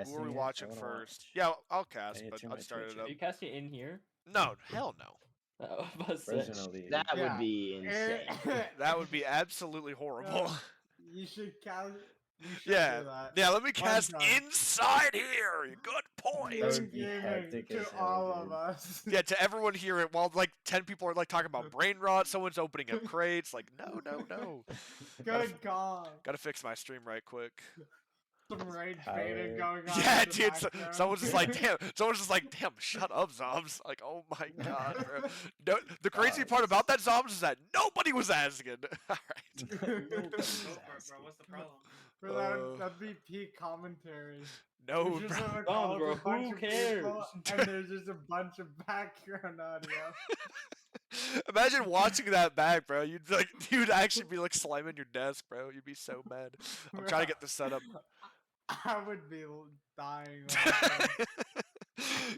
casting who are we it? watching I wanna first? watch. Yeah, I'll cast, Yeah, but turn I'll my start Twitch it on. up. Are you casting in here? No, hell no. I was about to say. Bro's gonna leave. That would Yeah. be insane. That would be absolutely horrible. You should count. You should Yeah, do that. yeah. Let me One cast time. inside here. Good point. That would be Gaming hectic as to hell, all of dude. us. Yeah, to everyone here, while like 10 people are like talking about brain rot, someone's opening up crates. Like, no, no, no. Good God. Gotta fix my stream right quick. Some rage Power. baiting going on. Yeah, in the dude. background. Someone's just like, damn. Someone's just like, damn. Shut up, Zombs. Like, oh my god, bro. No, the crazy part about that, Zombs, is that nobody was asking. All right. Go for it, bro. What's the problem? Bro, that'd be peak commentary. No, It's just bro. a call bro, with a bunch who of cares? people, and there's just a bunch of background audio. Imagine watching that back, bro. You'd actually be like slamming your desk, bro. You'd be so mad. I'm trying to get this set up. I would be dying. laughing.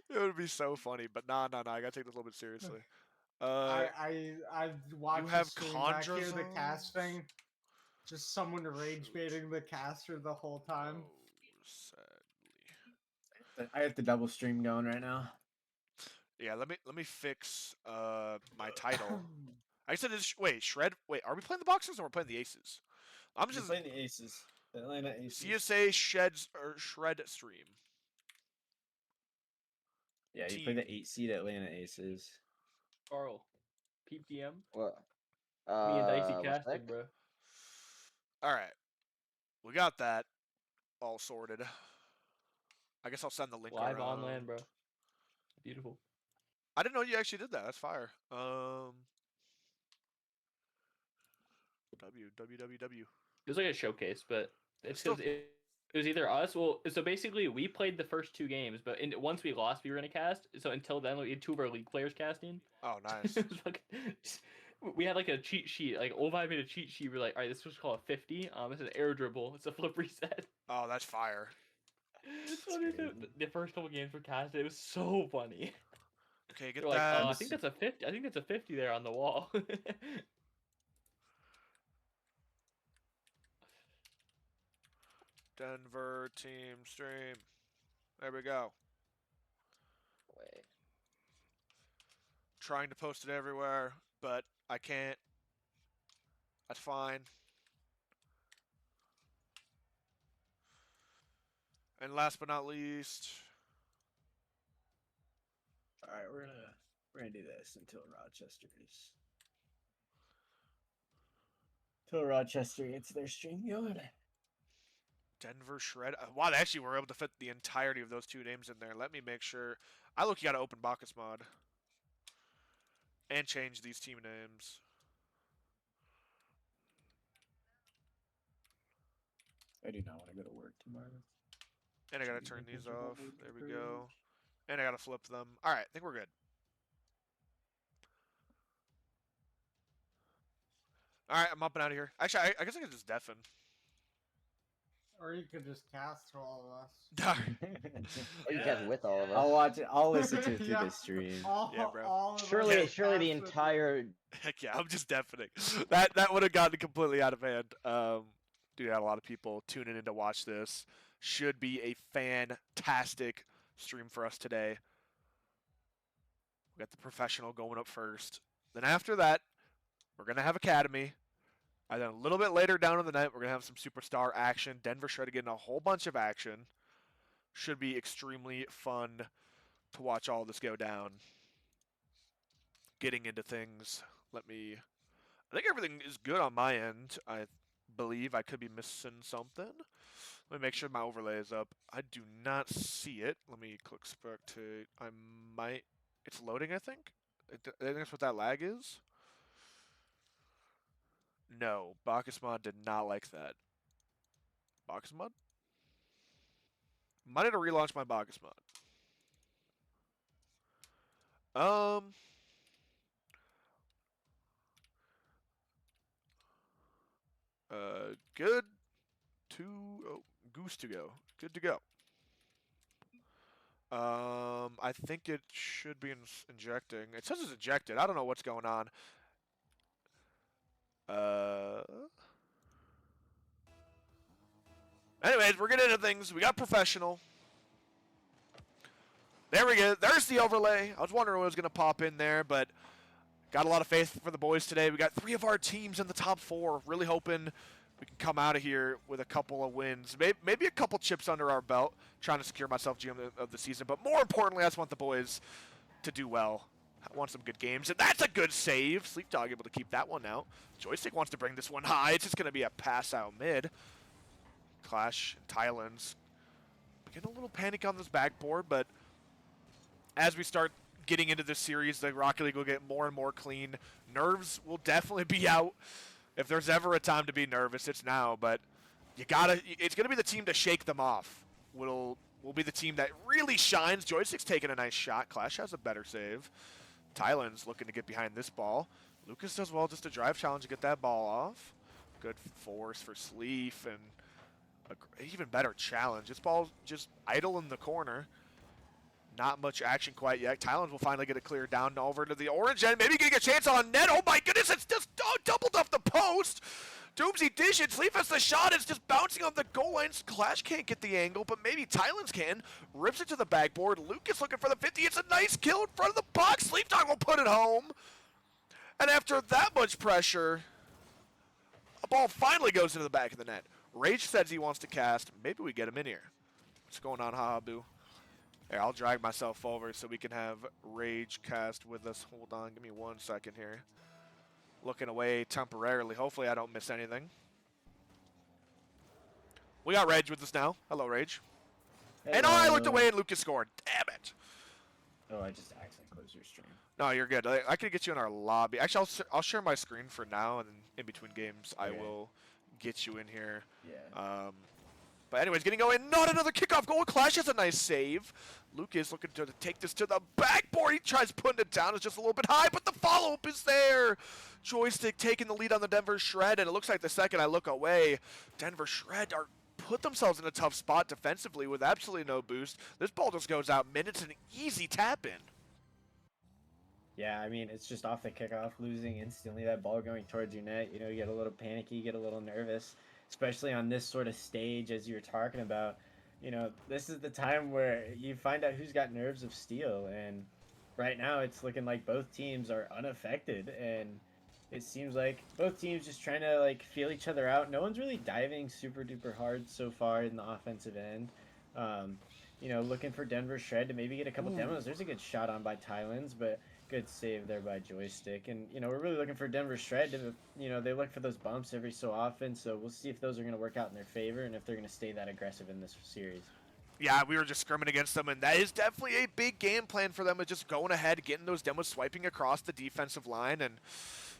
It would be so funny, but nah. I gotta take this a little bit seriously. I watched have the stream back here, the Contra cast zones? thing. Just someone rage baiting the caster the whole time. Oh, sadly. I have the double stream going right now. Yeah, let me fix my title. I said this. Wait, shred. Wait, are we playing the boxers or we're playing the aces? I'm We're just playing the Aces. The Atlanta Aces. CSA shred stream. Yeah, you play the 8 seed Atlanta Aces. Carl, PPM. What? Me and Dicey what's casting, that? bro. All right, we got that all sorted. I guess I'll send the link Live around. on land, bro. Beautiful. I didn't know you actually did that. That's fire. W. It was like a showcase, but it's Still- because it was either us. Well, so basically we played the first 2 games, but once we lost, we were gonna cast. So until then, we had 2 of our league players casting. Oh, nice. It was we had like a cheat sheet. Like Ovi made a cheat sheet. We're like, all right, this was called a 50. This is an air dribble. It's a flip reset. Oh, that's fire. So the first couple games were casted. It was so funny. Okay, get They're like, that. I think that's a 50. I think that's a 50 there on the wall. Denver team stream. There we go. Wait. Trying to post it everywhere, but I can't. That's fine. And last but not least, All right, we're gonna do this until Rochester gets their stream going. Denver shred. Wow, they actually were able to fit the entirety of those 2 names in there. Let me make sure. I look, you got to open Bacchus mod and change these team names. I do not want to go to work tomorrow. And I got to turn these off. There we go. And I got to flip them. All right, I think we're good. All right, I'm up and out of here. Actually, I guess I could just deafen. Or you could just cast for all of us. Or you guys with all of us. I'll watch it. I'll listen to it through Yeah. the stream. Yeah, bro. All of us Surely just the cast with- entire. Heck yeah, I'm just deafening. That would have gotten completely out of hand. Dude, had a lot of people tuning in to watch this. Should be a fantastic stream for us today. We got the professional going up first. Then after that, we're gonna have Academy. And then a little bit later down in the night, we're gonna have some superstar action. Denver should get a whole bunch of action. Should be extremely fun to watch all this go down. Getting into things. I think everything is good on my end. I believe I could be missing something. Let me make sure my overlay is up. I do not see it. Let me click spectate. It's loading, I think. I think that's what that lag is. No, Bacchus mod did not like that. Bacchus mod? Might need to relaunch my Bacchus mod. Good to goose to go. Good to go. I think it should be injecting. It says it's injected. I don't know what's going on. Anyways, we're getting into things. We got professional. There we go. There's the overlay. I was wondering what was going to pop in there, but got a lot of faith for the boys today. We got 3 of our teams in the top 4. Really hoping we can come out of here with a couple of wins. Maybe a couple chips under our belt, trying to secure myself GM of the season. But more importantly, I just want the boys to do well. I want some good games, and that's a good save. Sleepdog able to keep that one out. Joystick wants to bring this one high. It's just going to be a pass out mid. Clash and Thailand's getting a little panic on this backboard, but as we start getting into this series, the Rocket League will get more and more clean. Nerves will definitely be out. If there's ever a time to be nervous, it's now. But it's gonna be the team to shake them off. Will be the team that really shines. Joystick's taking a nice shot. Clash has a better save. Thailand's looking to get behind this ball. Lucas does well just to drive challenge to get that ball off. Good force for Sleef and even better challenge. This ball's just idle in the corner. Not much action quite yet. Thailand will finally get it cleared down over to the orange end. Maybe getting a chance on net. Oh my goodness, it's just doubled off the post. Doomsy dish it. Sleep has the shot. It's just bouncing on the goal lines. Clash can't get the angle, but maybe Thailand's can. Rips it to the backboard. Lucas looking for the 50. It's a nice kill in front of the box. Sleep Dog will put it home. And after that much pressure, a ball finally goes into the back of the net. Rage says he wants to cast. Maybe we get him in here. What's going on, Hahabu? Here, I'll drag myself over so we can have Rage cast with us. Hold on, give me 1 second here. Looking away temporarily. Hopefully I don't miss anything. We got Rage with us now. Hello, Rage. And I looked away and Lucas scored. Damn it. Oh, I just accidentally closed your stream. No, you're good. I could get you in our lobby. Actually, I'll share my screen for now, and then in between games, I Okay. will get you in here. Yeah. But anyways, getting going. Not another kickoff goal. Clash has a nice save. Lucas looking to take this to the backboard. He tries putting it down. It's just a little bit high, but the follow-up is there. Joystick taking the lead on the Denver Shred, and it looks like the second I look away, Denver Shred are put themselves in a tough spot defensively with absolutely no boost. This ball just goes out mid. It's an easy tap-in. Yeah, I mean, it's just off the kickoff, losing instantly, that ball going towards your net. You know, you get a little panicky, you get a little nervous, especially on this sort of stage, as you were talking about. You know, this is the time where you find out who's got nerves of steel, and right now it's looking like both teams are unaffected, and it seems like both teams just trying to, like, feel each other out. No one's really diving super duper hard so far in the offensive end. You know, looking for Denver Shred to maybe get a couple demos. There's a good shot on by Thailand's, but good save there by Joystick. And, you know, we're really looking for Denver Shred to, you know, they look for those bumps every so often, so we'll see if those are going to work out in their favor and if they're going to stay that aggressive in this series. Yeah, we were just scrimming against them, and that is definitely a big game plan for them, of just going ahead, getting those demos, swiping across the defensive line, and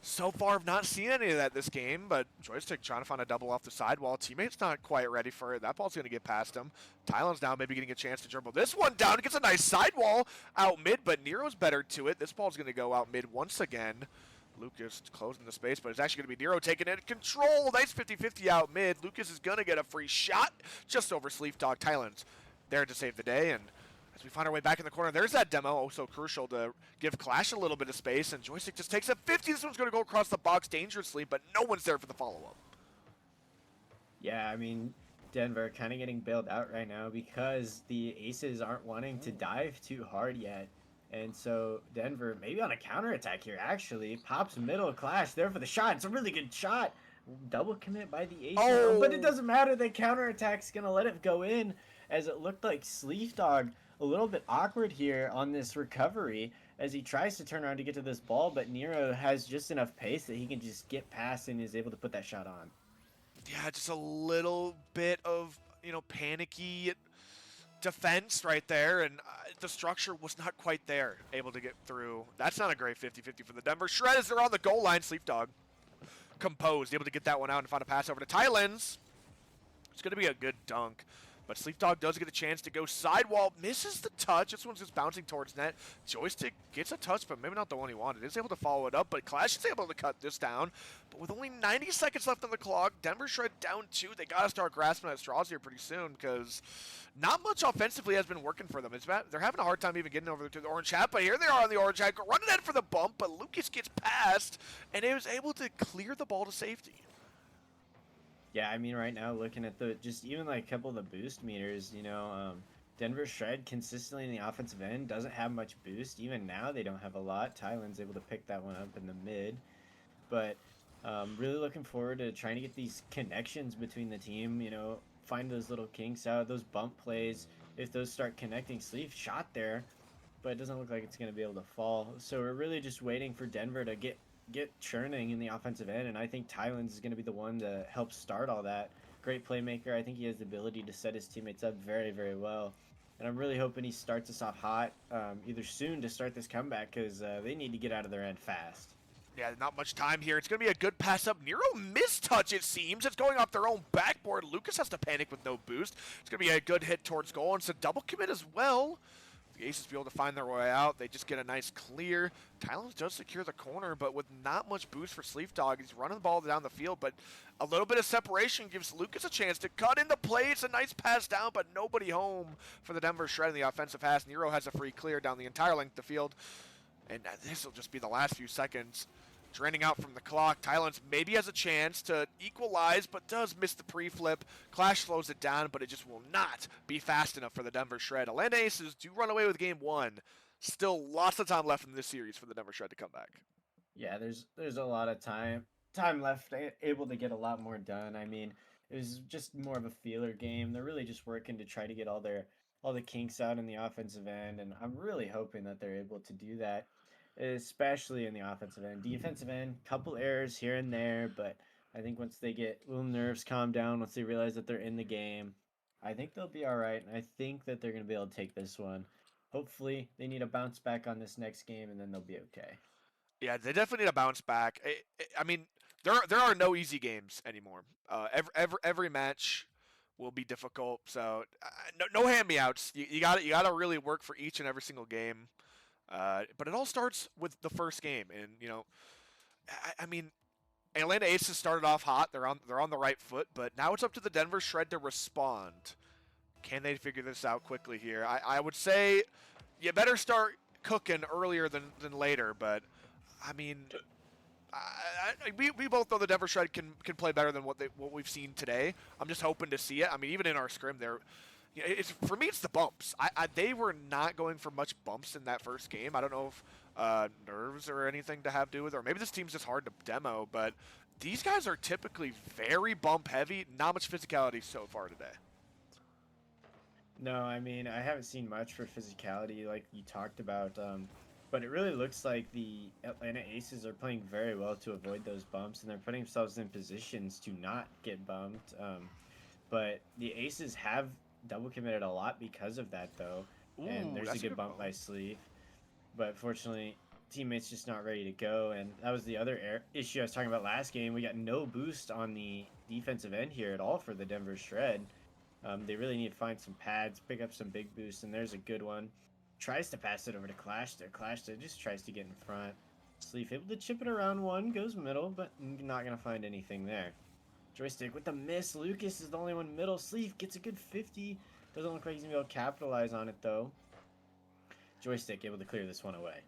so far I've not seen any of that this game, but Joystick trying to find a double off the sidewall. Teammate's not quite ready for it. That ball's going to get past him. Thailand's now maybe getting a chance to dribble this one down. It gets a nice sidewall out mid, but Nero's better to it. This ball's going to go out mid once again. Lucas closing the space, but it's actually going to be Nero taking it in control. Nice 50-50 out mid. Lucas is going to get a free shot just over Sleep Dog. Thailand's there to save the day, and as we find our way back in the corner, there's that demo. Oh, so crucial to give Clash a little bit of space, and Joystick just takes a 50. This one's going to go across the box dangerously, but no one's there for the follow-up. Yeah, I mean, Denver kind of getting bailed out right now because the Aces aren't wanting to dive too hard yet. And so Denver, maybe on a counterattack here, actually, pops middle. Clash there for the shot. It's a really good shot. Double commit by the Aces. Oh. But it doesn't matter. The counterattack's going to let it go in, as it looked like Sleef Dog a little bit awkward here on this recovery as he tries to turn around to get to this ball, but Nero has just enough pace that he can just get past and is able to put that shot on. Yeah, just a little bit of, you know, panicky defense right there, and the structure was not quite there, able to get through. That's not a great 50-50 for the Denver Shred as they're on the goal line. Sleep Dog composed, able to get that one out and find a pass over to Thailand's. It's going to be a good dunk. But Sleep Dog does get a chance to go sidewall, misses the touch. This one's just bouncing towards net. Joystick gets a touch, but maybe not the one he wanted. Is able to follow it up, but Clash is able to cut this down. But with only 90 seconds left on the clock, Denver Shred down 2. They got to start grasping at straws here pretty soon because not much offensively has been working for them. They're having a hard time even getting over to the orange hat, but here they are on the orange hat, running in for the bump, but Lucas gets past, and he was able to clear the ball to safety. Yeah, I mean, right now, looking at the, just even like a couple of the boost meters, you know, Denver Shred consistently in the offensive end doesn't have much boost. Even now, they don't have a lot. Thailand's able to pick that one up in the mid. But really looking forward to trying to get these connections between the team. Find those little kinks out, those bump plays. If those start connecting, Sleeve shot there, but it doesn't look like it's going to be able to fall. So we're really just waiting for Denver to get churning in the offensive end, and I think Thailand's is going to be the one to help start all that. Great playmaker. I think he has the ability to set his teammates up very, very well. And I'm really hoping he starts us off hot, either soon to start this comeback, because they need to get out of their end fast. Yeah, not much time here. It's going to be a good pass up. Nero mistouch, it seems. It's going off their own backboard. Lucas has to panic with no boost. It's going to be a good hit towards goal, and it's a double commit as well. The Aces be able to find their way out. They just get a nice clear. Thailand does secure the corner, but with not much boost for Sleep Dog. He's running the ball down the field, but a little bit of separation gives Lucas a chance to cut into play. It's a nice pass down, but nobody home for the Denver Shred in the offensive pass. Nero has a free clear down the entire length of the field, and this will just be the last few seconds. Draining out from the clock. Thailand maybe has a chance to equalize, but does miss the pre-flip. Clash slows it down, but it just will not be fast enough for the Denver Shred. Atlanta Aces do run away with game one. Still lots of time left in this series for the Denver Shred to come back. Yeah, there's a lot of time left, able to get a lot more done. I mean, it was just more of a feeler game. They're really just working to try to get all the kinks out in the offensive end, and I'm really hoping that they're able to do that, especially in the offensive end. Defensive end, couple errors here and there, but I think once they get little nerves calmed down, once they realize that they're in the game, I think they'll be all right, and I think that they're going to be able to take this one. Hopefully, they need to bounce back on this next game, and then they'll be okay. Yeah, they definitely need to bounce back. I mean, there are no easy games anymore. Every match will be difficult. So no hand-me-outs. You got to really work for each and every single game. But it all starts with the first game, and I mean, Atlanta Aces started off hot. They're on the right foot, but now it's up to the Denver Shred to respond. Can they figure this out quickly here? I would say you better start cooking earlier than later, but I mean, we both know the Denver Shred can play better than what we've seen today. I'm just hoping to see it. I mean, even in our scrim, for me, it's the bumps. They were not going for much bumps in that first game. I don't know if nerves or anything to have to do with it, or maybe this team's just hard to demo, but these guys are typically very bump heavy. Not much physicality so far today. No, I mean, I haven't seen much for physicality like you talked about, but it really looks like the Atlanta Aces are playing very well to avoid those bumps, and they're putting themselves in positions to not get bumped. But the Aces have double committed a lot because of that, though, and there's a good bump by Sleeve. But fortunately, teammates just not ready to go, and that was the other issue I was talking about last game. We got no boost on the defensive end here at all for the Denver Shred. They really need to find some pads, pick up some big boosts, and there's a good one. Tries to pass it over to Clash there. Clash there just tries to get in front. Sleeve able to chip it around one, goes middle, but not going to find anything there. Joystick with the miss. Lucas is the only one middle. Sleeve gets a good 50. Doesn't look like he's going to be able to capitalize on it, though. Joystick able to clear this one away.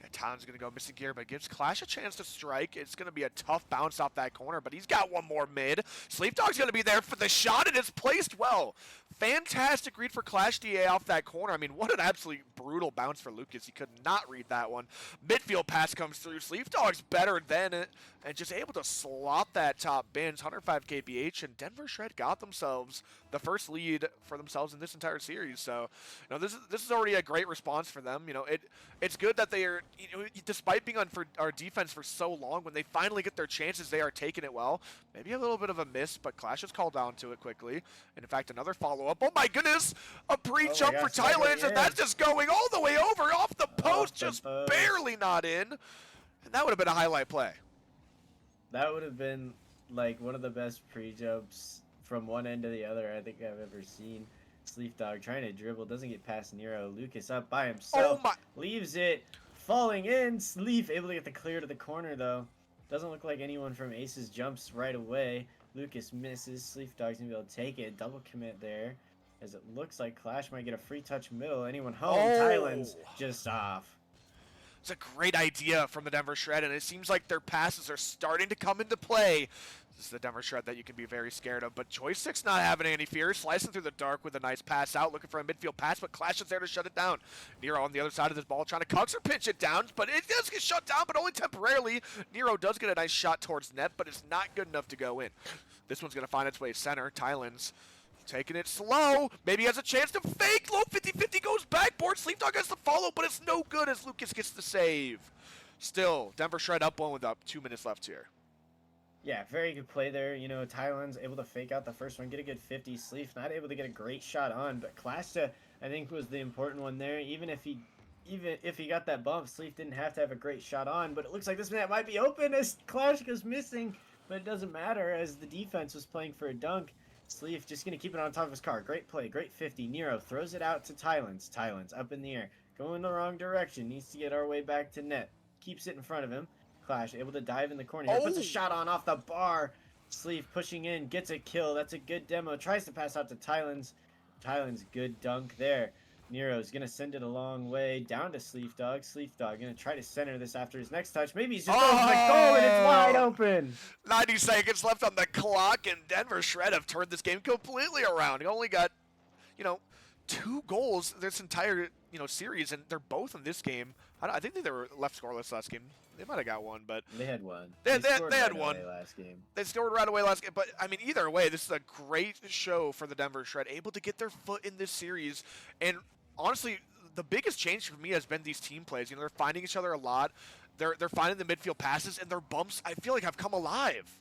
Yeah, Tom's going to go missing gear, but gives Clash a chance to strike. It's going to be a tough bounce off that corner, but he's got one more mid. Sleep Dog's going to be there for the shot, and it's placed well. Fantastic read for Clash DA off that corner. I mean, what an absolutely brutal bounce for Lucas. He could not read that one. Midfield pass comes through. Sleep Dog's better than it, and just able to slot that top bins. 105 kph, and Denver Shred got themselves the first lead for themselves in this entire series. So, this is already a great response for them. It's good that they are, despite being on for our defense for so long, when they finally get their chances, they are taking it well. Maybe a little bit of a miss, but Clash has called down to it quickly. And in fact, another follow-up. Oh my goodness! A pre-jump for Thailand, and that's just going all the way over off the post, just barely not in. And that would have been a highlight play. That would have been like one of the best pre-jumps from one end to the other I think I've ever seen. Sleep Dog trying to dribble, doesn't get past Nero. Lucas up by himself, leaves it, falling in. Sleep able to get the clear to the corner, though. Doesn't look like anyone from Aces jumps right away. Lucas misses. Sleep Dog's gonna be able to take it. Double commit there, as it looks like Clash might get a free touch middle. Anyone home? Thailand's just off. It's a great idea from the Denver Shred, and it seems like their passes are starting to come into play. This is the Denver Shred that you can be very scared of, but Joystick's not having any fear, slicing through the dark with a nice pass out, looking for a midfield pass, but Clash is there to shut it down. Nero on the other side of this ball trying to Cox or pinch it down, but it does get shut down, but only temporarily. Nero does get a nice shot towards net, but it's not good enough to go in. This one's going to find its way center. Tylands taking it slow. Maybe he has a chance to fake. Low 50-50 goes backboard. Sleepdog has to follow, but it's no good as Lucas gets the save. Still, Denver Shred up one with 2 minutes left here. Yeah, very good play there. You know, Thailand's able to fake out the first one, get a good 50. Sleef not able to get a great shot on, but Clashta, I think, was the important one there. Even if he got that bump, Sleef didn't have to have a great shot on, but it looks like this man might be open as Clash goes missing, but it doesn't matter as the defense was playing for a dunk. Sleef just going to keep it on top of his car. Great play, great 50. Nero throws it out to Thailands. Thailands up in the air, going the wrong direction, needs to get our way back to net. Keeps it in front of him. Clash able to dive in the corner here, puts a shot on off the bar. Sleeve pushing in, gets a kill. That's a good demo. Tries to pass out to Thailand's. Thailand's good dunk there. Nero's gonna send it a long way down to Sleeve Dog. Sleeve Dog gonna try to center this after his next touch. Maybe he's just going for the goal and it's wide open. 90 seconds left on the clock, and Denver Shred have turned this game completely around. He only got, 2 goals this entire, series, and they're both in this game. I think they were left scoreless last game. They might have got one, but They had one. They scored had right one away last game. They scored right away last game. But I mean, either way, this is a great show for the Denver Shred, able to get their foot in this series. And honestly, the biggest change for me has been these team plays. They're finding each other a lot. They're finding the midfield passes, and their bumps, I feel like, have come alive.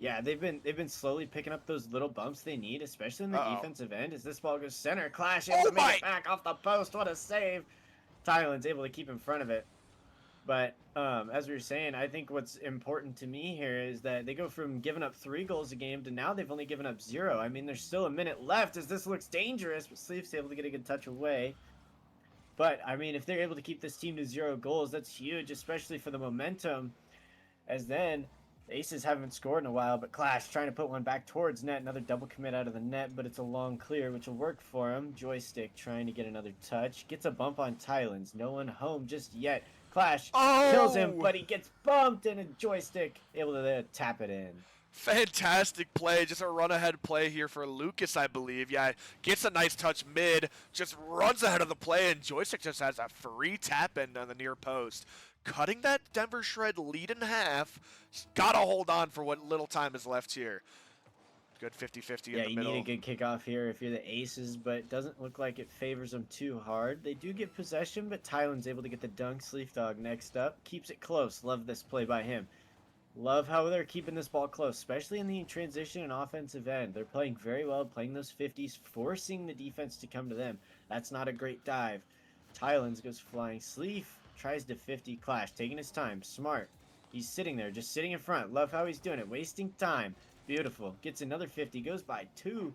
Yeah, they've been slowly picking up those little bumps they need, especially in the defensive end. As this ball goes center, Clash able to make it back off the post. What a save! Thailand's able to keep in front of it. But as we were saying, I think what's important to me here is that they go from giving up 3 goals a game to now they've only given up 0. I mean, there's still a minute left as this looks dangerous, but Sleeve's able to get a good touch away. But, I mean, if they're able to keep this team to 0 goals, that's huge, especially for the momentum. As then, the Aces haven't scored in a while, but Clash trying to put one back towards net. Another double commit out of the net, but it's a long clear, which will work for him. Joystick trying to get another touch. Gets a bump on Thailand's. No one home just yet. Clash kills him, but he gets bumped, and a Joystick able to tap it in. Fantastic play, just a run-ahead play here for Lucas, I believe. Yeah, gets a nice touch mid, just runs ahead of the play, and Joystick just has a free tap-in on the near post. Cutting that Denver Shred lead in half. Gotta hold on for what little time is left here. Good 50-50 in the middle. Yeah, you need a good kickoff here if you're the Aces, but it doesn't look like it favors them too hard. They do get possession, but Thailand's able to get the dunk. Sleef Dog next up. Keeps it close. Love this play by him. Love how they're keeping this ball close, especially in the transition and offensive end. They're playing very well, playing those 50s, forcing the defense to come to them. That's not a great dive. Thailand's goes flying. Sleef tries to 50 Clash, taking his time. Smart. He's sitting there, just sitting in front. Love how he's doing it, wasting time. Beautiful. Gets another 50. Goes by 2.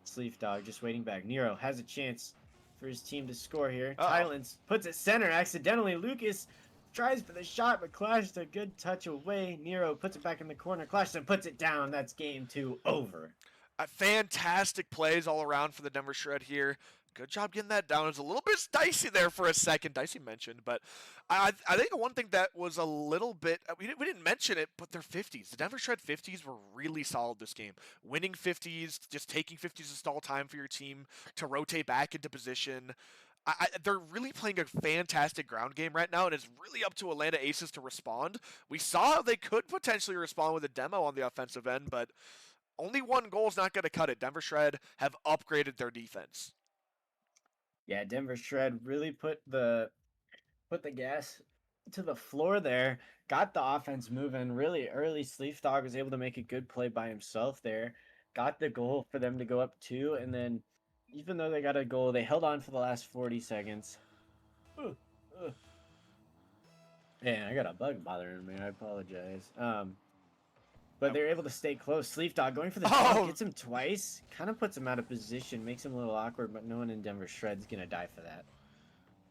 Sleef Dog just waiting back. Nero has a chance for his team to score here. Thailand's puts it center accidentally. Lucas tries for the shot, but Clash a good touch away. Nero puts it back in the corner. Clash puts it down. That's game 2 over. Fantastic plays all around for the Denver Shred here. Good job getting that down. It was a little bit dicey there for a second. Dicey mentioned, but I think one thing that was a little bit, we didn't mention it, but they're 50s. The Denver Shred 50s were really solid this game. Winning 50s, just taking 50s to stall time for your team to rotate back into position. They're really playing a fantastic ground game right now, and it's really up to Atlanta Aces to respond. We saw how they could potentially respond with a demo on the offensive end, but only 1 goal is not going to cut it. Denver Shred have upgraded their defense. Yeah, Denver Shred really put the gas to the floor there. Got the offense moving really early. Sleef Dog was able to make a good play by himself there. Got the goal for them to go up 2, and then even though they got a goal, they held on for the last 40 seconds. Man, I got a bug bothering me. I apologize. But they're able to stay close. Sleef Dog going for the dunk, gets him twice. Kind of puts him out of position, makes him a little awkward, but no one in Denver Shred's going to die for that.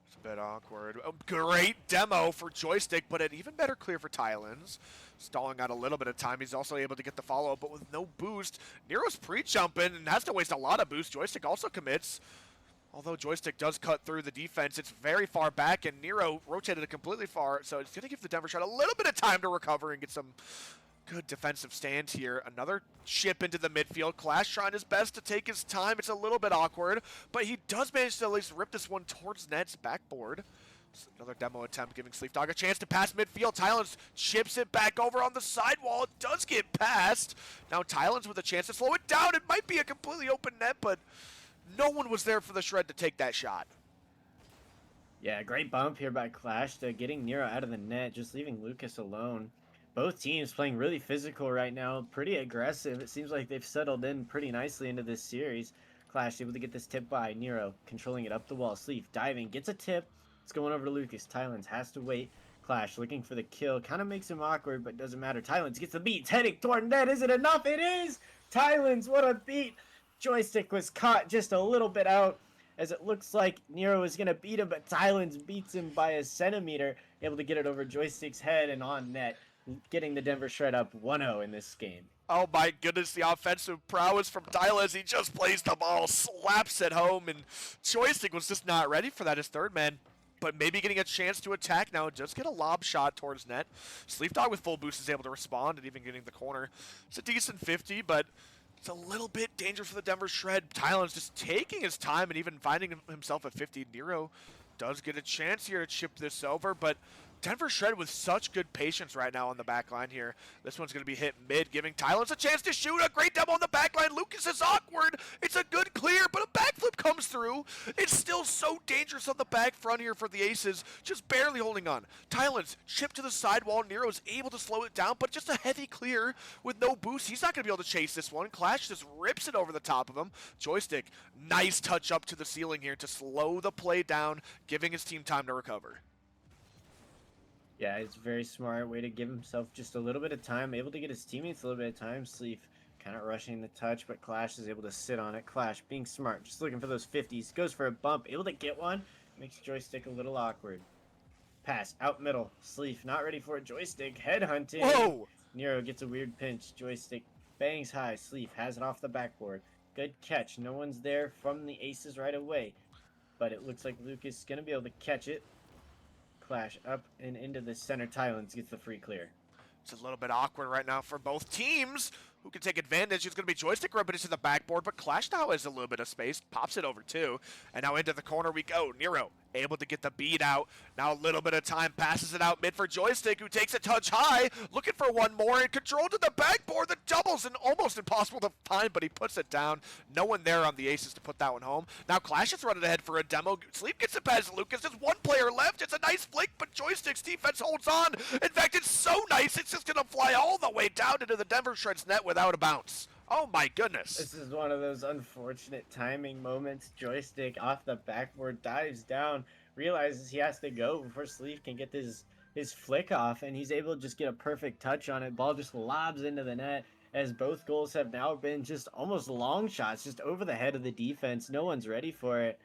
It's a bit awkward. Great demo for Joystick, but an even better clear for Thailand's. Stalling out a little bit of time. He's also able to get the follow-up, but with no boost. Nero's pre-jumping and has to waste a lot of boost. Joystick also commits. Although Joystick does cut through the defense, it's very far back, and Nero rotated it completely far, so it's going to give the Denver Shred a little bit of time to recover and get some good defensive stands here. Another chip into the midfield. Clash trying his best to take his time. It's a little bit awkward, but he does manage to at least rip this one towards Net's backboard. Another demo attempt giving Sleepdog a chance to pass midfield. Tylens chips it back over on the sidewall. It does get past. Now Tylens with a chance to slow it down. It might be a completely open net, but no one was there for the Shred to take that shot. Yeah, great bump here by Clash to getting Nero out of the net, just leaving Lucas alone. Both teams playing really physical right now, pretty aggressive. It seems like they've settled in pretty nicely into this series. Clash able to get this tip by Nero, controlling it up the wall. Sleeve diving, gets a tip. It's going over to Lucas. Tylens has to wait. Clash looking for the kill. Kind of makes him awkward, but doesn't matter. Tylens gets the beat. It's heading toward net. Is it enough? It is! Tylens, what a beat! Joystick was caught just a little bit out, as it looks like Nero is going to beat him, but Tylens beats him by a centimeter, able to get it over Joystick's head and on net, getting the Denver Shred up 1-0 in this game. Oh my goodness, the offensive prowess from Tylens. He just plays the ball, slaps it home, and Joystick was just not ready for that. His third man, but maybe getting a chance to attack now. Just get a lob shot towards net. Sleepdog with full boost is able to respond and even getting the corner. It's a decent 50, but it's a little bit dangerous for the Denver Shred. Tylens just taking his time and even finding himself at 50. Nero does get a chance here to chip this over, but Denver Shred with such good patience right now on the back line here. This one's going to be hit mid, giving Tylens a chance to shoot. A great demo on the back line. Lucas is awkward. It's a good clear, but a backflip comes through. It's still so dangerous on the back front here for the Aces. Just barely holding on. Tylens chipped to the sidewall. Nero's able to slow it down, but just a heavy clear with no boost. He's not going to be able to chase this one. Clash just rips it over the top of him. Joystick, nice touch up to the ceiling here to slow the play down, giving his team time to recover. Yeah, it's a very smart way to give himself just a little bit of time, able to get his teammates a little bit of time. Sleeve kind of rushing the touch, but Clash is able to sit on it. Clash being smart, just looking for those 50s, goes for a bump, able to get one, makes Joystick a little awkward. Pass, out middle, Sleeve not ready for a Joystick, head hunting. Whoa! Nero gets a weird pinch, Joystick bangs high, Sleeve has it off the backboard. Good catch, no one's there from the Aces right away, but it looks like Lucas is going to be able to catch it. Clash up and into the center. Tylens gets the free clear. It's a little bit awkward right now for both teams. Who can take advantage? It's going to be Joystick rubbing into the backboard, but Clash now has a little bit of space. Pops it over too. And now into the corner we go. Nero able to get the beat out. Now a little bit of time. Passes it out mid for Joystick, who takes a touch high. Looking for one more and control to the backboard. The double's almost impossible to find, but he puts it down. No one there on the Aces to put that one home. Now Clash is running ahead for a demo. Sleep gets it past Lucas. There's one player left. It's a nice flick, but Joystick's defense holds on. In fact, it's so nice, it's just going to fly all the way down into the Denver Shred's net without a bounce. Oh my goodness. This is one of those unfortunate timing moments. Joystick off the backboard dives down, realizes he has to go before Sleeve can get his flick off, and he's able to just get a perfect touch on it. Ball just lobs into the net, as both goals have now been just almost long shots, just over the head of the defense. No one's ready for it.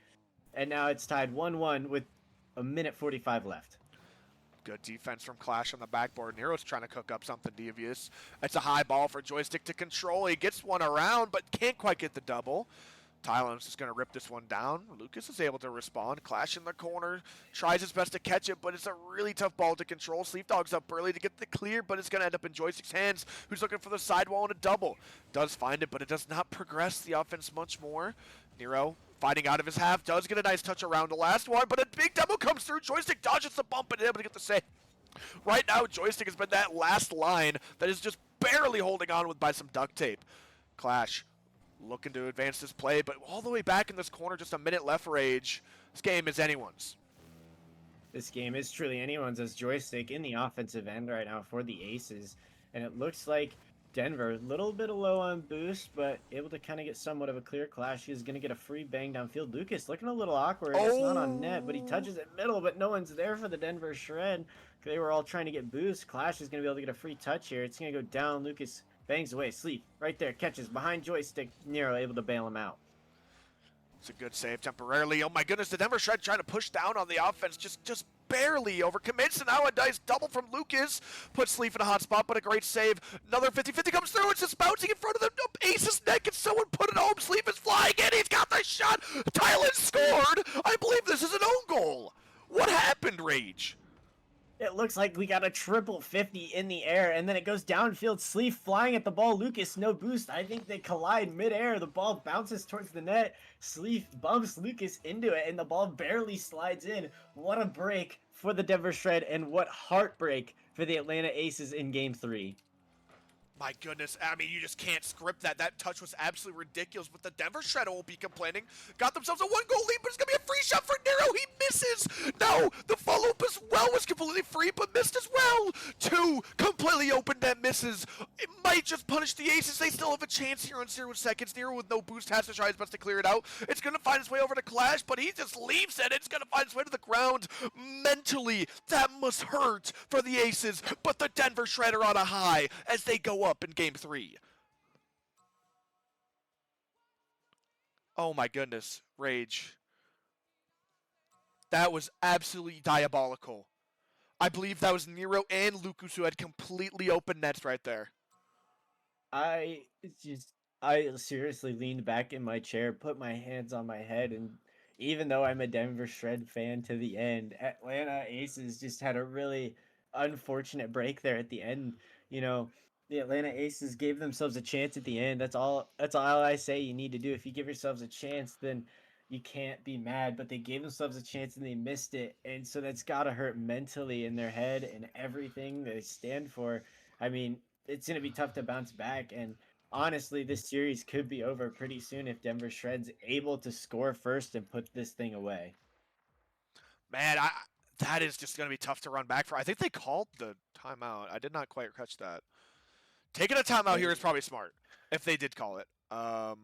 And now it's tied 1-1 with a minute 45 left. Good defense from Clash on the backboard. Nero's trying to cook up something devious. It's a high ball for Joystick to control. He gets one around, but can't quite get the double. Tylens is going to rip this one down. Lucas is able to respond. Clash in the corner. Tries his best to catch it, but it's a really tough ball to control. Sleepdog's up early to get the clear, but it's going to end up in Joystick's hands, who's looking for the sidewall and a double. Does find it, but it does not progress the offense much more. Nero fighting out of his half, does get a nice touch around the last one, but a big double comes through. Joystick dodges the bump and able to get the save. Right now, Joystick has been that last line that is just barely holding on with by some duct tape. Clash looking to advance this play, but all the way back in this corner, just a minute left for Age. This game is anyone's. This game is truly anyone's, as Joystick in the offensive end right now for the Aces. And it looks like Denver, a little bit low on boost, but able to kind of get somewhat of a clear. Clash is going to get a free bang downfield. Lucas looking a little awkward. It's not on net, but he touches it middle, but no one's there for the Denver Shred. They were all trying to get boost. Clash is going to be able to get a free touch here. It's going to go down. Lucas bangs away. Sleep right there. Catches behind Joystick. Nero able to bail him out. It's a good save temporarily. Oh my goodness, the Denver Shred trying to push down on the offense. Just barely overcommits, and now a nice double from Lucas. Puts Sleef in a hot spot, but a great save. Another 50-50 comes through. It's just bouncing in front of the Ace's neck, and someone put it home. Sleef is flying in. He's got the shot. Thailand scored. I believe this is an own goal. What happened, Rage? It looks like we got a triple 50 in the air, and then it goes downfield. Sleeve flying at the ball. Lucas, no boost. I think they collide midair. The ball bounces towards the net. Sleeve bumps Lucas into it, and the ball barely slides in. What a break for the Denver Shred, and what heartbreak for the Atlanta Aces in Game 3. My goodness, I mean, you just can't script that. That touch was absolutely ridiculous, but the Denver Shredder won't be complaining. Got themselves a 1-goal lead, but it's going to be a free shot for Nero. He misses. No, the follow-up as well was completely free, but missed as well. 2 completely open net misses. It might just punish the Aces. They still have a chance here on 0 seconds. Nero with no boost has to try his best to clear it out. It's going to find its way over to Clash, but he just leaves it. It's going to find its way to the ground. Mentally, that must hurt for the Aces, but the Denver Shredder on a high as they go up in Game 3. Oh my goodness, Rage. That was absolutely diabolical. I believe that was Nero and Lucas who had completely open nets right there. I seriously leaned back in my chair, put my hands on my head, and even though I'm a Denver Shred fan to the end, Atlanta Aces just had a really unfortunate break there at the end. You know, the Atlanta Aces gave themselves a chance at the end. That's all I say you need to do. If you give yourselves a chance, then you can't be mad. But they gave themselves a chance and they missed it. And so that's got to hurt mentally in their head and everything they stand for. I mean, it's going to be tough to bounce back. And honestly, this series could be over pretty soon if Denver Shred's able to score first and put this thing away. Man, that is just going to be tough to run back for. I think they called the timeout. I did not quite catch that. Taking a timeout here is probably smart, if they did call it. Oh,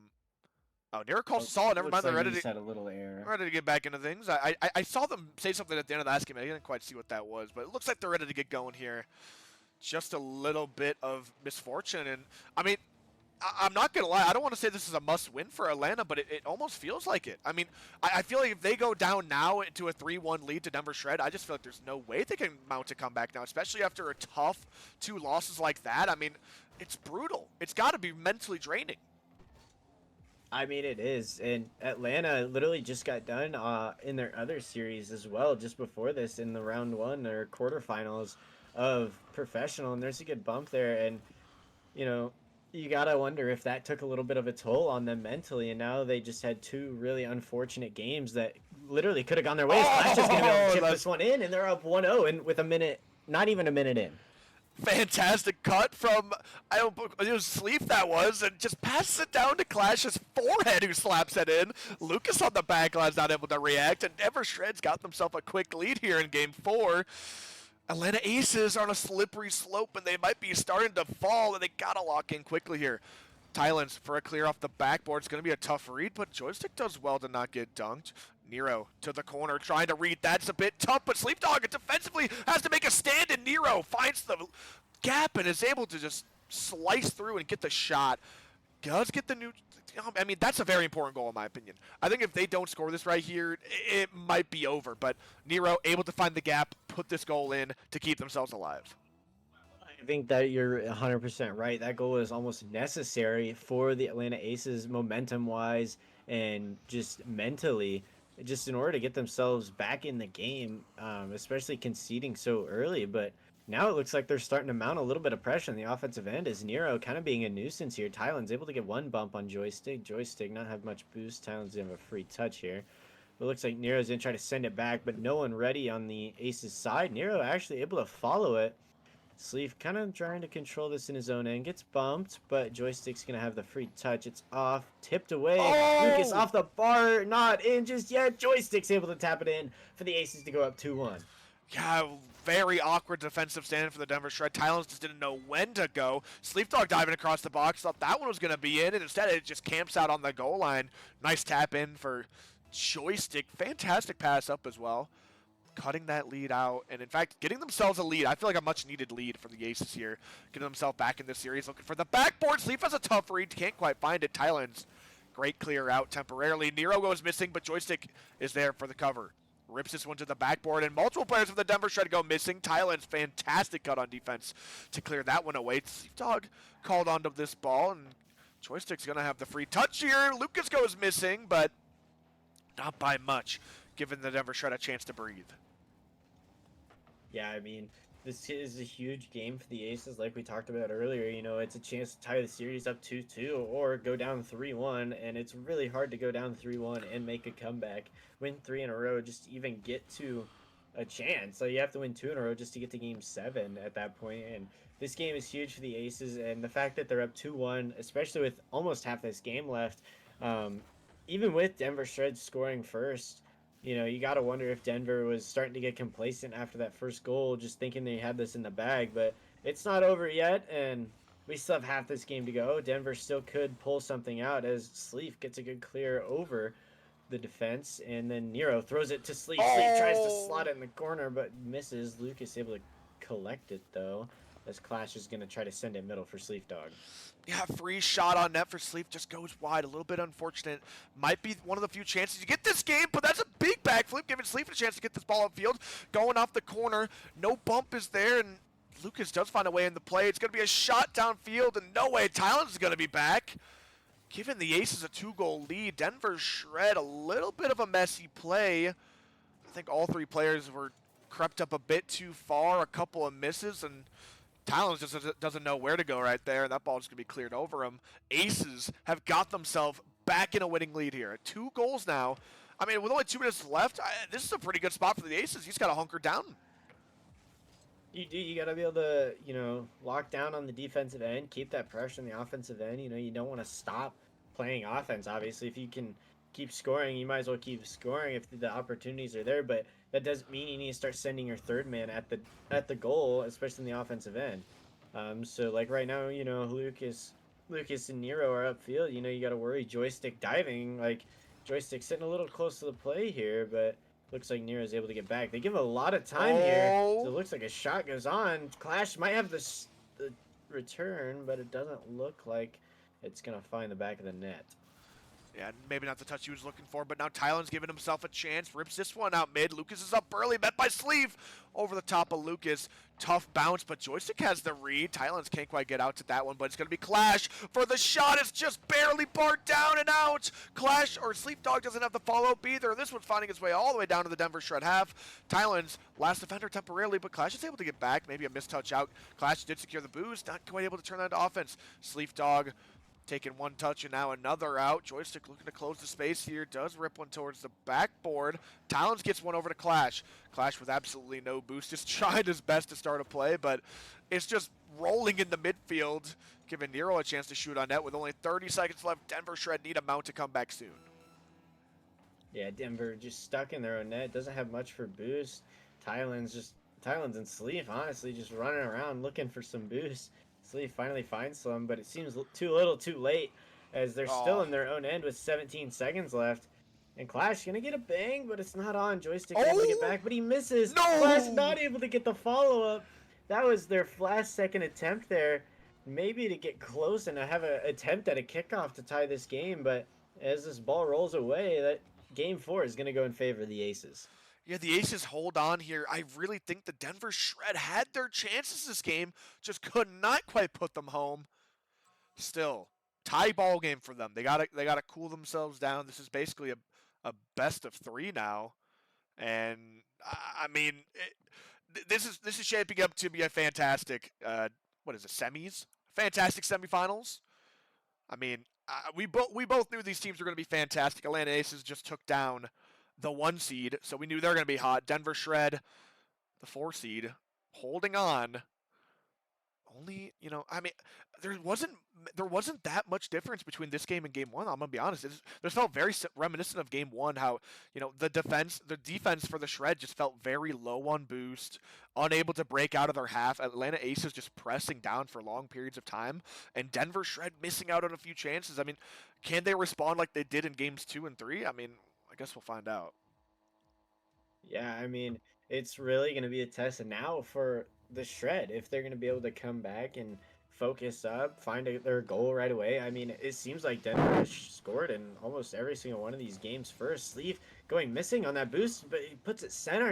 Nero calls solid. Never mind. They're ready to, had a little error. ready to get back into things. I saw them say something at the end of the last game. I didn't quite see what that was, but it looks like they're ready to get going here. Just a little bit of misfortune. And, I mean, I'm not going to lie. I don't want to say this is a must-win for Atlanta, but it almost feels like it. I mean, I feel like if they go down now into a 3-1 lead to Denver Shred, I just feel like there's no way they can mount a comeback now, especially after a tough 2 losses like that. I mean, it's brutal. It's got to be mentally draining. I mean, it is. And Atlanta literally just got done in their other series as well, just before this in the round 1 or quarterfinals of professional. And there's a good bump there. And, you know, you gotta wonder if that took a little bit of a toll on them mentally, and now they just had 2 really unfortunate games that literally could have gone their way. Clash is gonna be able to chip this one in, and they're up 1-0, and with a minute, not even a minute in. Fantastic cut from, it was Sleep that was, and just passes it down to Clash's forehead, who slaps it in. Lucas on the back line's not able to react, and Denver Shred's got themselves a quick lead here in Game 4. Atlanta Aces are on a slippery slope, and they might be starting to fall, and they gotta lock in quickly here. Thailand's for a clear off the backboard. It's going to be a tough read, but Joystick does well to not get dunked. Nero to the corner, trying to read. That's a bit tough, but Sleepdog defensively has to make a stand, and Nero finds the gap and is able to just slice through and get the shot. Does get the new... I mean, that's a very important goal in my opinion. I think if they don't score this right here, it might be over, but Nero able to find the gap, put this goal in to keep themselves alive. I think that you're 100% right. That goal is almost necessary for the Atlanta Aces momentum-wise and just mentally, just in order to get themselves back in the game, especially conceding so early. But now it looks like they're starting to mount a little bit of pressure on the offensive end as Nero kind of being a nuisance here. Thailand's able to get 1 bump on Joystick. Joystick not have much boost. Thailand's going to have a free touch here. But it looks like Nero's going to try to send it back, but no one ready on the Aces side. Nero actually able to follow it. Sleeve kind of trying to control this in his own end. Gets bumped, but Joystick's going to have the free touch. It's off. Tipped away. Oh! Lucas off the bar. Not in just yet. Joystick's able to tap it in for the Aces to go up 2-1. Yeah, very awkward defensive stand for the Denver Shred. Thailand just didn't know when to go. Sleepdog diving across the box. Thought that one was going to be in, and instead it just camps out on the goal line. Nice tap in for Joystick. Fantastic pass up as well. Cutting that lead out, and in fact, getting themselves a lead. I feel like a much-needed lead for the Aces here. Getting themselves back in this series. Looking for the backboard. Sleep has a tough read. Can't quite find it. Thailand's great clear out temporarily. Nero goes missing, but Joystick is there for the cover. rips this one to the backboard, and multiple players from the Denver Shred go missing. Thailand's fantastic cut on defense to clear that one away. Dog called onto this ball, and Joystick's going to have the free touch here. Lucas goes missing, but not by much, giving the Denver Shred a chance to breathe. Yeah, I mean, this is a huge game for the Aces, like we talked about earlier. You know, it's a chance to tie the series up 2-2 or go down 3-1, and it's really hard to go down 3-1 and make a comeback, win 3 in a row just to even get to a chance. So you have to win 2 in a row just to get to game 7 at that point. And this game is huge for the Aces, and the fact that they're up 2-1, especially with almost half this game left, even with Denver Shred scoring first, you know, you got to wonder if Denver was starting to get complacent after that first goal, just thinking they had this in the bag. But it's not over yet, and we still have half this game to go. Denver still could pull something out as Sleef gets a good clear over the defense, and then Nero throws it to Sleef. Sleef tries to slot it in the corner, but misses. Lucas able to collect it, though, as Clash is going to try to send it middle for Sleef Dog. Yeah, free shot on net for Sleep, just goes wide. A little bit unfortunate. Might be one of the few chances you get this game, but that's a big backflip, giving Sleep a chance to get this ball upfield. Going off the corner, no bump is there, and Lucas does find a way in the play. It's going to be a shot downfield, and no way Thailand's going to be back. Giving the Aces a 2-goal lead. Denver Shred, a little bit of a messy play. I think all 3 players were crept up a bit too far, a couple of misses, and Talons just doesn't know where to go right there, and that ball is going to be cleared over him. Aces have got themselves back in a winning lead here. 2 goals now. I mean, with only 2 minutes left, this is a pretty good spot for the Aces. He's got to hunker down. You got to be able to, you know, lock down on the defensive end, keep that pressure on the offensive end. You know, you don't want to stop playing offense, obviously. If you can keep scoring, you might as well keep scoring if the opportunities are there, but that doesn't mean you need to start sending your third man at the goal, especially in the offensive end. So like right now, you know, Lucas and Nero are upfield. You know, you got to worry Joystick diving. Like Joystick sitting a little close to the play here, but looks like Nero's able to get back. They give a lot of time here, so it looks like a shot goes on. Clash might have the return, but it doesn't look like it's gonna find the back of the net. Yeah, maybe not the touch he was looking for, but now Tylen's giving himself a chance. Rips this one out mid. Lucas is up early, met by Sleeve. Over the top of Lucas. Tough bounce, but Joystick has the read. Tylen's can't quite get out to that one, but it's going to be Clash for the shot. It's just barely barred down and out. Clash, or Sleep Dog doesn't have the follow-up either. This one's finding its way all the way down to the Denver Shred half. Tylen's last defender temporarily, but Clash is able to get back. Maybe a mistouch out. Clash did secure the boost, not quite able to turn that into offense. Sleep Dog taking one touch and now another out. Joystick looking to close the space here. Does rip one towards the backboard. Talons gets one over to Clash. Clash with absolutely no boost. Just tried his best to start a play, but it's just rolling in the midfield, giving Nero a chance to shoot on net with only 30 seconds left. Denver Shred need a mount to come back soon. Yeah, Denver just stuck in their own net. Doesn't have much for boost. Tylen's and Sleeve, honestly, just running around looking for some boost. Sleeve finally finds some, but it seems too little too late as they're still in their own end with 17 seconds left. And Clash gonna get a bang, but it's not on. Joystick able to get back, but he misses. No! Clash not able to get the follow-up. That was their last second attempt there. Maybe to get close and have an attempt at a kickoff to tie this game, but as this ball rolls away, that game 4 is gonna go in favor of the Aces. Yeah, the Aces hold on here. I really think the Denver Shred had their chances this game, just could not quite put them home. Still, tie ball game for them. They gotta cool themselves down. This is basically a best of 3 now, and I mean, this is shaping up to be a fantastic what is it, semis? Fantastic semifinals. I mean, we both knew these teams were going to be fantastic. Atlanta Aces just took down the 1 seed, so we knew they were going to be hot. Denver Shred, the 4 seed, holding on. Only, you know, I mean, there wasn't that much difference between this game and game 1. I'm gonna be honest. This felt very reminiscent of game 1. How, you know, the defense for the Shred just felt very low on boost, unable to break out of their half. Atlanta Aces just pressing down for long periods of time, and Denver Shred missing out on a few chances. I mean, can they respond like they did in games 2 and 3? I mean, I guess we'll find out. Yeah, I mean, it's really going to be a test now for the Shred if they're going to be able to come back and focus up, find their goal right away. I mean, it seems like Denver has scored in almost every single one of these games first. Sleeve going missing on that boost, but he puts it center.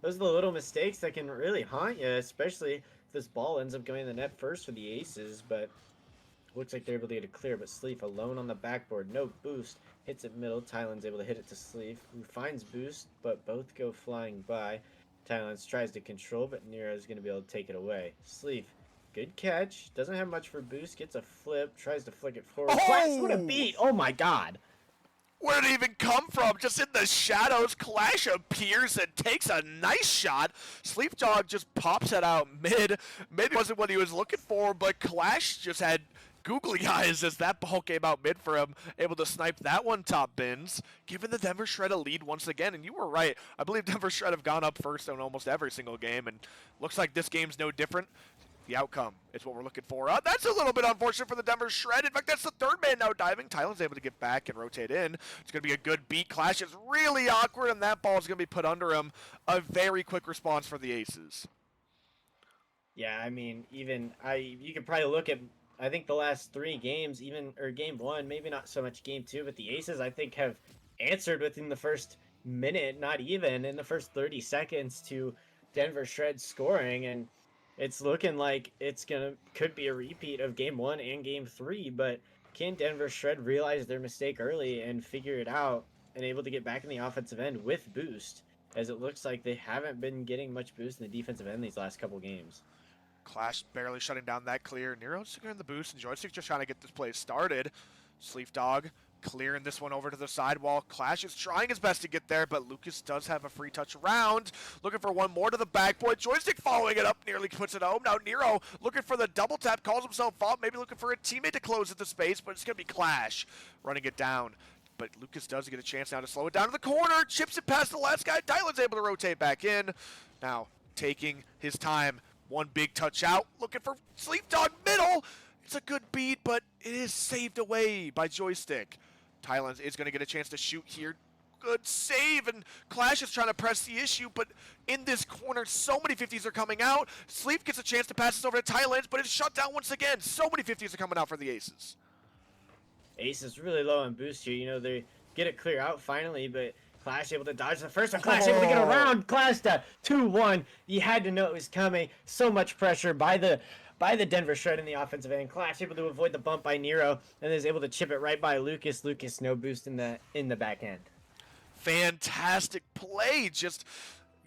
Those are the little mistakes that can really haunt you, especially if this ball ends up going in the net first for the Aces. But looks like they're able to get it clear, but Sleeve alone on the backboard. No boost. Hits it middle. Thailand's able to hit it to Sleeve, who finds boost, but both go flying by. Thailand tries to control, but Nero is going to be able to take it away. Sleeve, good catch. Doesn't have much for boost. Gets a flip. Tries to flick it forward. Clash, what a beat! Oh my god! Where did it even come from? Just in the shadows, Clash appears and takes a nice shot. Sleepdog just pops it out mid. Maybe it wasn't what he was looking for, but Clash just had googly eyes as that ball came out mid for him, able to snipe that one top bins, giving the Denver Shred a lead once again. And you were right. I believe Denver Shred have gone up first in almost every single game, and looks like this game's no different. The outcome is what we're looking for. That's a little bit unfortunate for the Denver Shred. In fact, that's the third man now diving. Thailand's able to get back and rotate in. It's going to be a good beat. Clash is really awkward, and that ball is going to be put under him. A very quick response for the Aces. Yeah, I mean, you could probably look at, I think the last 3 games, or game 1, maybe not so much game 2, but the Aces, I think, have answered within the first minute, not even in the first 30 seconds to Denver Shred scoring, and it's looking like could be a repeat of game 1 and game 3, but can Denver Shred realize their mistake early and figure it out and able to get back in the offensive end with boost, as it looks like they haven't been getting much boost in the defensive end these last couple games. Clash barely shutting down that clear. Nero's securing the boost, and Joystick just trying to get this play started. Sleepdog clearing this one over to the sidewall. Clash is trying his best to get there, but Lucas does have a free touch around. Looking for one more to the backboard. Joystick following it up, nearly puts it home. Now Nero looking for the double tap, calls himself up, maybe looking for a teammate to close at the space, but it's going to be Clash running it down. But Lucas does get a chance now to slow it down to the corner, chips it past the last guy. Dylan's able to rotate back in. Now taking his time. One big touch out, looking for Sleepdog middle. It's a good beat, but it is saved away by Joystick. Thailand is going to get a chance to shoot here. Good save, and Clash is trying to press the issue, but in this corner, so many 50s are coming out. Sleep gets a chance to pass this over to Thailand, but it's shut down once again. So many 50s are coming out for the Aces. Aces really low on boost here. They get it clear out finally, but Clash able to dodge the first one. Clash able to get around Clash to 2-1. You had to know it was coming. So much pressure by the Denver Shred in the offensive end. Clash able to avoid the bump by Nero and is able to chip it right by Lucas. Lucas no boost in the back end. Fantastic play, just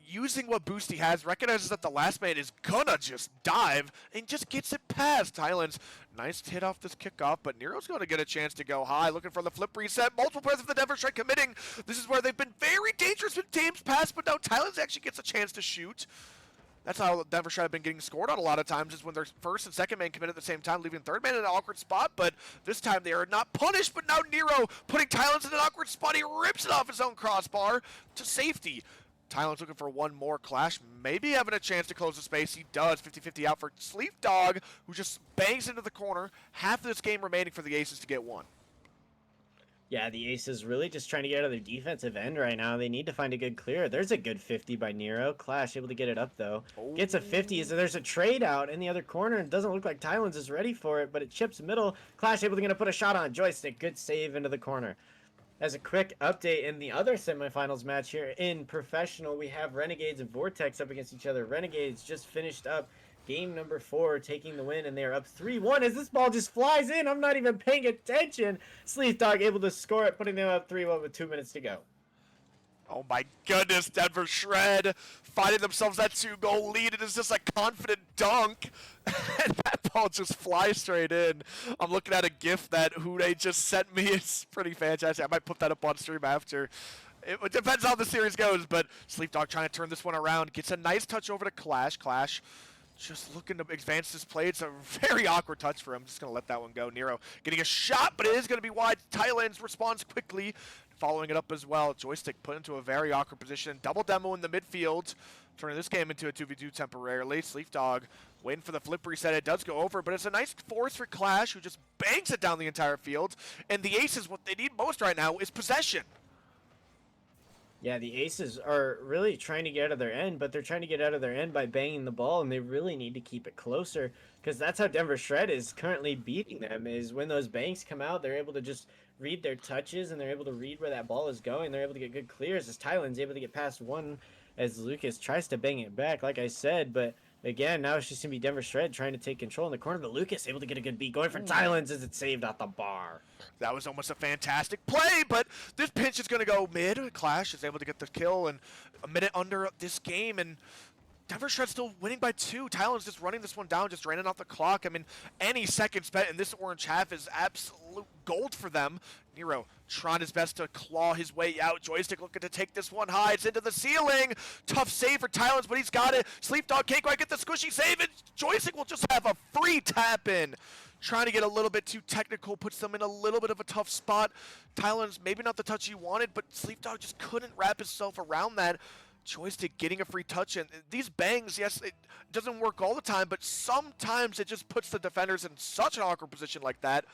using what boost he has, recognizes that the last man is gonna just dive and just gets it past. Thailand's nice hit off this kickoff, but Nero's going to get a chance to go high, looking for the flip reset. Multiple players of the Denver Strike committing. This is where they've been very dangerous with games past, but now Thailand's actually gets a chance to shoot. That's how Denver Strike have been getting scored on a lot of times, is when their first and second man commit at the same time, leaving third man in an awkward spot, but this time they are not punished, but now Nero putting Thailand's in an awkward spot. He rips it off his own crossbar to safety. Thailand's looking for one more. Clash maybe having a chance to close the space. He does. 50-50 out for Sleepdog, who just bangs into the corner. Half of this game remaining for the Aces to get one. Yeah, the Aces really just trying to get out of their defensive end right now. They need to find a good clear. There's a good 50 by Nero. Clash able to get it up, though. Gets a 50, so there's a trade out in the other corner. It doesn't look like Thailand's is ready for it, but it chips middle. Clash able to put a shot on Joystick. Good save into the corner. As a quick update in the other semifinals match here in Professional, we have Renegades and Vortex up against each other. Renegades just finished up game number 4, taking the win, and they are up 3-1 as this ball just flies in. I'm not even paying attention. Sleepdog able to score it, putting them up 3-1 with 2 minutes to go. Oh my goodness, Denver Shred finding themselves that 2-goal lead. It is just a confident dunk. And that ball just flies straight in. I'm looking at a GIF that Hude just sent me. It's pretty fantastic. I might put that up on stream after. It depends how the series goes, but Sleepdog trying to turn this one around. Gets a nice touch over to Clash. Clash just looking to advance this play. It's a very awkward touch for him. Just going to let that one go. Nero getting a shot, but it is going to be wide. Thailand's responds quickly, following it up as well. Joystick put into a very awkward position. Double demo in the midfield, turning this game into a 2v2 temporarily. Sleepdog waiting for the flip reset. It does go over, but it's a nice force for Clash, who just bangs it down the entire field. And the Aces, what they need most right now is possession. Yeah, the Aces are really trying to get out of their end, but they're trying to get out of their end by banging the ball, and they really need to keep it closer because that's how Denver Shred is currently beating them. Is when those banks come out, they're able to just read their touches and they're able to read where that ball is going. They're able to get good clears as Tylen's able to get past one as Lucas tries to bang it back, like I said, but. Again, now it's just gonna be Denver Shred trying to take control in the corner, but Lucas able to get a good beat going for Tylen's as it's saved at the bar. That was almost a fantastic play, but this pinch is going to go mid. Clash is able to get the kill, and a minute under this game, and Denver Shred's still winning by 2. Tylen's just running this one down, just draining out the clock. I mean, any second spent in this orange half is absolute gold for them. Nero trying his best to claw his way out. Joystick looking to take this one high. It's into the ceiling. Tough save for Tylen's, but he's got it. Sleepdog can't quite get the squishy save, and Joystick will just have a free tap in. Trying to get a little bit too technical, puts them in a little bit of a tough spot. Tylen's maybe not the touch he wanted, but Sleepdog just couldn't wrap himself around that. Joystick getting a free touch, and these bangs, yes, it doesn't work all the time, but sometimes it just puts the defenders in such an awkward position like that,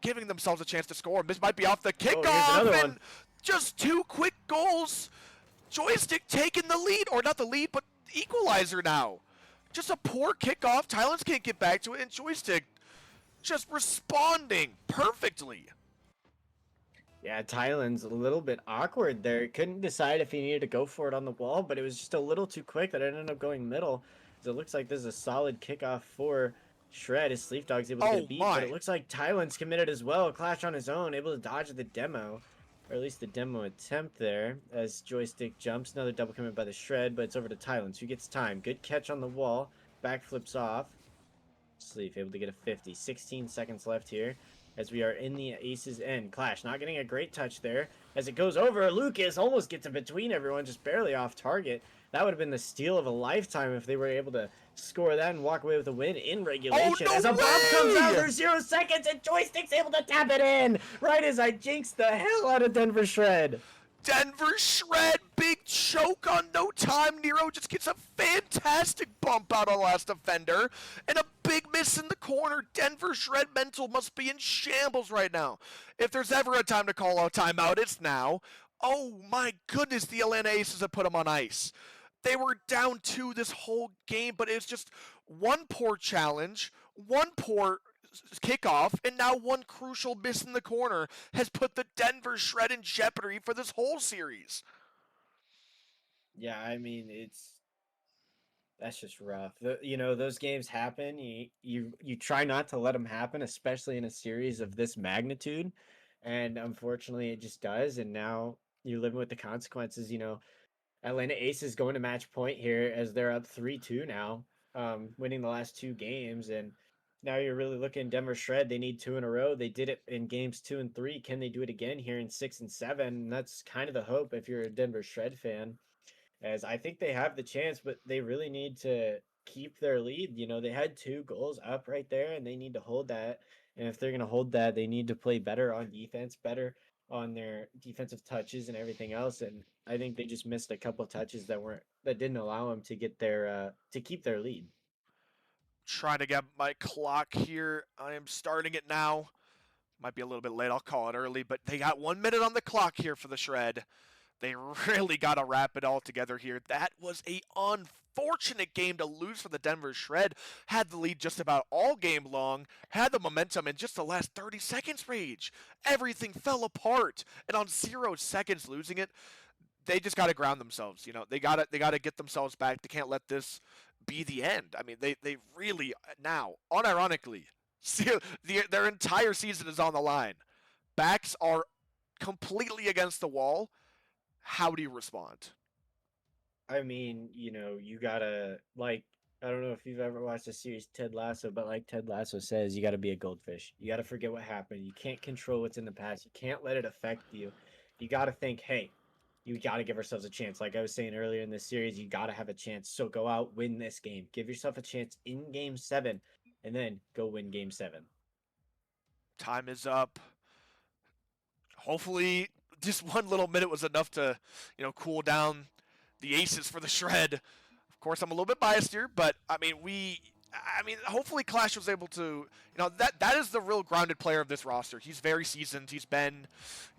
giving themselves a chance to score. This might be off the kickoff, and just 2 quick goals. Joystick taking the lead, or not the lead, but equalizer now. Just a poor kickoff. Tylen's can't get back to it, and Joystick just responding perfectly. Yeah, Tylen's a little bit awkward there. Couldn't decide if he needed to go for it on the wall, but it was just a little too quick that it ended up going middle. So it looks like this is a solid kickoff for Shred. His Sleepdog's able to get a beat, but it looks like Tylen's committed as well. Clash on his own, able to dodge the demo, or at least the demo attempt there as Joystick jumps. Another double commit by the Shred, but it's over to Tylen's, who gets time. Good catch on the wall. Backflips off. Sleep able to get a 50. 16 seconds left here as we are in the Aces end. Clash not getting a great touch there as it goes over. Lucas almost gets in between everyone, just barely off target. That would have been the steal of a lifetime if they were able to score that and walk away with a win in regulation. Oh, no as a way! bomb comes out, there's 0 seconds and Joystick's able to tap it in right as I jinxed the hell out of Denver Shred. Denver Shred, big choke on no time. Nero just gets a fantastic bump out on the last defender. And a big miss in the corner. Denver Shred mental must be in shambles right now. If there's ever a time to call a timeout, it's now. Oh my goodness, the Atlanta Aces have put them on ice. They were down 2 this whole game, but it's just one poor challenge, one poor kickoff, and now one crucial miss in the corner has put the Denver Shred in jeopardy for this whole series. Yeah, I mean, that's just rough. Those games happen. You try not to let them happen, especially in a series of this magnitude, and unfortunately, it just does. And now you're living with the consequences. Atlanta Aces going to match point here as they're up 3-2 now, winning the last 2 games, and now you're really looking Denver Shred. They need 2 in a row. They did it in games 2 and 3. Can they do it again here in 6 and 7? And that's kind of the hope if you're a Denver Shred fan, as I think they have the chance, but they really need to keep their lead. They had 2 goals up right there, and they need to hold that. And if they're going to hold that, they need to play better on defense, better on their defensive touches and everything else. And I think they just missed a couple touches that didn't allow them to get to keep their lead. Trying to get my clock here. I am starting it now. Might be a little bit late. I'll call it early, but they got 1 minute on the clock here for the Shred. They really got to wrap it all together here. That was a unfortunate game to lose for the Denver Shred. Had the lead just about all game long. Had the momentum in just the last 30 seconds rage. Everything fell apart. And on 0 seconds losing it, they just got to ground themselves. They got to get themselves back. They can't let this be the end. I mean, they really now, unironically, their entire season is on the line. Backs are completely against the wall. How do you respond? I mean, you gotta, I don't know if you've ever watched the series Ted Lasso, but like Ted Lasso says, you gotta be a goldfish. You gotta forget what happened. You can't control what's in the past. You can't let it affect you. You gotta think, hey, you gotta give ourselves a chance. Like I was saying earlier in this series, you gotta have a chance. So go out, win this game. Give yourself a chance in game 7, and then go win game 7. Time is up. Hopefully, just 1 little minute was enough to, cool down the Aces for the Shred. Of course, I'm a little bit biased here, but hopefully Clash was able to, that is the real grounded player of this roster. He's very seasoned. He's been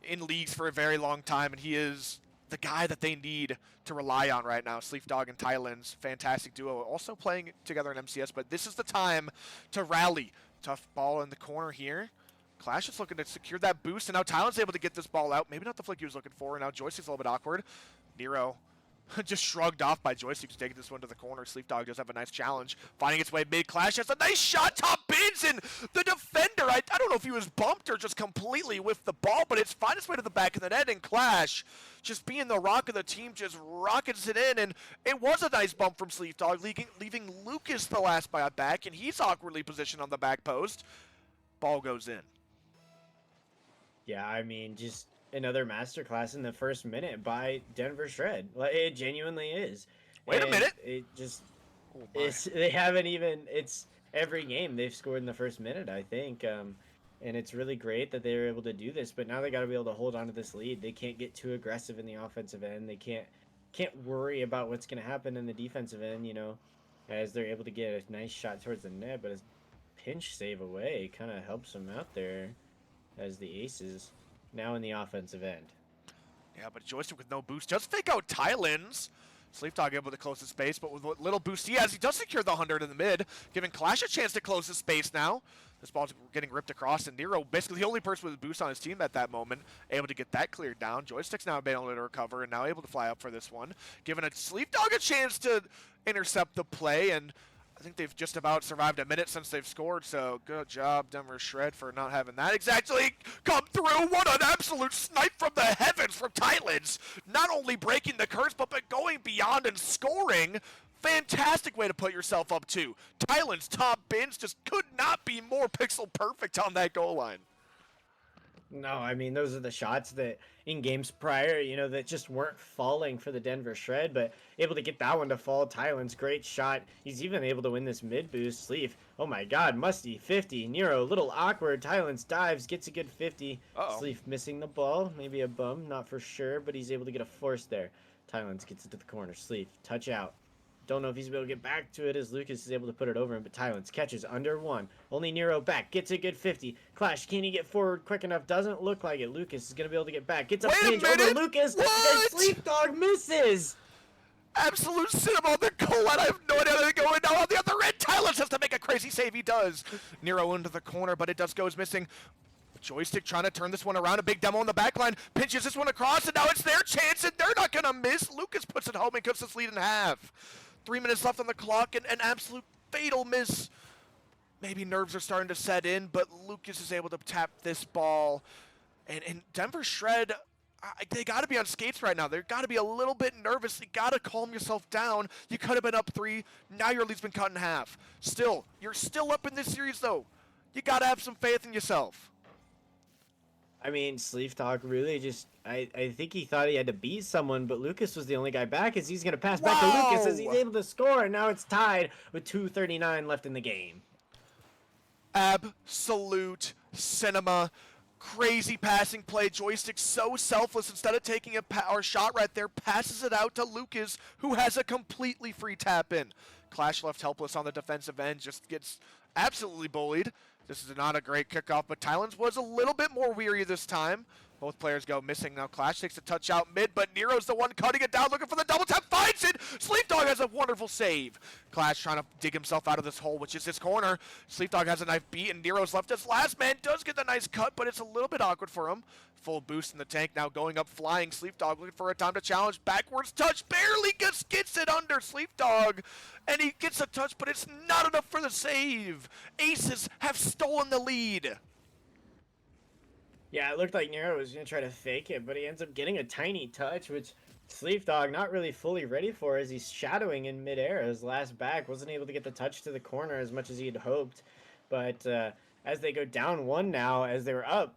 in leagues for a very long time, and he is the guy that they need to rely on right now. Sleepdog and Tylan's fantastic duo, also playing together in MCS, but this is the time to rally. Tough ball in the corner here. Clash is looking to secure that boost, and now Tylan's able to get this ball out. Maybe not the flick he was looking for, and now Joystick's a little bit awkward. Nero just shrugged off by Joystick to take this one to the corner. Sleepdog does have a nice challenge, finding its way mid. Clash has a nice shot, top bins, and the defender, I don't know if he was bumped or just completely whiffed the ball, but it's found its way to the back of the net, and Clash, just being the rock of the team, just rockets it in, and it was a nice bump from Sleepdog, leaving Lucas the last back, and he's awkwardly positioned on the back post. Ball goes in. Yeah, I mean, just another masterclass in the first minute by Denver Shred. Like, it genuinely is. Wait a minute. It just, Oh my. they haven't even, it's every game they've scored in the first minute, I think. And it's really great that they were able to do this, but now they got to be able to hold on to this lead. They can't get too aggressive in the offensive end. They can't worry about what's going to happen in the defensive end, you know, as they're able to get a nice shot towards the net, but a pinch save away kind of helps them out there as the aces now in the offensive end. Yeah, but Joystick with no boost does fake out Tylan's. Sleepdog able to close the space, but with what little boost he has, he does secure the 100 in the mid, giving Clash a chance to close the space now. This ball's getting ripped across, and Nero, basically the only person with a boost on his team at that moment, able to get that cleared down. Joystick's now been able to recover and now able to fly up for this one, giving a Sleepdog a chance to intercept the play, and I think they've just about survived a minute since they've scored, so good job, Denver Shred, for not having that exactly come through. What an absolute snipe from the heavens from Tylan's. Not only breaking the curse, but going beyond and scoring. Fantastic way to put yourself up, too. Tylan's top bins just could not be more pixel perfect on that goal line. No, I mean, those are the shots that in games prior, you know, that just weren't falling for the Denver Shred, but able to get that one to fall. Tylan's great shot. He's even able to win this mid boost. Sleeve, oh my god, Musty, 50. Nero, a little awkward. Tylan's dives, gets a good 50. Sleeve missing the ball, maybe a bum, not for sure, but he's able to get a force there. Tylan's gets it to the corner. Sleeve, touch out. Don't know if he's able to get back to it as Lucas is able to put it over him, but Tylan's catches under one. Only Nero back, gets a good 50. Clash, can he get forward quick enough? Doesn't look like it. Lucas is going to be able to get back. Gets a pinch over Lucas, and Sleepdog misses. Absolute cinema on the goal line. I have no idea where they're going now. On the other end, Tylan's has to make a crazy save. He does. Nero into the corner, but it does goes missing. Joystick trying to turn this one around. A big demo on the back line. Pinches this one across, and now it's their chance, and they're not going to miss. Lucas puts it home and cuts this lead in half. 3 minutes left on the clock, and an absolute fatal miss. Maybe nerves are starting to set in, but Lucas is able to tap this ball. And Denver Shred, they got to be on skates right now. They've got to be a little bit nervous. You got to calm yourself down. You could have been up 3. Now your lead's been cut in half. Still, you're still up in this series, though. You got to have some faith in yourself. I mean, Sleepdog really just, I think he thought he had to beat someone, but Lucas was the only guy back as he's going to pass back to Lucas as he's able to score, and now it's tied with 2:39 left in the game. Absolute cinema. Crazy passing play. Joystick so selfless. Instead of taking a power shot right there, passes it out to Lucas, who has a completely free tap in. Clash left helpless on the defensive end, just gets absolutely bullied. This is not a great kickoff, but Tylan's was a little bit more weary this time. Both players go missing now. Clash takes a touch out mid, but Nero's the one cutting it down, looking for the double tap, finds it! Sleepdog has a wonderful save. Clash trying to dig himself out of this hole, which is his corner. Sleepdog has a knife beat, and Nero's left as last man, does get the nice cut, but it's a little bit awkward for him. Full boost in the tank, now going up flying. Sleepdog looking for a time to challenge. Backwards touch, barely gets it under Sleepdog. And he gets a touch, but it's not enough for the save. Aces have stolen the lead. Yeah, it looked like Nero was going to try to fake it, but he ends up getting a tiny touch, which Sleepdog not really fully ready for as he's shadowing in midair. His last back wasn't able to get the touch to the corner as much as he had hoped. But as they go down 1 now, as they were up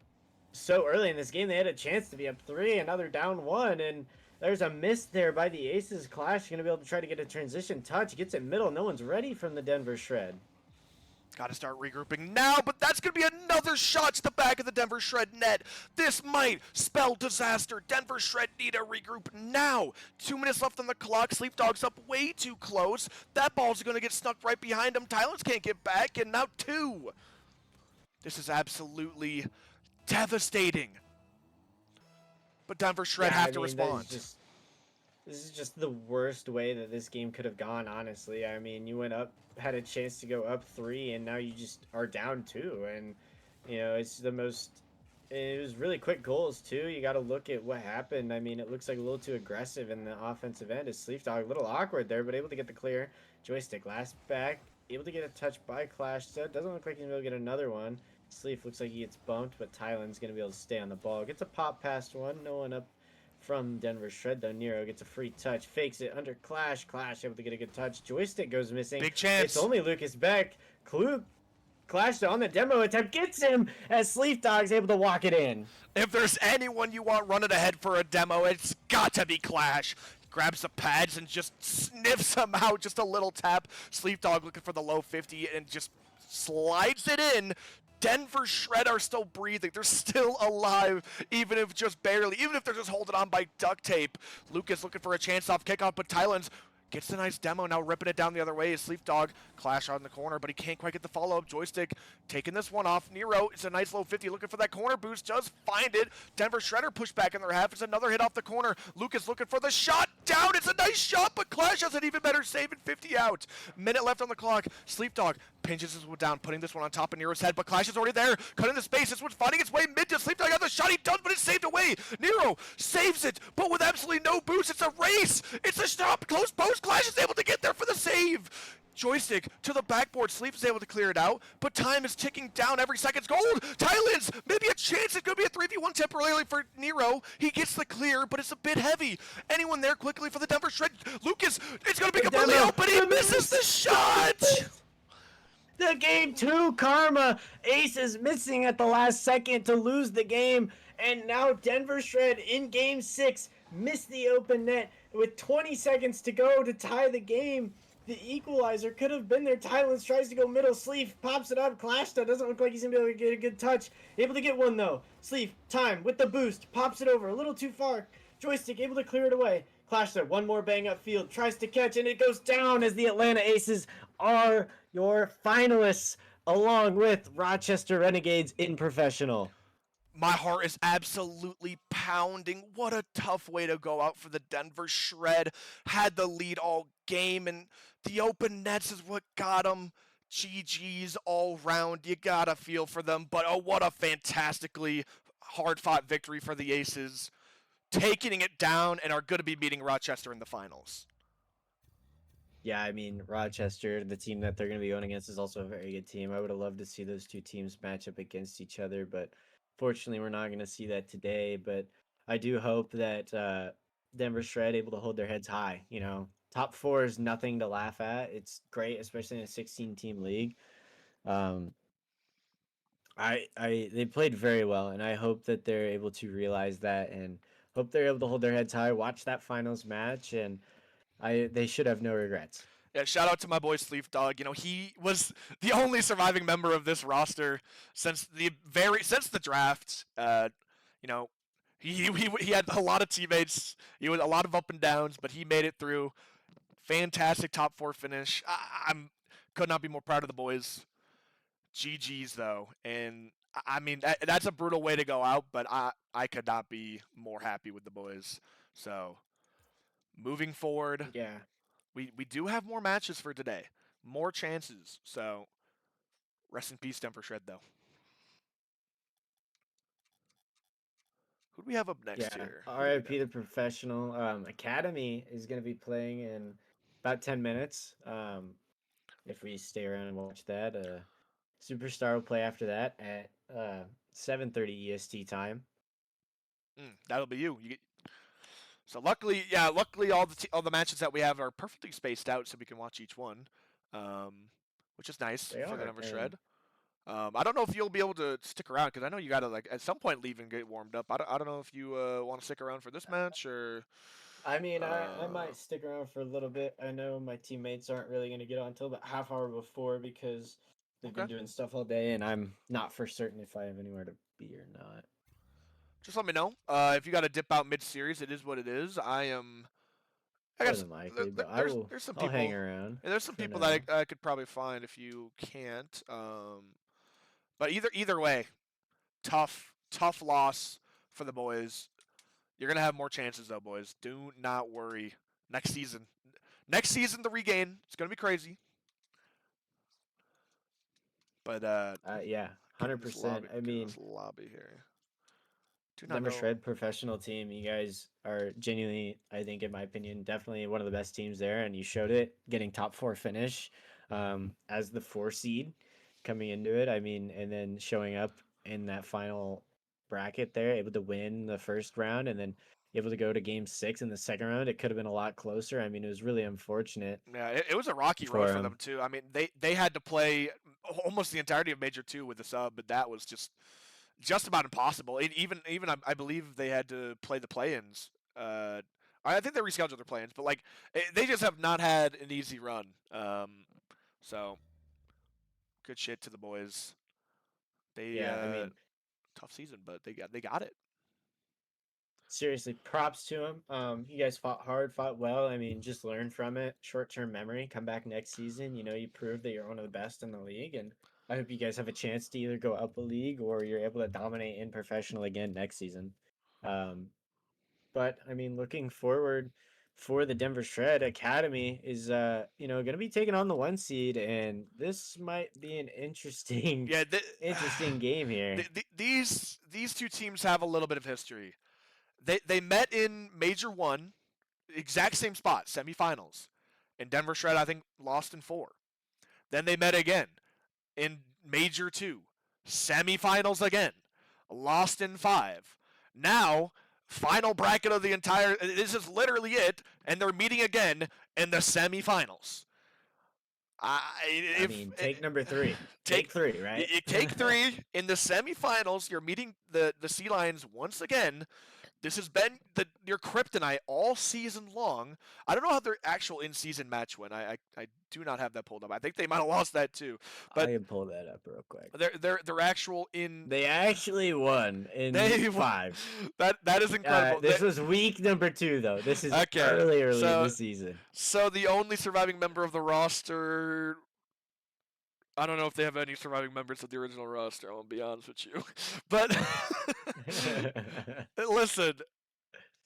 so early in this game, they had a chance to be up 3, and now they're down 1, and there's a miss there by the Aces. Clash going to be able to try to get a transition touch. Gets it middle. No one's ready from the Denver Shred. Got to start regrouping now, but that's going to be another shot to the back of the Denver Shred net. This might spell disaster. Denver Shred need a regroup now. 2 minutes left on the clock. Sleepdog's up way too close. That ball's going to get stuck right behind him. Tylan's can't get back, and now 2. This is absolutely devastating. But Denver Shred have to respond. This is just the worst way that this game could have gone, honestly. I mean, you went up, had a chance to go up 3, and now you just are down 2. And, it's the most. It was really quick goals, too. You got to look at what happened. I mean, it looks like a little too aggressive in the offensive end. Is Sleepdog a little awkward there, but able to get the clear. Joystick last back, able to get a touch by Clash. So it doesn't look like he's going to get another one. Sleep looks like he gets bumped, but Tylen's going to be able to stay on the ball. Gets a pop past one. No one up from Denver Shred, though. Nero gets a free touch, fakes it under Clash. Clash able to get a good touch. Joystick goes missing. Big chance. It's only Lucas Beck. Clash on the demo attempt gets him as Sleep Dog's able to walk it in. If there's anyone you want running ahead for a demo, it's got to be Clash. Grabs the pads and just sniffs them out. Just a little tap. Sleep Dog looking for the low 50 and just slides it in. Denver Shred are still breathing. They're still alive, even if just barely. Even if they're just holding on by duct tape. Lucas looking for a chance off kickoff, but Tylen's gets a nice demo, now ripping it down the other way is Sleep Dog. Clash on the corner, but he can't quite get the follow-up. Joystick taking this one off. Nero, it's a nice low 50, looking for that corner boost, does find it. Denver Shredder pushed back in their half. It's another hit off the corner. Lucas looking for the shot down. It's a nice shot, but Clash has an even better save and 50 out. Minute left on the clock. Sleep Dog pinches this one down, putting this one on top of Nero's head, but Clash is already there, cutting the space. This one's finding its way mid to Sleep Dog. Got the shot, he does, but it's saved away. Nero saves it, but with absolutely no boost. It's a race. It's a stop. Close post. Clash is able to get there for the save. Joystick to the backboard. Sleep is able to clear it out, but time is ticking down. Every second's gold. Tylen's maybe a chance. It could be a 3v1 temporarily for Nero. He gets the clear, but it's a bit heavy. Anyone there quickly for the Denver Shred? Lucas, it's going to be completely open. He misses the shot. The game 2 karma. Ace is missing at the last second to lose the game. And now Denver Shred in game 6 missed the open net with 20 seconds to go to tie the game. The equalizer could have been there. Tylen's tries to go middle. Sleeve pops it up. Clash though doesn't look like he's going to be able to get a good touch. Able to get one though. Sleeve, time with the boost. Pops it over a little too far. Joystick able to clear it away. Clash there, one more bang up field. Tries to catch and it goes down as the Atlanta Aces are your finalists along with Rochester Renegades in professional. My heart is absolutely pounding. What a tough way to go out for the Denver Shred. Had the lead all game, and the open nets is what got them. GG's all round. You gotta feel for them, but oh, what a fantastically hard-fought victory for the Aces. Taking it down and are going to be meeting Rochester in the finals. Yeah, I mean, Rochester, the team that they're going to be going against, is also a very good team. I would have loved to see those two teams match up against each other, but fortunately, we're not going to see that today. But I do hope that Denver Shred able to hold their heads high. Top 4 is nothing to laugh at. It's great, especially in a 16-team league. They played very well, and I hope that they're able to realize that and hope they're able to hold their heads high, watch that finals match, and they should have no regrets. Yeah, shout out to my boy Sleep Dog. He was the only surviving member of this roster since the draft. He had a lot of teammates. He had a lot of up and downs, but he made it through. Fantastic top 4 finish. Could not be more proud of the boys. GG's though, and I mean that's a brutal way to go out, but I could not be more happy with the boys. So moving forward, yeah, we do have more matches for today, more chances. So rest in peace, Denver Shred though. Who do we have up next here? RIP the Professional. Academy is going to be playing in about 10 minutes. If we stay around and watch that. Superstar will play after that at 7:30 EST time. That'll be you. So luckily all the matches that we have are perfectly spaced out, so we can watch each one, which is nice for the Denver Shred. I don't know if you'll be able to stick around because I know you gotta at some point leave and get warmed up. I don't know if you want to stick around for this match or. I mean, I might stick around for a little bit. I know my teammates aren't really going to get on until about half hour before because they've been doing stuff all day, and I'm not for certain if I have anywhere to be or not. Just let me know. If you got to dip out mid-series, it is what it is. I guess likely, but there's some I'll people, hang around. And there's some people that I could probably find if you can't. But either way, tough loss for the boys. You're gonna have more chances though, boys. Do not worry. Next season, the regain. It's gonna be crazy. But Yeah, get in this 100%. lobby. I Get in mean, this lobby here. Do not Denver know. Shred professional team. You guys are genuinely, I think, in my opinion, definitely one of the best teams there, and you showed it getting top 4 finish as the 4 seed coming into it. I mean, and then showing up in that final bracket there, able to win the first round, and then able to go to game 6 in the second round. It could have been a lot closer. I mean, it was really unfortunate Yeah, it was a rocky road for them too. I mean, they had to play almost the entirety of Major 2 with the sub, but that was just about impossible. Even I believe they had to play the play-ins. I think they rescheduled their play-ins, but like they just have not had an easy run. So good shit to the boys. They Yeah, I mean, tough season, but they got it. seriously, props to him. You guys fought hard, fought well. I mean, just learn from it. Short-term memory. Come back next season. You know, you proved that you're one of the best in the league, and I hope you guys have a chance to either go up a league or you're able to dominate in professional again next season. Um, but I mean, looking forward for the Denver Shred Academy is going to be taking on the 1 seed, and this might be an interesting Yeah, interesting game here. these two teams have a little bit of history. They met in Major 1, exact same spot, semifinals. And Denver Shred, I think, lost in 4. Then they met again in Major 2, semifinals again, lost in 5. Now, final bracket of the entire. This is literally it, and they're meeting again in the semifinals. I mean, take number 3. Take 3, right? Take 3 in the semifinals. You're meeting the Sea Lions once again. This has been your kryptonite all season long. I don't know how their actual in-season match went. I do not have that pulled up. I think they might have lost that too. But I can pull that up real quick. Their actual in. They actually won in 5. That is incredible. This was week number 2, though. This is Okay, early in so- the season. So the only surviving member of the roster. I don't know if they have any surviving members of the original roster. I'll be honest with you, but listen,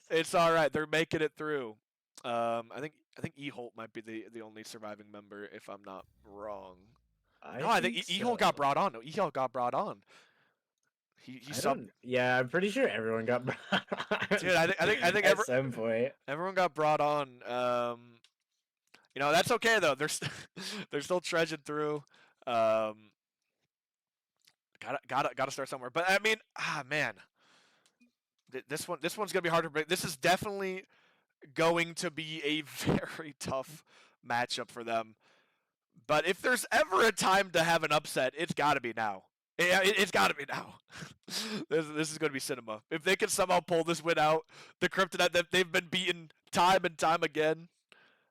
it's all right. They're making it through. I think E-Holt might be the only surviving member, if I'm not wrong. I think E-Holt got brought on. No, E-Holt got brought on. He Yeah, I'm pretty sure everyone got brought on. Dude, I think at some point. everyone got brought on. That's okay though. They're still trudging through. Gotta start somewhere. But I mean, man, this one's gonna be hard to break. This is definitely going to be a very tough matchup for them. But if there's ever a time to have an upset, it's got to be now. Yeah, it's got to be now. This is going to be cinema. If they can somehow pull this win out, the kryptonite that they've been beaten time and time again.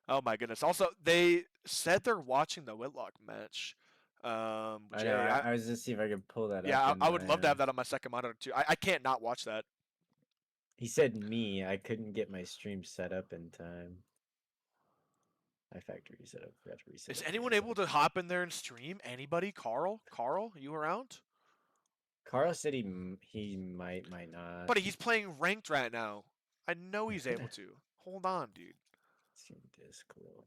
Oh my goodness. Also, they said they're watching the Whitlock match. I was just see if I could pull that yeah, up. I would love to have that on my second monitor too. I can't not watch that. He said me. I couldn't get my stream set up in time. I factory reset up. Forgot to reset. Is anyone able to hop in there and stream? Anybody? Carl, you around? Carl said he might not. Buddy, he's playing ranked right now. I know he's able to. Hold on, dude. Stream Discord.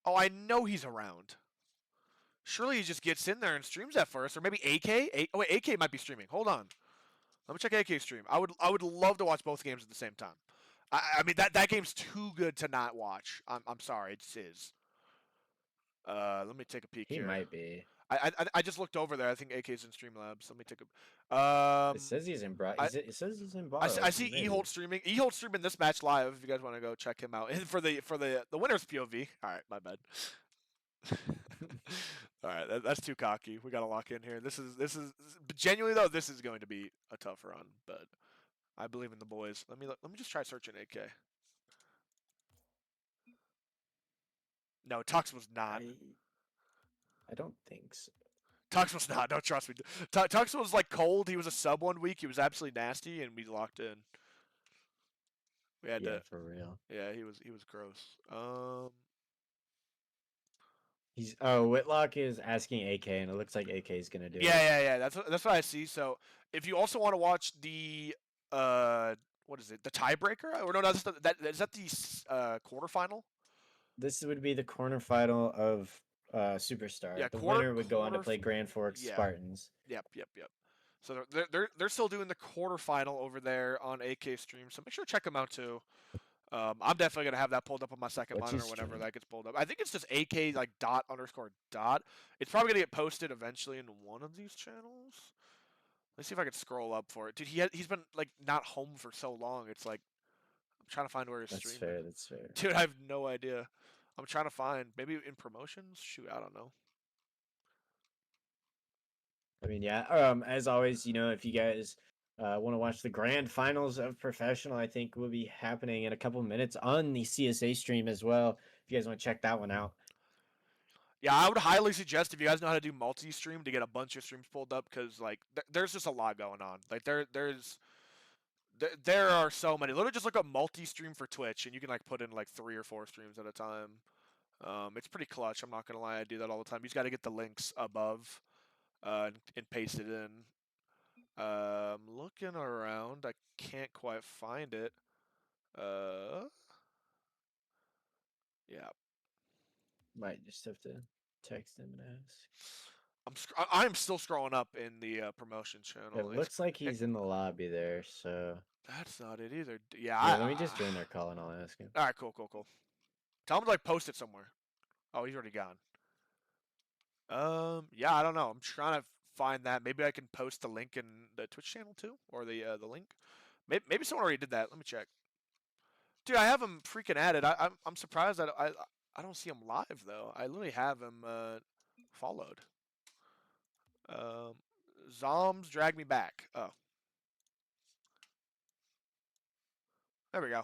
Oh, I know he's around. Surely he just gets in there and streams at first, or maybe AK. Oh wait, AK might be streaming. Hold on. Let me check AK stream. I would love to watch both games at the same time. I mean that game's too good to not watch. I'm sorry, it is. Let me take a peek here. He might be. I just looked over there. I think AK's in Streamlabs. Let me take a. It says he's in it says he's in I see E-Holt streaming. E-Holt streaming this match live. If you guys want to go check him out, and for the winner's POV. All right, my bad. All right, that's too cocky. We gotta lock in here. This is genuinely though. This is going to be a tough run, but I believe in the boys. Let me just try searching AK. No, Tux was not. I don't think so. Tux was not. Don't trust me. Tux was like cold. He was a sub 1 week. He was absolutely nasty, and we locked in. We had to. For real. Yeah, he was gross. Whitlock is asking AK, and it looks like AK is gonna do it. Yeah. That's what I see. So if you also want to watch the what is it? The tiebreaker? Or no, that's is that the quarterfinal? This would be the quarterfinal of Superstar. Yeah, The winner would go on to play Grand Forks yeah. Spartans. Yep. So they're still doing the quarterfinal over there on AK stream. So make sure to check them out too. I'm definitely gonna have that pulled up on my second What's monitor his whenever stream? that gets pulled up. I think it's just AK like dot underscore dot. It's probably gonna get posted eventually in one of these channels. Let's see if I can scroll up for it. Dude, he's been like not home for so long. It's like I'm trying to find where his That's stream. fair. That's fair. Dude, I have no idea. I'm trying to find maybe in promotions. Shoot, I don't know. I mean, yeah. As always, if you guys want to watch the grand finals of professional, I think will be happening in a couple minutes on the CSA stream as well. If you guys want to check that one out. Yeah, I would highly suggest if you guys know how to do multi-stream to get a bunch of streams pulled up because like there's just a lot going on. Like there are so many. Literally just look up multi-stream for Twitch and you can like put in like 3 or 4 streams at a time. It's pretty clutch. I'm not gonna lie, I do that all the time. You just got to get the links above and paste it in. Looking around, I can't quite find it. Yeah. Might just have to text him and ask. I'm still scrolling up in the promotion channel. It looks like he's in the lobby there, so. That's not it either. Yeah, let me just join their call and I'll ask him. All right, cool. Tell him to like post it somewhere. Oh, he's already gone. Yeah, I don't know. I'm trying to find that. Maybe I can post the link in the Twitch channel too, or the link. Maybe someone already did that. Let me check. Dude, I have him freaking added. I'm surprised that I don't see him live though. I literally have him followed. Zombs drag me back. Oh, there we go.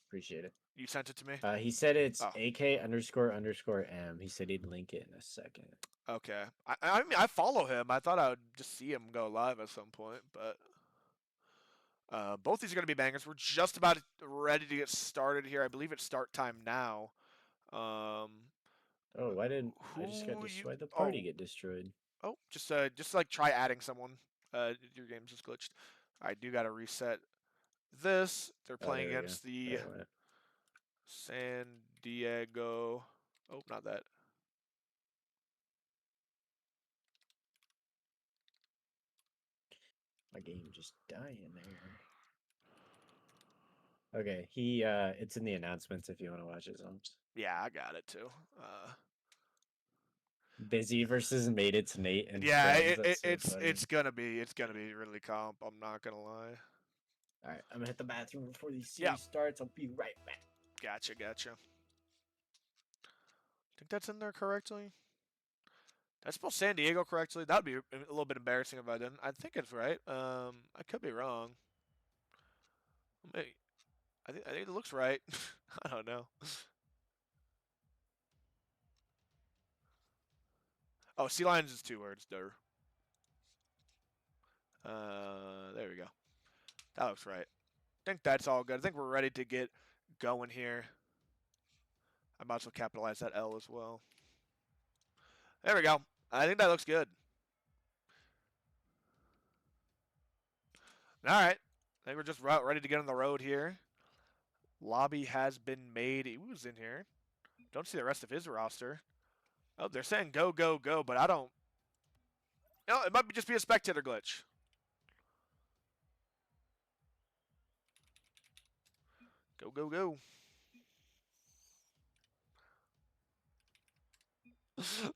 Appreciate it. You sent it to me. He said it's Oh. AK__M. He said he'd link it in a second. Okay. I mean, I follow him. I thought I would just see him go live at some point, but both these are going to be bangers. We're just about ready to get started here. I believe it's start time now. Oh, why did I just got destroyed? Why'd the party get destroyed? Oh, just like try adding someone. Your game's just glitched. I do got to reset this. They're playing against the San Diego. Oh, not that. My game just dying there. Okay, it's in the announcements if you want to watch it, Zombs. Yeah, I got it too. Busy versus made it to Nate and yeah, friends. it's gonna be really comp. I'm not gonna lie. All right, I'm gonna hit the bathroom before the series starts. I'll be right back. Gotcha. Think that's in there correctly. Did I spell San Diego correctly? That would be a little bit embarrassing if I didn't. I think it's right. I could be wrong. I think it looks right. I don't know. Oh, sea lions is 2 words. There we go. That looks right. I think that's all good. I think we're ready to get going here. I might as well capitalize that L as well. There we go. I think that looks good. All right. I think we're just ready to get on the road here. Lobby has been made. Who's in here? Don't see the rest of his roster. Oh, they're saying go, go, go, but I don't. No, it might just be a spectator glitch. Go, go, go.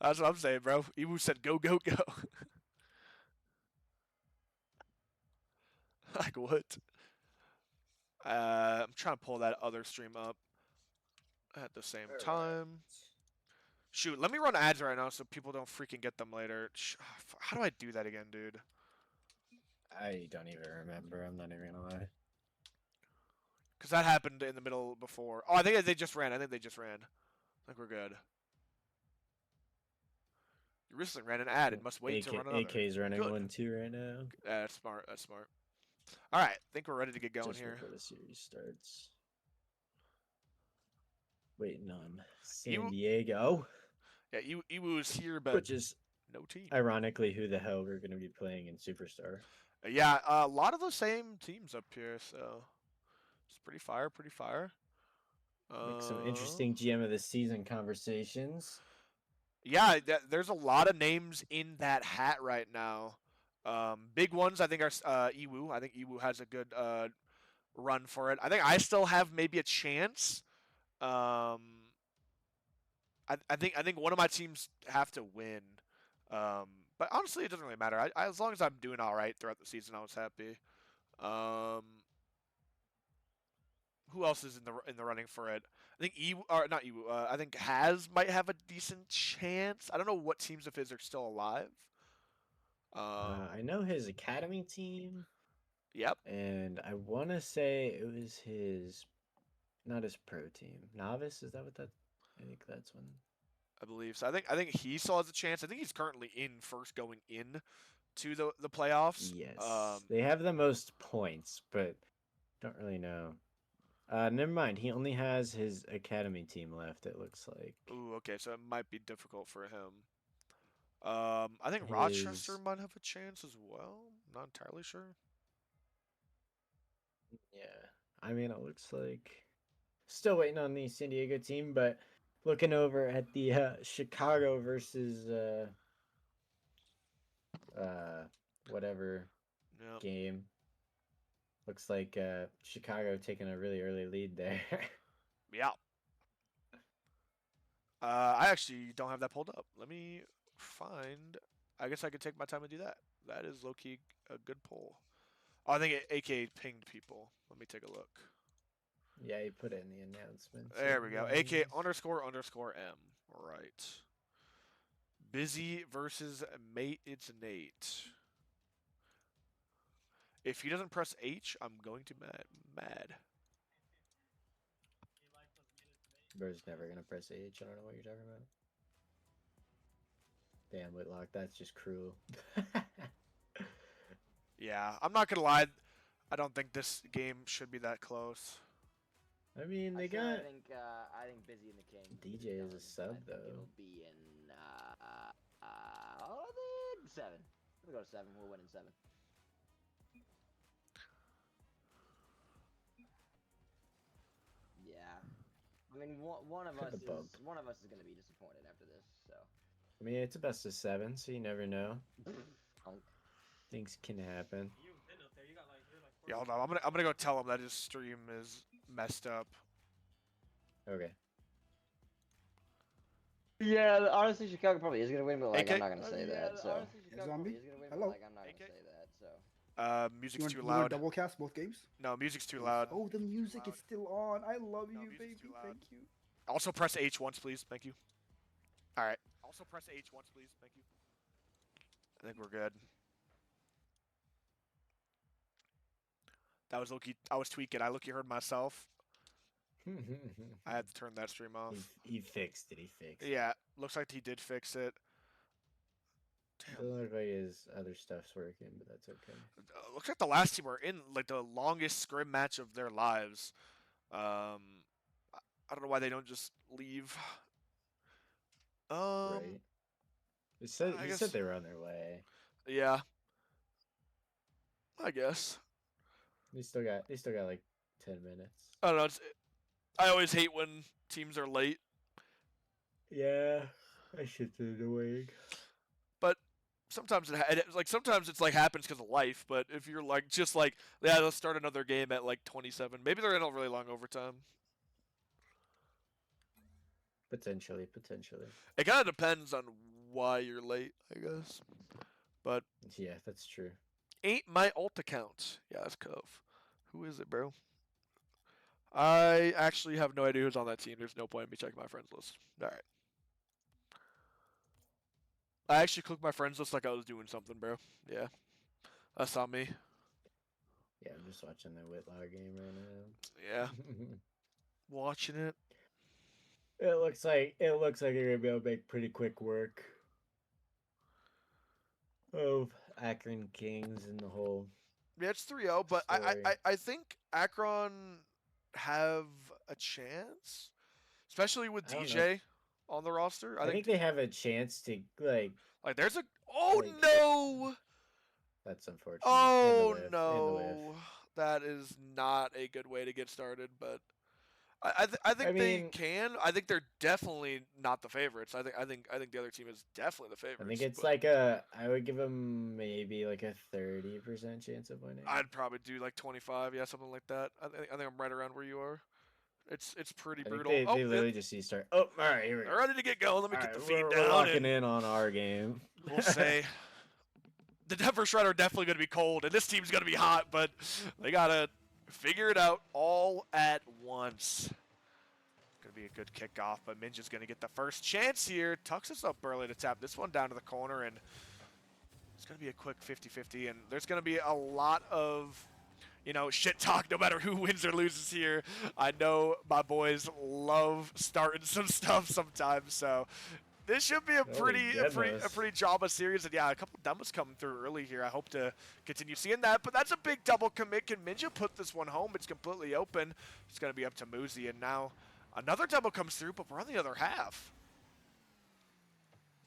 That's what I'm saying, bro. Ewu said go, go, go. Like what? I'm trying to pull that other stream up at the same time. Shoot, let me run ads right now so people don't freaking get them later. How do I do that again, dude? I don't even remember. I'm not even gonna lie. Because that happened in the middle before. Oh, I think they just ran. I think we're good. You recently ran an ad and must wait to run another. AK's running 1-2 right now. That's smart. All right, I think we're ready to get going just here. Before the series starts. Waiting on San Diego. Yeah, Iwu's here, but which is no team. Ironically, who the hell we're going to be playing in Superstar. Yeah, a lot of the same teams up here, so it's pretty fire, pretty fire. Like some Uh, interesting GM of the season conversations. Yeah, there's a lot of names in that hat right now. Big ones, I think, are Iwu. I think Iwu has a good run for it. I think I still have maybe a chance. Um, I think one of my teams have to win. Um, but honestly, it doesn't really matter. As long as I'm doing all right throughout the season, I was happy. Um, who else is in the running for it? I think Iwu, or not Iwu. I think Has might have a decent chance. I don't know what teams of his are still alive. I know his academy team, Yep. and I want to say it was his, not his pro team. Novice, is that what that? I think that's one. I believe so. I think he still has a chance. I think he's currently in first going in to the playoffs. Yes, they have the most points, but don't really know. Never mind. He only has his academy team left. It looks like Ooh, okay, so it might be difficult for him. I think Rochester his. might have a chance as well. Not entirely sure. Yeah, I mean, it looks like still waiting on the San Diego team, but looking over at the Chicago versus whatever Yep. game. Looks like Chicago taking a really early lead there. Yeah. I actually don't have that pulled up. Let me find. I guess I could take my time and do that. That is low key a good pull. Oh, I think AK pinged people. Let me take a look. Yeah, he put it in the announcement. There we go. AK __M. Right. Busy versus mate. It's Nate. If he doesn't press H, I'm going to mad. Bro's never gonna press H. I don't know what you're talking about. Damn, Whitlock, that's just cruel. Yeah, I'm not gonna lie. I don't think this game should be that close. I mean, they I got. think Busy and the King. DJ is a done, sub, I think though. It'll be in 7. We'll go to 7. We'll win in 7. Yeah. I mean, one of us Cut the bump. is gonna be disappointed after this. So. I mean, it's a best of 7, so you never know. Honk. Things can happen. You've been up there. You got like you're like. Yeah, hold on. I'm gonna go tell him that his stream is messed up. Okay. Yeah, honestly, Chicago probably is gonna win, but like AK? I'm not gonna say that. So. Honestly, Chicago Zombie? Is gonna win, Hello? but like I'm not AK? gonna say that. So. Music's too You want loud. double cast both games? No, music's too loud. Oh, the music is still on. I love No, you, music's baby. too loud. Thank you. Also press H once, please. Thank you. All right. Also press H once, please. Thank you. I think we're good. That was Loki. I was tweaking. I Loki heard myself. I had to turn that stream off. He fixed it. He fixed it. Yeah, looks like he did fix it. Damn. Doesn't look like his other stuff's working, but that's okay. Looks like the last team were in like the longest scrim match of their lives. I don't know why they don't just leave. Right. He said I he guess- said they were on their way. Yeah. I guess. They still got like 10 minutes. I don't know. I always hate when teams are late. Yeah, I should do the wig. But sometimes sometimes it's like happens because of life. But if you're like just like yeah, let's start another game at like 27. Maybe they're in a really long overtime. Potentially. It kind of depends on why you're late, I guess. But Yeah, that's true. ain't my alt account. Yeah, that's Cove. Who is it, bro? I actually have no idea who's on that team. There's no point in me checking my friends list. All right. I actually clicked my friends list like I was doing something, bro. Yeah. That's on me. Yeah, I'm just watching the Whitlock game right now. Yeah. Watching it. It looks like you're gonna be able to make pretty quick work of Akron Kings and the whole. Yeah, it's 3-0, but Story. I think Akron have a chance, especially with I don't know. DJ on the roster. I think they have a chance to like. like there's a oh like- no, That's unfortunate. Oh In the whiff. no, that is not a good way to get started. But I think they mean, can. I think they're definitely not the favorites. I think the other team is definitely the favorites. I think it's but like I would give them maybe like a 30% chance of winning. I'd probably do like 25, yeah, something like that. I think I'm right around where you are. It's pretty I think brutal. they literally just see start. Oh, all right, here we go. They're ready to get going. Let me All get right, the feed we're down. locking And in on our game. we'll say the Denver Shred are definitely going to be cold, and this team's going to be hot, but they got to figure it out all at once. Going to be a good kickoff, but Minja's going to get the first chance here. Tux is up early to tap this one down to the corner, and it's going to be a quick 50-50, and there's going to be a lot of, you know, shit talk no matter who wins or loses here. I know my boys love starting some stuff sometimes, so this should be a pretty drama series. And yeah, a couple demos coming through early here. I hope to continue seeing that, but that's a big double commit. Can Minja put this one home? It's completely open. It's going to be up to Muzi, and now another double comes through, but we're on the other half.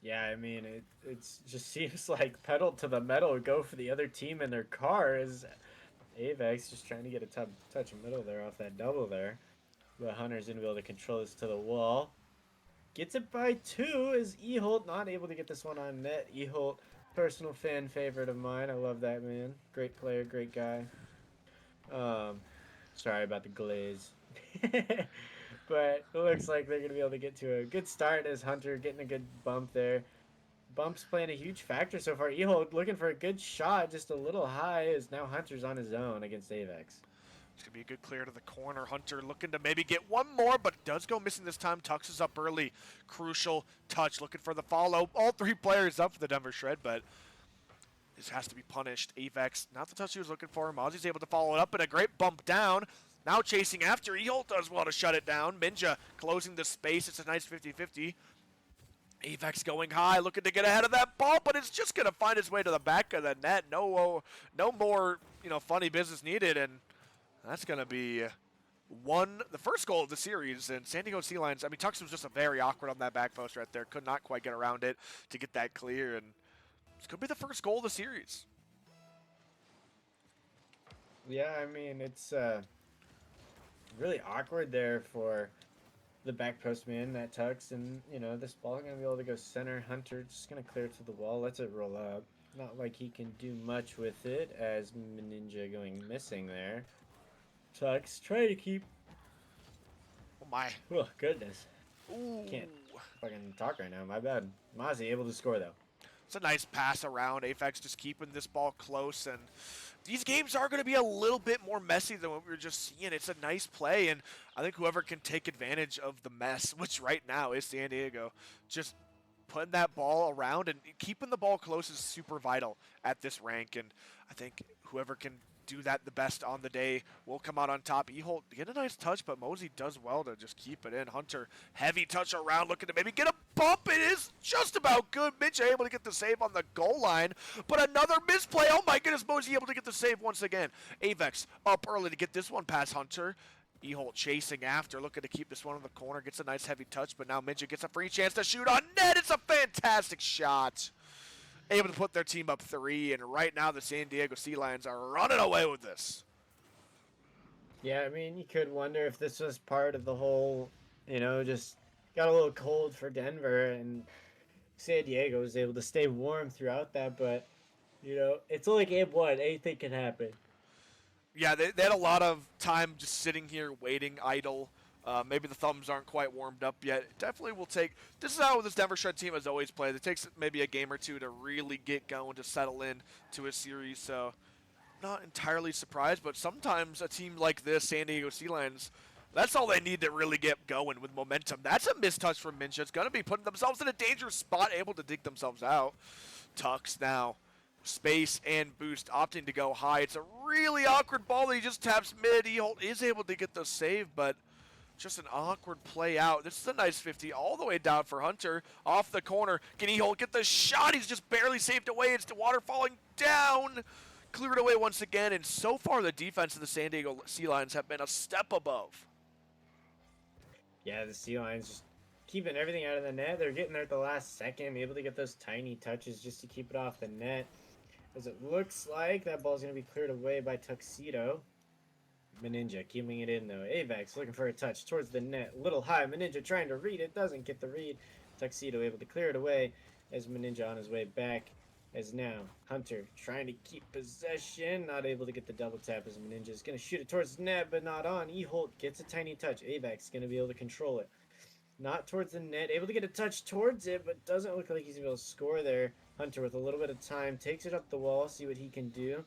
Yeah, I mean, it just seems like pedal to the metal, go for the other team in their car. Is Avex just trying to get a touch of middle there off that double there. But Hunter's going to be able to control this to the wall. Gets it by 2. Is Eholt not able to get this one on net? Eholt, personal fan favorite of mine. I love that man. Great player, great guy. Sorry about the glaze. But it looks like they're going to be able to get to a good start as Hunter getting a good bump there. Bump's playing a huge factor so far. Eholt looking for a good shot, just a little high, as now Hunter's on his own against Avex. It's going to be a good clear to the corner. Hunter looking to maybe get one more, but does go missing this time. Tux is up early. Crucial touch, looking for the follow. All 3 players up for the Denver Shred, but this has to be punished. Avex, not the touch he was looking for. Mozzie's able to follow it up, and a great bump down. Now chasing after. Eholt does well to shut it down. Minja closing the space. It's a nice 50-50. Avex going high, looking to get ahead of that ball, but it's just going to find its way to the back of the net. No more, funny business needed, and that's going to be the first goal of the series. And San Diego Sea Lions, I mean, Tux was just very awkward on that back post right there. Could not quite get around it to get that clear, and it's going to be the first goal of the series. Yeah, I mean, it's really awkward there for the back post man, that Tux, and, this ball going to be able to go center. Hunter just going to clear it to the wall, lets it roll up. Not like he can do much with it, as Ninja going missing there. Tux trying to keep... Oh, my. Oh, goodness. Ooh. Can't fucking talk right now, my bad. Mozzie able to score, though. It's a nice pass around. Avex just keeping this ball close, and these games are going to be a little bit more messy than what we were just seeing. It's a nice play, and I think whoever can take advantage of the mess, which right now is San Diego, just putting that ball around and keeping the ball close is super vital at this rank, and I think whoever can do that the best on the day will come out on top. Eholt get a nice touch, but Mosey does well to just keep it in. Hunter, heavy touch around, looking to maybe get a bump. It is just about good. Mitch able to get the save on the goal line, but another misplay. Oh my goodness, Mosey able to get the save once again. Avex up early to get this one past Hunter. Eholt chasing after, looking to keep this one in the corner. Gets a nice heavy touch, but now Minja gets a free chance to shoot on net. It's a fantastic shot. Able to put their team up 3, and right now the San Diego Sea Lions are running away with this. Yeah, I mean, you could wonder if this was part of the whole, just got a little cold for Denver, and San Diego was able to stay warm throughout that, but, it's only game 1. Anything can happen. Yeah, they had a lot of time just sitting here waiting idle. Maybe the thumbs aren't quite warmed up yet. It definitely will take. This is how this Denver Shred team has always played. It takes maybe a game or 2 to really get going, to settle in to a series. So, not entirely surprised, but sometimes a team like this, San Diego Sea Lions, that's all they need to really get going with momentum. That's a mistouch from Minja. It's going to be putting themselves in a dangerous spot, able to dig themselves out. Tux now. Space and boost, opting to go high. It's a really awkward ball that he just taps mid. Eholt is able to get the save, but just an awkward play out. This is a nice 50 all the way down for Hunter. Off the corner. Can Eholt get the shot? He's just barely saved away. It's the water falling down. Cleared away once again, and so far the defense of the San Diego Sea Lions have been a step above. Yeah, the Sea Lions just keeping everything out of the net. They're getting there at the last second, able to get those tiny touches just to keep it off the net. as it looks like that ball's going to be cleared away by Tuxedo. Meninja keeping it in though. Avex looking for a touch towards the net. Little high. Meninja trying to read it. Doesn't get the read. Tuxedo able to clear it away as Meninja on his way back. As now, Hunter trying to keep possession. Not able to get the double tap as Meninja is going to shoot it towards the net, but not on. Eholt gets a tiny touch. Avex going to be able to control it. Not towards the net. Able to get a touch towards it, but doesn't look like he's able to score there. Hunter with a little bit of time. Takes it up the wall. See what he can do.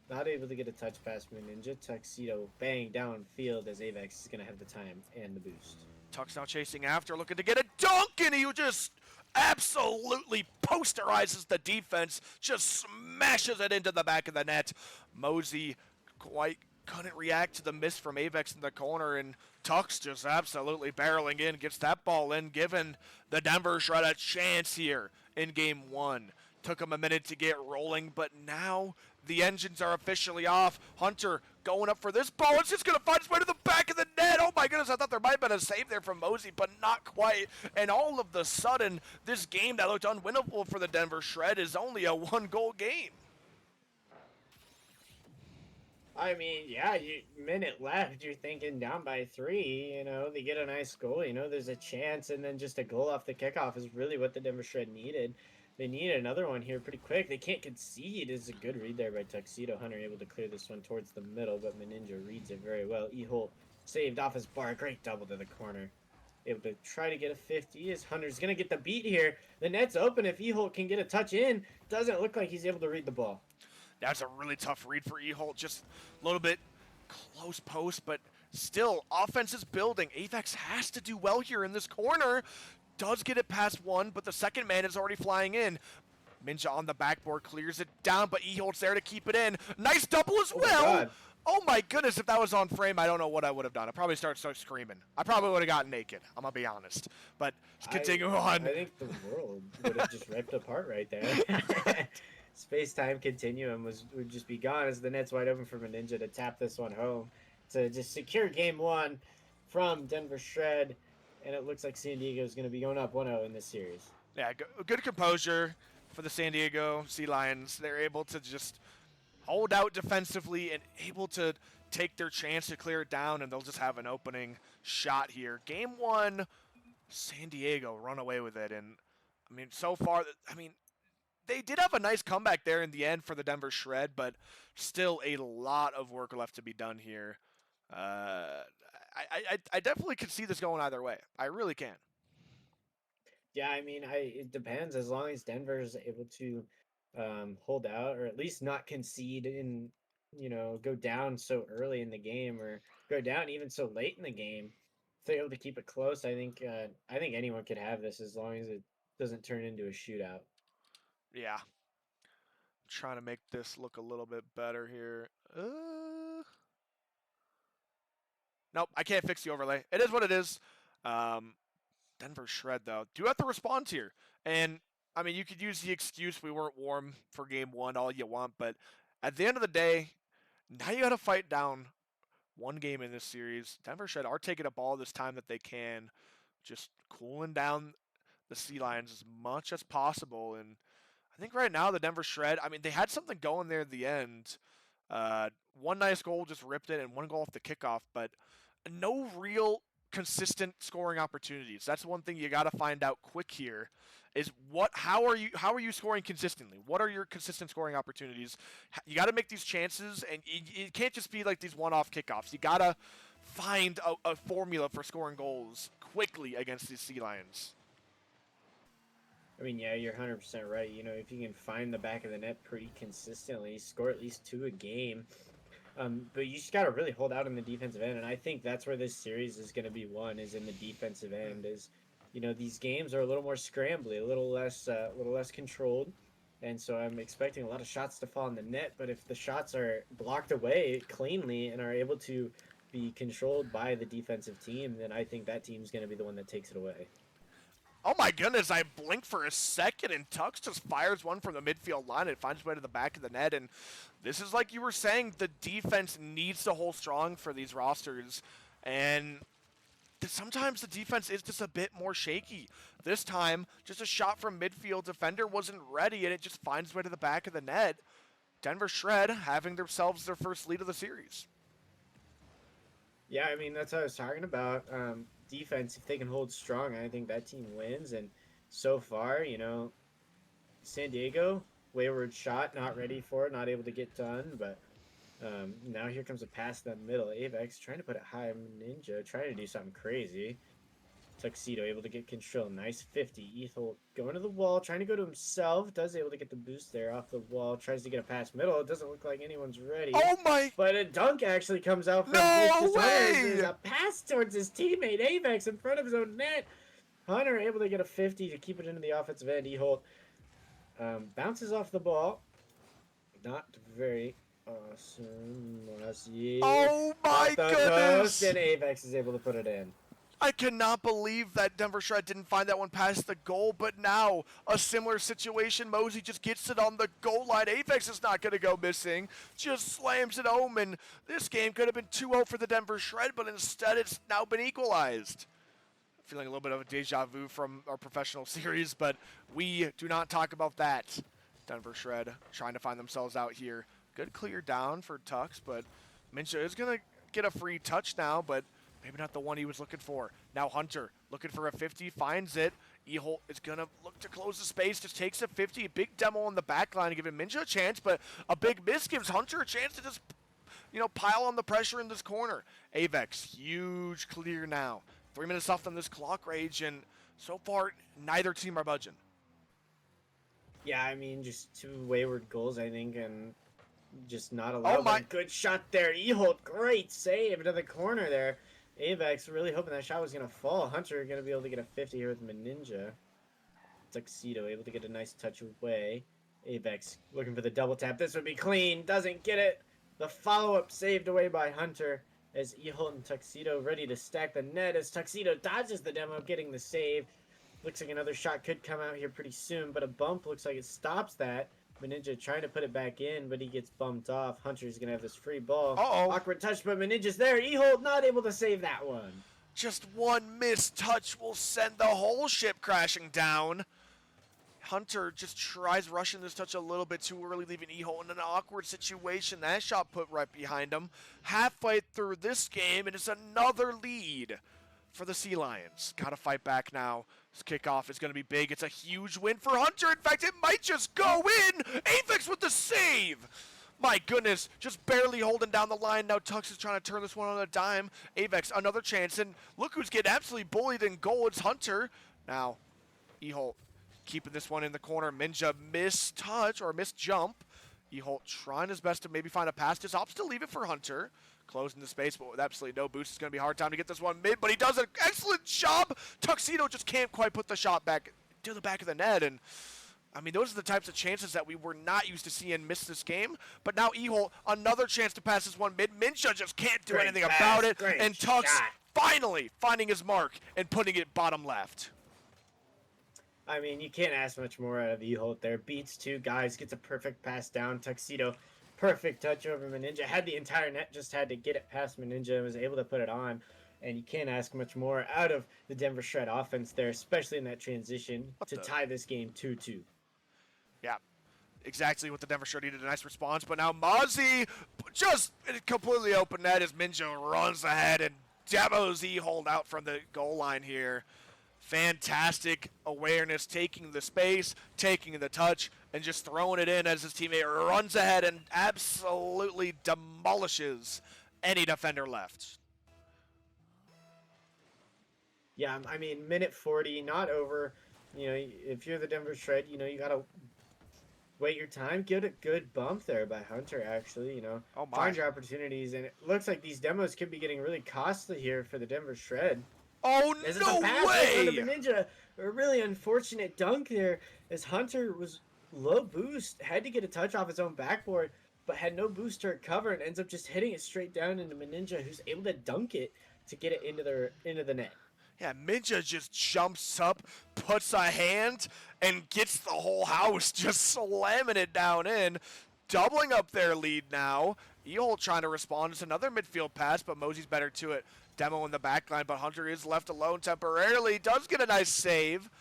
Not able to get a touch past Meninja. Tuxedo bang downfield as Avex is going to have the time and the boost. Tux now chasing after, looking to get a dunk, and he just absolutely posterizes the defense, just smashes it into the back of the net. Mosey quite couldn't react to the miss from Avex in the corner, and Tux just absolutely barreling in, gets that ball in, giving the Denver Shred a chance here in game one. Took him a minute to get rolling, but now the engines are officially off. Hunter going up for this ball. It's just going to find its way to the back of the net. Oh my goodness, I thought there might have been a save there from Mosey, but not quite. And all of the sudden, this game that looked unwinnable for the Denver Shred is only a 1-goal game. I mean, yeah, minute left. You're thinking down by 3. You know, they get a nice goal. You know, there's a chance, and then just a goal off the kickoff is really what the Denver Shred needed. They need another one here pretty quick. They can't concede. It's a good read there by Tuxedo. Hunter able to clear this one towards the middle, but Meninja reads it very well. Eholt saved off his bar. Great double to the corner. Able to try to get a 50 as Hunter's going to get the beat here. The net's open if Eholt can get a touch in. Doesn't look like he's able to read the ball. That's a really tough read for Eholt. Just a little bit close post, but still, offense is building. Avex has to do well here in this corner. Does get it past one, but the second man is already flying in. Minja on the backboard clears it down, but Eholt's there to keep it in. Nice double as well. Oh my goodness, if that was on frame, I don't know what I would have done. I'd probably start screaming. I probably would have gotten naked, I'm going to be honest. But continue on. I think the world would have just ripped apart right there. Space-time continuum would just be gone as the net's wide open for Meninja to tap this one home to just secure game one from Denver Shred. And it looks like San Diego is going to be going up 1-0 in this series. Yeah, good composure for the San Diego Sea Lions. They're able to just hold out defensively and able to take their chance to clear it down, and they'll just have an opening shot here. Game one, San Diego run away with it. And, I mean, so far, I mean, they did have a nice comeback there in the end for the Denver Shred, but still a lot of work left to be done here. I definitely could see this going either way. I really can. Yeah, I mean, it depends. As long as Denver is able to hold out, or at least not concede and, you know, go down so early in the game, or go down even so late in the game, if they're able to keep it close, I think anyone could have this as long as it doesn't turn into a shootout. Yeah. I'm trying to make this look a little bit better here. Nope, I can't fix the overlay. It is what it is. Denver Shred, though, do have to respond here. And, I mean, you could use the excuse we weren't warm for game one all you want, but at the end of the day, now you got to fight down one game in this series. Denver Shred are taking a ball this time that they can, just cooling down the Sea Lions as much as possible. And I think right now the Denver Shred, I mean, they had something going there at the end. One nice goal just ripped it, and one goal off the kickoff, but no real consistent scoring opportunities. That's one thing you got to find out quick here is how are you scoring consistently? What are your consistent scoring opportunities? You got to make these chances, and it can't just be like these one-off kickoffs. You got to find a formula for scoring goals quickly against these Sea Lions. I mean, yeah, you're 100% right. You know, if you can find the back of the net pretty consistently, score at least 2 a game. But you just got to really hold out in the defensive end, and I think that's where this series is going to be won, is in the defensive end. Is, you know, these games are a little more scrambly, a little less controlled, and so I'm expecting a lot of shots to fall in the net. But if the shots are blocked away cleanly and are able to be controlled by the defensive team, then I think that team's going to be the one that takes it away. Oh my goodness, I blinked for a second and Tux just fires one from the midfield line. It finds its way to the back of the net, and this is like you were saying, the defense needs to hold strong for these rosters, and sometimes the defense is just a bit more shaky. This time, just a shot from midfield defender wasn't ready, and it just finds its way to the back of the net. Denver Shred having themselves their first lead of the series. Yeah, I mean, that's what I was talking about. Defense, if they can hold strong, I think that team wins. And so far, San Diego, wayward shot, not ready for it, not able to get done. But now here comes a pass in the middle. Avex trying to put it high. Ninja trying to do something crazy. Tuxedo able to get control. Nice 50. Ethel going to the wall, trying to go to himself. Does able to get the boost there off the wall. Tries to get a pass middle. It doesn't look like anyone's ready. Oh my! But a dunk actually comes out from No way! There's a pass towards his teammate Avex in front of his own net. Hunter able to get a 50 to keep it into the offensive end. Eholt bounces off the ball. Not very awesome. Oh my goodness! And Avex is able to put it in. I cannot believe that Denver Shred didn't find that one past the goal, but now a similar situation. Mosey just gets it on the goal line. Avex is not going to go missing, just slams it home, and this game could have been 2-0 for the Denver Shred, but instead it's now been equalized. Feeling a little bit of a deja vu from our professional series, but we do not talk about that. Denver Shred trying to find themselves out here. Good clear down for Tux, but Mincha is going to get a free touch now, but maybe not the one he was looking for. Now Hunter looking for a 50, finds it. Eholt is going to look to close the space, just takes a 50. Big demo on the back line to give him Mincha a chance, but a big miss gives Hunter a chance to just, pile on the pressure in this corner. Avex, huge clear now. 3 minutes left on this clock rage, and so far, neither team are budging. Yeah, I mean, just 2 wayward goals, I think, and just not allowed. Oh my! Good shot there. Eholt, great save into the corner there. Avex really hoping that shot was going to fall. Hunter going to be able to get a 50 here with Ninja. Tuxedo able to get a nice touch away. Avex looking for the double tap. This would be clean. Doesn't get it. The follow-up saved away by Hunter as Eholt and Tuxedo ready to stack the net as Tuxedo dodges the demo, getting the save. Looks like another shot could come out here pretty soon, but a bump looks like it stops that. Ninja trying to put it back in, but he gets bumped off. Hunter's going to have this free ball. Uh-oh. Awkward touch, but Ninja's there. Eholt not able to save that one. Just one missed touch will send the whole ship crashing down. Hunter just tries rushing this touch a little bit too early, leaving Eholt in an awkward situation. That shot put right behind him. Halfway through this game, and it's another lead for the Sea Lions. Got to fight back now. This kickoff is going to be big. It's a huge win for Hunter. In fact, it might just go in. Avex with the save. My goodness, just barely holding down the line. Now Tux is trying to turn this one on a dime. Avex, another chance, and look who's getting absolutely bullied in goal. It's Hunter. Now, Eholt keeping this one in the corner. Minja missed touch or missed jump. Eholt trying his best to maybe find a pass. Just opts to leave it for Hunter. Closing the space, but with absolutely no boost, it's going to be a hard time to get this one mid, but he does an excellent job. Tuxedo just can't quite put the shot back to the back of the net, and I mean, those are the types of chances that we were not used to seeing miss this game, but now Eholt, another chance to pass this one mid. Mincha just can't do anything about it, and Tux finally finding his mark and putting it bottom left. I mean, you can't ask much more out of Eholt there. Beats 2 guys, gets a perfect pass down. Tuxedo, perfect touch over Ninja. Had the entire net, just had to get it past Ninja and was able to put it on. And you can't ask much more out of the Denver Shred offense there, especially in that transition to tie this game 2-2. Yeah, exactly what the Denver Shred needed. A nice response, but now Mozzie just completely open net as Minjo runs ahead and demos Eholt out from the goal line here. Fantastic awareness, taking the space, taking the touch, and just throwing it in as his teammate runs ahead and absolutely demolishes any defender left. Yeah, I mean, minute 40, not over. You know, if you're the Denver Shred, you got to wait your time. Get a good bump there by Hunter, actually, Find your opportunities. And it looks like these demos could be getting really costly here for the Denver Shred. Oh, no way! Ninja, a really unfortunate dunk there as Hunter was low boost, had to get a touch off his own backboard, but had no boost to recover and ends up just hitting it straight down into Ninja, who's able to dunk it to get it into the net. Yeah, Minja just jumps up, puts a hand, and gets the whole house just slamming it down in, doubling up their lead now. Eholt trying to respond. It's another midfield pass, but Mosey's better to it. Demo in the back line, but Hunter is left alone temporarily. Does get a nice save.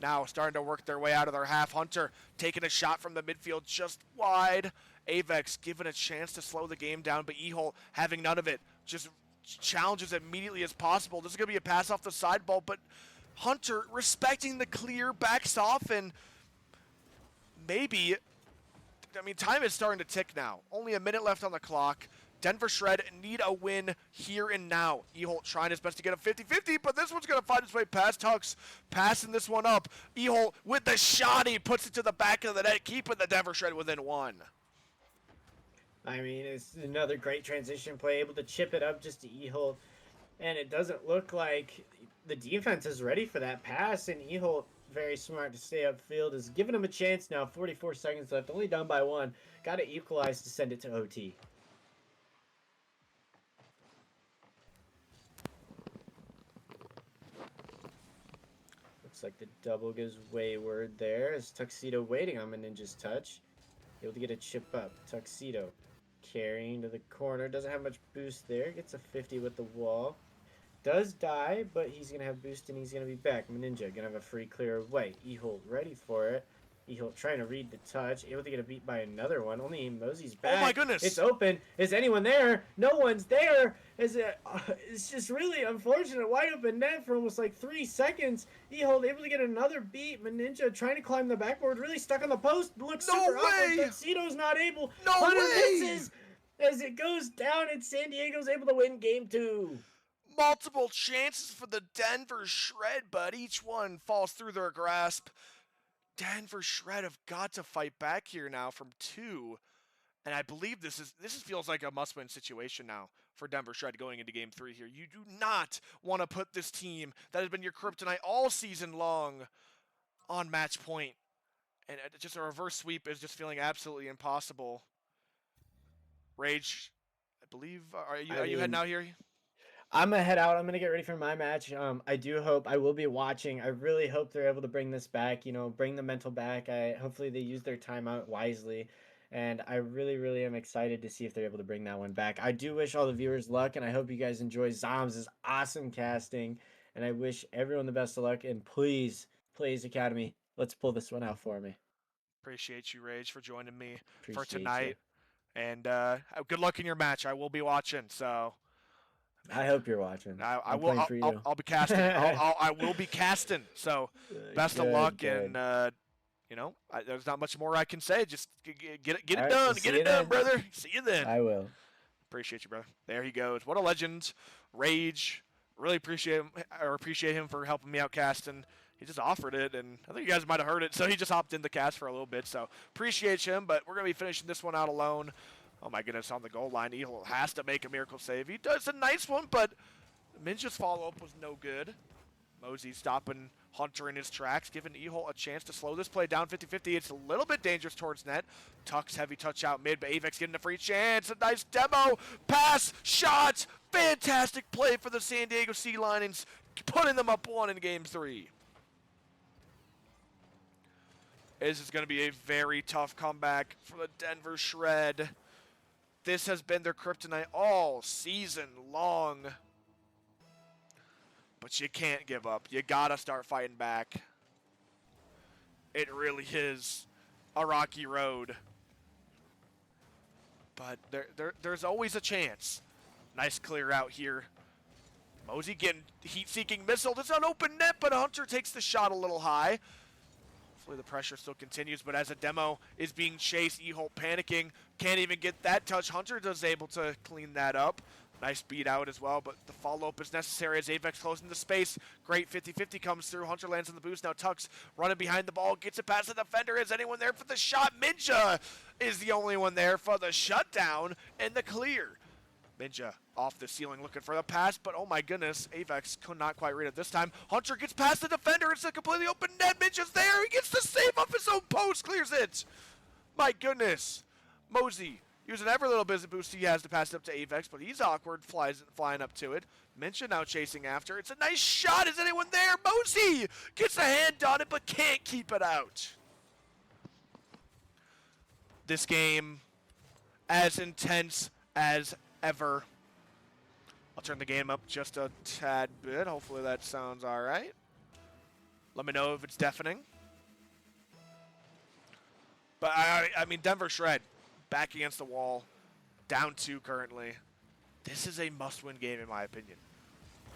Now starting to work their way out of their half. Hunter taking a shot from the midfield just wide. Avex given a chance to slow the game down, but Eholt having none of it. Just challenges immediately as possible. This is going to be a pass off the side ball, but Hunter respecting the clear, backs off, and maybe, I mean, time is starting to tick now. Only a minute left on the clock. Denver Shred need a win here and now. Eholt trying his best to get a 50-50, but this one's going to find its way past Tux, passing this one up. Eholt with the shot, he puts it to the back of the net, keeping the Denver Shred within one. I mean, it's another great transition play, able to chip it up just to Eholt. And it doesn't look like the defense is ready for that pass, and Eholt, very smart to stay upfield, is giving him a chance now. 44 seconds left, only down by one. Got to equalize to send it to OT. Looks like the double goes wayward there. Is Tuxedo waiting on Ninja's touch. Able to get a chip up. Tuxedo carrying to the corner. Doesn't have much boost there. Gets a 50 with the wall. Does die, but he's going to have boost and he's going to be back. Ninja going to have a free clear away. Eholt ready for it. Eholt trying to read the touch. Able to get a beat by another one. Only Mosey's back. Oh my goodness. It's open. Is anyone there? No one's there. It's just really unfortunate. Wide open net for almost like 3 seconds. Eholt able to get another beat. Ninja trying to climb the backboard. Really stuck on the post. Looks No super way. awkward. Tuxedo's not able. No Hunter way. misses. As it goes down and San Diego's able to win game 2. Multiple chances for the Denver Shred, but each one falls through their grasp. Denver Shred have got to fight back here now from 2. And I believe this feels like a must-win situation now for Denver Shred going into game 3 here. You do not want to put this team that has been your kryptonite all season long on match point. And just a reverse sweep is just feeling absolutely impossible. Rage, I believe, are you heading out here? I'm gonna head out. I'm gonna get ready for my match. I will be watching. I really hope they're able to bring this back. Bring the mental back. Hopefully they use their timeout wisely, and I really, really am excited to see if they're able to bring that one back. I do wish all the viewers luck, and I hope you guys enjoy Zombs' awesome casting, and I wish everyone the best of luck. And please, Academy, let's pull this one out for me. Appreciate you, Rage, for joining me for Appreciate tonight, you. and good luck in your match. I will be watching, so. I hope you're watching. I will. I'll be casting. I will be casting. So, best of luck, and there's not much more I can say. Just get it right, done. We'll get it done, brother. See you then. I will. Appreciate you, brother. There he goes. What a legend, Rage. Really appreciate him for helping me out casting. He just offered it, and I think you guys might have heard it. So he just hopped in the cast for a little bit. So appreciate him, but we're gonna be finishing this one out alone. Oh my goodness, on the goal line, Eholt has to make a miracle save. He does a nice one, but Minja's follow-up was no good. Mosey stopping Hunter in his tracks, giving Eholt a chance to slow this play down 50-50. It's a little bit dangerous towards net. Tux heavy touch out mid, but Avex getting a free chance. A nice demo, pass, shot. Fantastic play for the San Diego Sea Lions, putting them up 1 in game 3. This is going to be a very tough comeback for the Denver Shred. This has been their kryptonite all season long. But you can't give up. You got to start fighting back. It really is a rocky road. But there's always a chance. Nice clear out here. Mosey getting heat-seeking missile. It's an open net, but Hunter takes the shot a little high. Hopefully the pressure still continues, but as a demo is being chased, Eholt panicking. Can't even get that touch. Hunter is able to clean that up. Nice beat out as well, but the follow-up is necessary as Avex closing the space. Great 50-50 comes through. Hunter lands on the boost. Now Tux running behind the ball, gets it past the defender. Is anyone there for the shot? Minja is the only one there for the shutdown and the clear. Minja off the ceiling looking for the pass, but oh my goodness, Avex could not quite read it this time. Hunter gets past the defender. It's a completely open net. Minja's there. He gets the save off his own post, clears it. My goodness. Mosey using every little bit of boost he has to pass it up to Avex, but he's awkward, flying up to it. Minja now chasing after. It's a nice shot. Is anyone there? Mosey gets a hand on it, but can't keep it out. This game, as intense as ever. I'll turn the game up just a tad bit. Hopefully that sounds all right. Let me know if it's deafening. But I mean, Denver Shred back against the wall, down 2 currently. This is a must-win game in my opinion.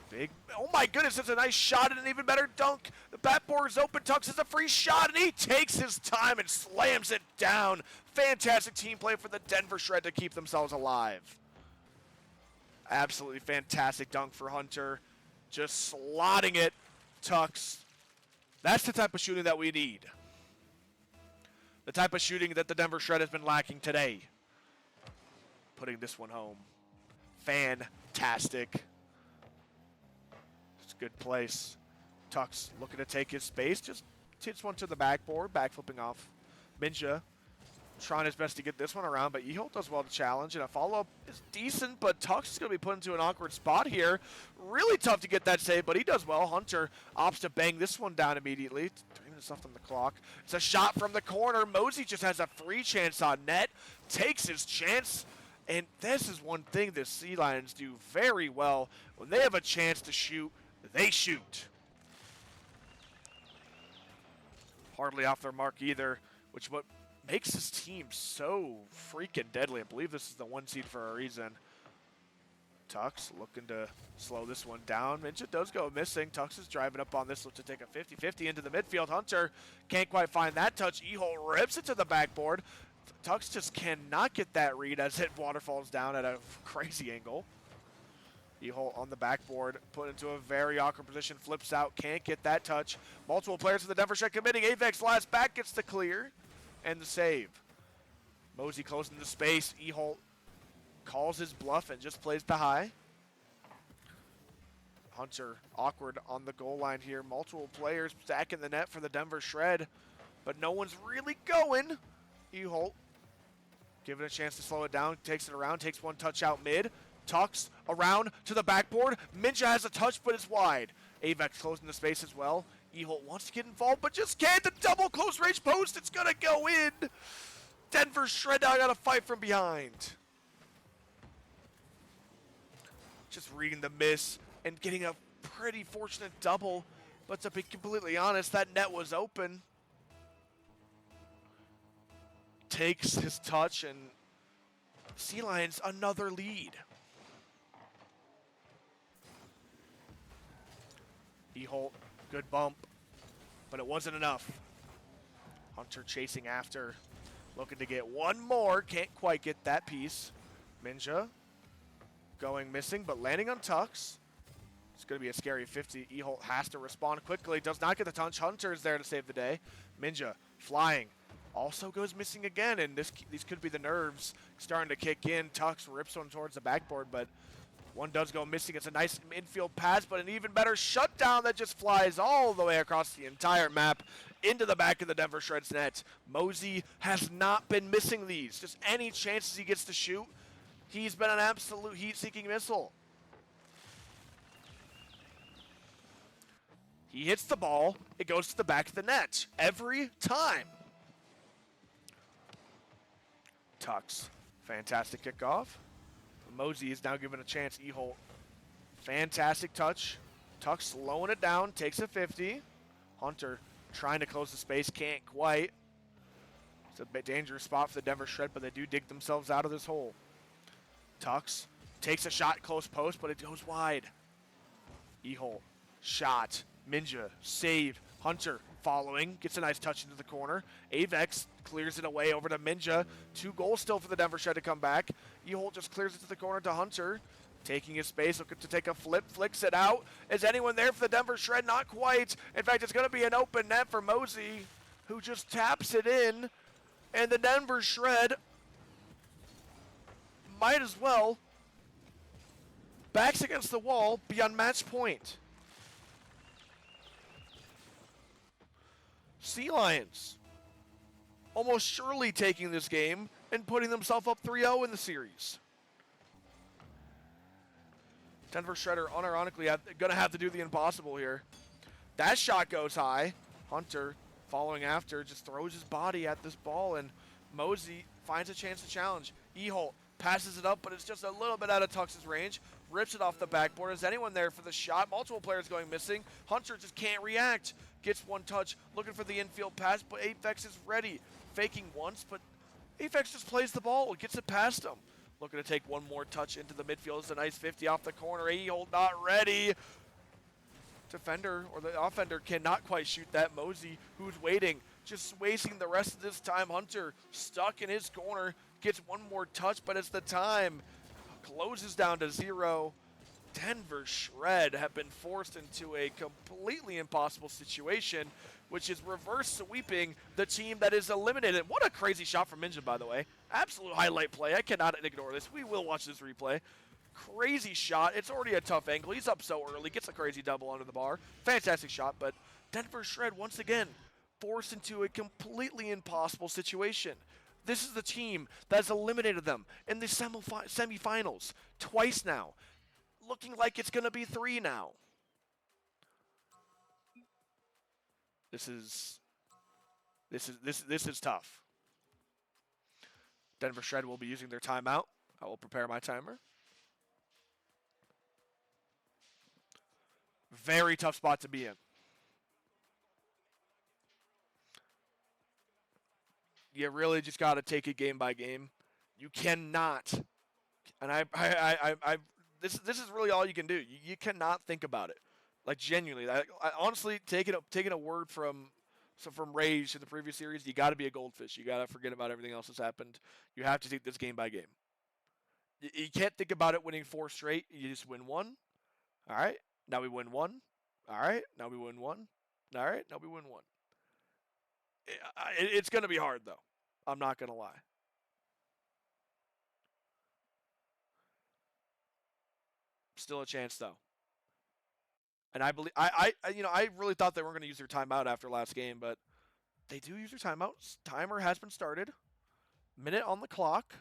Big, oh my goodness, it's a nice shot and an even better dunk. The backboard is open, Tux has a free shot, and he takes his time and slams it down. Fantastic team play for the Denver Shred to keep themselves alive. Absolutely fantastic dunk for Hunter. Just slotting it, Tux. That's the type of shooting that we need. The type of shooting that the Denver Shred has been lacking today. Putting this one home. Fantastic. It's a good place. Tux looking to take his space. Just hits one to the backboard. Backflipping off Minja. Trying his best to get this one around, but Yeholt does well to challenge, and a follow-up is decent, but Tux is going to be put into an awkward spot here. Really tough to get that save, but he does well. Hunter opts to bang this one down immediately. 3 minutes left on the clock. It's a shot from the corner. Mosey just has a free chance on net, takes his chance, and this is one thing the Sea Lions do very well. When they have a chance to shoot, they shoot. Hardly off their mark either, which what makes this team so freaking deadly. I believe this is the 1 seed for a reason. Tux looking to slow this one down. Minja does go missing. Tux is driving up on this one to take a 50-50 into the midfield. Hunter can't quite find that touch. Ehol rips it to the backboard. Tux just cannot get that read as it waterfalls down at a crazy angle. Ehol on the backboard, put into a very awkward position, flips out, can't get that touch. Multiple players for the Denver Shred committing. Avex last back gets the clear. And the save. Mosey closing the space. Ehol calls his bluff and just plays the high. Hunter awkward on the goal line here. Multiple players stacking the net for the Denver Shred, but no one's really going. Ehol given a chance to slow it down. Takes it around. Takes one touch out mid. Tucks around to the backboard. Minja has a touch, but it's wide. Avex closing the space as well. Ehol wants to get involved, but just can't. The double close range post, it's going to go in. Denver Shred now got to fight from behind. Just reading the miss and getting a pretty fortunate double, but to be completely honest, that net was open. Takes his touch, and Sea Lions another lead. Ehol, good bump, but it wasn't enough. Hunter chasing after, looking to get one more, can't quite get that piece. Minja going missing, but landing on Tux. It's going to be a scary 50. Ehol has to respond quickly, does not get the touch. Hunter is there to save the day. Minja flying, also goes missing again, and these could be the nerves starting to kick in. Tux rips one towards the backboard, but one does go missing. It's a nice infield pass, but an even better shutdown that just flies all the way across the entire map into the back of the Denver Shred's net. Mosey has not been missing these. Just any chances he gets to shoot, he's been an absolute heat-seeking missile. He hits the ball, it goes to the back of the net every time. Tux, fantastic kickoff. Mosey is now given a chance. Ehol, fantastic touch. Tux slowing it down, takes a 50. Hunter trying to close the space, can't quite. It's a bit dangerous spot for the Denver Shred, but they do dig themselves out of this hole. Tux takes a shot close post, but it goes wide. Ehol, shot. Minja, save. Hunter following, gets a nice touch into the corner. Avex clears it away over to Minja. 2 goals still for the Denver Shred to come back. Ehol just clears it to the corner to Hunter. Taking his space, looking to take a flip, flicks it out. Is anyone there for the Denver Shred? Not quite. In fact, it's going to be an open net for Mosey, who just taps it in. And the Denver Shred might as well, backs against the wall, be on match point. Sea Lions almost surely taking this game and putting themselves up 3-0 in the series. Denver Shredder unironically going to have to do the impossible here. That shot goes high. Hunter following after just throws his body at this ball, and Mosey finds a chance to challenge. Ehol passes it up, but it's just a little bit out of Tux's range. Rips it off the backboard. Is anyone there for the shot? Multiple players going missing. Hunter just can't react. Gets one touch, looking for the infield pass, but Apex is ready. Faking once, but Apex just plays the ball, gets it past him. Looking to take one more touch into the midfield. It's a nice 50 off the corner. A-hole not ready. Defender, or the offender, cannot quite shoot that. Mosey, who's waiting, just wasting the rest of this time. Hunter, stuck in his corner, gets one more touch, but as the time closes down to 0, Denver Shred have been forced into a completely impossible situation, which is reverse sweeping the team that is eliminated. What a crazy shot from Minjin, by the way. Absolute highlight play. I cannot ignore this. We will watch this replay. Crazy shot. It's already a tough angle. He's up so early. Gets a crazy double under the bar. Fantastic shot, but Denver Shred, once again, forced into a completely impossible situation. This is the team that has eliminated them in the semifinals twice now. Looking like it's going to be 3 now. This is tough. Denver Shred will be using their timeout. I will prepare my timer. Very tough spot to be in. You really just got to take it game by game. You cannot, and this is really all you can do. You cannot think about it, like genuinely. I honestly taking a word from Rage in the previous series. You got to be a goldfish. You got to forget about everything else that's happened. You have to take this game by game. You can't think about it winning 4 straight. You just win 1. All right, now we win 1. All right, now we win 1. All right, now we win 1. It's going to be hard, though. I'm not going to lie. Still a chance, though. And I believe I really thought they weren't going to use their timeout after last game, but they do use their timeouts. Timer has been started. Minute on the clock.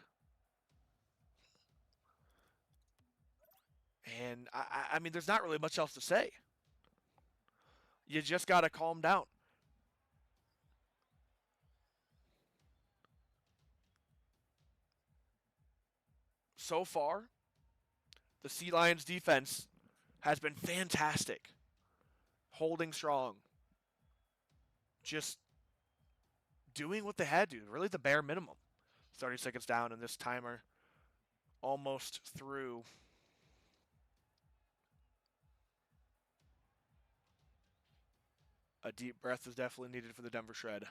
And I mean, there's not really much else to say. You just got to calm down. So far, the Sea Lions defense has been fantastic. Holding strong. Just doing what they had to. Really the bare minimum. 30 seconds down, and this timer almost through. A deep breath is definitely needed for the Denver Shred.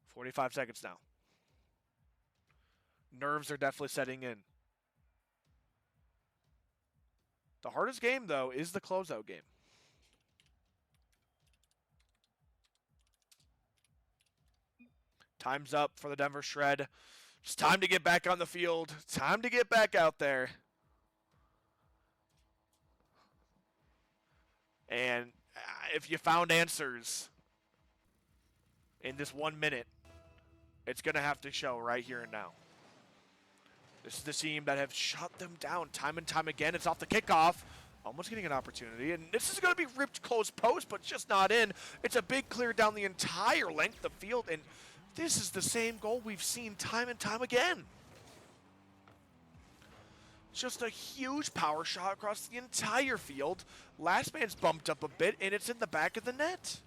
45 seconds now. Nerves are definitely setting in. The hardest game, though, is the closeout game. Time's up for the Denver Shred. It's time to get back on the field. Time to get back out there. And if you found answers in this 1 minute, it's going to have to show right here and now. This is the team that have shut them down time and time again. It's off the kickoff. Almost getting an opportunity. And this is going to be ripped close post, but just not in. It's a big clear down the entire length of the field. And this is the same goal we've seen time and time again. Just a huge power shot across the entire field. Last man's bumped up a bit, and it's in the back of the net.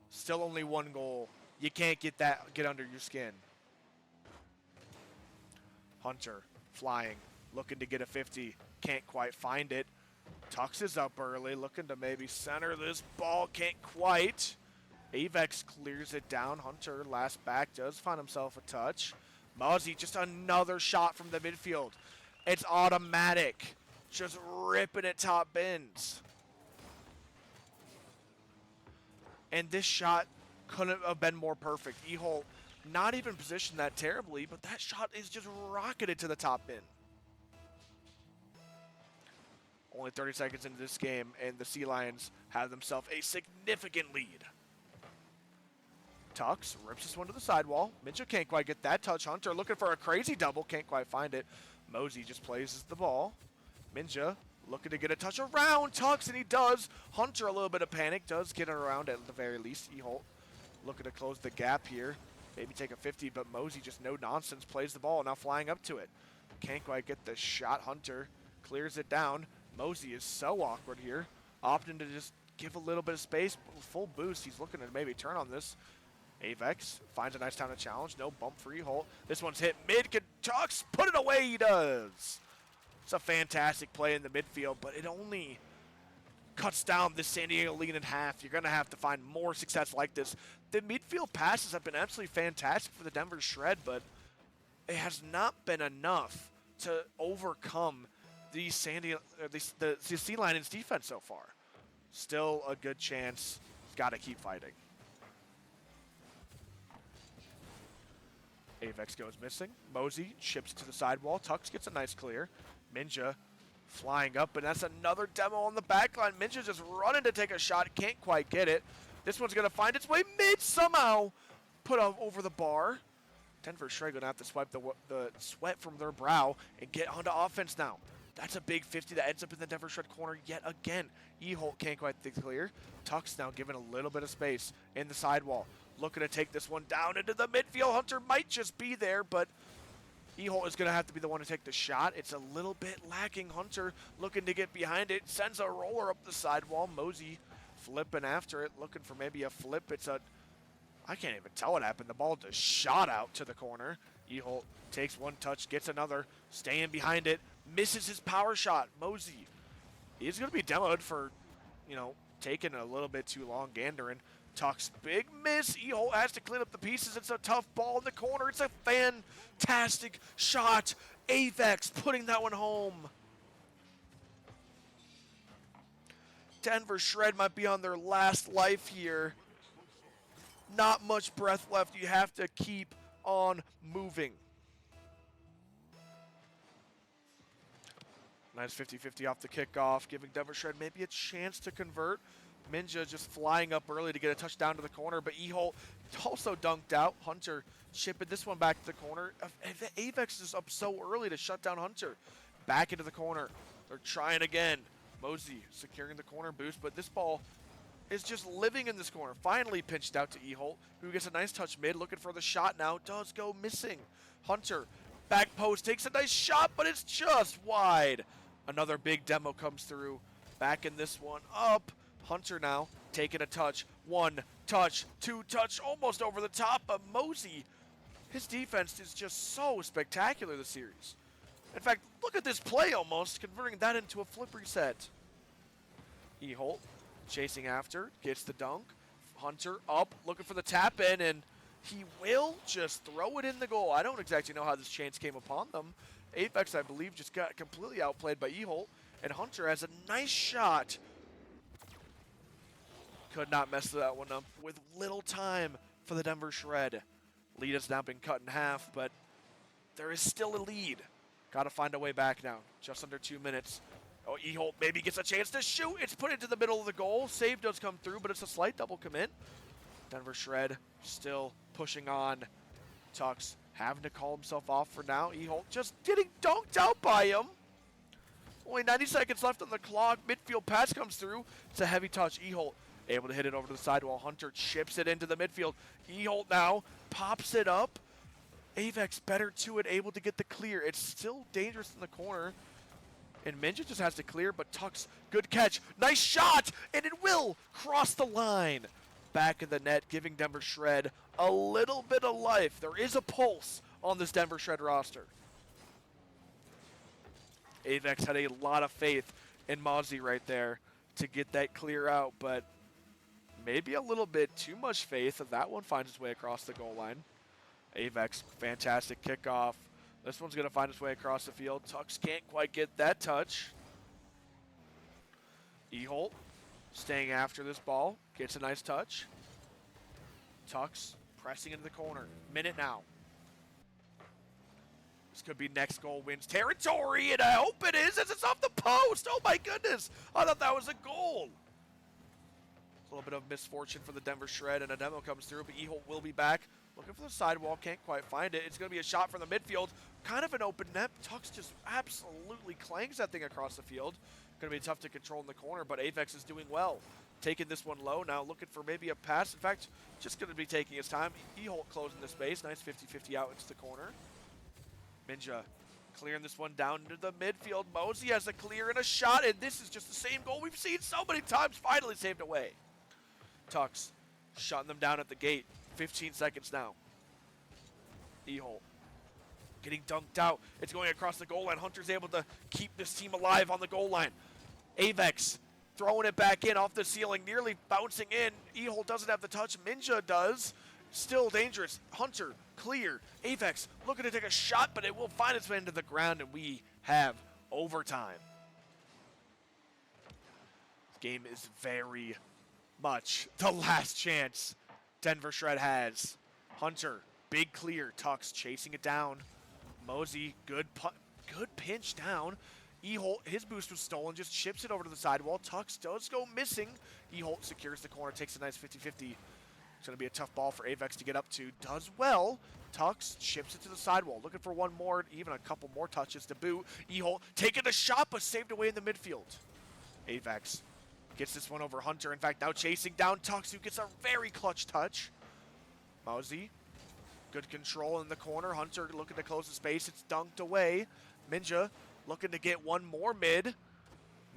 Still only 1 goal. You can't get under your skin. Hunter flying, looking to get a 50. Can't quite find it. Tux is up early, looking to maybe center this ball. Can't quite. Avex clears it down. Hunter, last back, does find himself a touch. Muzzy, just another shot from the midfield. It's automatic. Just ripping at top bins. And this shot couldn't have been more perfect. E-hole not even positioned that terribly, but that shot is just rocketed to the top bin. Only 30 seconds into this game, and the Sea Lions have themselves a significant lead. Tux rips this one to the sidewall. Minja can't quite get that touch. Hunter looking for a crazy double. Can't quite find it. Mosey just plays the ball. Minja looking to get a touch around Tux, and he does. Hunter, a little bit of panic, does get it around at the very least. E-Holt looking to close the gap here. Maybe take a 50, but Mosey just no nonsense. Plays the ball, now flying up to it. Can't quite get the shot. Hunter clears it down. Mosey is so awkward here. Opting to just give a little bit of space. Full boost. He's looking to maybe turn on this. Avex finds a nice time to challenge. No bump for E-Holt. This one's hit mid. Can Tux put it away? He does. It's a fantastic play in the midfield, but it only cuts down this San Diego lead in half. You're going to have to find more success like this. The midfield passes have been absolutely fantastic for the Denver Shred, but it has not been enough to overcome the Sea Lions defense so far. Still a good chance. Got to keep fighting. Avex goes missing. Mosey chips to the sidewall. Tux gets a nice clear. Minja flying up, and that's another demo on the backline. Minja just running to take a shot. Can't quite get it. This one's going to find its way mid somehow. Put over the bar. Denver Shred going to have to swipe the sweat from their brow and get onto offense now. That's a big 50 that ends up in the Denver Shred corner yet again. E-Holt can't quite clear. Tux now given a little bit of space in the sidewall. Looking to take this one down into the midfield. Hunter might just be there, but E-Holt is going to have to be the one to take the shot. It's a little bit lacking. Hunter looking to get behind it. Sends a roller up the sidewall. Mosey flipping after it, looking for maybe a flip. I can't even tell what happened. The ball just shot out to the corner. E-Holt takes one touch, gets another, staying behind it, misses his power shot. Mosey is going to be demoed for, taking a little bit too long, gandering. Tux, big miss. E-Holt has to clean up the pieces. It's a tough ball in the corner. It's a fantastic shot. Avex putting that one home. Denver Shred might be on their last life here. Not much breath left. You have to keep on moving. Nice 50-50 off the kickoff, giving Denver Shred maybe a chance to convert. Minja just flying up early to get a touchdown to the corner, but E-Holt also dunked out. Hunter shipping this one back to the corner. Avex is up so early to shut down Hunter. Back into the corner. They're trying again. Mosey securing the corner boost, but this ball is just living in this corner. Finally pinched out to E-Holt, who gets a nice touch mid, looking for the shot now. Does go missing. Hunter, back post, takes a nice shot, but it's just wide. Another big demo comes through. Back in this one up. Hunter now taking a touch. One touch, two touch, almost over the top. But Mosey, his defense is just so spectacular this series. In fact, look at this play almost, converting that into a flip reset. E-Holt chasing after, gets the dunk. Hunter up, looking for the tap in, and he will just throw it in the goal. I don't exactly know how this chance came upon them. Apex, I believe, just got completely outplayed by E-Holt, and Hunter has a nice shot. Could not mess that one up with little time for the Denver Shred. Lead has now been cut in half, but there is still a lead. Got to find a way back now. Just under 2 minutes. Oh, E-Holt maybe gets a chance to shoot. It's put into the middle of the goal. Save does come through, but it's a slight double commit. Denver Shred still pushing on. Tux having to call himself off for now. E-Holt just getting dunked out by him. Only 90 seconds left on the clock. Midfield pass comes through. It's a heavy touch. E-Holt able to hit it over to the sidewall. Hunter chips it into the midfield. E-Holt now pops it up. Avex better to it, able to get the clear. It's still dangerous in the corner. And Minja just has to clear, but Tux, good catch. Nice shot, and it will cross the line. Back of the net, giving Denver Shred a little bit of life. There is a pulse on this Denver Shred roster. Avex had a lot of faith in Mozzie right there to get that clear out, but maybe a little bit too much faith as that one finds its way across the goal line. Avex, fantastic kickoff. This one's going to find its way across the field. Tux can't quite get that touch. E-Holt staying after this ball. Gets a nice touch. Tux pressing into the corner. Minute now. This could be next goal wins territory, and I hope it is as it's off the post. Oh my goodness. I thought that was a goal. A little bit of misfortune for the Denver Shred, and a demo comes through, but E-Holt will be back. Looking for the sidewall, can't quite find it. It's going to be a shot from the midfield. Kind of an open net. Tux just absolutely clangs that thing across the field. Going to be tough to control in the corner, but Avex is doing well. Taking this one low now, looking for maybe a pass. In fact, just going to be taking his time. E-Holt closing the space. Nice 50-50 out into the corner. Minja Clearing this one down into the midfield. Mosey has a clear and a shot, and this is just the same goal we've seen so many times. Finally saved away. Tux shutting them down at the gate. 15 seconds now. E-Hole getting dunked out. It's going across the goal line. Hunter's able to keep this team alive on the goal line. Avex throwing it back in off the ceiling, nearly bouncing in. E-Hole doesn't have the touch. Minja does. Still dangerous. Hunter, clear. Avex looking to take a shot, but it will find its way into the ground, and we have overtime. This game is very much the last chance Denver Shred has. Hunter, big clear. Tux chasing it down. Mosey, good pinch down. E-Holt, his boost was stolen, just chips it over to the sidewall. Tux does go missing. E-Holt secures the corner, takes a nice 50-50. It's going to be a tough ball for Avex to get up to. Does well. Tux chips it to the sidewall. Looking for one more, even a couple more touches to boot. E-Holt taking the shot, but saved away in the midfield. Avex gets this one over Hunter. In fact, now chasing down Tux, who gets a very clutch touch. Mosey, good control in the corner. Hunter looking to close the space. It's dunked away. Minja looking to get one more mid.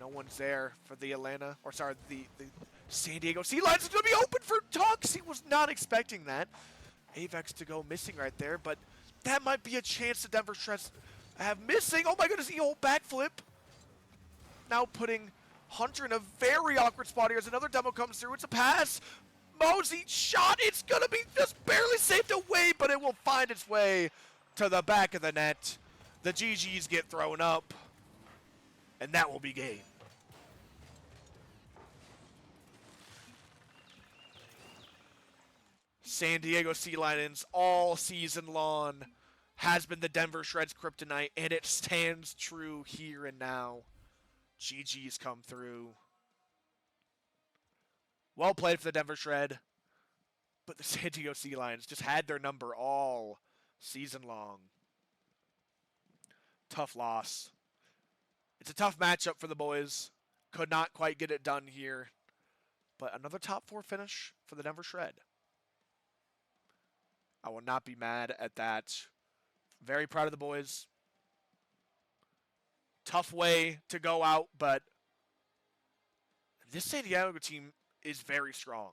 No one's there for the San Diego Sea Lions. Is going to be open for Tux. He was not expecting that. Avex to go missing right there, but that might be a chance the Denver Shreds have missing. Oh my goodness, E-Hole backflip. Now putting Hunter in a very awkward spot here as another demo comes through. It's a pass. Mosey shot. It's going to be just barely saved away, but it will find its way to the back of the net. The GGs get thrown up, and that will be game. San Diego Sea Lions all season long has been the Denver Shreds kryptonite, and it stands true here and now. GG's come through. Well played for the Denver Shred, but the San Diego Sea Lions just had their number all season long. Tough loss. It's a tough matchup for the boys. Could not quite get it done here, but another top 4 finish for the Denver Shred. I will not be mad at that. Very proud of the boys. Tough way to go out, but this San Diego team is very strong.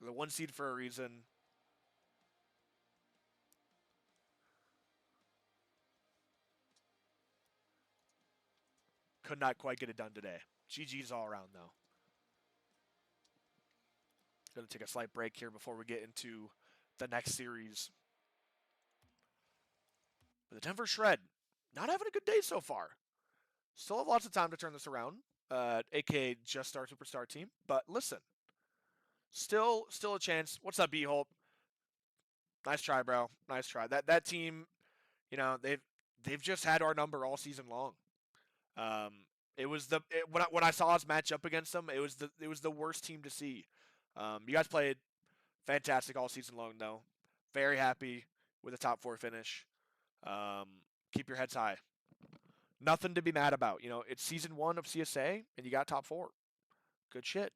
They're the 1 seed for a reason. Could not quite get it done today. GG's all around, though. Going to take a slight break here before we get into the next series. But the Denver Shred, not having a good day so far. Still have lots of time to turn this around, aka just our superstar team. But listen, still a chance. What's up, B-Holt? Nice try, bro. Nice try. That team, you know, they've just had our number all season long. When I saw us match up against them, it was the worst team to see. You guys played fantastic all season long, though. Very happy with a top 4 finish. Keep your heads high. Nothing to be mad about. You know, it's season 1 of CSA, and you got top 4. Good shit.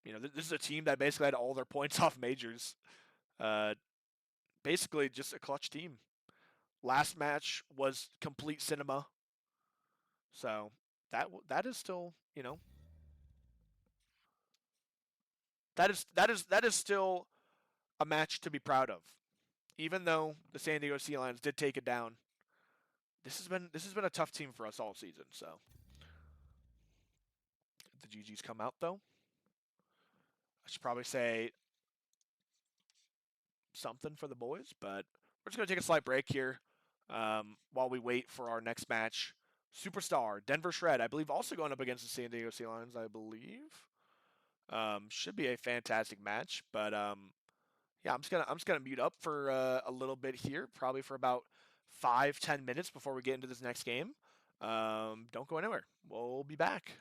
You know, this is a team that basically had all their points off majors. Basically, just a clutch team. Last match was complete cinema. So that is still, you know, that is still a match to be proud of. Even though the San Diego Sea Lions did take it down, this has been a tough team for us all season. So the GGs come out though. I should probably say something for the boys, but we're just gonna take a slight break here while we wait for our next match. Superstar Denver Shred, I believe, also going up against the San Diego Sea Lions. I believe should be a fantastic match, but yeah, I'm just gonna mute up for a little bit here, probably for about 5-10 minutes before we get into this next game. Don't go anywhere. We'll be back.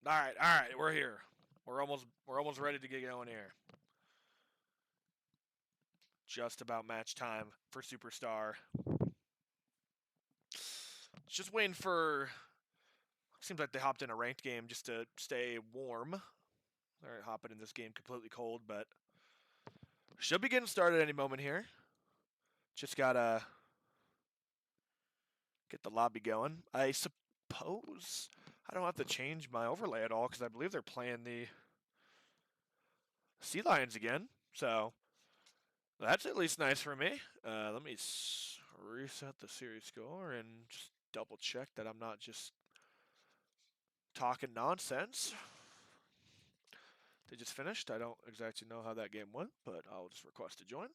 All right, we're here. We're almost ready to get going here. Just about match time for Superstar. Just waiting for. Seems like they hopped in a ranked game just to stay warm. They're hopping in this game completely cold, but should be getting started any moment here. Just gotta get the lobby going. I suppose I don't have to change my overlay at all because I believe they're playing the Sea Lions again. So that's at least nice for me. Let me reset the series score and just double check that I'm not just talking nonsense. They just finished. I don't exactly know how that game went, but I'll just request to join.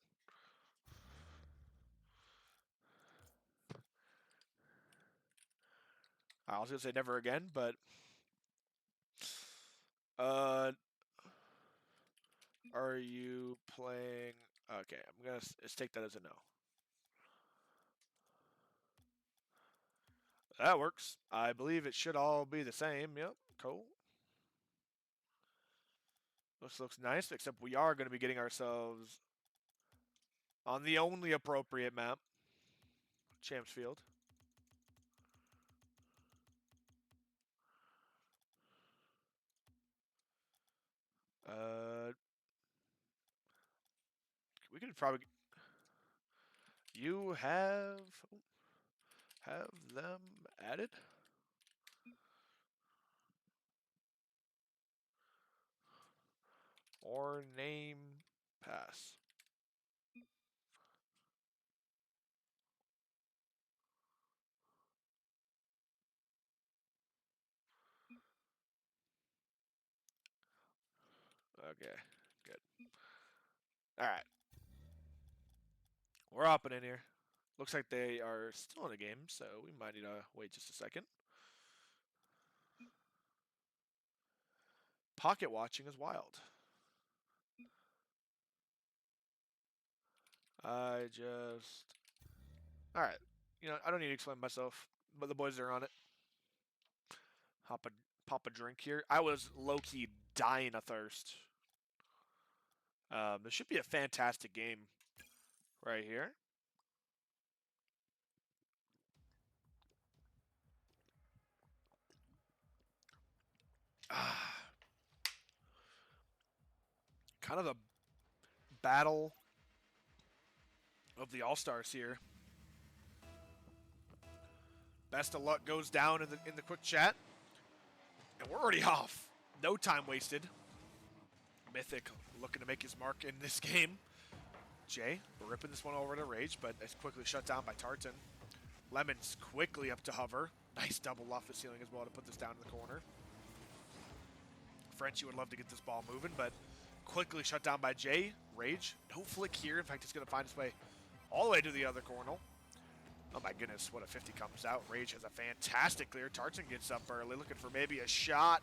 I was gonna say never again, but are you playing? Okay, I'm gonna let's take that as a no. That works. I believe it should all be the same. Yep, cool. This looks nice, except we are going to be getting ourselves on the only appropriate map, Champs Field. We could probably. You have them added. Or name pass. Okay, good. All right. We're hopping in here. Looks like they are still in the game, so we might need to wait just a second. Pocket watching is wild. I just... Alright. You know, I don't need to explain myself, but the boys are on it. Pop a drink here. I was low-key dying of thirst. This should be a fantastic game right here. Kind of the battle of the All-Stars here. Best of luck goes down in the quick chat. And we're already off. No time wasted. Mythic looking to make his mark in this game. Jay ripping this one over to Rage, but it's quickly shut down by Tartan. Lemons quickly up to Hover. Nice double off the ceiling as well to put this down in the corner. Frenchie would love to get this ball moving, but quickly shut down by Jay. Rage, no flick here. In fact, it's going to find its way all the way to the other corner. Oh my goodness, what a 50 comes out. Rage has a fantastic clear. Tartan gets up early, looking for maybe a shot.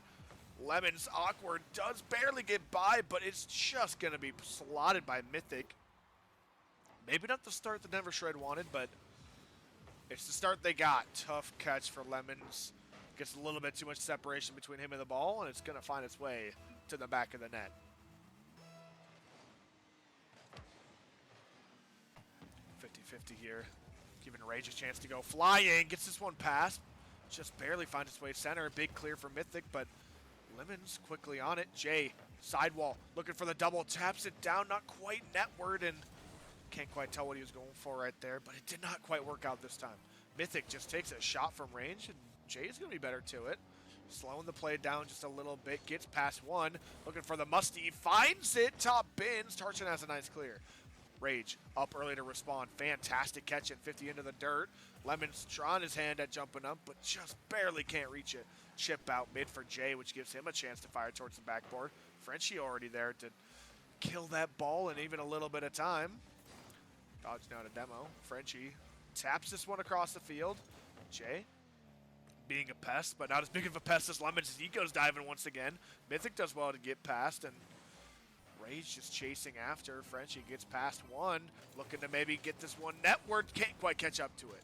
Lemons awkward, does barely get by, but it's just going to be slotted by Mythic. Maybe not the start that Never Shred wanted, but it's the start they got. Tough catch for Lemons. Gets a little bit too much separation between him and the ball, and it's going to find its way to the back of the net. 50-50 here. Giving Rage a chance to go flying. Gets this one past. Just barely finds its way center. Big clear for Mythic, but Lemons quickly on it. Jay, sidewall, looking for the double. Taps it down, not quite netward, and can't quite tell what he was going for right there, but it did not quite work out this time. Mythic just takes a shot from range, and Jay's going to be better to it. Slowing the play down just a little bit. Gets past one. Looking for the musty. Finds it. Top bins. Tarchin has a nice clear. Rage up early to respond. Fantastic catch at 50 into the dirt. Lemons trying his hand at jumping up, but just barely can't reach it. Chip out mid for Jay, which gives him a chance to fire towards the backboard. Frenchie already there to kill that ball in even a little bit of time. Dodge down a demo. Frenchie taps this one across the field. Jay being a pest, but not as big of a pest as Lemons as he goes diving once again. Mythic does well to get past, and Rage just chasing after. Frenchie gets past one, looking to maybe get this one netward. Can't quite catch up to it.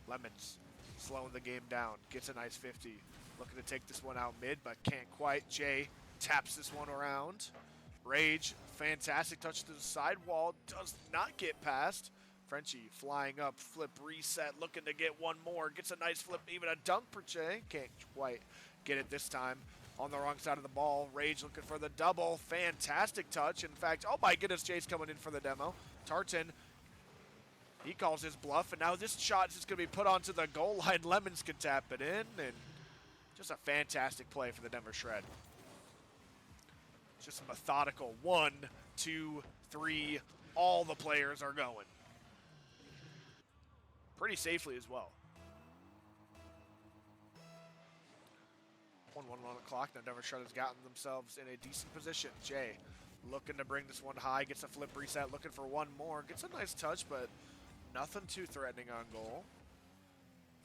Lemons slowing the game down. Gets a nice 50. Looking to take this one out mid, but can't quite. Jay taps this one around. Rage, fantastic touch to the sidewall, does not get past. Frenchie flying up, flip, reset, looking to get one more. Gets a nice flip, even a dunk for Jay. Can't quite get it this time. On the wrong side of the ball, Rage looking for the double. Fantastic touch. In fact, oh my goodness, Jay's coming in for the demo. Tartan, he calls his bluff, and now this shot is just going to be put onto the goal line. Lemons can tap it in, and just a fantastic play for the Denver Shred. Just a methodical 1, 2, 3. All the players are going. Pretty safely as well. 1-1 on the clock. Now Denver Shred has gotten themselves in a decent position. Jay looking to bring this one high. Gets a flip reset. Looking for one more. Gets a nice touch, but nothing too threatening on goal.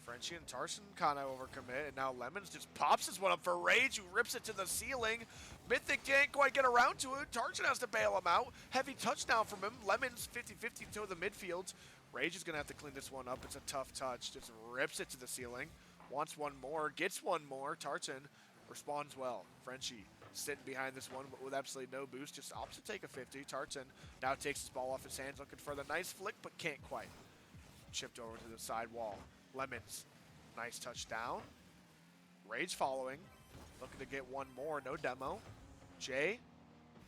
Frenchie and Tarson kind of overcommit, and now Lemons just pops this one up for Rage, who rips it to the ceiling. Mythic can't quite get around to it. Tarson has to bail him out. Heavy touchdown from him. Lemons 50-50 to the midfield. Rage is going to have to clean this one up. It's a tough touch. Just rips it to the ceiling. Wants one more. Gets one more. Tartan responds well. Frenchie sitting behind this one but with absolutely no boost. Just opts to take a 50. Tartan now takes his ball off his hands, looking for the nice flick, but can't quite. Chipped over to the side wall. Lemons, nice touchdown. Rage following. Looking to get one more. No demo. Jay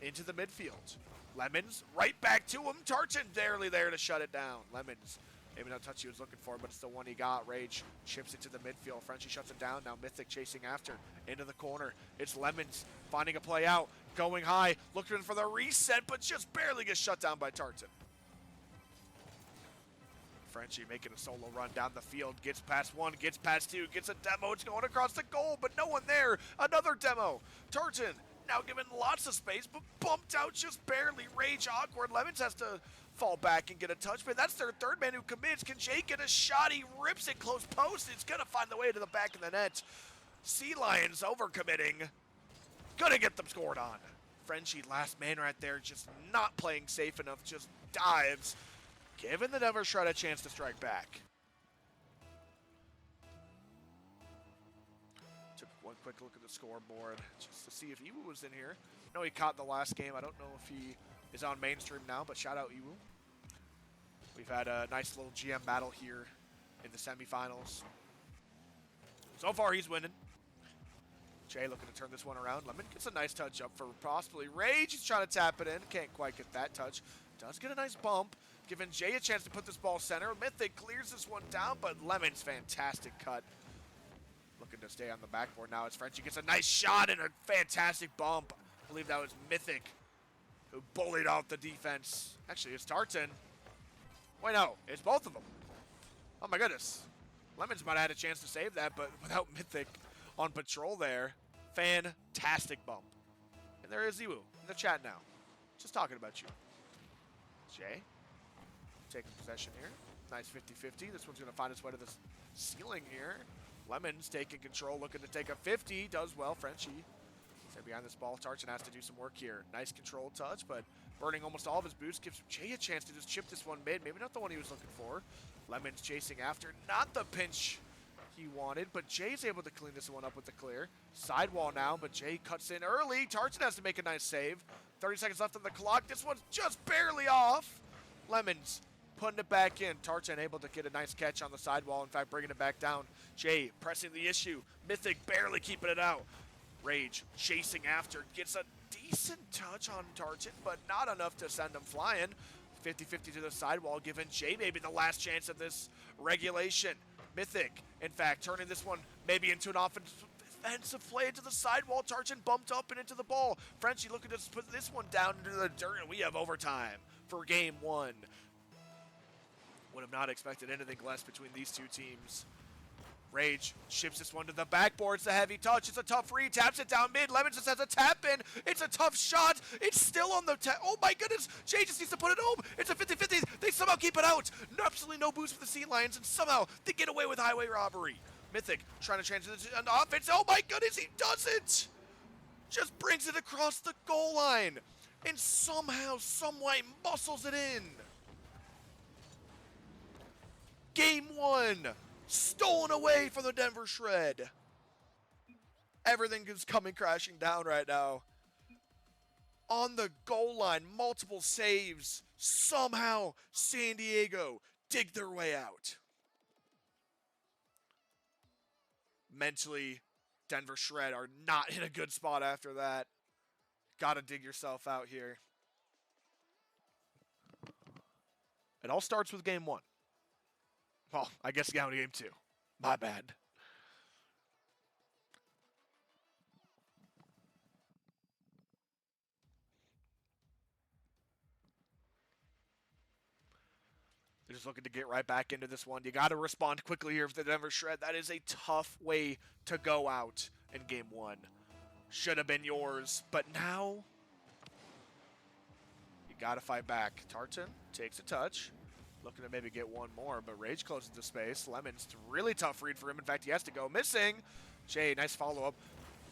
into the midfield. Lemons right back to him. Tartan barely there to shut it down. Lemons, maybe not touch he was looking for, but it's the one he got. Rage chips it to the midfield. Frenchie shuts it down. Now Mythic chasing after. Into the corner. It's Lemons finding a play out. Going high. Looking for the reset, but just barely gets shut down by Tartan. Frenchie making a solo run down the field. Gets past one. Gets past two. Gets a demo. It's going across the goal, but no one there. Another demo. Tartan now given lots of space, but bumped out just barely. Rage awkward. Lemons has to fall back and get a touch, but that's their third man who commits. Can Jay get a shot? He rips it close post. It's going to find the way to the back of the net. Sea Lions overcommitting. Gonna get them scored on. Frenchie, last man right there, just not playing safe enough, just dives, giving the Denver Shred a chance to strike back. Took one quick look at the scoreboard just to see if Iwu was in here. I know he caught the last game. I don't know if he is on mainstream now, but shout out Iwu. We've had a nice little GM battle here in the semifinals. So far, he's winning. Jay looking to turn this one around. Lemon gets a nice touch up for possibly Rage. He's trying to tap it in. Can't quite get that touch. Does get a nice bump, giving Jay a chance to put this ball center. Mythic clears this one down, but Lemon's fantastic cut. Looking to stay on the backboard now as Frenchie gets a nice shot and a fantastic bump. I believe that was Mythic who bullied out the defense. Actually, it's Tartan. Wait, no, it's both of them. Oh my goodness. Lemons might have had a chance to save that, but without Mythic on patrol there, fantastic bump. And there is Iwu in the chat now, just talking about you. Jay, taking possession here. Nice 50-50. This one's going to find its way to the ceiling here. Lemons taking control, looking to take a 50. Does well, Frenchie. Stay behind this ball. Tarchin has to do some work here. Nice control touch, but burning almost all of his boost gives Jay a chance to just chip this one mid. Maybe not the one he was looking for. Lemons chasing after. Not the pinch he wanted, but Jay's able to clean this one up with the clear. Sidewall now, but Jay cuts in early. Tarchin has to make a nice save. 30 seconds left on the clock. This one's just barely off. Lemons putting it back in. Tarchin able to get a nice catch on the sidewall. In fact, bringing it back down. Jay pressing the issue. Mythic barely keeping it out. Rage chasing after. Gets a decent touch on Tarchin, but not enough to send him flying. 50-50 to the sidewall, giving Jay maybe the last chance of this regulation. Mythic, in fact, turning this one maybe into an offensive play into the sidewall. Tarchin bumped up and into the ball. Frenchie looking to put this one down into the dirt, and we have overtime for game one. Would have not expected anything less between these two teams. Rage ships this one to the backboard. It's a heavy touch. It's a tough read. Taps it down mid. Lemons just has a tap in. It's a tough shot. It's still on the tap. Oh my goodness. Jay just needs to put it home. It's a 50-50. They somehow keep it out. Absolutely no boost for the Sea Lions, and somehow they get away with highway robbery. Mythic trying to transition an offense. Oh my goodness, he does it. Just brings it across the goal line and somehow, someway muscles it in. Game one. Stolen away from the Denver Shred. Everything is coming crashing down right now. On the goal line, multiple saves. Somehow, San Diego dig their way out. Mentally, Denver Shred are not in a good spot after that. Gotta dig yourself out here. It all starts with game 1. Well, I guess down to game 2. My bad. They're just looking to get right back into this one. You got to respond quickly here for the Denver Shred. That is a tough way to go out in game 1. Should have been yours, but now you got to fight back. Tartan takes a touch. Looking to maybe get one more, but Rage closes the space. Lemon's really tough read for him. In fact, he has to go missing. Jay, nice follow-up.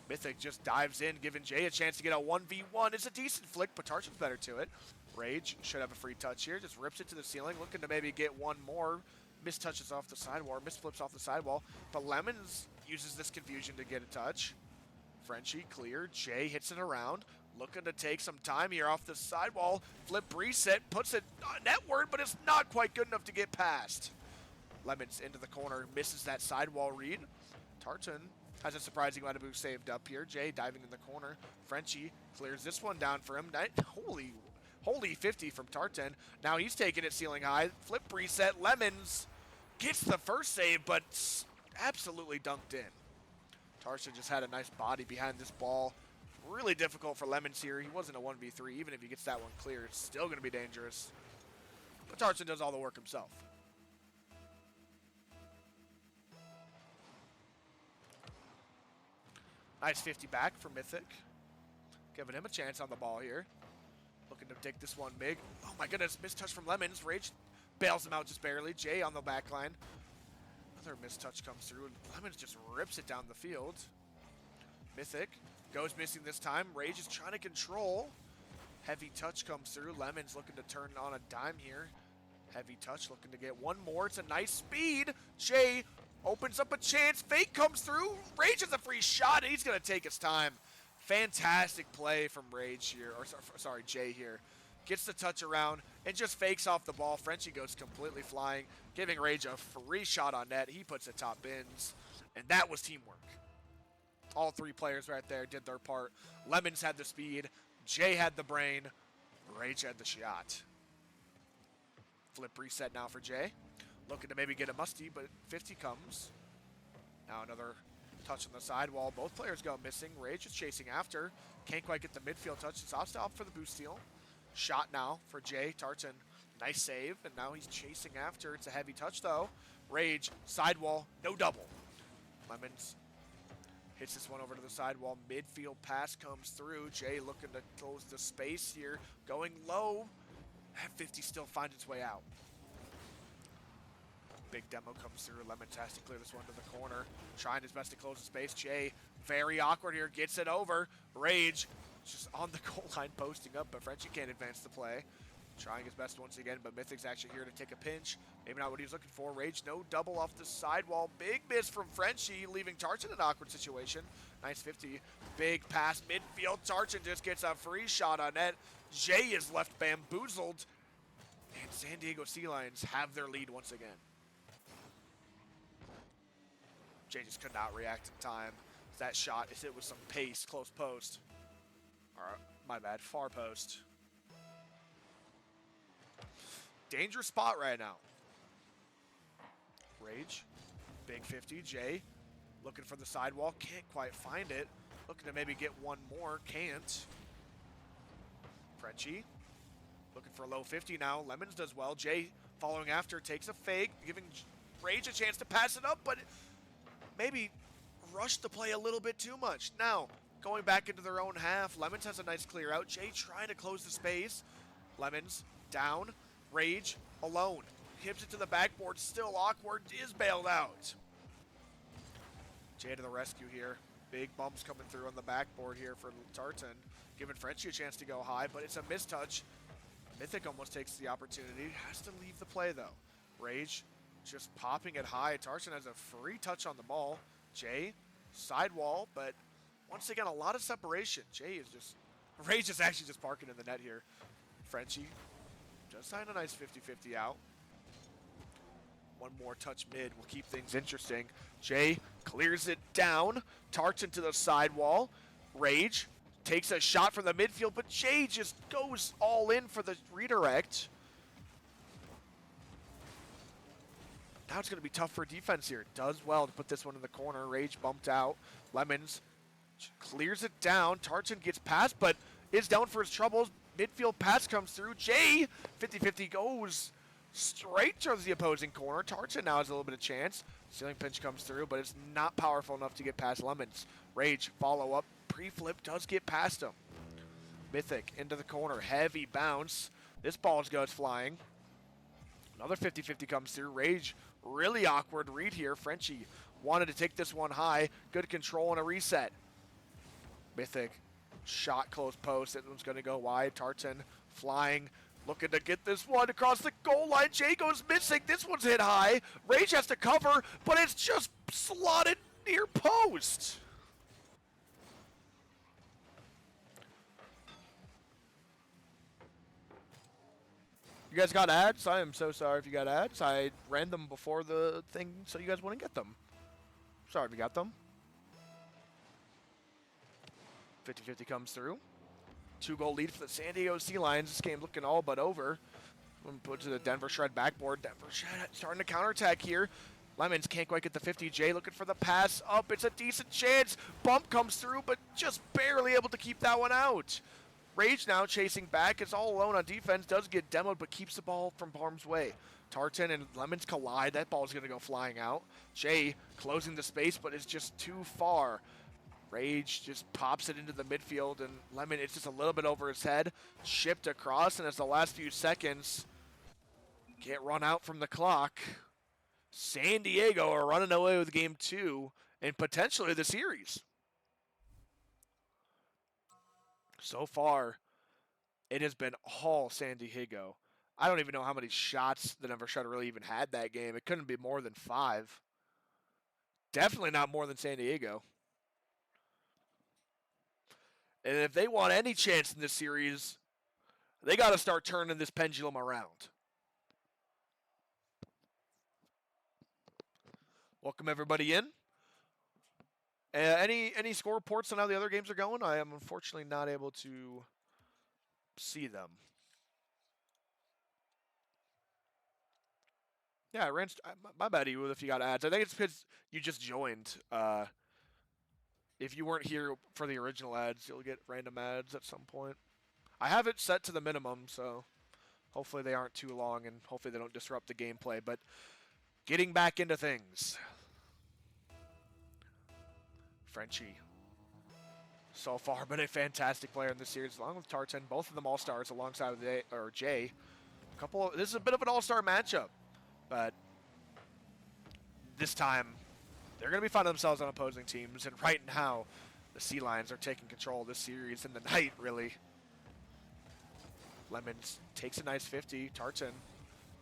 Mythic just dives in, giving Jay a chance to get a 1v1. It's a decent flick, but Tartan's better to it. Rage should have a free touch here. Just rips it to the ceiling, looking to maybe get one more. Mistouches off the sidewall, misflips off the sidewall. But Lemons uses this confusion to get a touch. Frenchie clear. Jay hits it around. Looking to take some time here off the sidewall. Flip reset, puts it netward, but it's not quite good enough to get past. Lemons into the corner, misses that sidewall read. Tartan has a surprising amount of boost saved up here. Jay diving in the corner. Frenchie clears this one down for him. Holy 50 from Tartan. Now he's taking it ceiling high. Flip reset. Lemons gets the first save, but absolutely dunked in. Tartan just had a nice body behind this ball. Really difficult for Lemons here. He wasn't a 1v3. Even if he gets that one clear, it's still going to be dangerous. But Tartan does all the work himself. Nice 50 back for Mythic. Giving him a chance on the ball here. Looking to take this one big. Oh my goodness, mistouch from Lemons. Rage bails him out just barely. Jay on the back line. Another mistouch comes through, and Lemons just rips it down the field. Mythic goes missing this time. Rage is trying to control. Heavy touch comes through. Lemons looking to turn on a dime here. Heavy touch looking to get one more. It's a nice speed. Jay opens up a chance. Fake comes through. Rage has a free shot, and he's going to take his time. Fantastic play from Rage here, or sorry, Jay here. Gets the touch around and just fakes off the ball. Frenchie goes completely flying, giving Rage a free shot on net. He puts the top bins, and that was teamwork. All three players right there did their part. Lemons had the speed. Jay had the brain. Rage had the shot. Flip reset now for Jay. Looking to maybe get a musty, but 50 comes. Now another touch on the sidewall. Both players go missing. Rage is chasing after. Can't quite get the midfield touch. It's off for the boost steal. Shot now for Jay. Tartan, nice save, and now he's chasing after. It's a heavy touch though. Rage, sidewall, no double. Lemons hits this one over to the sidewall. Midfield pass comes through. Jay looking to close the space here. Going low. That 50 still finds its way out. Big demo comes through. Lemons has to clear this one to the corner. Trying his best to close the space. Jay, very awkward here, gets it over. Rage, just on the goal line posting up, but Frenchie can't advance the play. Trying his best once again, but Mythic's actually here to take a pinch. Maybe not what he was looking for. Rage, no double off the sidewall. Big miss from Frenchie, leaving Tartan in an awkward situation. Nice 50. Big pass midfield. Tartan just gets a free shot on net. Jay is left bamboozled. And San Diego Sea Lions have their lead once again. Jay just could not react in time. That shot is hit with some pace, close post. Or, my bad, far post. Dangerous spot right now. Rage, big 50, Jay looking for the sidewall, can't quite find it. Looking to maybe get one more, can't. Frenchie, looking for a low 50 now. Lemons does well. Jay following after, takes a fake, giving Rage a chance to pass it up, but maybe rushed the play a little bit too much. Now, going back into their own half, Lemons has a nice clear out. Jay trying to close the space. Lemons down. Rage alone. Hips it to the backboard. Still awkward. Is bailed out. Jay to the rescue here. Big bumps coming through on the backboard here for Tartan. Giving Frenchie a chance to go high, but it's a mistouch. Mythic almost takes the opportunity. Has to leave the play, though. Rage just popping it high. Tartan has a free touch on the ball. Jay, sidewall, but Once again, a lot of separation. Jay is just, Rage is actually just parking in the net here. Frenchie just signed a nice 50-50 out. One more touch mid will keep things interesting. Jay clears it down. Tartan to the sidewall. Rage takes a shot from the midfield, but Jay just goes all in for the redirect. Now it's going to be tough for defense here. Does well to put this one in the corner. Rage bumped out. Lemons clears it down. Tartan gets past, but is down for his troubles. Midfield pass comes through. Jay, 50-50 goes straight towards the opposing corner. Tartan now has a little bit of chance. Ceiling pinch comes through, but it's not powerful enough to get past Lemons. Rage, follow up. Pre-flip does get past him. Mythic into the corner. Heavy bounce. This ball goes flying. Another 50-50 comes through. Rage, really awkward read here. Frenchie wanted to take this one high. Good control and a reset. Mythic, shot close post. That one's going to go wide. Tartan flying, looking to get this one across the goal line. Jay goes missing. This one's hit high. Rage has to cover, but it's just slotted near post. You guys got ads? I am so sorry if you got ads. I ran them before the thing so you guys wouldn't get them. Sorry if you got them. 50-50 comes through. 2-goal lead for the San Diego Sea Lions. This game looking all but over. Put to the Denver Shred backboard. Denver Shred starting to counterattack here. Lemons can't quite get the 50. Jay looking for the pass up. It's a decent chance. Bump comes through, but just barely able to keep that one out. Rage now chasing back. Is all alone on defense. Does get demoed, but keeps the ball from harm's way. Tartan and Lemons collide. That ball's going to go flying out. Jay closing the space, but is just too far. Rage just pops it into the midfield, and Lemon, it's just a little bit over his head. Shipped across, and as the last few seconds get run out from the clock, San Diego are running away with game 2 and potentially the series. So far, it has been all San Diego. I don't even know how many shots the Denver Shred really even had that game. It couldn't be more than 5. Definitely not more than San Diego. And if they want any chance in this series, they got to start turning this pendulum around. Welcome everybody in. Any score reports on how the other games are going? I am unfortunately not able to see them. Yeah, my bad, you if you got ads. I think it's because you just joined. If you weren't here for the original ads, you'll get random ads at some point. I have it set to the minimum, so hopefully they aren't too long and hopefully they don't disrupt the gameplay. But getting back into things. Frenchie, so far been a fantastic player in this series, along with Tartan. Both of them all-stars alongside of Jay. This is a bit of an all-star matchup, but this time they're going to be finding themselves on opposing teams, and right now the Sea Lions are taking control of this series in the night, really. Lemons takes a nice 50. Tartan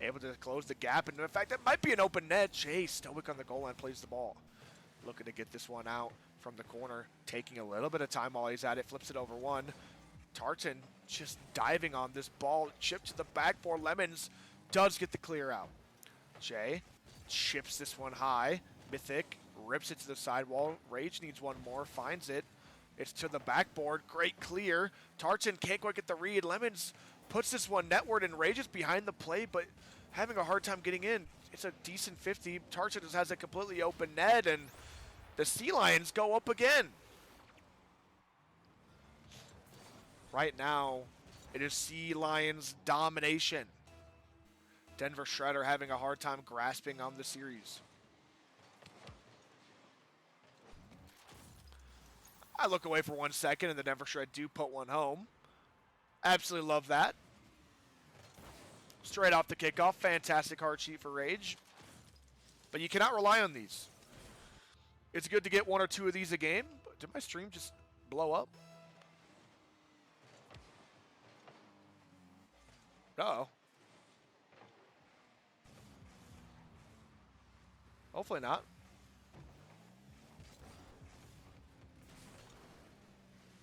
able to close the gap, and in fact, that might be an open net. Jay stoic on the goal line, plays the ball. Looking to get this one out from the corner, taking a little bit of time while he's at it, flips it over one. Tartan just diving on this ball, chipped to the backboard. Lemons does get the clear out. Jay chips this one high. Mythic rips it to the sidewall. Rage needs one more, finds it. It's to the backboard, great clear. Tartan can't quite get the read. Lemons puts this one netward, and Rage is behind the play, but having a hard time getting in. It's a decent 50. Tartan just has a completely open net, and the Sea Lions go up again. Right now, it is Sea Lions domination. Denver Shredder having a hard time grasping on the series. I look away for 1 second, and the Denver Shred do put one home. Absolutely love that. Straight off the kickoff, fantastic hard sheet for Rage. But you cannot rely on these. It's good to get 1 or 2 of these a game, but did my stream just blow up? Uh-oh. Hopefully not.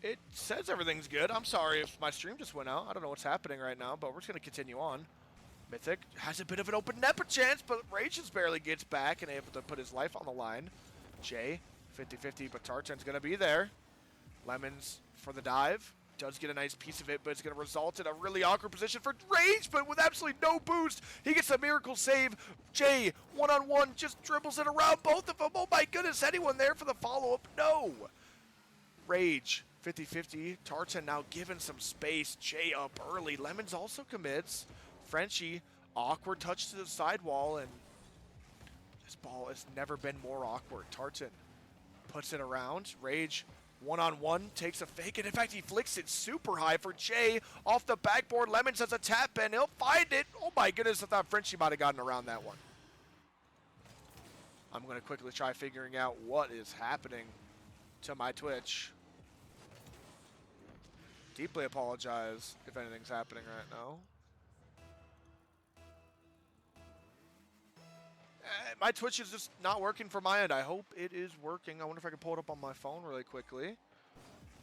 It says everything's good. I'm sorry if my stream just went out. I don't know what's happening right now, but we're just going to continue on. Mythic has a bit of an open net chance, but Rage just barely gets back and able to put his life on the line. Jay, 50-50, but Tartan's going to be there. Lemons for the dive. Does get a nice piece of it, but it's going to result in a really awkward position for Rage, but with absolutely no boost. He gets a miracle save. Jay, one-on-one, just dribbles it around both of them. Oh my goodness, anyone there for the follow-up? No. Rage, 50-50. Tartan now given some space. Jay up early. Lemons also commits. Frenchie, awkward touch to the sidewall, and this ball has never been more awkward. Tartan puts it around. Rage, one-on-one, takes a fake, and in fact, he flicks it super high for Jay off the backboard. Lemons has a tap, and he'll find it. Oh my goodness, I thought Frenchie might have gotten around that one. I'm going to quickly try figuring out what is happening to my Twitch. Deeply apologize if anything's happening right now. My Twitch is just not working from my end. I hope it is working. I wonder if I can pull it up on my phone really quickly.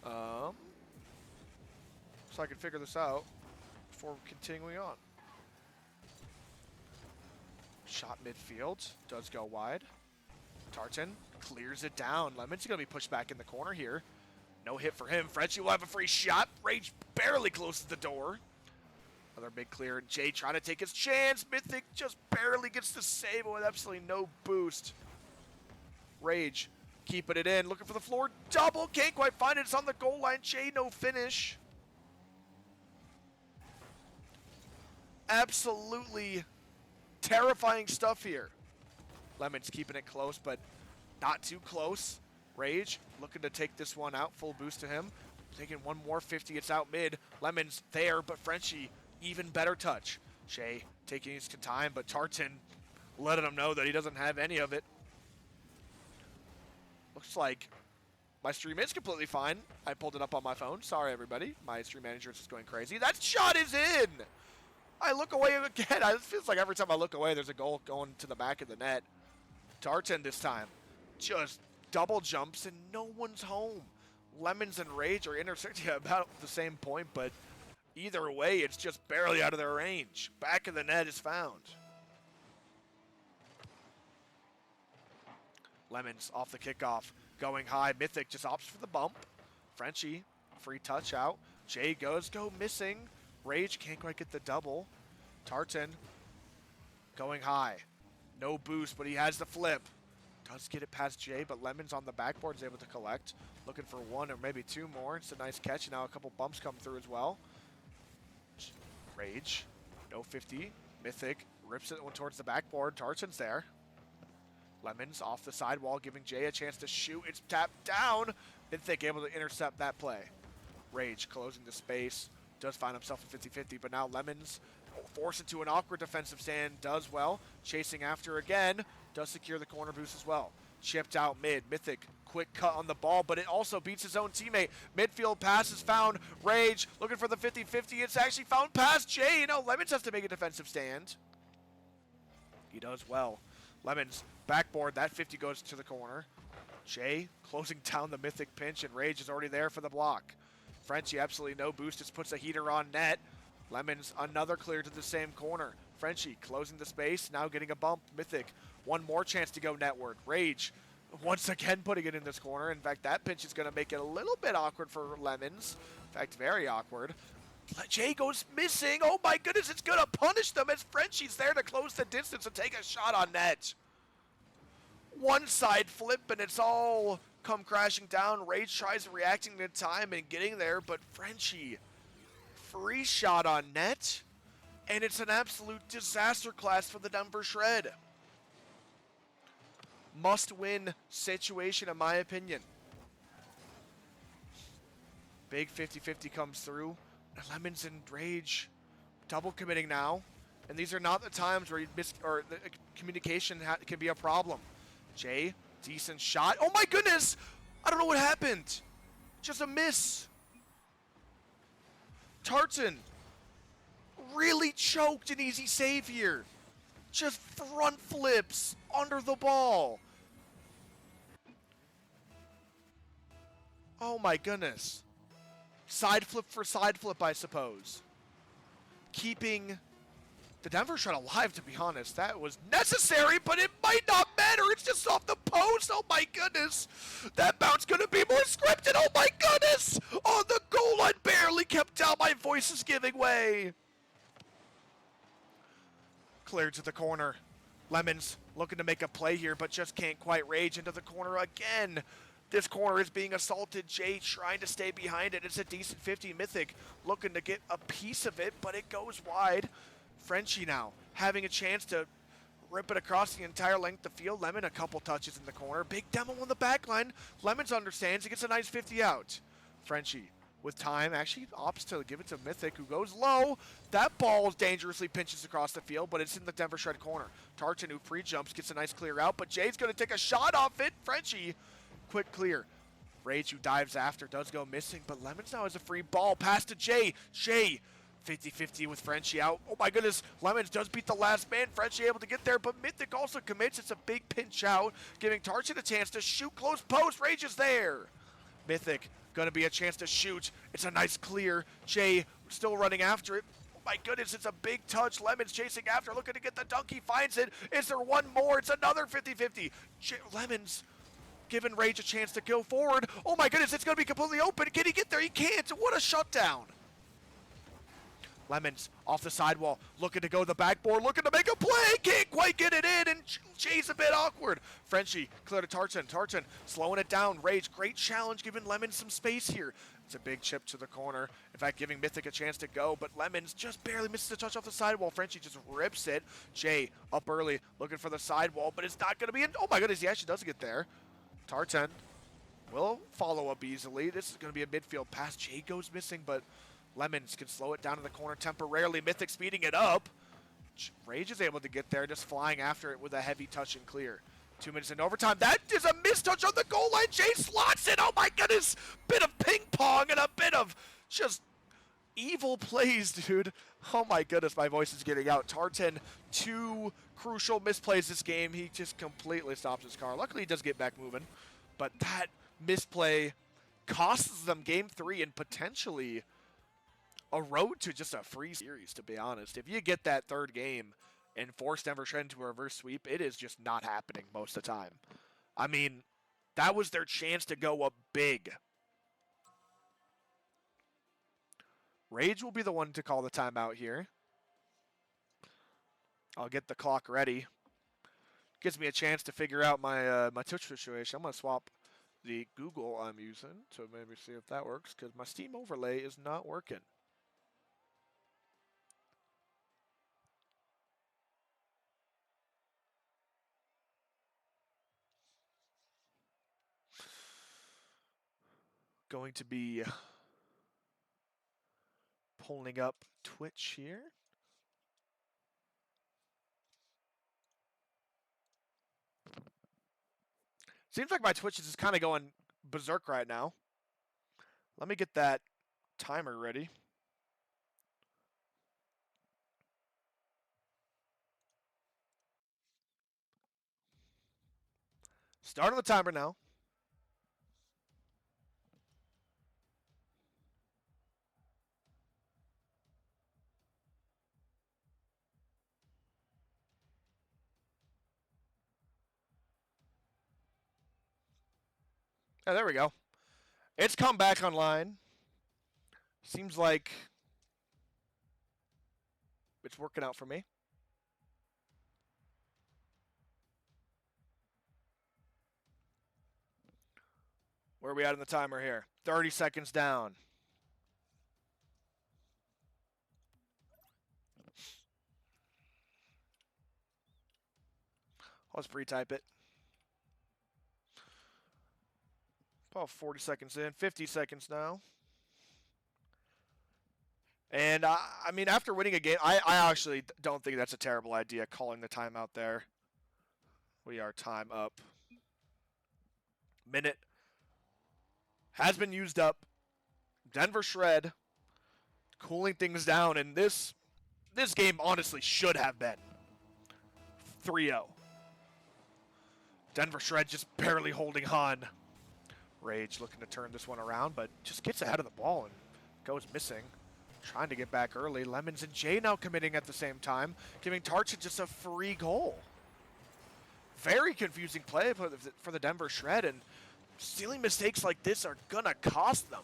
So I can figure this out before continuing on. Shot midfield. Does go wide. Tartan clears it down. Lemon's going to be pushed back in the corner here. No hit for him. Frenchie will have a free shot. Rage barely closes the door. Another big clear. Jay trying to take his chance. Mythic just barely gets the save with absolutely no boost. Rage keeping it in. Looking for the floor. Double. Can't quite find it. It's on the goal line. Jay no finish. Absolutely terrifying stuff here. Lemon's keeping it close, but not too close. Rage looking to take this one out. Full boost to him. Taking one more 50. It's out mid. Lemon's there, but Frenchie even better touch. Jay taking his time, but Tartan letting him know that he doesn't have any of it. Looks like my stream is completely fine. I pulled it up on my phone. Sorry, everybody. My stream manager is just going crazy. That shot is in! I look away again. It feels like every time I look away, there's a goal going to the back of the net. Tartan this time just double jumps, and no one's home. Lemons and Rage are intersecting at about the same point, but either way, it's just barely out of their range. Back of the net is found. Lemons off the kickoff, going high. Mythic just opts for the bump. Frenchie, free touch out. Jay go missing. Rage can't quite get the double. Tartan going high. No boost, but he has the flip. Does get it past Jay, but Lemons on the backboard is able to collect. Looking for one or maybe two more. It's a nice catch. Now a couple bumps come through as well. Rage, no 50. Mythic rips it one towards the backboard. Tartan's there. Lemons off the sidewall, giving Jay a chance to shoot. It's tapped down. Mythic able to intercept that play. Rage closing the space. Does find himself in 50-50, but now Lemons forced into an awkward defensive stand. Does well. Chasing after again. Does secure the corner boost as well. Chipped out mid. Mythic, quick cut on the ball, but it also beats his own teammate. Midfield pass is found. Rage looking for the 50-50. It's actually found past Jay. You know, Lemons has to make a defensive stand. He does well. Lemons, backboard. That 50 goes to the corner. Jay closing down the Mythic pinch, and Rage is already there for the block. Frenchie, absolutely no boost. Just puts a heater on net. Lemons, another clear to the same corner. Frenchie closing the space, now getting a bump. Mythic, one more chance to go netward. Rage, once again putting it in this corner. In fact, that pinch is going to make it a little bit awkward for Lemons. In fact, very awkward. Jay goes missing. Oh my goodness, it's going to punish them as Frenchie's there to close the distance and take a shot on net. One side flip, and it's all come crashing down. Rage tries reacting to time and getting there, but Frenchie, free shot on net, and it's an absolute disaster class for the Denver Shred. Must-win situation, in my opinion. Big 50-50 comes through. Lemons and Rage double committing now, and these are not the times where you miss or the communication can be a problem. Jay, decent shot. Oh my goodness! I don't know what happened. Just a miss. Tartan really choked an easy save here. Just front flips under the ball. Oh my goodness. Side flip for side flip, I suppose. Keeping the Denver Shred alive, to be honest. That was necessary, but it might not matter. It's just off the post. Oh my goodness. That bounce gonna be more scripted. Oh my goodness. On the goal line, barely kept down. My voice is giving way. Cleared to the corner. Lemons looking to make a play here, but just can't quite rage into the corner again. This corner is being assaulted. Jay trying to stay behind it. It's a decent 50. Mythic looking to get a piece of it, but it goes wide. Frenchie now having a chance to rip it across the entire length of the field. Lemon a couple touches in the corner. Big demo on the back line. Lemons understands. He gets a nice 50 out. Frenchie with time actually opts to give it to Mythic, who goes low. That ball dangerously pinches across the field, but it's in the Denver Shred corner. Tartan, who free jumps, gets a nice clear out, but Jay's going to take a shot off it. Frenchie, quick clear. Rage, who dives after, does go missing, but Lemons now has a free ball. Pass to Jay. Jay, 50-50 with Frenchie out. Oh my goodness, Lemons does beat the last man. Frenchie able to get there, but Mythic also commits. It's a big pinch out, giving Tartan a chance to shoot close post. Rage is there. Mythic gonna be a chance to shoot. It's a nice clear. Jay still running after it. Oh my goodness, it's a big touch. Lemons chasing after, looking to get the dunk. He finds it. Is there one more? It's another 50-50. Lemons giving Rage a chance to go forward. Oh my goodness, it's gonna be completely open. Can he get there? He can't. What a shutdown. Lemons off the sidewall, looking to go to the backboard, looking to make a play, can't quite get it in, and Jay's a bit awkward. Frenchie, clear to Tartan. Tartan slowing it down. Rage, great challenge, giving Lemons some space here. It's a big chip to the corner. In fact, giving Mythic a chance to go, but Lemons just barely misses a touch off the sidewall. Frenchie just rips it. Jay up early, looking for the sidewall, but it's not going to be in. Oh my goodness, he actually does get there. Tartan will follow up easily. This is going to be a midfield pass. Jay goes missing, but Lemons can slow it down in the corner temporarily. Mythic speeding it up. Rage is able to get there, just flying after it with a heavy touch and clear. 2 minutes in overtime. That is a mistouch on the goal line. Jay slots it. Oh my goodness. Bit of ping pong and a bit of just evil plays, dude. Oh my goodness, my voice is getting out. Tartan, 2 crucial misplays this game. He just completely stops his car. Luckily, he does get back moving. But that misplay costs them game 3 and potentially a road to just a free series, to be honest. If you get that third game and force Denver Shred into a reverse sweep, it is just not happening most of the time. I mean, that was their chance to go up big. Rage will be the one to call the timeout here. I'll get the clock ready. Gives me a chance to figure out my my Twitch situation. I'm going to swap the Google I'm using to maybe see if that works, because my Steam overlay is not working. Going to be pulling up Twitch here. Seems like my Twitch is just kind of going berserk right now. Let me get that timer ready. Starting the timer now. Oh, there we go. It's come back online. Seems like it's working out for me. Where are we at in the timer here? 30 seconds down. Let's pre-type it. About 40 seconds in, 50 seconds now. And, I mean, after winning a game, I actually don't think that's a terrible idea, calling the timeout there. We are time up. Minute has been used up. Denver Shred cooling things down, and this game honestly should have been 3-0. Denver Shred just barely holding on. Rage looking to turn this one around, but just gets ahead of the ball and Goes missing. Trying to get back early. Lemons and Jay now committing at the same time, giving Tarchin just a free goal. Very confusing play for the Denver Shred, and stealing mistakes like this are gonna cost them.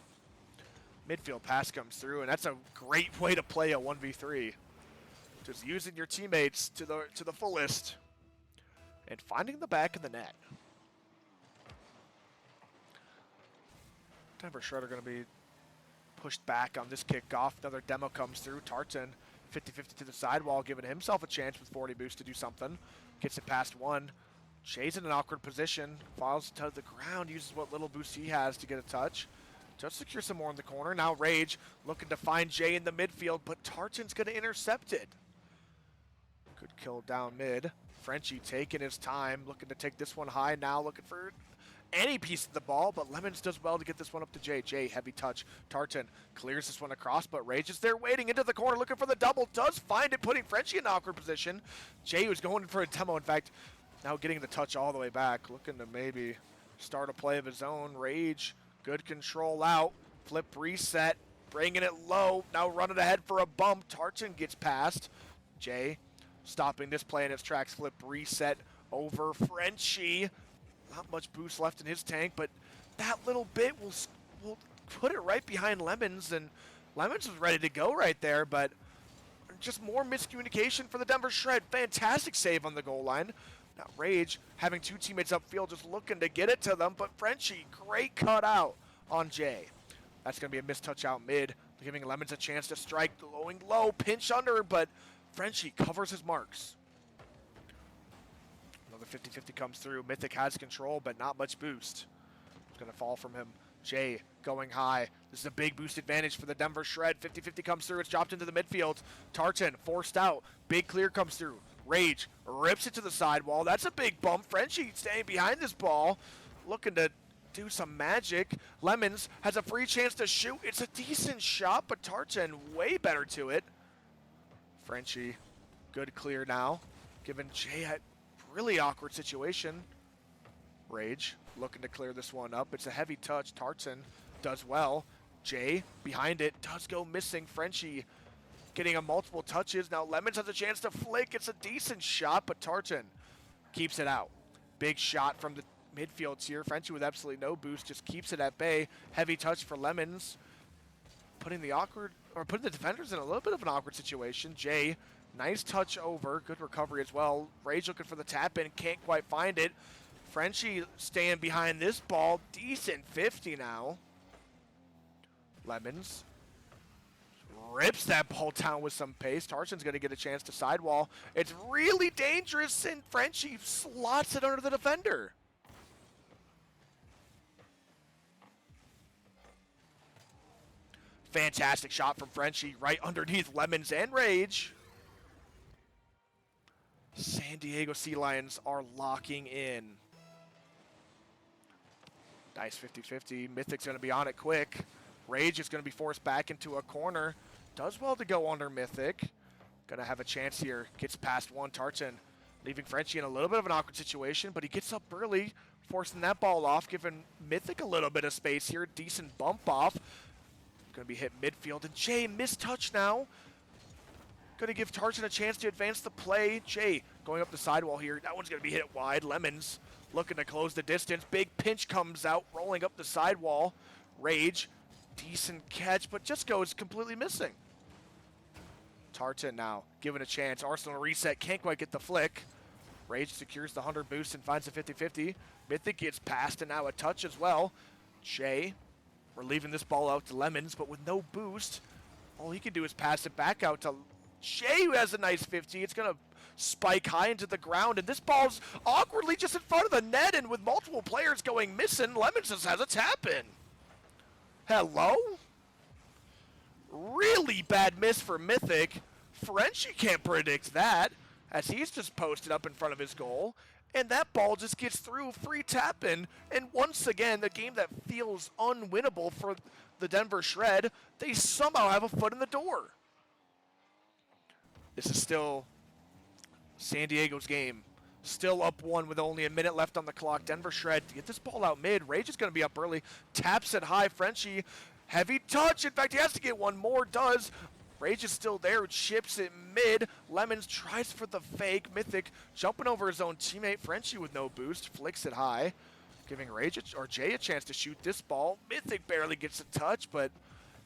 Midfield pass comes through, and that's a great way to play a 1v3. Just using your teammates to the fullest and finding the back of the net. Denver Shred are going to be pushed back on this kickoff. Another demo comes through. Tartan 50-50 to the sidewall, giving himself a chance with 40 boost to do something. Gets it past one. Jay's in an awkward position. Falls to the ground, uses what little boost he has to get a touch. Just secure some more in the corner. Now Rage looking to find Jay in the midfield, but Tartan's going to intercept it. Good kill down mid. Frenchie taking his time, looking to take this one high now, looking for any piece of the ball, but Lemons does well to get this one up to Jay. Jay, heavy touch. Tartan clears this one across, but Rage is there waiting into the corner, looking for the double. Does find it, putting Frenchie in an awkward position. Jay was going for a demo, in fact, now getting the touch all the way back, looking to maybe start a play of his own. Rage, good control out. Flip reset, bringing it low. Now running ahead for a bump. Tartan gets past. Jay stopping this play in its tracks. Flip reset over Frenchie. Not much boost left in his tank, but that little bit will put it right behind Lemons, and Lemons was ready to go right there, but just more miscommunication for the Denver Shred. Fantastic save on the goal line. Now Rage having two teammates upfield just looking to get it to them, but Frenchie, great cut out on Jay. That's going to be a missed touch out mid, giving Lemons a chance to strike, going low, pinch under, but Frenchie covers his marks. Another 50-50 comes through. Mythic has control, but not much boost. It's going to fall from him. Jay going high. This is a big boost advantage for the Denver Shred. 50-50 comes through. It's dropped into the midfield. Tartan forced out. Big clear comes through. Rage rips it to the sidewall. That's a big bump. Frenchie staying behind this ball, looking to do some magic. Lemons has a free chance to shoot. It's a decent shot, but Tartan way better to it. Frenchie, good clear now, giving Jay a really awkward situation. Rage looking to clear this one up. It's a heavy touch. Tartan does well. Jay behind it, does go missing. Frenchie getting a multiple touches. Now Lemons has a chance to flick. It's a decent shot, but Tartan keeps it out. Big shot from the midfields here. Frenchie with absolutely no boost, just keeps it at bay. Heavy touch for Lemons, putting the defenders in a little bit of an awkward situation. Jay, nice touch over, good recovery as well. Rage looking for the tap in, can't quite find it. Frenchie staying behind this ball, decent 50 now. Lemons rips that ball down with some pace. Tartan's going to get a chance to sidewall. It's really dangerous, and Frenchie slots it under the defender. Fantastic shot from Frenchie right underneath Lemons and Rage. San Diego Sea Lions are locking in. Nice 50-50. Mythic's going to be on it quick. Rage is going to be forced back into a corner. Does well to go under Mythic. Going to have a chance here. Gets past one. Tartan leaving Frenchie in a little bit of an awkward situation, but he gets up early, forcing that ball off, giving Mythic a little bit of space here. Decent bump off. Going to be hit midfield, and Jay missed touch now. Going to give Tartan a chance to advance the play. Jay going up the sidewall here. That one's going to be hit wide. Lemons looking to close the distance. Big pinch comes out, rolling up the sidewall. Rage, decent catch, but just goes completely missing. Tartan now given a chance. Arsenal reset, can't quite get the flick. Rage secures the 100 boost and finds a 50-50. Mythic gets past, and now a touch as well. Jay, we're leaving this ball out to Lemons, but with no boost, all he can do is pass it back out to Jay, who has a nice 50. It's going to spike high into the ground, and this ball's awkwardly just in front of the net, and with multiple players going missing, Lemons just has a tap in. Hello? Really bad miss for Mythic. Frenchie can't predict that, as he's just posted up in front of his goal. And that ball just gets through, free tap in. And once again, the game that feels unwinnable for the Denver Shred, they somehow have a foot in the door. This is still San Diego's game. Still up one with only a minute left on the clock. Denver Shred to get this ball out mid. Rage is going to be up early. Taps it high. Frenchie Heavy touch. In fact, he has to get one more. Does. Rage is still there. Chips it mid. Lemons tries for the fake. Mythic jumping over his own teammate. Frenchie with no boost. Flicks it high. Giving Rage or Jay a chance to shoot this ball. Mythic barely gets a touch, but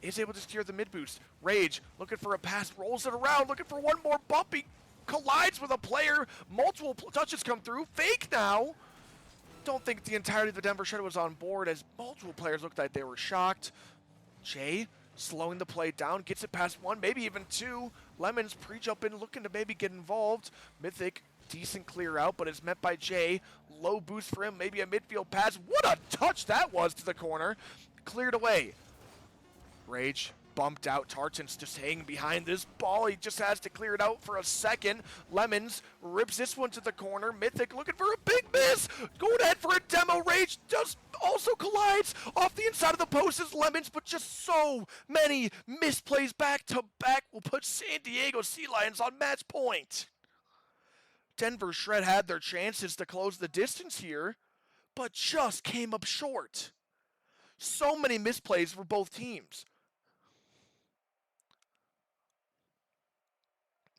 is able to secure the mid boost. Rage looking for a pass. Rolls it around. Looking for one more bump. He collides with a player. Multiple touches come through. Fake now. Don't think the entirety of the Denver Shredder was on board as multiple players looked like they were shocked. Jay slowing the play down, gets it past one, maybe even two. Lemons pre-jump in, looking to maybe get involved. Mythic, decent clear out, but it's met by Jay. Low boost for him, maybe a midfield pass. What a touch that was to the corner. Cleared away. Rage bumped out. Tartan's just hanging behind this ball. He just has to clear it out for a second. Lemons rips this one to the corner. Mythic looking for a big miss. Going ahead for a demo. Rage just also collides off the inside of the post as Lemons, but just so many misplays back to back will put San Diego Sea Lions on match point. Denver Shred had their chances to close the distance here, but just came up short. So many misplays for both teams.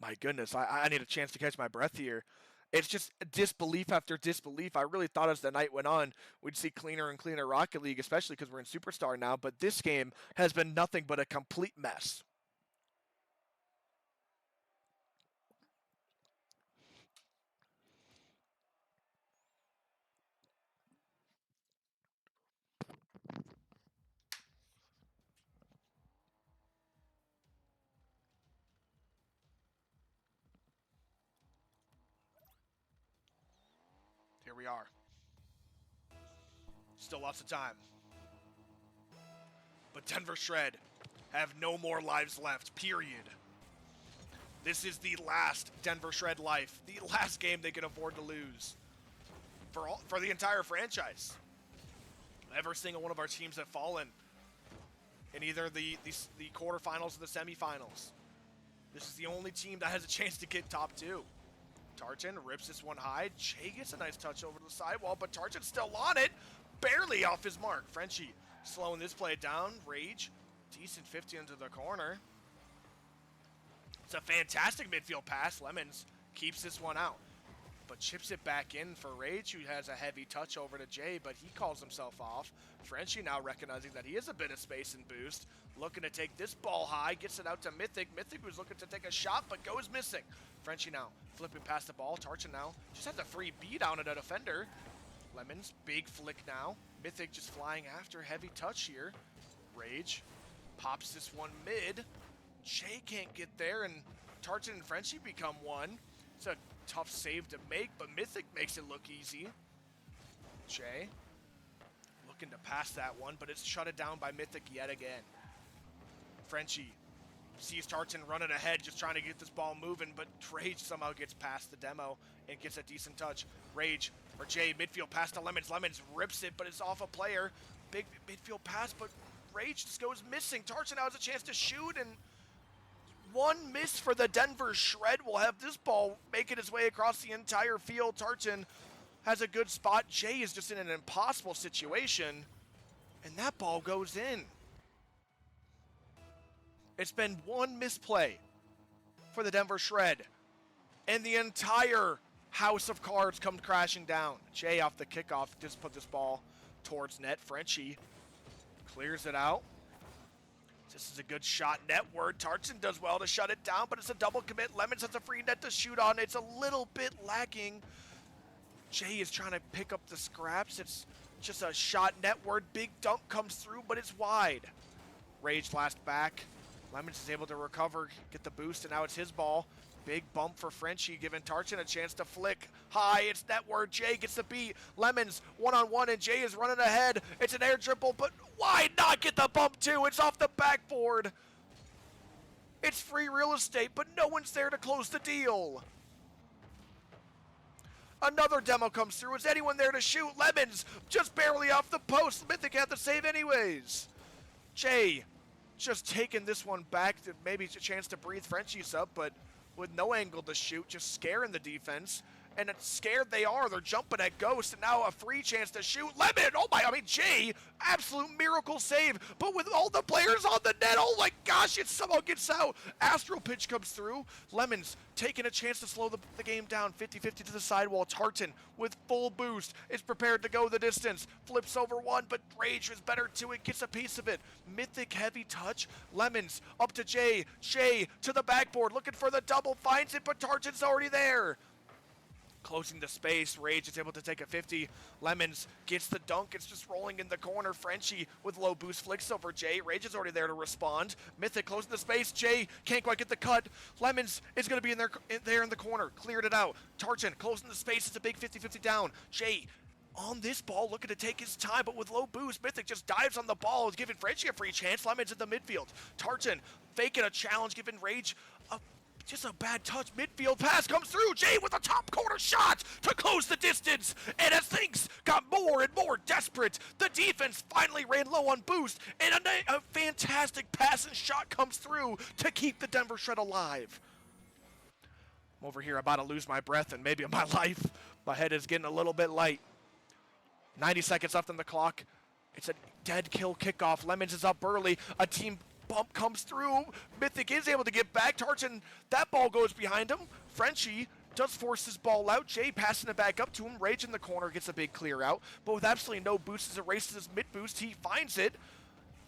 My goodness, I need a chance to catch my breath here. It's just disbelief after disbelief. I really thought as the night went on, we'd see cleaner and cleaner Rocket League, especially because we're in Superstar now, but this game has been nothing but a complete mess. Here we are. Still lots of time. But Denver Shred have no more lives left, period. This is the last Denver Shred life. The last game they can afford to lose. For the entire franchise. Every single one of our teams have fallen in either the quarterfinals or the semifinals. This is the only team that has a chance to get top two. Tartan rips this one high. Jay gets a nice touch over the sidewall, but Tartan's still on it. Barely off his mark. Frenchie slowing this play down. Rage, decent 50 into the corner. It's a fantastic midfield pass. Lemons keeps this one out, but chips it back in for Rage, who has a heavy touch over to Jay, but he calls himself off. Frenchie now recognizing that he has a bit of space and boost. Looking to take this ball high, gets it out to Mythic. Mythic was looking to take a shot, but goes missing. Frenchie now flipping past the ball. Tarchin now just has a free beat down at a defender. Lemons, big flick now. Mythic just flying after, heavy touch here. Rage pops this one mid. Jay can't get there, and Tarchin and Frenchie become one. It's a tough save to make, but Mythic makes it look easy. Jay looking to pass that one, but it's shut it down by Mythic yet again. Frenchie sees Tartan running ahead, just trying to get this ball moving, but Rage somehow gets past the demo and gets a decent touch. Rage, or Jay, midfield pass to Lemons. Lemons rips it, but it's off a player. Big midfield pass, but Rage just goes missing. Tartan now has a chance to shoot, and one miss for the Denver Shred will have this ball making its way across the entire field. Tartan has a good spot. Jay is just in an impossible situation, and that ball goes in. It's been one misplay for the Denver Shred, and the entire house of cards comes crashing down. Jay off the kickoff just put this ball towards net. Frenchie clears it out. This is a good shot netward. Tartan does well to shut it down, but it's a double commit. Lemons has a free net to shoot on. It's a little bit lacking. Jay is trying to pick up the scraps. It's just a shot netward. Big dunk comes through, but it's wide. Rage last back. Lemons is able to recover, get the boost, and now it's his ball. Big bump for Frenchie, giving Tartan a chance to flick high. It's netward. Jay gets the beat. Lemons one-on-one, and Jay is running ahead. It's an air dribble, but why not get the bump too? It's off the backboard. It's free real estate, but no one's there to close the deal. Another demo comes through. Is anyone there to shoot? Lemons just barely off the post. Mythic had the save anyways. Jay just taking this one back to maybe a chance to breathe Frenchie's up, but with no angle to shoot, just scaring the defense. and scared they are. They're jumping at Ghost, and now a free chance to shoot. Lemon, Jay, absolute miracle save, but with all the players on the net, oh my gosh, it somehow gets out. Astral pitch comes through. Lemon's taking a chance to slow the game down. 50-50 to the sidewall. Tartan with full boost is prepared to go the distance. Flips over one, but Rage is better to it, gets a piece of it. Mythic heavy touch. Lemons up to Jay. Jay to the backboard, looking for the double, finds it, but Tartan's already there. Closing the space, Rage is able to take a 50. Lemons gets the dunk, it's just rolling in the corner. Frenchie with low boost flicks over Jay. Rage is already there to respond. Mythic closing the space, Jay can't quite get the cut. Lemons is going to be there in the corner, cleared it out. Tartan closing the space, it's a big 50-50 down. Jay on this ball, looking to take his time, but with low boost, Mythic just dives on the ball, giving Frenchie a free chance. Lemons in the midfield. Tartan faking a challenge, giving Rage just a bad touch. Midfield pass comes through. Jay with a top corner shot to close the distance. And as things got more and more desperate, the defense finally ran low on boost, and a fantastic pass and shot comes through to keep the Denver Shred alive. I'm over here about to lose my breath and maybe my life. My head is getting a little bit light. 90 seconds left on the clock. It's a dead kill kickoff. Lemons is up early. A team bump comes through. Mythic is able to get back. Tartan, that ball goes behind him. Frenchie does force his ball out. Jay passing it back up to him. Rage in the corner gets a big clear out, but with absolutely no boost as it races his mid boost, he finds it.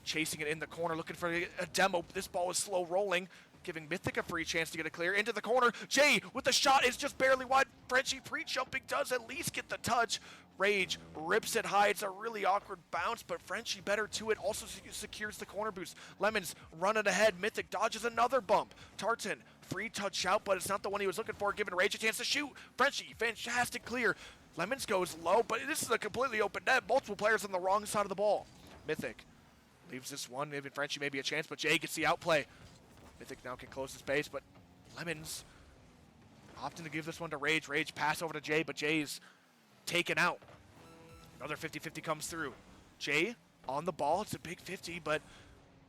Chasing it in the corner, looking for a demo. This ball is slow rolling, giving Mythic a free chance to get a clear. Into the corner. Jay with the shot is just barely wide. Frenchie pre-jumping does at least get the touch. Rage rips it high. It's a really awkward bounce, but Frenchie better to it. Also secures the corner boost. Lemons running ahead. Mythic dodges another bump. Tartan, free touch out, but it's not the one he was looking for, giving Rage a chance to shoot. Frenchie, fantastic clear. Lemons goes low, but this is a completely open net. Multiple players on the wrong side of the ball. Mythic leaves this one, giving Frenchie maybe a chance, but Jay gets the outplay. Mythic now can close the space, but Lemons opting to give this one to Rage. Rage pass over to Jay, but Jay's taken out. Another 50-50 comes through. Jay on the ball. It's a big 50, but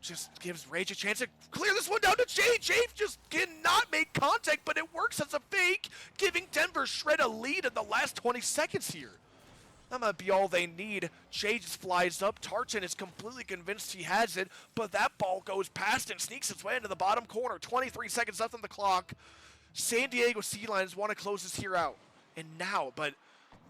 just gives Rage a chance to clear this one down to Jay. Jay just cannot make contact, but it works as a fake, giving Denver Shred a lead in the last 20 seconds here. That might be all they need. Jay just flies up. Tartan is completely convinced he has it, but that ball goes past and sneaks its way into the bottom corner. 23 seconds left on the clock. San Diego Sea Lions want to close this here out. And now, but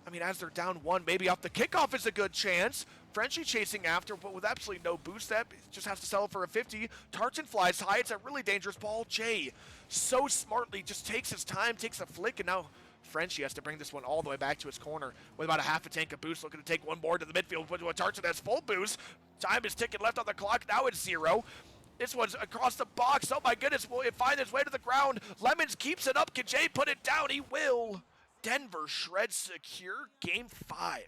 I mean, as they're down one, maybe off the kickoff is a good chance. Frenchie chasing after, but with absolutely no boost, that just has to settle for a 50. Tartan flies high. It's a really dangerous ball. Jay so smartly just takes his time, takes a flick, and now Frenchie has to bring this one all the way back to his corner with about a half a tank of boost, looking to take one more to the midfield, but Tartan has full boost. Time is ticking left on the clock. Now it's 0. This one's across the box. Oh my goodness, will it find its way to the ground? Lemons keeps it up. Can Jay put it down? He will. Denver Shred secure game 5.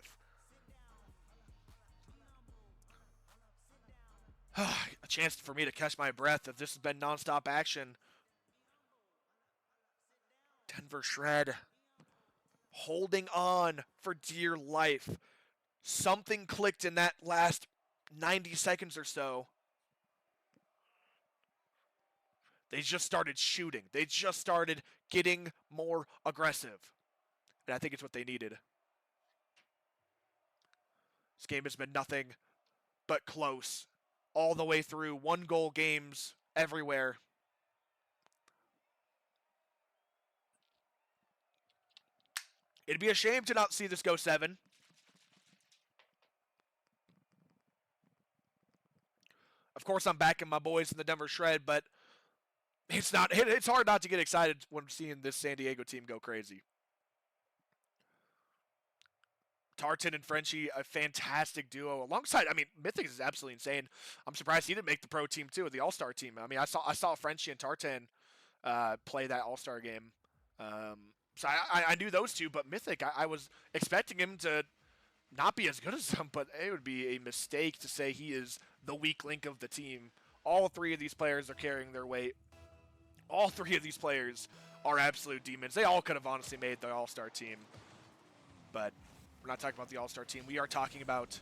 A chance for me to catch my breath if this has been nonstop action. Denver Shred holding on for dear life. Something clicked in that last 90 seconds or so. They just started shooting. They just started getting more aggressive. And I think it's what they needed. This game has been nothing but close all the way through. 1-goal games everywhere. It'd be a shame to not see this go 7. Of course, I'm backing my boys in the Denver Shred, but it's hard not to get excited when seeing this San Diego team go crazy. Tartan and Frenchie, a fantastic duo. Alongside, I mean, Mythic is absolutely insane. I'm surprised he didn't make the pro team too, the All-Star team. I mean, I saw Frenchie and Tartan play that All-Star game. So I knew those two, but Mythic, I was expecting him to not be as good as them, but it would be a mistake to say he is the weak link of the team. All 3 of these players are carrying their weight. All 3 of these players are absolute demons. They all could have honestly made the All-Star team, but we're not talking about the All-Star team. We are talking about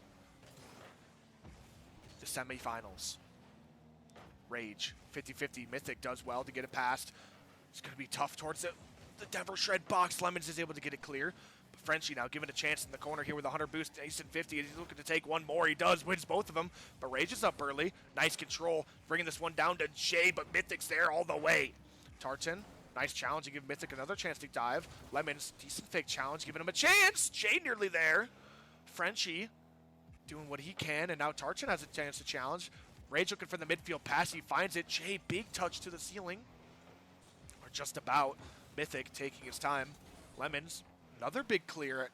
the semifinals. Rage, 50-50. Mythic does well to get it past. It's going to be tough towards it. the Denver Shred box. Lemons is able to get it clear. But Frenchie now given a chance in the corner here with a 100 boost. Ace and 50. He's looking to take one more. He does. Wins both of them. But Rage is up early. Nice control. Bringing this one down to Jay. But Mythic's there all the way. Tartan. Nice challenge to give Mythic another chance to dive. Lemons. Decent fake challenge. Giving him a chance. Jay nearly there. Frenchie doing what he can. And now Tartan has a chance to challenge. Rage looking for the midfield pass. He finds it. Jay, big touch to the ceiling. Or just about. Mythic taking his time. Lemons, another big clear.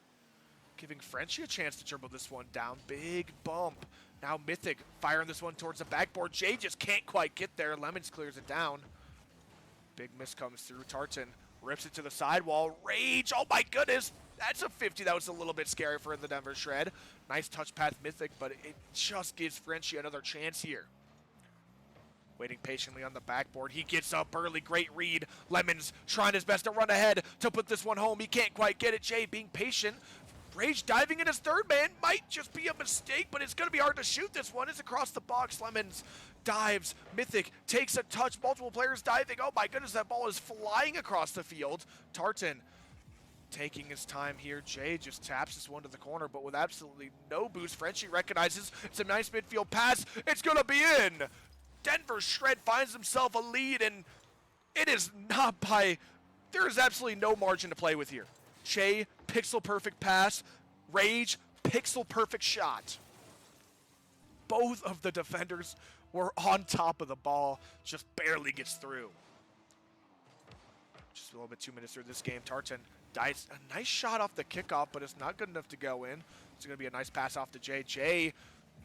Giving Frenchie a chance to dribble this one down. Big bump. Now Mythic firing this one towards the backboard. Jay just can't quite get there. Lemons clears it down. Big miss comes through. Tartan rips it to the sidewall. Rage, oh my goodness. That's a 50. That was a little bit scary for the Denver Shred. Nice touch path Mythic, but it just gives Frenchie another chance here. Waiting patiently on the backboard. He gets up early. Great read. Lemons trying his best to run ahead to put this one home. He can't quite get it. Jay being patient. Rage diving in his third man. Might just be a mistake, but it's going to be hard to shoot this one. It's across the box. Lemons dives. Mythic takes a touch. Multiple players diving. Oh my goodness, that ball is flying across the field. Tartan taking his time here. Jay just taps this one to the corner, but with absolutely no boost. Frenchie recognizes it's a nice midfield pass. It's going to be in. Denver Shred finds himself a lead, and it is not by... There is absolutely no margin to play with here. Jay, pixel perfect pass. Rage, pixel perfect shot. Both of the defenders were on top of the ball. Just barely gets through. Just a little bit 2 minutes through this game. Tartan dives a nice shot off the kickoff, but it's not good enough to go in. It's going to be a nice pass off to Jay. Jay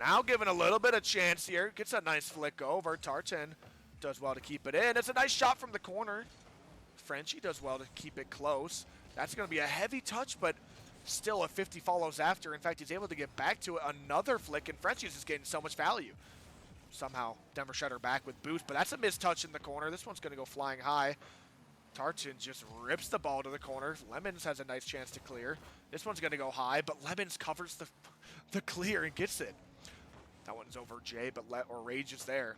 now given a little bit of chance here. Gets a nice flick over. Tartan does well to keep it in. It's a nice shot from the corner. Frenchie does well to keep it close. That's going to be a heavy touch, but still a 50 follows after. In fact, he's able to get back to it. Another flick, and Frenchie's just getting so much value. Somehow, Denver Shredder back with boost, but that's a missed touch in the corner. This one's going to go flying high. Tartan just rips the ball to the corner. Lemons has a nice chance to clear. This one's going to go high, but Lemons covers the clear and gets it. That one's over Jay, but Rage is there.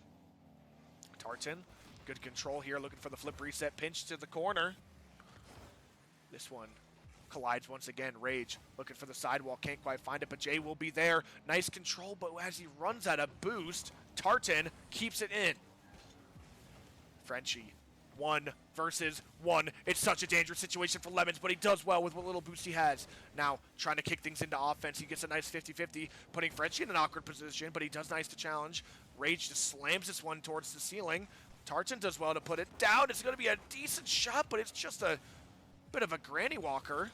Tartan, good control here, looking for the flip reset. Pinch to the corner. This one collides once again. Rage looking for the sidewall, can't quite find it, but Jay will be there. Nice control, but as he runs out of boost, Tartan keeps it in. Frenchie, 1 versus 1. It's such a dangerous situation for Lemons, but he does well with what little boost he has. Now, trying to kick things into offense. He gets a nice 50-50, putting Frenchie in an awkward position, but he does nice to challenge. Rage just slams this one towards the ceiling. Tartan does well to put it down. It's going to be a decent shot, but it's just a bit of a granny walker.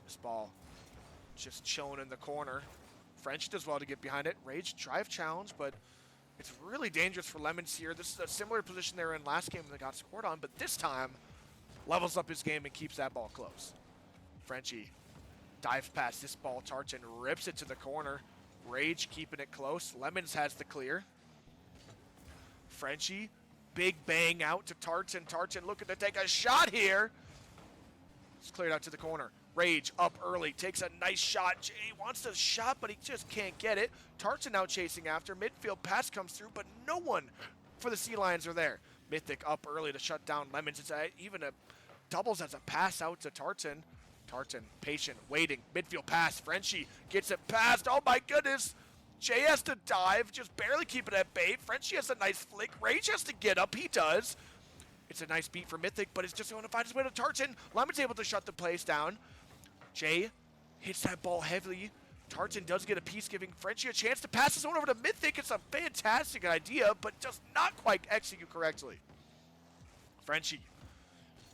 This ball just chilling in the corner. French does well to get behind it. Rage drive challenge, but it's really dangerous for Lemons here. This is a similar position they were in last game when they got scored on, but this time levels up his game and keeps that ball close. Frenchie dives past this ball. Tartan rips it to the corner. Rage keeping it close. Lemons has the clear. Frenchie, big bang out to Tartan. Tartan looking to take a shot here. It's cleared out to the corner. Rage up early, takes a nice shot. Jay wants the shot, but he just can't get it. Tartan now chasing after. Midfield pass comes through, but no one for the Sea Lions are there. Mythic up early to shut down Lemons. It's even a doubles as a pass out to Tartan. Tartan patient, waiting. Midfield pass. Frenchie gets it past. Oh my goodness. Jay has to dive, just barely keep it at bay. Frenchie has a nice flick. Rage has to get up. He does. It's a nice beat for Mythic, but it's just going to find his way to Tartan. Lemon's able to shut the place down. Jay hits that ball heavily. Tartan does get a piece, giving Frenchie a chance to pass this one over to Mythic. It's a fantastic idea, but does not quite execute correctly. Frenchie,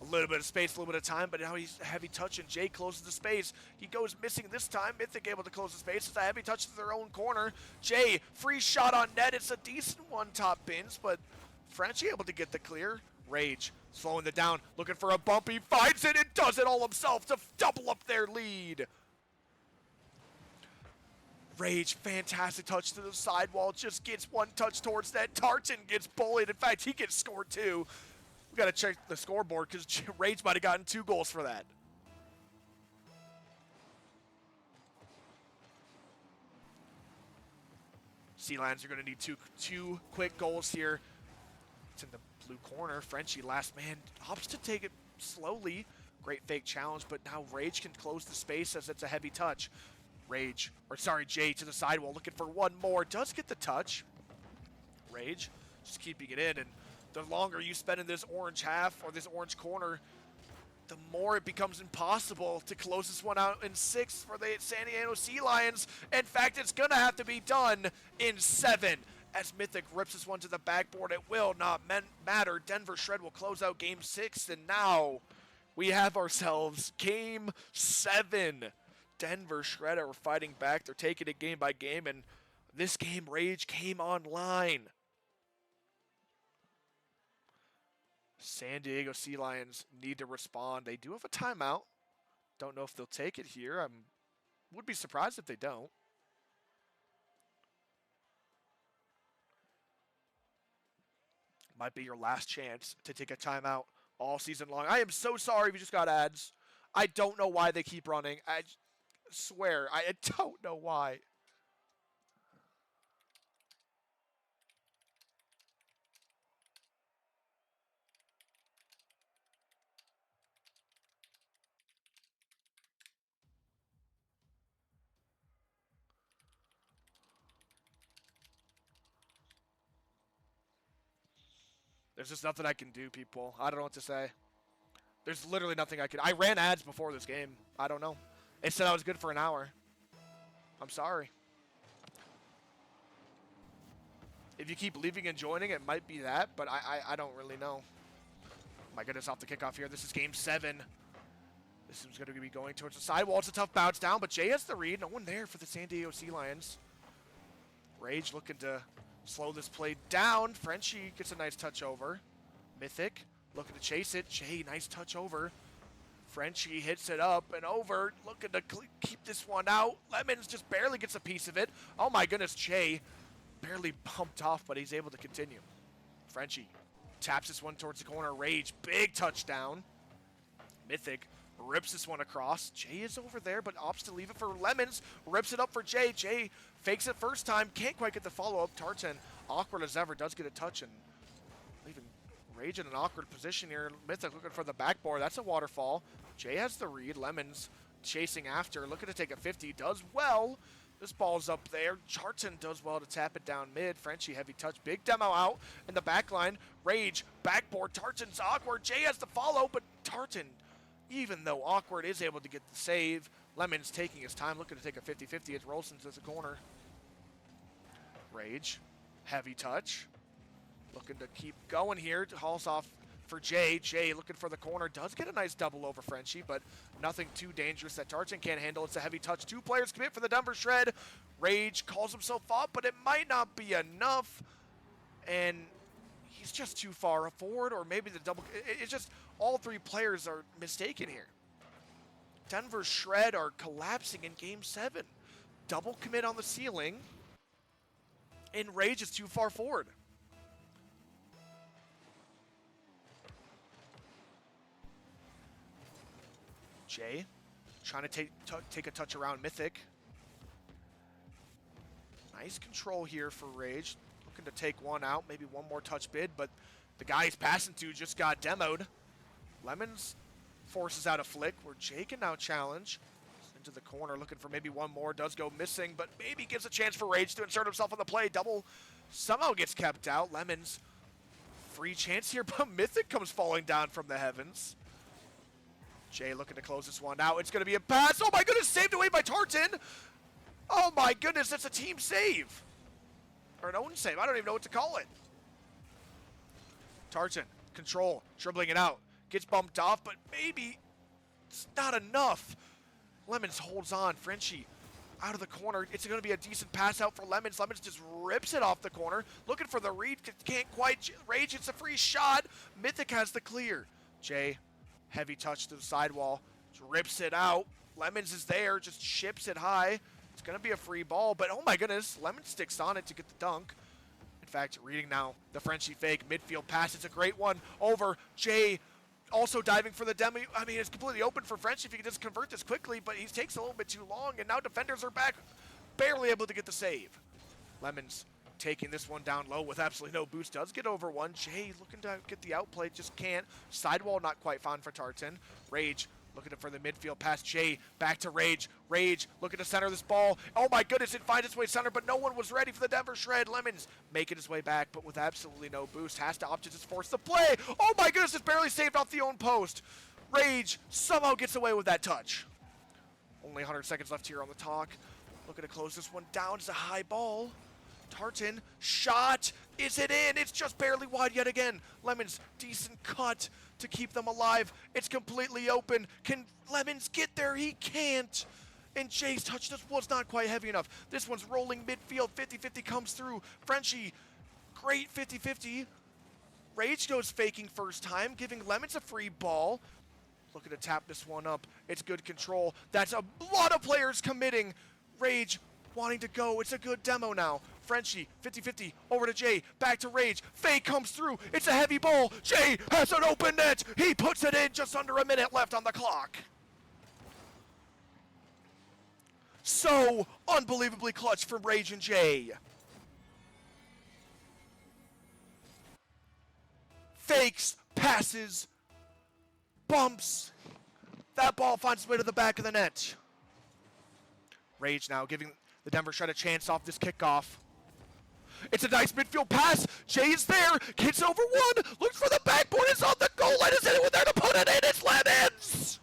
a little bit of space, a little bit of time, but now he's a heavy touch, and Jay closes the space. He goes missing this time. Mythic able to close the space. It's a heavy touch to their own corner. Jay, free shot on net. It's a decent one top bins, but Frenchie able to get the clear. Rage slowing it down, looking for a bump. He finds it and does it all himself to double up their lead. Rage, fantastic touch to the sidewall, just gets one touch towards that. Tartan gets bullied. In fact, he gets scored too. We got to check the scoreboard because Rage might have gotten 2 goals for that. Sea Lions are going to need two quick goals here. It's in the blue corner. Frenchie, last man, opts to take it slowly. Great fake challenge, but now Rage can close the space as it's a heavy touch. Jay to the sidewall looking for one more. Does get the touch. Rage just keeping it in, and the longer you spend in this orange half or this orange corner, the more it becomes impossible to close this one out in 6 for the San Diego Sea Lions. In fact, it's going to have to be done in 7. As Mythic rips this one to the backboard, it will not matter. Denver Shred will close out Game 6, and now we have ourselves Game 7. Denver Shred are fighting back. They're taking it game by game, and this game, Rage came online. San Diego Sea Lions need to respond. They do have a timeout. Don't know if they'll take it here. Would be surprised if they don't. Might be your last chance to take a timeout all season long. I am so sorry if you just got ads. I don't know why they keep running. I swear, I don't know why. There's just nothing I can do, people. I don't know what to say. There's literally nothing I can. I ran ads before this game. I don't know. It said I was good for an hour. I'm sorry. If you keep leaving and joining, it might be that, but I don't really know. My goodness, off the kickoff here. This is Game 7. This is going to be going towards the sidewall. It's a tough bounce down, but Jay has the read. No one there for the San Diego Sea Lions. Rage looking to slow this play down. Frenchie gets a nice touch over. Mythic looking to chase it. Jay, nice touch over. Frenchie hits it up and over. Looking to keep this one out. Lemons just barely gets a piece of it. Oh my goodness, Jay barely bumped off, but he's able to continue. Frenchie taps this one towards the corner. Rage, big touchdown. Mythic rips this one across. Jay is over there, but opts to leave it for Lemons. Rips it up for Jay. Jay fakes it first time. Can't quite get the follow-up. Tartan, awkward as ever, does get a touch and leaving Rage in an awkward position here. Mythic looking for the backboard. That's a waterfall. Jay has the read. Lemons chasing after. Looking to take a 50. Does well. This ball's up there. Tartan does well to tap it down mid. Frenchie, heavy touch. Big demo out in the back line. Rage, backboard. Tartan's awkward. Jay has the follow, but Tartan, even though awkward, is able to get the save. Lemons taking his time, looking to take a 50-50. It rolls into the corner. Rage, heavy touch. Looking to keep going here. Hauls off for Jay. Jay looking for the corner. Does get a nice double over Frenchie, but nothing too dangerous that Tartan can't handle. It's a heavy touch. 2 players commit for the Denver Shred. Rage calls himself up, but it might not be enough. And he's just too far forward, or maybe the double. It's just all 3 players are mistaken here. Denver Shred are collapsing in Game 7. Double commit on the ceiling, and Rage is too far forward. Jay trying to take a touch around Mythic. Nice control here for Rage. Looking to take one out, maybe one more touch bid, but the guy he's passing to just got demoed. Lemons forces out a flick where Jay can now challenge. Into the corner, looking for maybe one more. Does go missing, but maybe gives a chance for Rage to insert himself on the play. Double somehow gets kept out. Lemons, free chance here, but Mythic comes falling down from the heavens. Jay looking to close this one out. It's going to be a pass. Oh my goodness, saved away by Tartan. Oh my goodness, that's a team save. Or an own save. I don't even know what to call it. Tartan, control, dribbling it out. Gets bumped off, but maybe it's not enough. Lemons holds on. Frenchie out of the corner. It's going to be a decent pass out for Lemons. Lemons just rips it off the corner. Looking for the read. Can't quite. Rage, it's a free shot. Mythic has the clear. Jay, heavy touch to the sidewall. Just rips it out. Lemons is there. Just ships it high. It's going to be a free ball, but oh my goodness. Lemons sticks on it to get the dunk. In fact, reading now the Frenchie fake. Midfield pass. It's a great one over Jay. Also diving for the demi. I mean, it's completely open for French if he can just convert this quickly, but he takes a little bit too long, and now defenders are back, barely able to get the save. Lemons taking this one down low with absolutely no boost. Does get over one. Jay looking to get the outplay, just can't. Sidewall not quite found for Tartan. Rage looking for the midfield pass. Jay back to Rage. Rage looking to center this ball. Oh my goodness, it finds its way center, but no one was ready for the Denver Shred. Lemons making his way back, but with absolutely no boost. Has to opt to just force the play. Oh my goodness, it's barely saved off the own post. Rage somehow gets away with that touch. Only 100 seconds left here on the talk. Looking to close this one down. It's a high ball. Tartan, shot. Is it in? It's just barely wide yet again. Lemons, decent cut to keep them alive. It's completely open. Can Lemons get there? He can't. And Jay's touch just was not quite heavy enough. This one's rolling midfield. 50-50 comes through. Frenchie, great 50-50. Rage goes faking first time, giving Lemons a free ball. Looking to tap this one up. It's good control. That's a lot of players committing. Rage wanting to go. It's a good demo now. Frenchie, 50-50, over to Jay, back to Rage. Fake comes through. It's a heavy ball. Jay has an open net. He puts it in, just under a minute left on the clock. So unbelievably clutch from Rage and Jay. Fakes, passes, bumps. That ball finds its way to the back of the net. Rage now giving the Denver Shred a chance off this kickoff. It's a nice midfield pass. Jay is there. Gets over one. Looks for the backboard. It's on the goal line. Is anyone there to put it in? It's Lemons.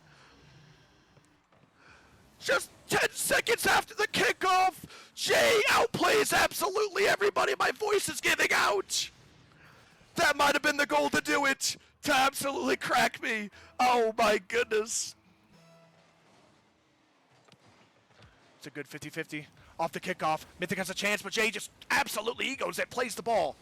Just 10 seconds after the kickoff, Jay outplays absolutely everybody. My voice is giving out. That might have been the goal to do it. To absolutely crack me. Oh my goodness. It's a good 50-50 off the kickoff. Mythic has a chance, but Jay just absolutely egos it, plays the ball.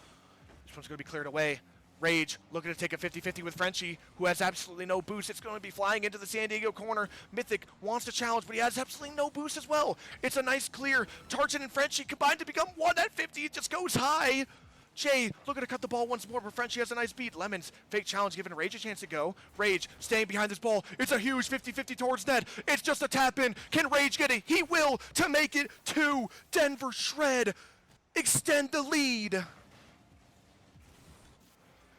This one's going to be cleared away. Rage looking to take a 50-50 with Frenchie, who has absolutely no boost. It's going to be flying into the San Diego corner. Mythic wants to challenge, but he has absolutely no boost as well. It's a nice clear. Tartan and Frenchie combined to become one at 50. It just goes high. Jay looking to cut the ball once more, but Frenchie has a nice beat. Lemons, fake challenge, giving Rage a chance to go. Rage staying behind this ball. It's a huge 50-50 towards net. It's just a tap in. Can Rage get it? He will to make it 2. Denver Shred extend the lead.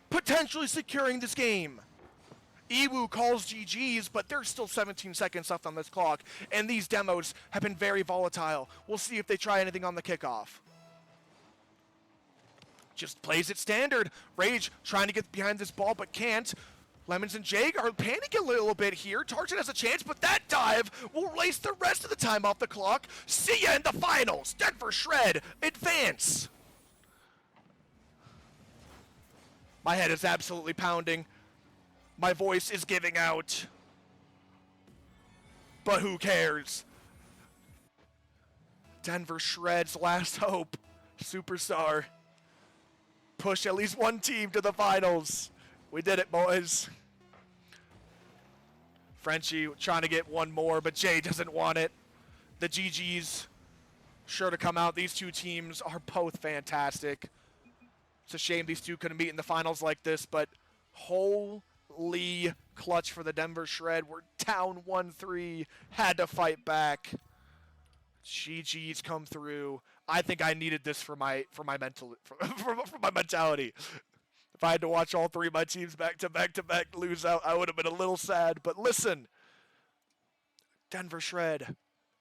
Potentially securing this game. Iwu calls GG's, but there's still 17 seconds left on this clock, and these demos have been very volatile. We'll see if they try anything on the kickoff. Just plays it standard. Rage trying to get behind this ball, but can't. Lemons and Jay are panicking a little bit here. Tartan has a chance, but that dive will waste the rest of the time off the clock. See ya in the finals. Denver Shred advance. My head is absolutely pounding. My voice is giving out. But who cares? Denver Shred's last hope. Superstar. Push at least one team to the finals. We did it, boys. Frenchie trying to get one more, but Jay doesn't want it. The GG's sure to come out. These two teams are both fantastic. It's a shame these two couldn't meet in the finals like this, but holy clutch for the Denver Shred. We're down 1-3. Had to fight back. GG's come through. I think I needed this for my mental for my mentality. If I had to watch all three of my teams back to back lose out, I would have been a little sad. But listen, Denver Shred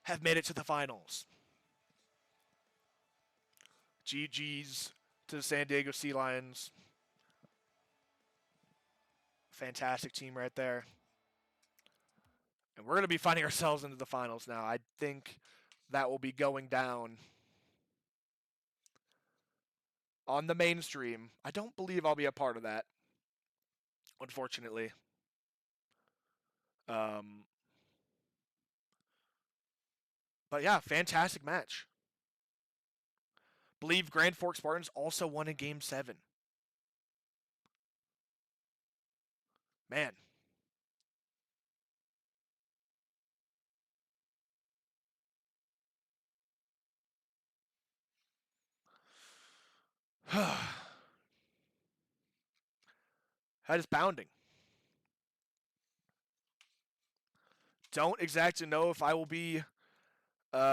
have made it to the finals. GG's to the San Diego Sea Lions. Fantastic team right there. And we're going to be finding ourselves into the finals now. I think that will be going down on the mainstream. I don't believe I'll be a part of that, unfortunately. But yeah, fantastic match. Believe Grand Forks Spartans also won in Game 7. Man. Head is pounding. Don't exactly know if I will be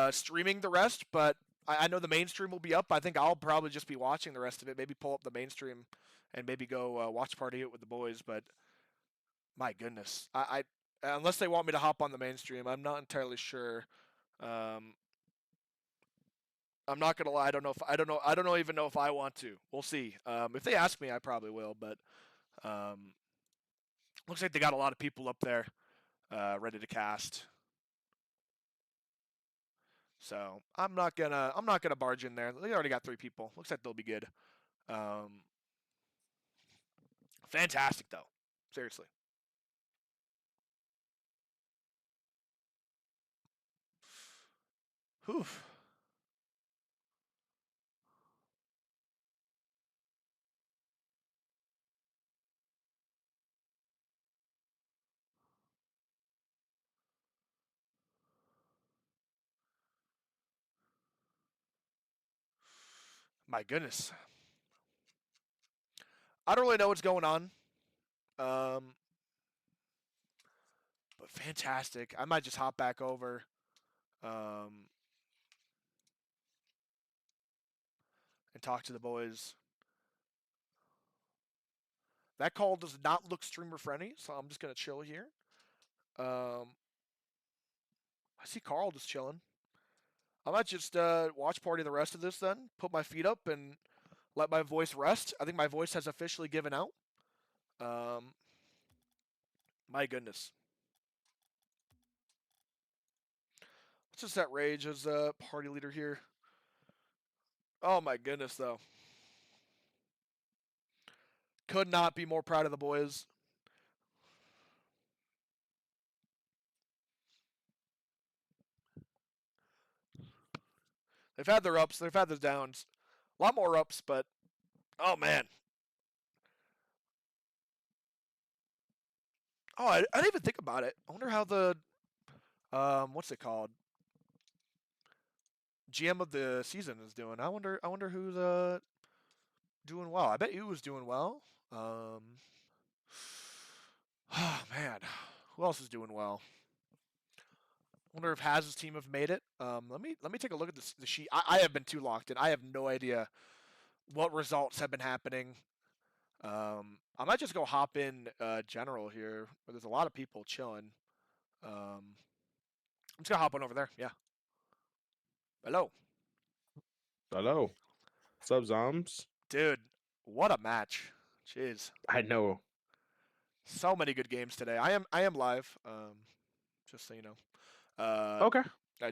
streaming the rest, but I know the mainstream will be up. I think I'll probably just be watching the rest of it. Maybe pull up the mainstream and maybe go watch party it with the boys. But my goodness, I unless they want me to hop on the mainstream, I'm not entirely sure. I'm not gonna lie. I don't know if I don't even know if I want to. We'll see. If they ask me, I probably will. But looks like they got a lot of people up there ready to cast. So I'm not gonna barge in there. They already got 3 people. Looks like they'll be good. Fantastic though. Seriously. Whew. My goodness. I don't really know what's going on. But fantastic. I might just hop back over. And talk to the boys. That call does not look streamer friendly, so I'm just gonna chill here. I see Carl just chilling. I might just watch party the rest of this then, put my feet up and let my voice rest. I think my voice has officially given out. My goodness. Let's just set Rage as a party leader here. Oh my goodness, though. Could not be more proud of the boys. They've had their ups, they've had their downs. A lot more ups, but oh man. Oh, I didn't even think about it. I wonder how the what's it called? GM of the season is doing. I wonder who's doing well. I bet you was doing well. Oh man. Who else is doing well? Wonder if Haz's team have made it. Let me take a look at the sheet. I have been too locked in. I have no idea what results have been happening. I might just go hop in general here, where there's a lot of people chilling. I'm just gonna hop on over there. Yeah. Hello. Hello. What's up, Zombs? Dude, what a match. Jeez. I know. So many good games today. I am live. Just so you know. Okay. I'm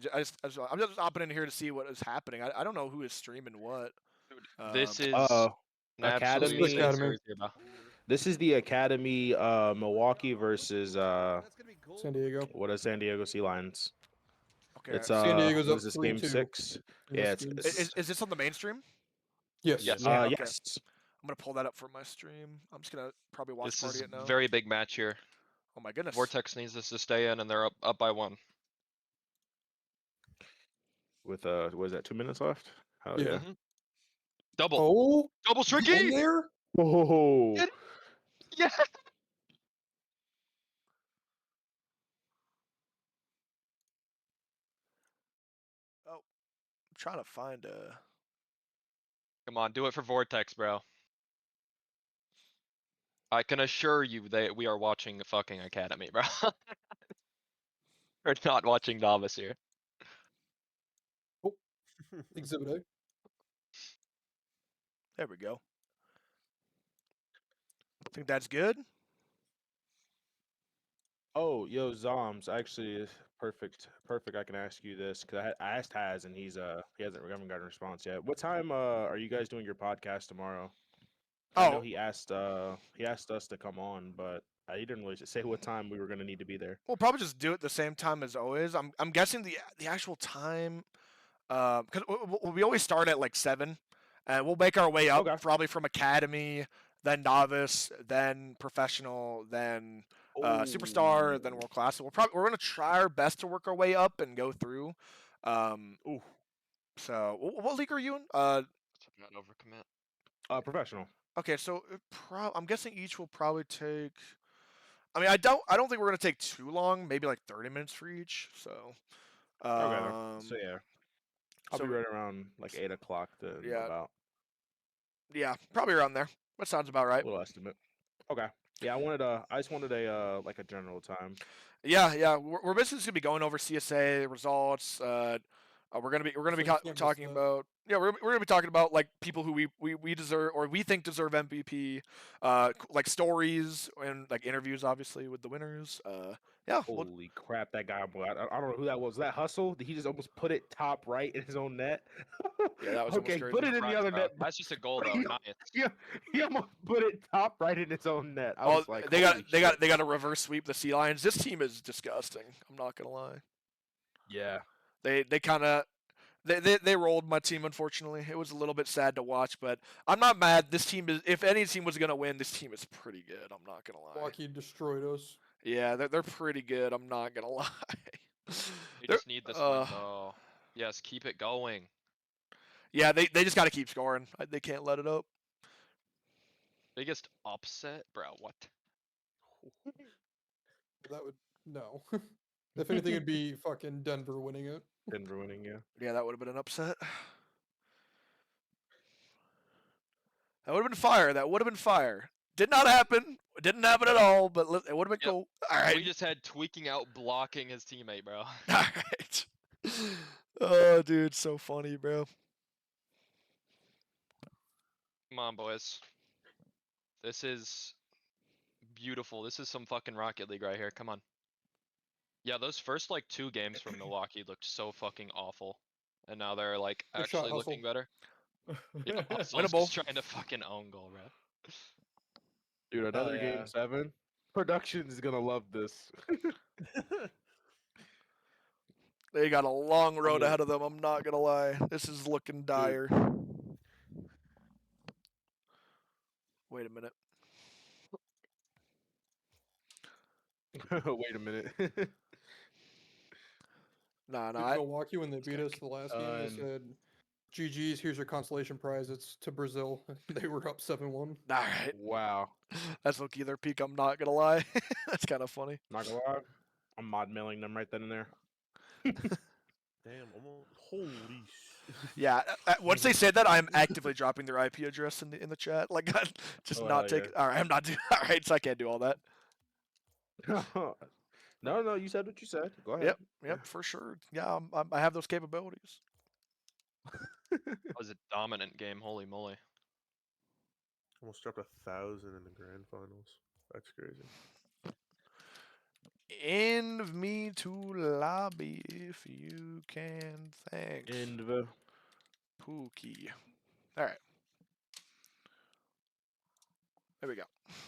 just hopping in here to see what is happening. I don't know who is streaming what. This is Uh, an Academy. absolute insane series here, bro. This is the Academy Milwaukee versus San Diego. what is San Diego Sea Lions? Okay. It's San Diego's what up is this game 3-2. 6? Yeah, Yes, Is this on the mainstream? Yes. Yes. Okay. Yes. I'm gonna pull that up for my stream. I'm just gonna probably watch This party is it now. very big match here. Oh my goodness. Vortex needs this to stay in, and they're up by 1. With what is that? 2 minutes left? Hell Yeah. yeah. Mhm. Double. Oh, Double you in tricky. there? Oh. Get- Yeah. Oh, I'm trying to find a. Come on, do it for Vortex, bro. I can assure you that we are watching the fucking Academy, bro. We're not watching Novice here. Exhibit A. There we go. Think that's good. Oh, yo, Zombs. Actually, perfect. I can ask you this because I asked Haz and he haven't gotten a response yet. What time are you guys doing your podcast tomorrow? I know Oh, he asked us to come on, but he didn't really say what time we were gonna need to be there. we'll probably just do it the same time as always. I'm guessing the actual time, because we always start at like 7, and we'll make our way up Okay. probably from academy, then novice, then professional, then superstar, then world class. So we're gonna try our best to work our way up and go through. So what league are you in? Not overcommit. Professional. Okay, so I'm guessing each will probably take. I mean, I don't think we're gonna take too long. Maybe like 30 minutes for each. So. Okay. So yeah. I'll So be right around like 8 o'clock then Yeah. about yeah, probably around there. That sounds about a right. little estimate. Okay. Yeah, I just wanted a like a general time. Yeah. We're basically just gonna be going over CSA results. We're gonna be So you can't miss talking that. about we're gonna be talking about like people who we deserve or we think deserve MVP, like stories and like interviews obviously with the winners. Yeah, we'll, Holy crap, that guy! Boy, I don't know who that was. Was that Hustle? Did he just almost put it top right in his own net? Yeah, that was almost okay. crazy. Put it in the other net. That's just a goal though. He, Nice. he almost put it top right in his own net. I Oh, was like, they holy shit. got to reverse sweep the Sea Lions. This team is disgusting. I'm not gonna lie. Yeah. They kind of they rolled my team. Unfortunately, it was a little bit sad to watch, but I'm not mad. This team is. If any team was gonna win, this team is pretty good. I'm not gonna lie. Lockheed destroyed us. Yeah, they're pretty good. I'm not gonna lie. We They're- just need this win though. Yes, keep it going. Yeah, they just got to keep scoring. They can't let it up. Biggest upset, bro. What? That would no. If anything, it'd be fucking Denver winning it. Denver winning, yeah. Yeah, that would have been an upset. That would have been fire. That would have been fire. Did not happen. It didn't happen at all, but it would have been Yep. cool. All right. We just had tweaking out blocking his teammate, bro. All right. Oh, dude, so funny, bro. Come on, boys. This is beautiful. This is some fucking Rocket League right here. Come on. Yeah, those first like 2 games from Milwaukee looked so fucking awful, and now they're like Good shot, actually looking better. Yeah, Hustle's Winnable. just trying to fucking own goal, bro. Dude, another yeah. game 7. Production is gonna love this. They got a long road Yeah. ahead of them. I'm not gonna lie. This is looking dire. Wait a minute. Wait a minute. Nah, Beat nah. Milwaukee when they beat us the last game. They said, "GG's, here's your consolation prize. It's to Brazil." They were up 7-1. All right. Wow. That's low-key their peak. I'm not gonna lie. That's kind of funny. Not gonna lie. I'm mod mailing them right then and there. Damn, holy sh. Yeah. Once they said that, I'm actively dropping their IP address in the chat. Like, just Oh, not hell take. All right, I'm not doing. All right, so I can't do all that. No, you said what you said. Go ahead. Yep, for sure. Yeah, I have those capabilities. That was a dominant game. Holy moly. Almost dropped 1,000 in the grand finals. That's crazy. End me to lobby if you can. Thanks. Inv. Pookie. All right. There we go.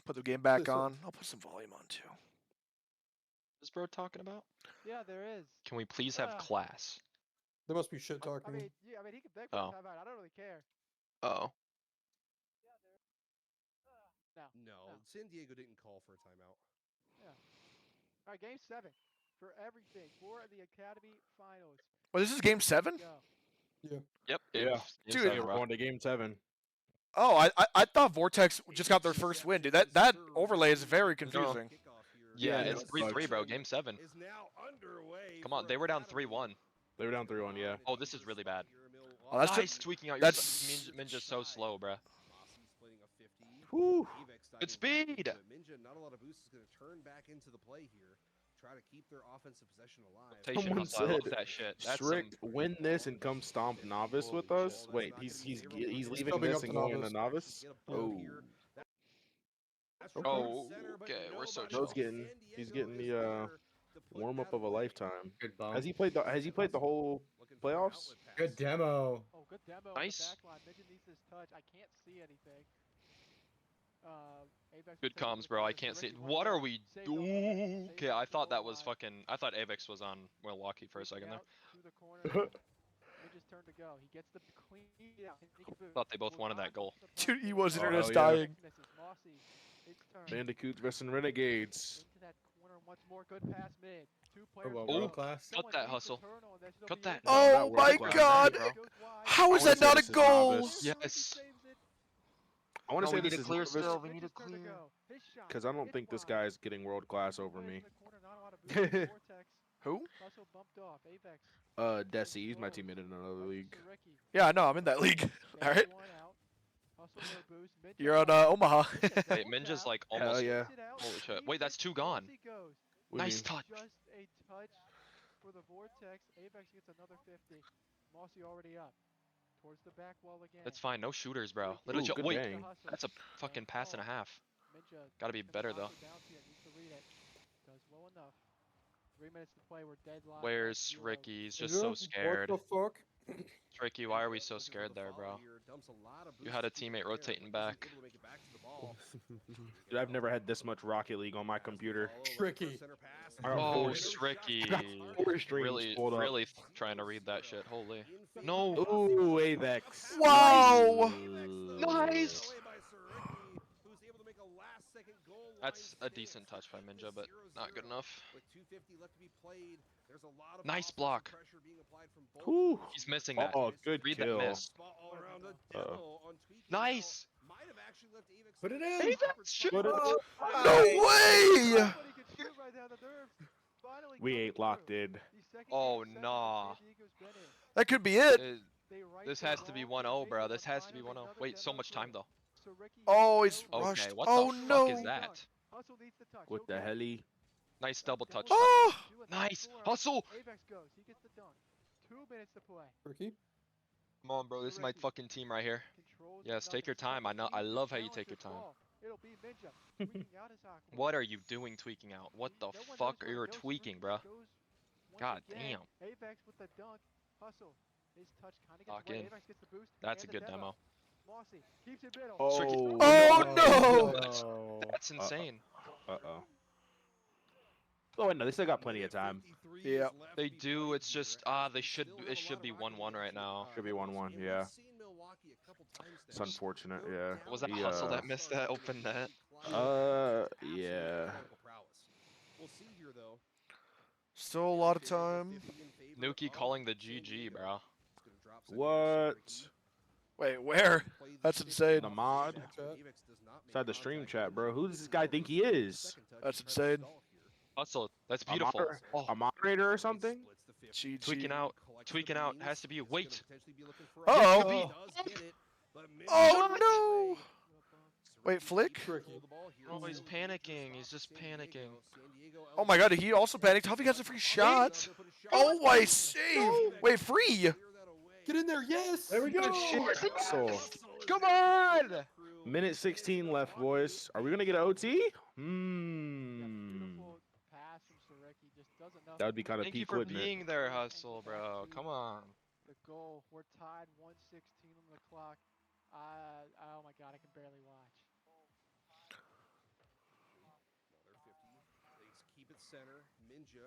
Put the game back So- on. I'll put some volume on too. What is bro talking about? Yeah, there is. Can we please have class? They must be shit talking. I mean, yeah, I mean, he can beg for Oh. a timeout. I don't really care. Oh. No. No, San Diego didn't call for a timeout. All right, game 7 for everything for the Academy Finals. Well, this is game 7? Go. Yep. Yeah. Game Dude, seven, Yeah, we're bro. going to game 7. Oh, I thought Vortex just got their first win, dude. That overlay is very confusing. Yeah, Yeah, it's it 3-3, sucks. bro. Game 7. Is now underway. Come on, they were down 3-1. They were down 3-1, yeah. Oh, this is really bad. Oh, that's Nice tweaking out your Minja's so slow, bruh. Whew. Good speed! Minja, not a lot of boost, is going to turn back into the play here. Try to keep their offensive possession alive. Rotation Someone hustle, I love said, that shit. That's Strict, win this and come stomp novice with us. Wait, he's leaving Coming this up and to going to novice. novice. Oh, Oh, okay, we're so Joe's chill. he's getting the warm up of a lifetime. Good bump. Has he played the whole playoffs? Good demo. Oh, good demo. Nice. Backline. Midget needs this touch. I can't see anything. Avex Good will take comms, the bro. I corner. can't see it. Ricky What Wonder are we saved the doing? goal. Okay, I Saved thought the that goal was line. fucking. I thought Avex was on Milwaukee for a second there. Out to the corner. Midget's turn to go. He gets the clean out. Thought they both wanted that goal. Dude, he was Oh, internet's hell yeah. dying. Mossy, his turn. Bandicoots versus Renegades. Into that corner once more. Good pass mid. Two players. Well, Ooh. world class. Cut Someone that needs to hustle. turn on this. It'll Cut be that. it. No, Oh not my world class. god! Bro. Goes wide. How I is wanna that say not a this is goal? novice. Yes. Ricky saves it. I want No, to we say need this to is clear novice still. We need to Midget's turn clear. go. His shot. because I don't Hits think this wide. guy is getting world class over Plays in me. the corner, not a lot of boost. Vortex. Who? Also bumped off. Avex. Desi, he's my teammate in another league. Yeah, I know. I'm in that league. All right. Hustle for a boost. Minja You're on out. Omaha. Minja Wait, double Minja's tap. like Hell almost. yeah. Takes it out. Holy shit. Leaves Wait, it. that's two gone. Mossy goes. What do you Nice mean? touch. Just a touch for the Vortex. Avex gets another 50. Mossy already up. Towards the back wall again. That's fine. No shooters, bro. Ricky Little Ooh, good wait, bang. that's a fucking pass and a half. Minja Gotta be has better locked though. it down to you. Needs to read it. Does well enough. 3 minutes to play. We're deadlocked. Where's 1-0. Ricky? He's just so What scared. the fuck? Ricky, why are we so scared there, bro? You had a teammate rotating back. Dude, I've never had this much Rocket League on my computer. Tricky. I got Oh, four- Ricky. I got 4 streams Really, pulled up. really trying to read that shit. Holy. No. Ooh, Avex. Wow. Nice. That's a decent touch by Minja, but not good enough. Nice block. Ooh. He's missing that. Oh, good Read kill. that miss. Nice. Put it in. Avex, shoot. Put it No way. We ain't locked in. Oh, nah. That could be it. This has to be 1-0, bro. This has to be 1-0. Wait, so much time though. Oh, he's Okay, rushed. what Oh the no. fuck is that? What the helly? Nice double touch. Oh. Nice. Hustle. Avex goes. He gets the dunk. 2 minutes to play. Ricky. Come on, bro. This is my fucking team right here. Controls Yes, the take your numbers. time. I know. I love how you take your time. Ball. It'll be Minja. Tweaking out his Aqua. What are you doing tweaking out? What the No one knows fuck are where you it goes. tweaking, Ricky bro? goes once God again. damn. Avex with the dunk. Hustle. His touch kind of Lock gets away. in. Avex gets the boost. That's a and the good demo. Mossy keeps it middle. Oh, Oh, no. That's insane. Uh-oh. Oh, wait, no, they still got plenty of time. Yeah. They do. It's just they should. It should be 1-1 right now. Should be 1-1, yeah. It's unfortunate, yeah. Was that He, Hustle that missed that open net? Yeah. Still a lot of time. Nuki calling the GG, bro. What? Wait, where? That's insane. The mod? Inside the stream chat, bro. Who does this guy think he is? That's insane. Hustle. That's beautiful. Oh, A moderator or something? GG. tweaking out. Tweaking out. Has to be. Wait. Uh-oh. Oh no. Wait, flick? Tricky. Oh, he's panicking. He's just panicking. Oh my god, did he also panic? How he gets a free shot? Oh my save! Wait, free! Get in there. Yes. There we go. So, Come on! minute 16 left, boys. Are we going to get an OT? Beautiful pass from Sareki. Just does enough. That would be kind of Thank you peak, for wouldn't it? being there, Hustle, bro. Come on. The goal. We're tied. 1:16 on the clock. Oh my god, I can barely watch.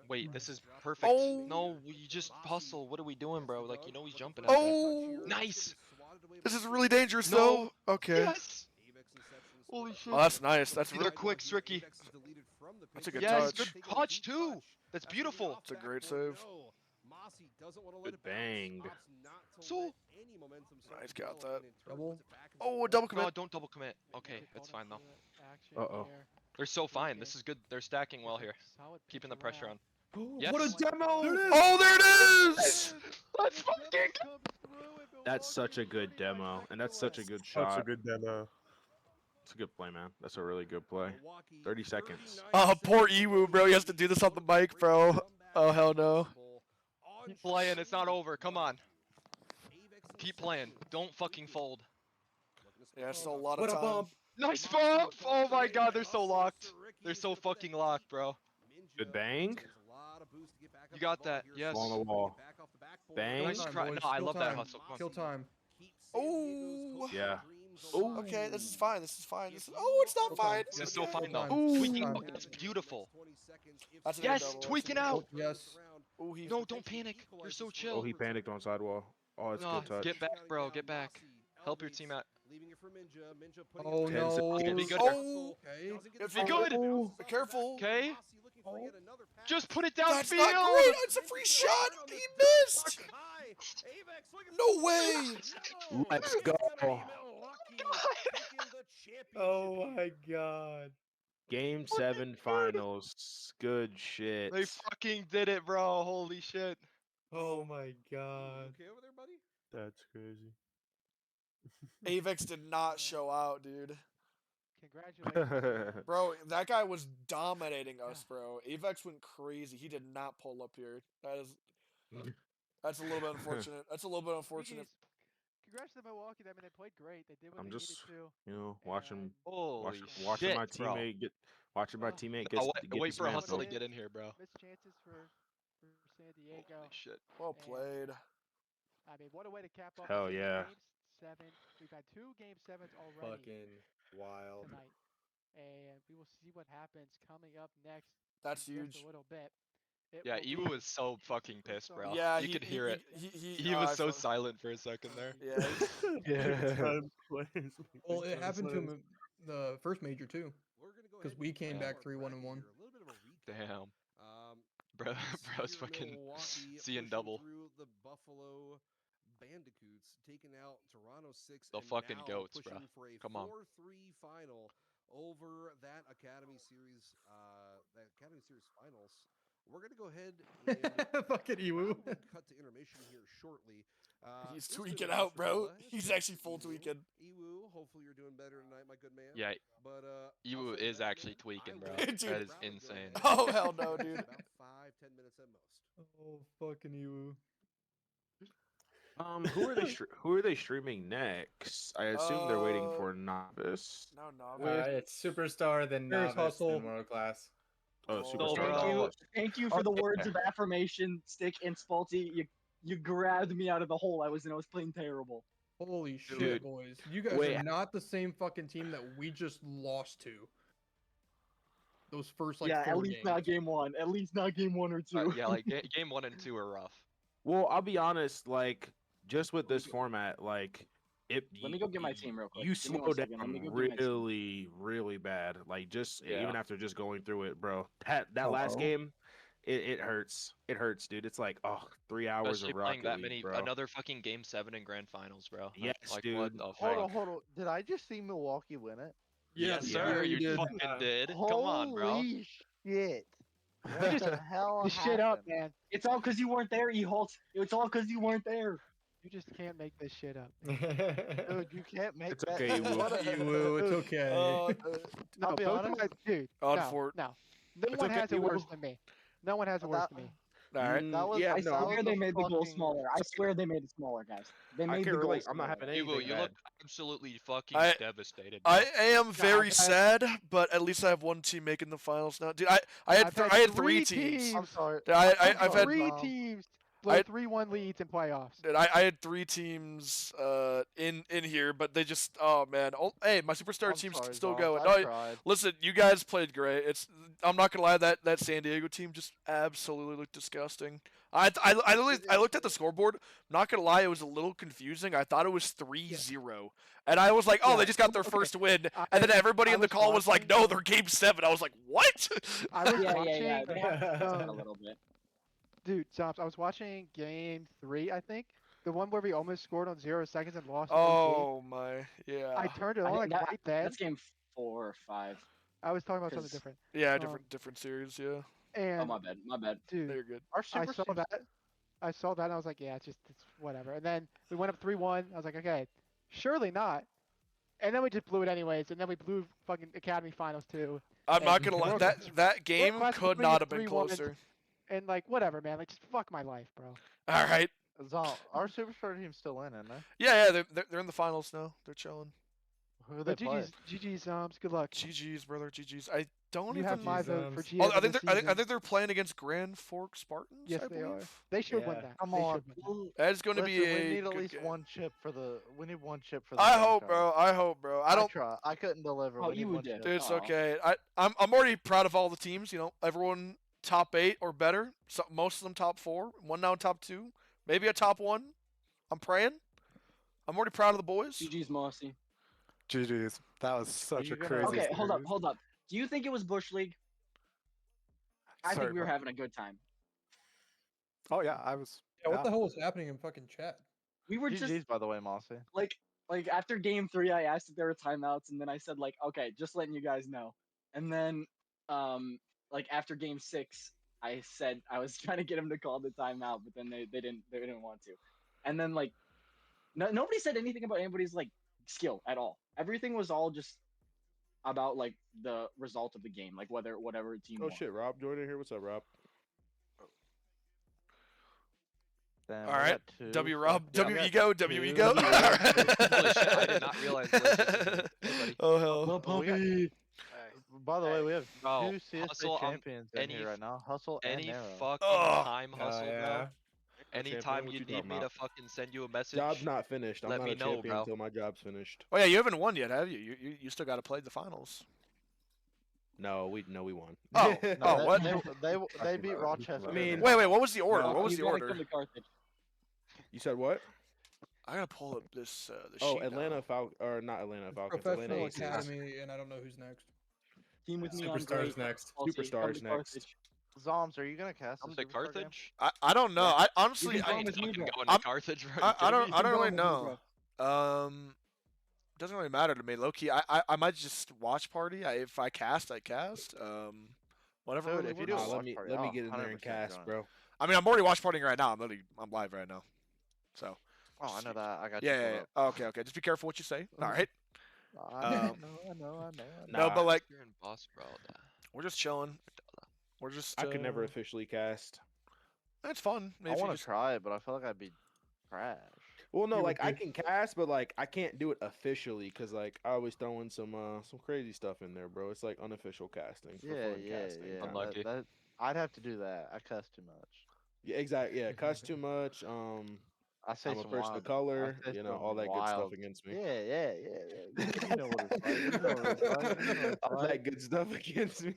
Wait, this is perfect. Oh. No, you just Hustle. What are we doing, bro? Like, you know he's jumping at that. Oh! Nice! This is really dangerous, No. though. Okay. Yes! Holy shit. Oh, that's nice. That's They're really quick, Ricky. That's a good Yes, touch. good touch, too. That's beautiful. It's a great save. Good bang. So. Nice, got that. Double. Oh, a double No, commit. don't double commit. Okay, that's fine, though. Uh-oh. They're so fine. This is good. They're stacking well here. Keeping the pressure on. Yes. What a demo! Oh, there it is! Let's fucking. That's such a good demo, and that's such a good That's shot. a good demo. It's a good play, man. That's a really good play. 30 seconds. Oh, poor Ewu, bro. He has to do this on the mic, bro. Oh, hell no. Keep playing. It's not over. Come on. Keep playing. Don't fucking fold. Yeah, still a lot of What a time. bump. Nice bump! Oh my god, they're so locked. They're so fucking locked, bro. Good bang. You got that. Yes. On the wall. Bang. Nice Time, try. boys. No, I Kill love that time. hustle. Come on. Kill time. Oh. Yeah. Okay, this is fine. This is fine. This is... Oh, it's not Kill fine. time. It's so Okay. fine though. Ooh. Tweaking. Time. Oh, that's beautiful. That's a good Yes, double. That's a tweaking good out. double. Yes. Oh, he... No, don't panic. You're so Oh, chill. he panicked on sidewall. Oh, that's a No, good touch. get back, bro. Get back. Help your team out. Oh 10 no. seconds. Be good. Oh. Okay. If Be you good. Be careful. Okay. Oh. Just put it That's downfield. not great. It's a free shot. He missed. No way. Let's go. Oh my god. Game 7 finals. Good shit. They fucking did it, bro. Holy shit. Oh my god. Okay over there, buddy? That's crazy. Avex did not show out, dude. Congratulations. Bro, that guy was dominating us, bro. Avex went crazy. He did not pull up here. That's a little bit unfortunate. That's a little bit unfortunate. Congrats to Milwaukee. I mean, they played great. They did what I'm they just, needed to. watching Holy watching shit, my bro. teammate get watching my teammate I'll get wait for Hustle to dismantled. get in here, bro. Missed chances for San Diego. Holy shit. Well played. I mean, what a way to cap off Hell the yeah. Game 7. We've had 2 Game 7s already Fucking wild. tonight. And we will see what happens coming up next. That's in huge. Just a little bit. Yeah, Iwu was so fucking pissed, bro. Yeah, you could hear it. He I was so felt- silent for a second there. Yeah. Yeah. Well, it happened to him in the first major too, because we came back 3-1-1. Damn. Bro, bro's fucking seeing double. Through the Buffalo Bandicoots, taking out Toronto 6. The and fucking now goats, bro. pushing for a Come on. 4-3 final over that Academy Series. That Academy Series finals. We're gonna go ahead and Fucking Iwu. probably cut to intermission here shortly. He's this has been tweaking a out, for bro. Bella. He's Hashtag actually full Iwu. tweaking. Iwu, hopefully you're doing better tonight, my good man. Yeah, But Iwu outside of is that, actually man, tweaking, I bro. will Dude. That is probably go insane. ahead Oh, and hell no, about dude. 5-10 minutes at most. Oh, fucking Iwu. Who are they streaming next? I assume they're waiting for Novice. No, no. It's Superstar, then Here's Novice, Hustle. then World Class. Oh, Oh, Superstar. bro. Thank you for the words of affirmation, Stick and Spalty. You grabbed me out of the hole I was in. I was playing terrible. Holy shit, Dude. boys! You guys Wait. are not the same fucking team that we just lost to. Those first yeah, 4 at least games. not game 1. At least not game 1 or 2. Yeah, like game 1 and 2 are rough. Well, I'll be honest. Like, just with this format, like, Let me go get my team real quick. You Give me one slowed second. Let down me go get my team. really, really bad. Like, just Yeah. even after just going through it, bro. That last game, it hurts. It hurts, dude. It's like 3 hours Especially of playing Rocket that League, many, bro. another fucking game 7 in grand finals, bro. Yes, like, dude. What the Hold fuck? Hold on. Did I just see Milwaukee win it? Yes, Yeah, sir. you You did. fucking did. Come on, bro. Holy shit. What the hell Just shit up, happened? man. It's all because you weren't there, E-Holt. It's all because you weren't there. You just can't make this shit up. Dude, you can't make It's that. okay, Iwu. What a- Iwu, it's okay. No, I'll be those honest. guys, dude. No. No It's one okay, has it you worse will. than me. No one has it worse That- than me. All right. That was, yeah, I that swear was they a made the goal fucking- smaller. I swear they made it smaller, guys. They I made the can't goal relate. I'm not smaller. having anything. Iwu, you bad. look absolutely fucking I- devastated. I bro. am very I've had- sad, but at least I have one team making the finals now. Dude, I had I've had I had 3 three teams. I'm sorry. I've had 3 Mom. teams I- blow 3-1 leads in playoffs. Dude, I had 3 teams in here, but they just man. Hey, my superstar I'm teams sorry, can still Zombs. go. I No, tried. listen, you guys played great. I'm not gonna lie, that San Diego team just absolutely looked disgusting. I looked at the scoreboard. I'm not gonna lie, it was a little confusing. I thought it was 3-0, and I was like, oh, Yeah, they just got their okay. first win. And then everybody in the call was like, no, they're game 7. I was like, what? I was Yeah, watching. yeah, yeah. They have to fix that a little bit. Dude, Zombs, I was watching game 3, I think. The one where we almost scored on 0 seconds and lost. Oh my, yeah. I turned it I on think like right then. That's game 4 or 5. I was talking about something 'cause- different. Yeah, different series. Yeah, And Oh, my bad. My bad. dude, they're good. Our I super saw teams- that. I saw that and I was like, yeah, it's whatever. And then we went up 3-1. I was like, okay, surely not. And then we just blew it anyways. And then we blew fucking Academy Finals too. I'm not And gonna lie. World- That game Class could three not is have been 3-1. closer. And like whatever, man. Like just fuck my life, bro. All right. Our superstar team's still in, isn't they? Yeah, they're in the finals now. They're chilling. Who do they But play? GG's, Zombs. Good luck. GG's, brother. GG's. I don't You even. have my GG's, vote for Zombs. GM. Oh, of I the think season. they're playing against Grand Fork Spartans. Yes, I they are. believe. They should win Yeah. that. Come They on. should win that. That is going to Listen, be we a need at good least game. one chip for the. We need one chip for the. I grand hope, finals. bro. I hope, bro. I don't. try. I couldn't deliver. Oh, we need you one did. chip. Dude, it's Aw. okay. I'm already proud of all the teams. You know, everyone top 8 or better. Most of them top 4. One now top 2. Maybe a top 1. I'm praying. I'm already proud of the boys. GG's, Mossy. GG's. That was such you a gonna- crazy. Okay, hold up, series. hold up. Do you think it was Bush League? I Sorry, think we were bro. having a good time. Oh yeah, I was. Yeah, what the hell was happening in fucking chat? We were just GG's, by the way, Mossy. like after game 3, I asked if there were timeouts, and then I said like, okay, just letting you guys know. And then like after game 6, I said I was trying to get him to call the timeout, but then they didn't want to. And then like nobody said anything about anybody's like skill at all. Everything was all just about like the result of the game, like whatever team Oh won. shit, Rob joined in here. What's up, Rob? Damn, All we right, got two. W Rob, Yeah, W we got ego, W two. ego. Holy shit, I did not realize Liz was in here. Hey, buddy. Oh hell. Oh, we got- by the way, we have Bro, two CSA Hustle, champions in here right now. Hustle and Any Narrow. fucking Oh. time Hustle, yeah. bro. Champion, Anytime what you you need talking me to about? fucking send you a message. Job's not finished. I'm let not me a know, champion bro. until my job's finished. Oh yeah, you haven't won yet, have you? You still got to play the finals. No, we won. Oh, No, oh, what? They beat Rochester. I mean, Wait, what was the order? No, What was You the gotta order? come to Carthage. You said what? I gotta pull up this the Oh, sheet now. Atlanta Falcons, or not Atlanta Falcons, Atlanta Professional Aces. Academy, and I don't know who's next. Team with me on Superstars break. next. Chelsea, come Superstars to next. Carthage. Zombs, are you gonna cast Come the to Superstar game? Carthage? I don't know. I honestly You can I come ain't with me, fucking bro. going I'm- to Carthage, bro. I You kidding don't me? I don't go really with me, know. Doesn't really matter to me. Low key, I might just watch party. If I cast, I cast. Whatever. Dude, really if you works. do Nah, a let watch me party, let me I'll get in there and 100% cast, join. bro. I mean, I'm already watch partying right now. I'm live right now. So. Oh, I know that. I got you. Yeah. pulled up. Oh, okay. Just be careful what you say. All right. I know. No, but like You're in boss, bro. we're just chilling. We're just. I could never officially cast. It's fun. I If you want to just- try it, but I feel like I'd be trash. Well, no, You like would I think- can cast, but like I can't do it officially because like I always throw in some crazy stuff in there, bro. It's like unofficial casting. For Yeah, fun casting. yeah. Unlucky. I'd have to do that. I cuss too much. Yeah, exactly. Yeah, cuss too much. I say I'm a some person wild, of color. I say You know, some all that good stuff wild- against me. Yeah. You know what it's like. You know what it's like. You know what it's All like. that good stuff against me.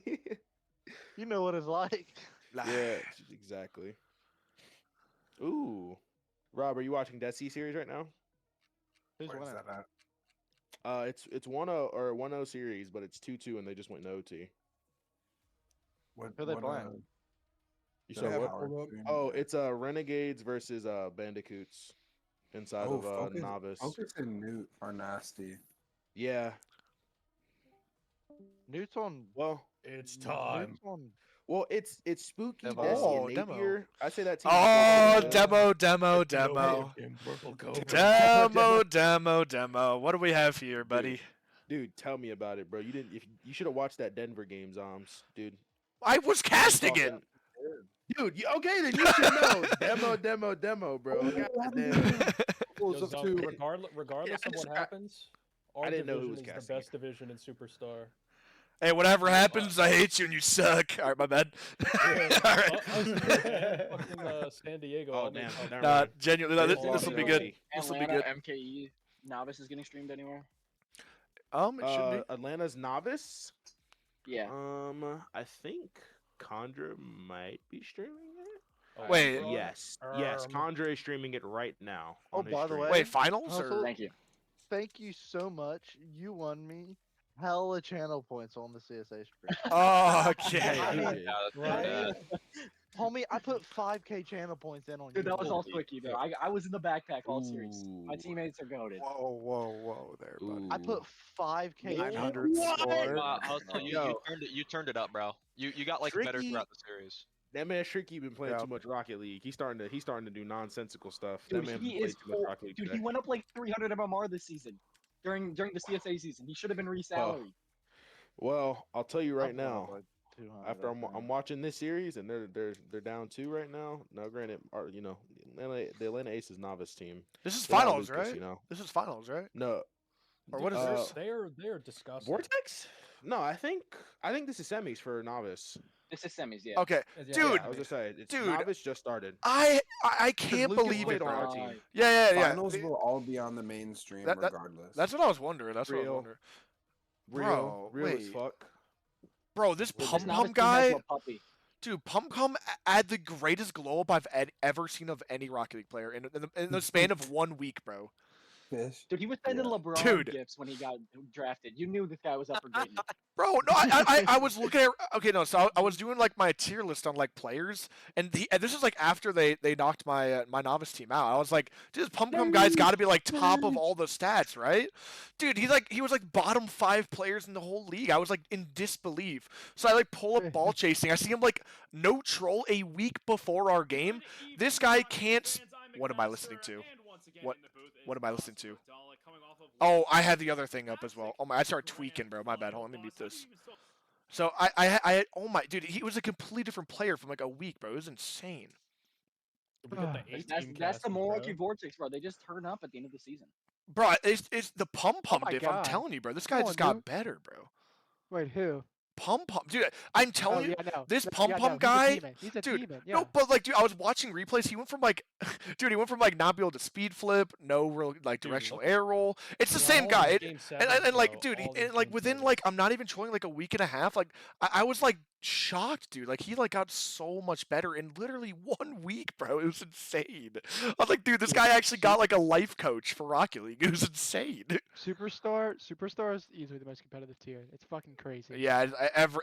You know what it's like. Yeah, exactly. Ooh, Rob, are you watching Dead Sea series right now? Who's Where's winning? that at? It's 1-0 or 1-0 series, but it's 2-2 and they just went to OT. What, Who they what, playing? You Did said I what? have Howard doing? Oh, it's Renegades versus Bandicoots inside of Focus, Novice. Focus and Newt are nasty. Yeah. Newt's on. Well, It's Newt's on. well, it's Spooky, Demo. Desi, Oh, and demo. Napier. I say that team. Oh, demo. demo. Demo. What do we have here, buddy? Dude, tell me about it, bro. You should have watched that Denver game, Zombs, dude. I was casting it. Dude, okay, then you should know. Demo, bro. Goddamn. Yo, Zom, regardless of what happens, our I didn't know who division was is the casting best division in Superstar. Hey, whatever happens, I hate you and you suck. All right, my bad. All right. Fucking San Diego. Oh, I'll damn. make- Never Nah, mind. genuinely, There's this will be good. This will be Atlanta good. MKE Novice is getting streamed anywhere. It should be. Atlanta's Novice. Yeah. I think Condra might be streaming it. Oh, Wait. Yes, Condra is streaming it right now. Oh, on his by the stream. way. Wait, finals Hustle, or? Thank you. Thank you so much. You won me hella channel points on the CSA stream. Oh, okay. I mean, Yeah, that's pretty bad. homie, I put 5k channel points in on Dude, you. that was all Squicky though. I was in the backpack all series. My Ooh. teammates are goaded. Whoa there, buddy. I put 5k. 900 score. Hustle, you turned it up, bro. You got like better Tricky. throughout the series. That man Shriky been playing Yeah. too much Rocket League. He's starting to do nonsensical stuff. Dude, that man he played is too much full, Rocket League dude. today. He went up like 300 MMR this season during the CSA season. He should have been resalaried. Well, I'll tell you right I put up now. like 200, After I I'm think. watching this series and they're down 2 right now. Now, granted, the Atlanta Aces novice team. This is they got finals, Lucas, right? You know, This is finals, right? no. Or what is Uh, this? They are disgusting. Vortex? No, I think this is semis for novice. This is semis, yeah. Okay, Yeah, dude. I was gonna say it's Dude. novice just started. I can't Lucas believe played it, on bro. our team. Yeah. Finals will all be on the mainstream That- regardless. That's what I was wondering. That's what I was Real. wondering. Real Bro, as wait. fuck. Bro, this Dude, Pum novice Pum team has guy, no puppy. dude, Pum Pum had the greatest glow up I've ever seen of any Rocket League player in the span of 1 week, bro. Fish. Dude, he was sending LeBron Dude. gifts when he got drafted. You knew this guy was up for greatness. Bro, no, I was looking at okay, no, so I was doing like my tier list on like players, and this is like after they knocked my my novice team out. I was like, dude, this pum guy's got to be like top of all the stats, right? Dude, he was like bottom 5 players in the whole league. I was like in disbelief. So I like pull up ball chasing. I see him like no troll a week before our game. This guy can't. What am I listening to? What am I listening to? Oh, I had the other thing up as well. Oh my, I started tweaking, bro. My bad. Hold on, let me mute this. So I oh my, dude, he was a completely different player from like a week, bro. It was insane. That's the Milwaukee Vortex, bro. They just turn up at the end of the season. Bro, it's the pum my diff. God. I'm telling you, bro. This guy Come just on, got dude. better, bro. Wait, who? Pum, dude. I'm telling you, yeah, no. this Yeah, pum no, he's a guy, demon. He's a dude. demon, No, yeah. but like, dude, I was watching replays. He went from like, dude, he went from like not be able to speed flip, no real like directional air roll. It's the same guy. And like, dude, and like within like, I'm not even trolling like a week and a half. Like, I was like shocked, dude. Like he like got so much better in literally 1 week, bro. It was insane. I was like, dude, this guy actually got like a life coach for Rocket League. It was insane. Superstar is easily the most competitive tier. It's fucking crazy. Yeah,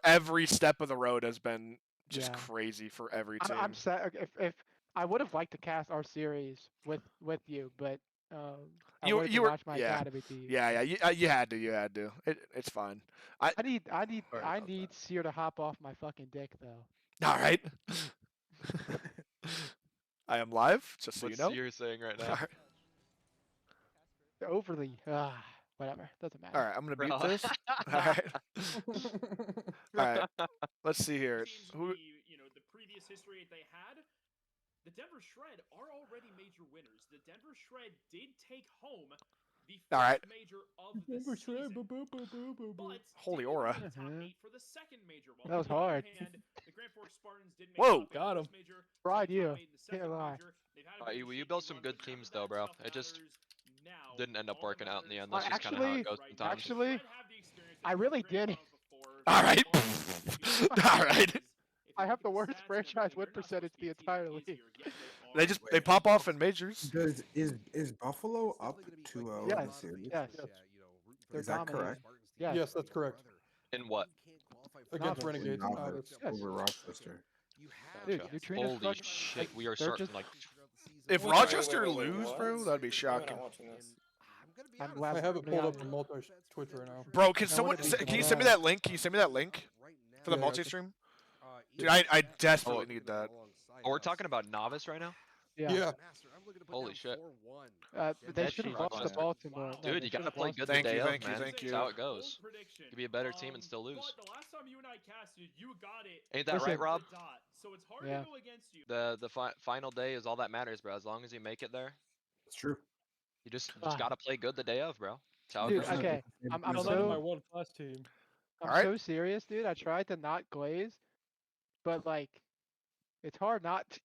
every step of the road has been just Yeah. crazy for every team. I'm sad. If I would have liked to cast our series with you, but I wanted to watch my academy team. Yeah, you had to. It's fine. I need Seer to hop off my fucking dick though. All right. I am live, just so What's you know. you're saying right now? All right. Overly, whatever, doesn't matter. All right, I'm gonna mute this. All right. All right. Let's see here. Who? The previous history they had, the Denver Shred are already major winners. The Denver Shred did take home the first All right. major of the season. But Holy did aura. get the top 8 for the second major. While That was on the other hard. hand, the Grand Forks Spartans didn't make Whoa. the top 8 for this major. Fried Top you. 8 in the second Can't lie. major. They've had a bit of a You shaky built some run, good but teams none though, of that bro. stuff It just matters now. didn't end up All that working out in the end. matters That's just kind of how it goes right sometimes. Actually, Shred have the experience. I really did. All right. All right. I have the worst franchise win percentage in the entire league. They pop off in majors. Is Buffalo up 2-0 in the Yes, series? yes. They're Is that dominating. correct? Yes, that's correct. In what? Against Novice. Renegades. Novice Yes. over Rochester. Dude, Neutrino's Holy fucking, shit, like, we are they're starting just- like. If Rochester lose, bro, that'd be shocking. I'm I have it pulled up to to multi Twitch right now. Bro, can I someone? wanna be Can you send me that link? Can you send me that link for the Yeah, multi-stream? Dude, I desperately Oh. need that. Oh, we're talking about novice right now. Yeah. Holy shit. They That should have shit lost to fucking- Baltimore. No, Dude, they you gotta should've play lost good to- Thank the day you, of, thank you, man. thank That's you. how it goes. You can be a better team and still lose. But the last time you and I casted, you got it. Ain't that Listen. right, Rob? So it's hard Yeah. to go against you. The final day is all that matters, bro. As long as you make it there, It's true. you just Ah. gotta play good the day of, bro. That's how it Dude, goes. okay. I'm I'm so my world class team. I'm Alright. so serious, dude. I tried to not glaze, but like, it's hard not to.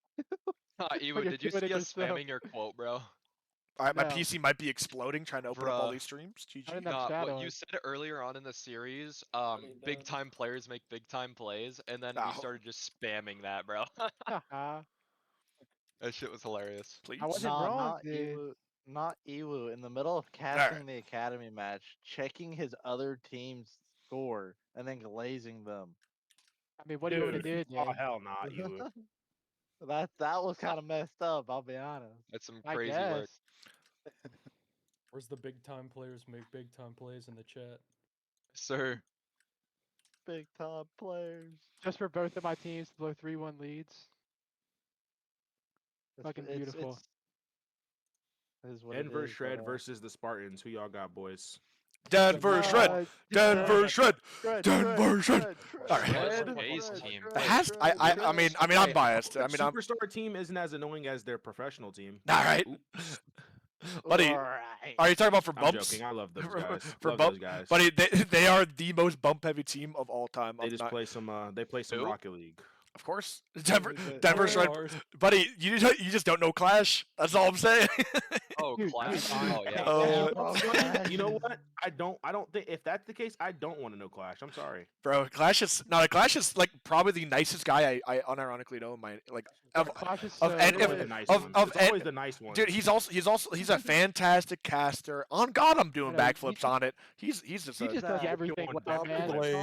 Ewu, When you're did you doing see it us yourself. spamming your quote, bro? Alright, my No. PC might be exploding trying to open up all Bruh. these streams. I GG. didn't have Nah, shadow. what you said earlier on in the series, big time players make big time plays, and then we Oh. started just spamming that, bro. Haha. That shit was hilarious. Please. I wasn't wrong, not dude. Ewu, not Ewu. In the middle of casting the academy match, checking his other team's score and then glazing them. I mean, what do you want me to do, Oh dude? hell, not you. That was kind of messed up. I'll be honest. That's some I crazy guess. work. Where's the big time players make big time plays in the chat? Sir. Big time players. Just for both of my teams to blow 3-1 leads. Fucking beautiful. It is what it Denver is, Shred but, versus the Spartans. Who y'all got, boys? Denver Shred. Denver Shred. Denver Shred. All right. What's Jay's team? I mean, I'm biased. I mean, I'm. Superstar team isn't as annoying as their professional team. All right. Buddy, Alright. are you talking about for I'm bumps? joking. I love those guys. For Love bump, those guys. buddy, they are the most bump heavy team of all time. They I'm just not- play some. They play some Who? Rocket League. Of course, Denver Who is it? Shred. Buddy, you just don't know Clash. That's all I'm saying. Oh, Dude, Clash. dude, Oh yeah. Oh, You know what? I don't think if that's the case, I don't want to know Clash. I'm sorry. bro, Clash is like probably the nicest guy I unironically know in my like of Clash is of so and It's always good. the nice of ones. of It's always the nice ones. dude. He's a fantastic caster. On God, I'm doing I know, backflips on it. He's just He a just does Zach, everything doing well, backflips. man. Glaze.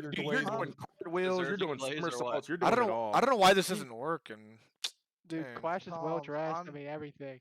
You're You're glazing. doing cartwheels. You're Deserving doing glaze or what? somersaults. You're I doing don't it know. all. I don't know why this isn't working. Dude, Dang. Clash is well Tom, dressed. I I'm mean, everything.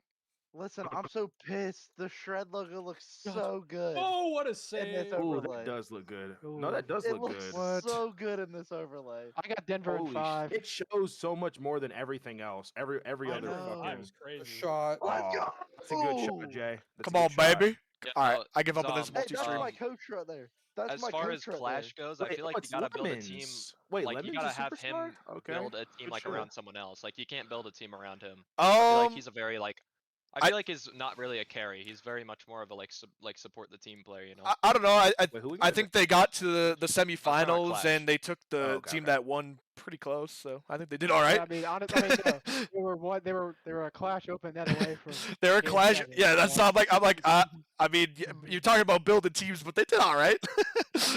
listen. I'm so pissed. The shred logo looks so good Oh, what a in save! this Ooh, overlay. that does look good. Ooh. No, that does It look looks good. What? so good in this overlay. I got Denver in Holy 5. It shows so much more than everything else. Every I other know. fucking. It's A crazy. shot. Let's Aw, go. that's a good shot, Jay. That's Come a good on, shot. baby. Yeah, All right, no, I give up on this Zombs, Hey, that's multi-stream. my coach right there. That's as my far coach as right Clash goes, I Wait, feel oh, like you it's gotta build a team. Lemons. Wait, Like you Lemons gotta is have superstar? him Okay. build a team Good like shit. around someone else. Like you can't build a team around him. I feel like he's a very like. I feel like he's not really a carry. He's very much more of a like support the team player. You know. I don't know. Wait, who we I got? think they got to the talking about semifinals Clash. and they took the okay, team okay. that won pretty close. So I think they did all Yeah, right. I mean, honestly, no. They were one. They were a Clash open net away from. They were Game Clash. 7, Yeah, that's so- not like I'm like. I mean, you're talking about building teams, but they did all right.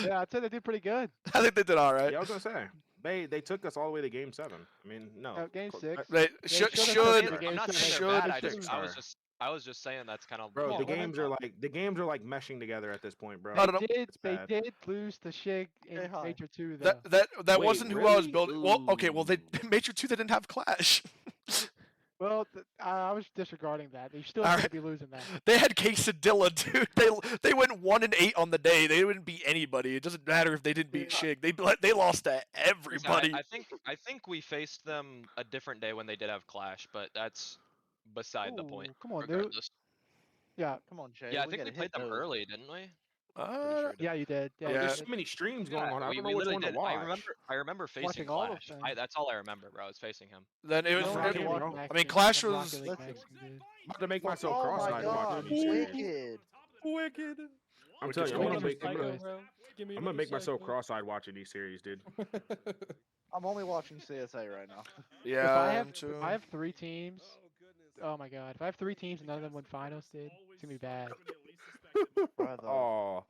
Yeah, I'd say they did pretty good. I think they did all right. Yeah, I was gonna say they took us all the way to Game 7. I mean, no. Game 6. They should should have taken the I'm game not 7. saying should- they're bad. I was just saying that's kind of. Bro, Come the on, what games are like meshing together at this point, bro. No, no, no. They bad. did lose to Shig in Hey, hi. Major 2 though. That Wait, wasn't who I was really? building. Well, okay. Well, they Ooh. Major 2 they didn't have Clash. Well, I was disregarding that. You still All shouldn't right. be losing that. They had Quesadilla, dude. They went 1-8 on the day. They wouldn't beat anybody. It doesn't matter if they didn't beat Shig. They lost to everybody. I think we faced them a different day when they did have Clash, but that's beside the point. Ooh, come on, dude. regardless. Yeah. Come on, Jay. Yeah, I think we gotta played hit them those. early, didn't we? Yeah, you did. Yeah, Bro, you there's did. so many streams going on. I we don't know which literally one did. to watch. I remember facing Watching all of Clash. them. That's all I remember, bro. I was facing him. Then it was. No, Rocket I League, can bro. watch I mean, Mexican- Clash Rocket was. League Listen. Mexican, dude. I'm about to make myself Oh my cross-eyed god, watching these series. wicked. Wicked. I'm telling you, I'm Wicked gonna was make, I'm psycho, gonna, bro. Give me I'm gonna make myself psycho. cross-eyed watching these series, dude. I'm only watching CSA right now. Yeah, if I have 3 teams, oh my god, if I have 3 teams and none of them win finals, dude, it's gonna be bad. Brother. Oh,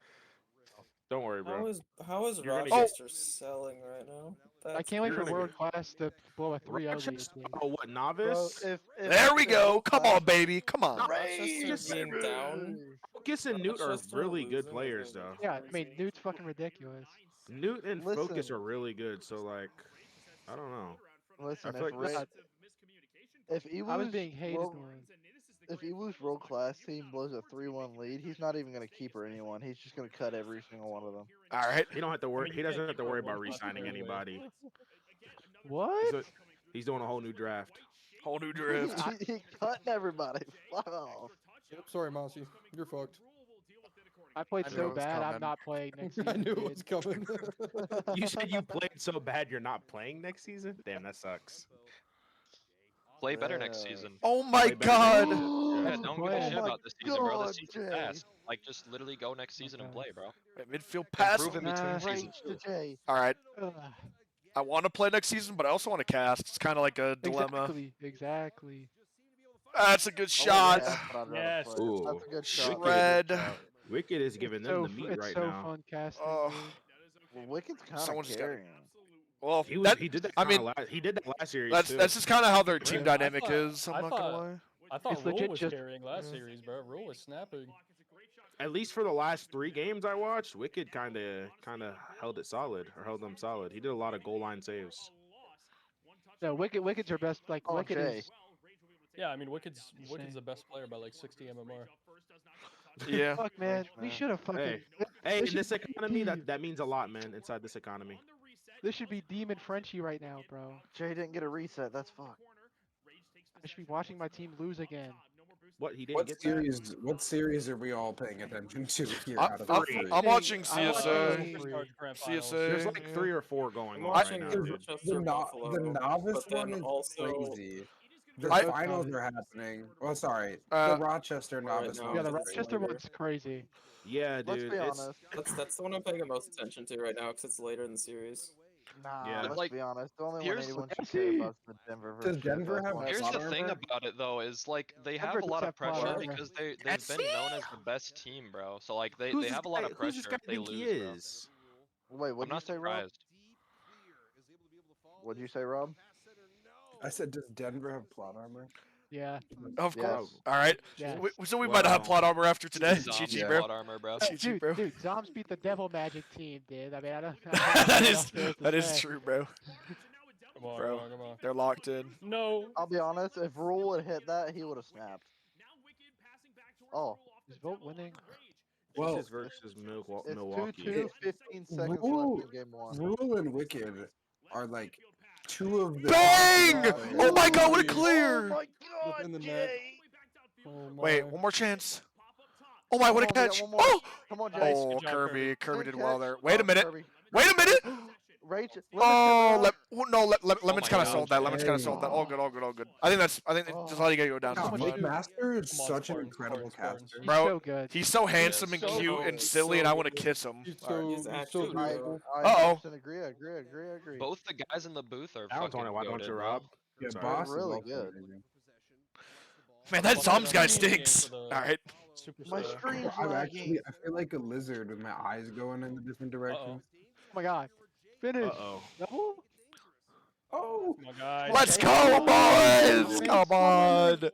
don't worry, bro. How is You're gonna Rochester selling right now? I can't wait you're for gonna World Class to blow a 3-0 lead. Rochester, dude. oh, what, Bro, novice? if There we if go. World Come Class- on, baby. Come on. Rochester being down. Focus and Newt are Rochester really good losing is players, gonna though. be Yeah, I mean, Newt's fucking ridiculous. Newt and Focus Listen. are really good, so, like, I don't know. Listen, I feel if, like this- Red, if I was Iwu's being hated. world, Norm. if Iwu's World Class team blows a 3-1 lead, he's not even gonna keep or anyone. He's just gonna cut every single one of them. All right. He don't have to worry. mean, He you doesn't can't have to keep worry up about with re-signing anyway. anybody. What? He's doing a whole new draft. Whole new drift. He cutting everybody. Fuck off. Yep, sorry, Mossy. You're fucked. I played I knew so it was bad, I'm coming. not playing next I season. knew it dude. was coming. You said you played so bad you're not playing next season? Damn, that sucks. Play better next season. Oh my Way better God. than- Yeah, That's the don't give a plan. shit Oh my about this season, bro. God, This season's Jay. fast. Like, just literally go next season and Okay. play, bro. Midfield pass. Improve in between Nah. seasons. Right to Jay. All right. Ugh. I want to play next season, but I also want to cast. It's kind of like a dilemma. Exactly. That's a good Oh, shot. yeah, that's what I'd rather Yes. play. Ooh. That's a good shot. Shred. Wicked is giving It's them so, the meat it's right so now. fun casting. Oh. dude. Well, Wicked's kind Someone's of gotta- carrying. Well, He did that. I mean, he did that last series that's too. just kind of how their team Yeah, I dynamic thought- is. I'm I not gonna thought- lie. I thought It's Rule legit was just- carrying last series, bro. Rule was snapping. At least for the last 3 games I watched, Wicked kind of held it solid, or held them solid. He did a lot of goal line saves. No, Wicked's our best. Like Oh, Wicked Jay. is. Yeah, I mean Wicked's Insane. the best player by like 60 MMR. Yeah. Fuck man, Thanks, we man. should have fucking. Hey, this hey, in should this be economy, Demon. that means a lot, man. Inside this economy. This should be Demon Frenchie right now, bro. Jay didn't get a reset. That's fucked. I should be watching my team lose again. What he didn't What get that? series? What series are we all paying attention to here? I'm- out of I'm- the three? I'm watching I'm CSA. watching CSA. There's like yeah. 3 or 4 going I'm on watching right now. dude. Rochester Buffalo, The novice but then one is also crazy. The I- finals are happening. Oh, sorry. Uh, the Rochester novice now one. Yeah, the is it's crazy. Rochester later. one's crazy. Yeah, Let's dude. be It's honest. That's the one I'm paying the most attention to right now because it's later in the series. Nah, Yeah. let's Like, be honest. The only one here's anyone should care about is the Denver versus Does Denver JFS have one. a here's plot the thing armor? about it though is like they Denver have a does lot of have plot pressure armor. because they've been known as the best team, bro. So like they Who's this have a lot guy? of Who's this pressure guy if they think he lose, bro. is? Wait, I'm what'd you not say, Rob? surprised. What'd you say, Rob? I said, does Denver have plot armor? Yeah. Of Yes. course. All right. Yes. So we might have Wow. plot armor after today. Zombs GG, bro. plot armor, bro. GG, bro. Dude, Zombs beat the Devil Magic team, dude. I mean, I don't know that what is else there is to that is say. true, bro. Come on, Bro, come on, come on. they're locked in. No. I'll be honest. If Rule would hit that, he would have snapped. Oh, Is Vote winning? Well, This is versus it's Milwaukee. 2-2, 15 seconds Rule, left in game one. Rule and Wicked are like two of the Bang! top Oh my god, what a Holy- clear! Oh my god, Within the net. Jay! Oh my. Wait, one more chance. Oh my, what a Come on, we got catch! one more. Oh! Come on, Jay. Nice. Oh, Good job, Kirby. Kirby Good did well catch. there. Wait a Oh, minute. Kirby. Wait a minute! Rachel, Oh, Lemon's my kind of God, sold that. Lemon's kind of Jay. sold that. All good, all good, all good. I think just letting it go down. No, is Nick fine. Master is Come on, such an Spartans, incredible Spartans, caster. He's Bro, so good. He's so handsome and so cute good. and silly, and I want to good. kiss him. He's All right. so, He's he's actually so good. beautiful. I Uh-oh. 100% agree. Both the guys in the booth are That one's fucking only why don't goated, you, bro. Rob? Yeah, Sorry. Boss is really also good. amazing. Man, that Fucking Zombs guy amazing game stinks. for the All right. My Superstar. screen's I'm lagging. actually, I feel like a lizard with my eyes going in a different direction. Oh my god. Finish. Uh-oh. Double? Oh, My guy. Let's go, boys! Come on.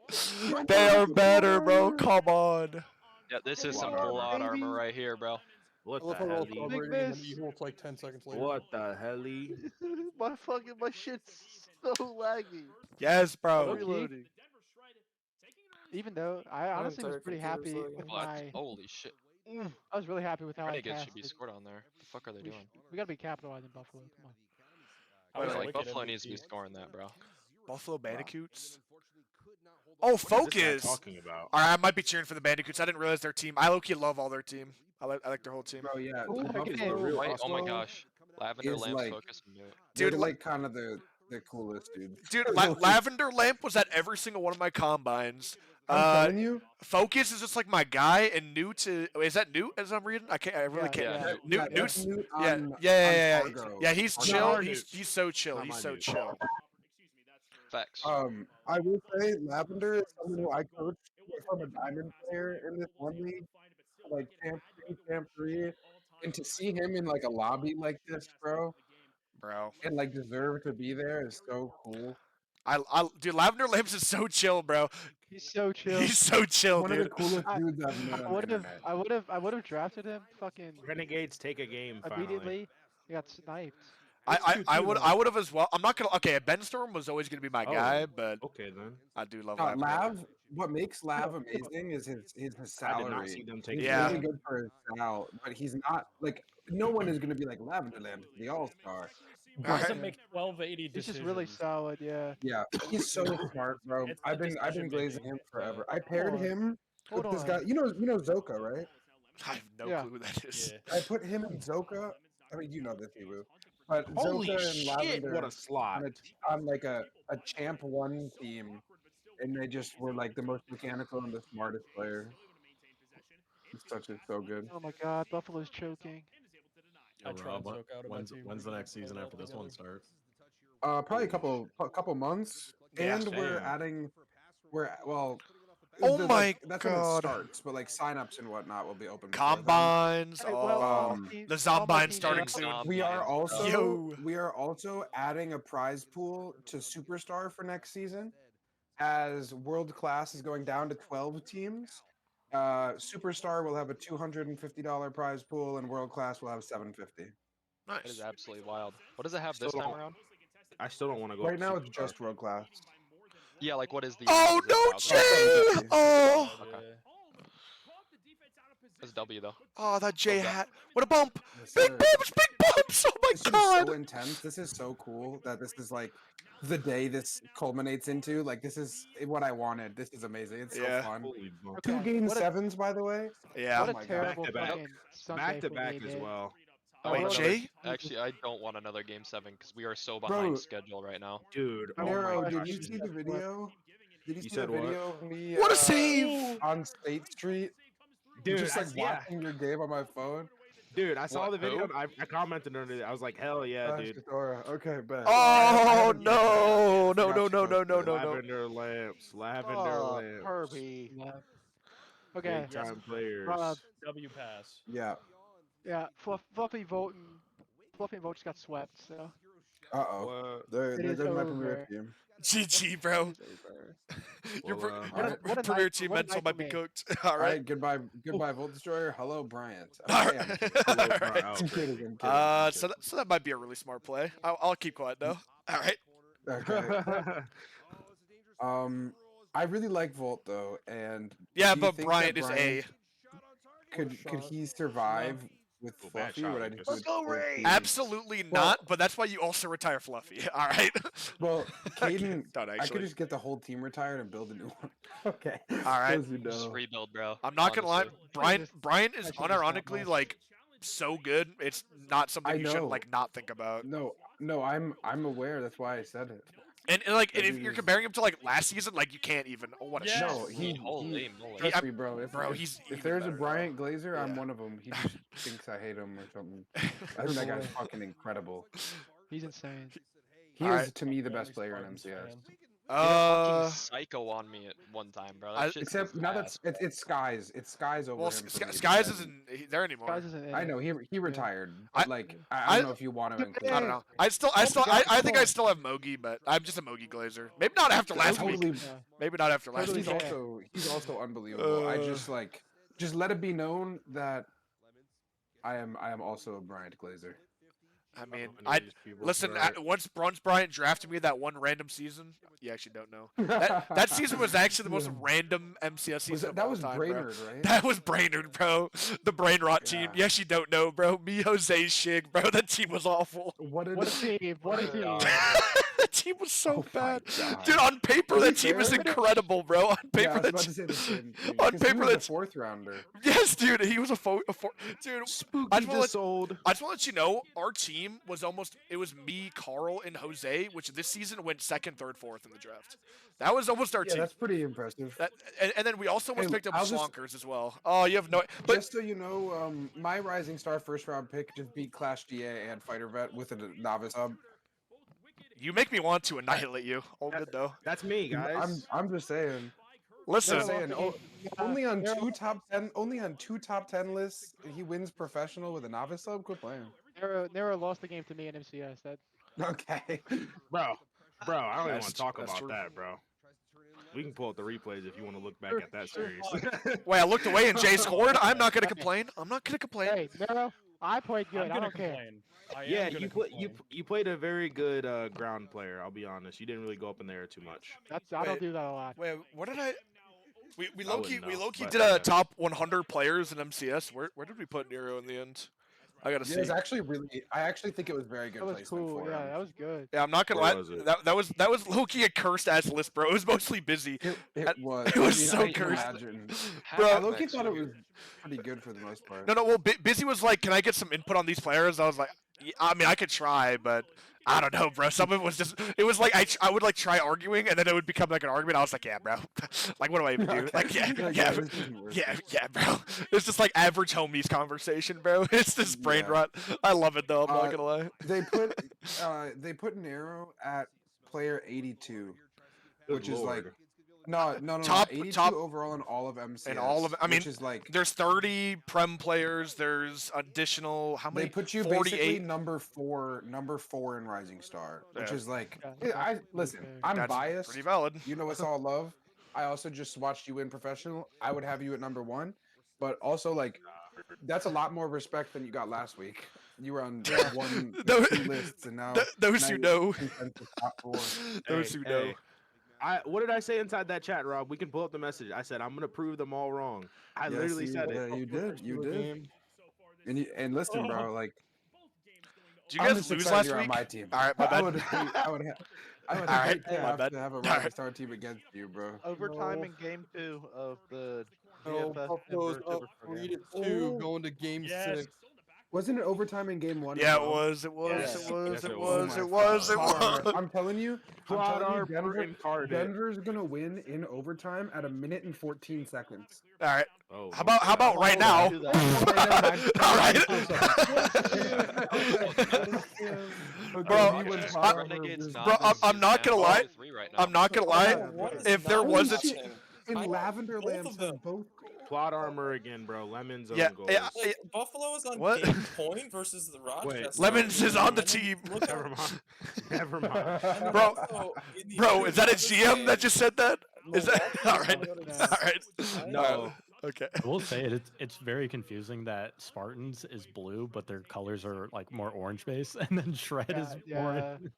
They are better, bro. Come on. Yeah, this is some Plot armor. plot armor right here, bro. What I the love how we're all hell? celebrating Big and then miss. he holds like 10 seconds later. What the hell? my shit's so laggy. Yes, bro. Low-key. Reloading. Even though I honestly was entire pretty computer's happy lagging. with What? my. Holy shit. I was really happy with how I Renegades should be casted. scored on there. The fuck are they We, doing? we gotta be capitalizing Buffalo. Come on. I was Like wicked Buffalo MVP. needs to be scoring that, bro. Buffalo Bandicoots. What Oh, is this guy Focus. talking about? All right, I might be cheering for the Bandicoots. I didn't realize their team. I low-key love all their team. I like their whole team. bro, yeah. Oh the my Buffalo God. Real Wait, oh my Buffalo gosh. Lavender is Lamps like- focus and do it. They're Dude, like kind of the coolest dudes. Dude, Lavender Lamp was at every single one of my combines. I'm telling you, Focus is just like my guy, and Newt is that Newt as I'm reading? I really Yeah, can't. yeah. Newt, that's Newt's, Newt yeah, on- yeah. on Fargo. Yeah, he's On chill. Fargo. He's so chill. Not He's my so Newt. chill. Facts. I will say Lavender is someone who I coached from a diamond player in this one league, like champ 2, champ 3, and to see him in like a lobby like this, bro, and like deserve to be there is so cool. Dude, Lavender Lamps is so chill, bro. He's so chill. He's so chill, One dude. of the coolest dudes I've met on the internet. I would have drafted him fucking Renegades take a game finally. immediately. He got sniped. I would have as well. I'm not gonna. Okay, Ben Storm was always gonna be my guy, but okay then. I do love No, Lavender. Lav, what makes Lav amazing is his salary. I did not see them take He's Yeah. really good for his sal, but he's not like no one is gonna be like Lavender Lamp, the All Star. He Alright. doesn't make 1280 He's decisions. just really solid, yeah. Yeah, he's so smart, bro. It's I've the been decision glazing making, him it's, forever. I paired Hold on. him Hold with this on. guy. You know Zoka, right? I have no Yeah. clue who that is. Yeah. I put him and Zoka. I mean, you know this, Hero. But Holy Zoka and shit! Lavender What a slot. on like a champ 1 team, and they just were like the most mechanical and the smartest player. It's so good. Oh my god, Buffalo's choking. I tried Rob, Soak out of my team. when's the next Put it season all after this one together. starts? Probably a couple months, Yeah, and we're damn. adding. Well. Oh there's, my like, that's when it God. starts, but like signups and whatnot will be open. before then. Combines. Hey, well, Oh, um, the all my Zombine teams starting are- soon. We are also adding a prize pool to Superstar for next season, as World Class is going down to 12 teams. Superstar will have a $250 prize pool, and World Class will have $750. That is absolutely wild. What does it have Still this time don't- around? I still don't want to go. Right up now, it's Superstar. just World Class. Yeah, like what is the? Oh is it no, 1,000? Jay! Oh, Okay. It's W though. oh, that Jay Love that. hat. What a bump! Yes, Big sir. bumps, big bumps! Oh my This is god! so intense. This is so cool that this is like the day this culminates into. Like this is what I wanted. This is amazing. It's Yeah. so fun. Holy bump. Two Okay, game what a- 7s, by the way. Yeah. What Oh a my God. terrible Back-to-back. fucking Sunday Back to for back me, as dude. well. I Wait, want Jay? another- Actually, I don't want another game 7 because we are so behind Bro. schedule right now. Dude, oh Nero, my did gosh. you see the video? Did you You see said the what? video of me? What a save! On State Street, Dude, just like yeah. watching your game on my phone. Dude, I saw What, the video. who? I commented under it. I was like, hell yeah, dude. Katora. Okay, bet. Oh haven't- no, I no, got no, you no, no, posted. no, no, no. Lavender lamps. Lavender Oh, lamps. Herbie. Yeah. Okay. Big time players. W pass. Yeah. Yeah. Fluffy vote just got swept. So Uh-oh. What? There it goes is my premier over. team. GG, bro. It is over. Your Well, What a premier night- team what a mental night might for be me. cooked. All All right, right. goodbye, Volt Destroyer. Hello, Bryant. All Okay, right. I'm kidding. All Hello, right. Bryant. I'm kidding. I'm kidding. So that might be a really smart play. I'll keep quiet though. All right. Okay. I really like Volt though, and Yeah, do you but think Bryant that is Bryant A. could he survive with Oh, bad Fluffy? Would I shot, just Lucas. do it full team? Absolutely Well- not. But that's why you also retire Fluffy. All right. Well, Caden, Don't I actually. could just get the whole team retired and build a new one. Okay. All right. Those who Just know. rebuild, bro. I'm not gonna lie. honestly. Bryant is I should just not unironically much. like so good. It's not something I you should know. like not think about. No, I'm aware. That's why I said it. And That if dude you're is- comparing him to like last season, like you can't even. Oh, what a Yes. shot. No, Holy moly. trust I'm- me, bro. If, bro, if, he's if even there's a better, though. Bryant Glazer, I'm Yeah. one of them. He just thinks I hate him or something. I think that guy's fucking incredible. He's insane. He All is right. to me the Only best player in Spartans MCS. fan. He had a fucking Uh, psycho on me at one time, bro. I- That shit Except was now bad. it's Skies. It's Skies over well, him. for me, Skies because- isn't there anymore. Guys isn't in I it. know he retired. I- But like I I- don't know if you want to include. I don't know. I think I still have Mogi, but I'm just a Mogi Glazer. Maybe not after last week. Totally, Yeah. Maybe not after last Totally week. fair. he's also unbelievable. I Uh. just let it be known that I am also a Bryant Glazer. I mean, I know I these people, listen. right? Once Bryant drafted me that one random season, you actually don't know. That season was actually the most random MCS season Was of that all was time, Brainerd, bro. right? That was Brainerd, bro. The brain rot team. Yeah. You actually don't know, bro. Me, Jose, Shig, bro. That team was awful. What a What a team! What a team! That team was so Oh my bad, God. dude. On paper, To be that team is fair- incredible, bro. On Yeah, I paper, was that about to team- say the same thing. on 'cause paper, he was a that's fourth rounder. yes, dude. He was a dude. Spooky I just wanna just sold. I just want to let you know, our team was it was me, Carl, and Jose, which this season went second, third, fourth in the draft. That was almost our Yeah, team. that's pretty impressive. And then we also almost Hey, picked up I'll just- Slonkers as well. Oh, you have no. But Just so you know, my Rising Star first round pick just beat Clash GA and Fighter Vet with a novice hub. you make me want to annihilate you. All good though. That's me, guys. I'm just saying. Listen, I'm saying only on Nero- two top 10 lists he wins professional with a novice sub. Quit playing. Nero lost the game to me in MCS. That Okay. Bro, I don't even That's- want to talk that's about true. that, bro. We can pull up the replays if you want to look back at that series. wait, I looked away and Jay scored. I'm not gonna complain. I'm not gonna complain. hey, Nero, I played good. I'm I gonna don't care. complain. I am Yeah, gonna you complain. played a very good ground player. I'll be honest. You didn't really go up in there too much. I don't Wait. do that a lot. Wait, what did I? We I low wouldn't key know, but did a yeah. top 100 players in MCS. Where did we put Nero in the end? I gotta Yeah, see. it's actually I actually think it was very good That was placement cool. for Yeah, him. that was good. Yeah, I'm not gonna Where lie. was it? That was low key a cursed ass list, bro. It was mostly busy. It was. It was I so can cursed. imagine. Bro, I low-key thought it was pretty good for the most part. No, well, Busy was like, "Can I get some input on these players?" I was like, "Yeah, I mean, I could try, but I don't know, bro. Some of it was just, it was like I would like try arguing, and then it would become like an argument. I was like, "Yeah, bro. Like, what do I even do? Okay. Like, yeah, You're like, yeah, this isn't worth it. yeah, bro. It's just like average homies conversation, bro. It's just brain Yeah. rot. I love it though. I'm not Uh, gonna lie. They put Nero at player 82, Good which is like lord. no, Top- 82 top- overall in all of MCS. And all of, I mean, which is like there's 30 prem players. There's additional how many? they put you 48. basically number four in Rising Star, which Yeah. is like Yeah, I listen. fair. I'm That's biased. pretty valid. You know it's all love. I also just watched you win professional. I would have you at number 1, but also like that's a lot more respect than you got last week. You were on one Those- 2 lists, and now those now who you're know. consensus top 4. Those who know. What did I say inside that chat, Rob? We can pull up the message. I said I'm gonna prove them all wrong. I Yes, literally said it. You did. You did. And listen, bro. Like, Did you I'm guys just lose excited last you're week? on my team. All right, my I bad. would hate. I would All right, hate to my have bad. to have a All Rising right. Star team against you, bro. Overtime No. in game 2 of the No, DFS Buffalo's Denver up Super 3 game. to 2, going to game Yes. 6. Wasn't it overtime in game 1? Yeah, as it well? was. It was. Yes. It was. Yes, It it was. was. It was. It Plot armor. was. I'm telling you, Plot armor Denver, incarnate. Denver's gonna win in overtime at 1 minute and 14 seconds. All right. Oh, How about Oh, right don't now? do that. All right. Bro, Renegade's bro, not I'm not gonna lie. right now. I'm not gonna lie. What is If there not was a happening? In I- Lavender both Lamps of them. have both. Plot armor again, bro. Lemons Yeah, own goals. yeah. Like, Buffalo is on What? game point versus the Rochester. Lemons is on the And then team. look at- Never mind. Never mind. and then Bro, also in the Bro, other is that a Columbus GM game, that just said that? Is that all right? Milwaukee's All right. No. Okay. I will say it's very confusing that Spartans is blue, but their colors are like more orange base, and then Shred is orange.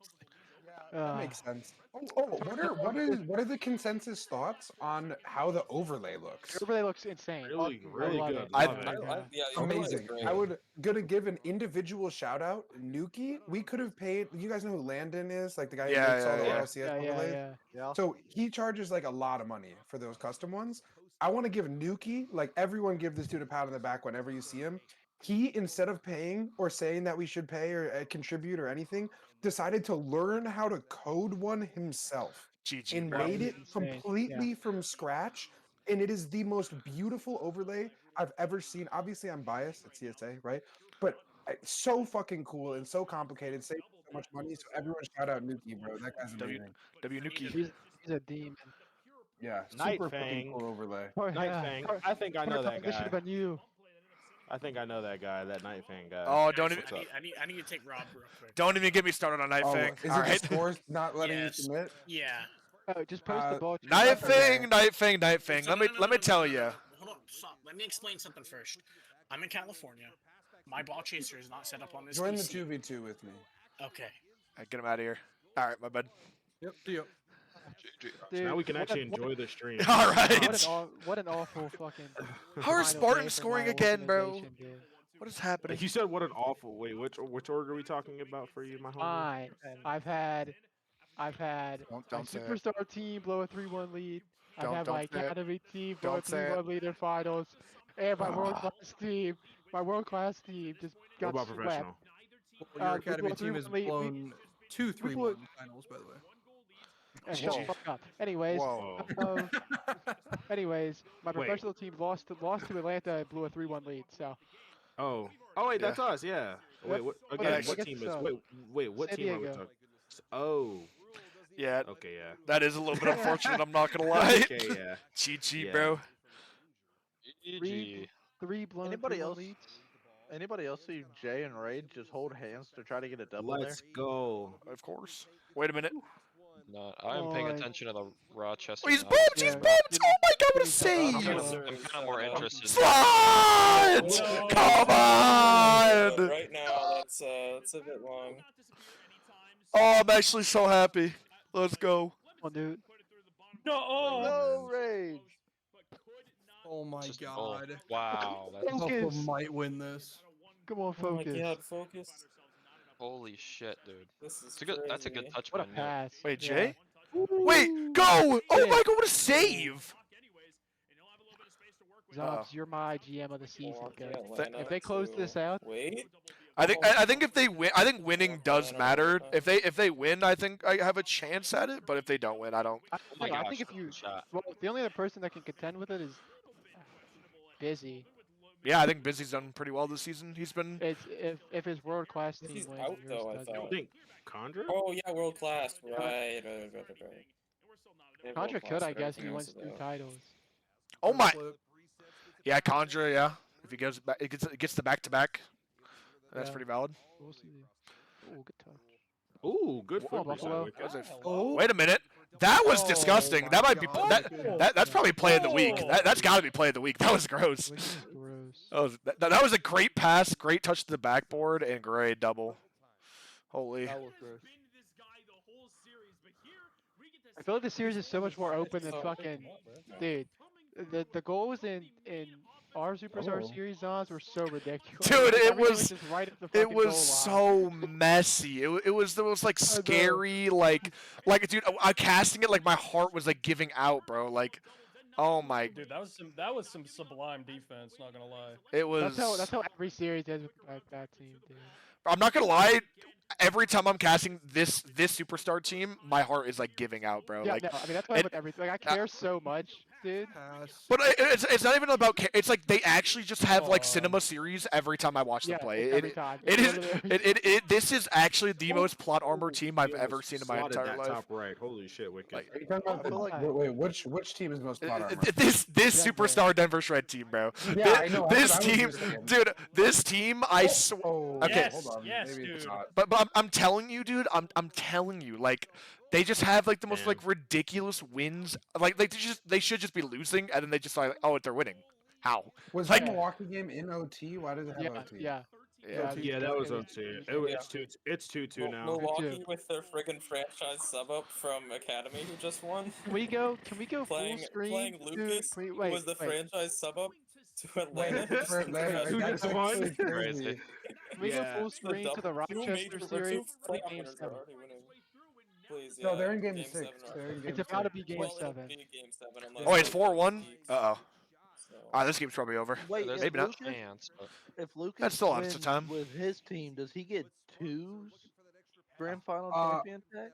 That makes sense. What are the consensus thoughts on how the overlay looks? The overlay looks insane. Really, I really love good. it. Love it. yeah, the overlay is Amazing. great. I would gonna give an individual shout out. Nuki, we could have paid. You guys know who Landon is, like the guy who Yeah, makes all the yeah, RLCS overlays. Yeah. So he charges like a lot of money for those custom ones. I want to give Nuki, like everyone, give this dude a pat on the back whenever you see him. He, instead of paying or saying that we should pay or contribute or anything, decided to learn how to code one himself GG, and bro. made it Insane. completely from scratch. And it is the most beautiful overlay I've ever seen. Obviously, I'm biased at CSA, right? But it's so fucking cool and so complicated. Saves so much money. So everyone shout out Nuki, bro. That guy's amazing. W Nuki. He's a demon. Yeah, Night super Fang. fucking cool overlay. Night Fang. I think I know that This should have guy. been you. I think I know that guy, that Night Fang guy. Oh, don't even. What's up? I need to take Rob real quick. Don't even get me started on Night Oh, Fang. is All it the right. scores not letting Yes. you submit? Yeah. Oh, just post the ball. Night Fang, Night Fang, Night Fang. So Let no, me no, let no, me no, tell no, you. no. Hold on, stop. Let me explain something first. I'm in California. My ball chaser is not set up on this Join the PC. 2v2 with me. Okay. Get him out of here. All right, my bad. Yep. Deal. So now we can what actually a- what a- enjoy the stream. All right. What an awful fucking. How are final Spartans day for scoring my again, bro? organization, dude. What is happening? You said what an awful. Wait, which org are we talking about for you, my homie? Fine. I've had Don't my say it. superstar team blow a 3-1 lead. I've Don't- had my don't say it. academy team blow a Don't say it. 3-1 lead in finals, and my world class team. My world class team just What got about swept. professional? Well, your we blew academy a team has 3-1 lead. blown two 3-1 finals, by the way. Hey, shut the fuck up. Anyways, Whoa. anyways, my Wait. professional team lost to Atlanta and blew a 3-1 lead. So Oh. Oh wait, that's us. Yeah. Wait. What? Well, Again, I what guess team is? so. Wait. What San team are we Diego. talking? Oh. Yeah, Okay. Yeah. that is a little bit unfortunate. I'm not gonna lie. Okay. Yeah. Cheat sheet, Yeah. bro. three blown Anybody 3-1 else? leads. Anybody else see Jay and Raid just hold hands to try to get a double Let's go. Of course. Wait a minute. No, I'm paying Oh, attention to the Rochester. Oh, he's now. bumped. He's Yeah, bumped. Oh my God! What a I'm save! kind of more interested. Slot! No. Come on! Right now, that's a bit long. Oh, I'm actually so happy. Let's go. Come on, dude. No Raid. Oh my Just- oh, god. wow. That's, Focus. Buffalo might win this. Come on, Oh my focus. god, focus. holy shit, dude. This is It's a good. That's a good crazy. touch What a win. yeah. pass. Wait, Yeah. Jay? Wait, go! Oh my God! What a save! Zombs, you're my GM of the season. Yeah, Good. Atlanta If they close to- this out, Wait. I think if they win, I think winning does Atlanta, matter. Atlanta. If they win, I think I have a chance at it. But if they don't win, I don't. I, Oh my I gosh, think if you, shot. well, the only other person that can contend with it is Busy. Yeah, I think Busy's done pretty well this season. He's been. It's if his world class team He's wins, out yours though, I doesn't. thought. think Condra? Oh yeah, world class. Right. Yeah, Contra world could, class, I guess, if everything he else wins is 2 out. titles. Oh my. Yeah, Conjure. Yeah, if he goes back, it gets the back to back. That's Yeah. pretty valid. We'll see. Oh, good touch. Ooh, good Come on, foot Buffalo. reset. That was a- Oh. Wait a minute. That was Oh disgusting. my That might be God. that's probably play of the week. That's got to be play of the week. That was gross. Which is gross. That was a great pass, great touch to the backboard, and great double. Holy. That was gross. I feel like the series is so much more open than fucking, dude. The goals in our Superstar series Zombs were so ridiculous. Dude, it Everything was just right at the it fucking goal was line. so messy. It was the most like I know. scary, like dude, I casting it like my heart was like giving out, bro. Like Oh my. Dude, that was some sublime defense. Not gonna lie. It was. That's how every series is with that team, dude. I'm not gonna lie. Every time I'm casting this superstar team, my heart is like giving out, bro. Yeah, like, no, I mean that's why with everything. Like I care so much, dude. But it's not even about. It's like they actually just have like cinema series every time I watch them play. Every time. It is. This is actually the most plot armor team I've ever seen in my Slotted entire that life. top right. Holy shit, Wicked. Like, Are you talking about wait, which team is most plot armor? This superstar Denver Shred team, bro. Yeah, I know. This that's what I team, was just saying. dude. This team, I swear. Okay. Yes, hold on. yes, Maybe it's dude. not. But I'm telling you, dude. I'm telling you, like they just have like the most Man. like ridiculous wins. Like they should just be losing, and then they just like, oh, they're winning. How? Was Like, that Milwaukee game in OT? Why does it have OT? Yeah. Yeah. That was OT. It's 2-2 now. Milwaukee with their friggin' franchise sub up from Academy who just won. Can we go playing, full screen? Playing Lucas, wait, who was the franchise sub up to Atlanta. For Atlanta, Who that's just won? actually crazy. Can we go full screen to the Rochester series? Two Game winners are 7. already winning. Please, No, yeah, they're in game 6. 7 They're in game It's about to 6. be game Well, it'll 7. be game 7 unless oh, it's it 4-1. peaks. Uh oh. So- Ah, this game's probably over. Wait, There's Maybe if not. Lucas, chance, but if Lucas That's still lots of wins time. with his team, does he get 2 grand final champion tags?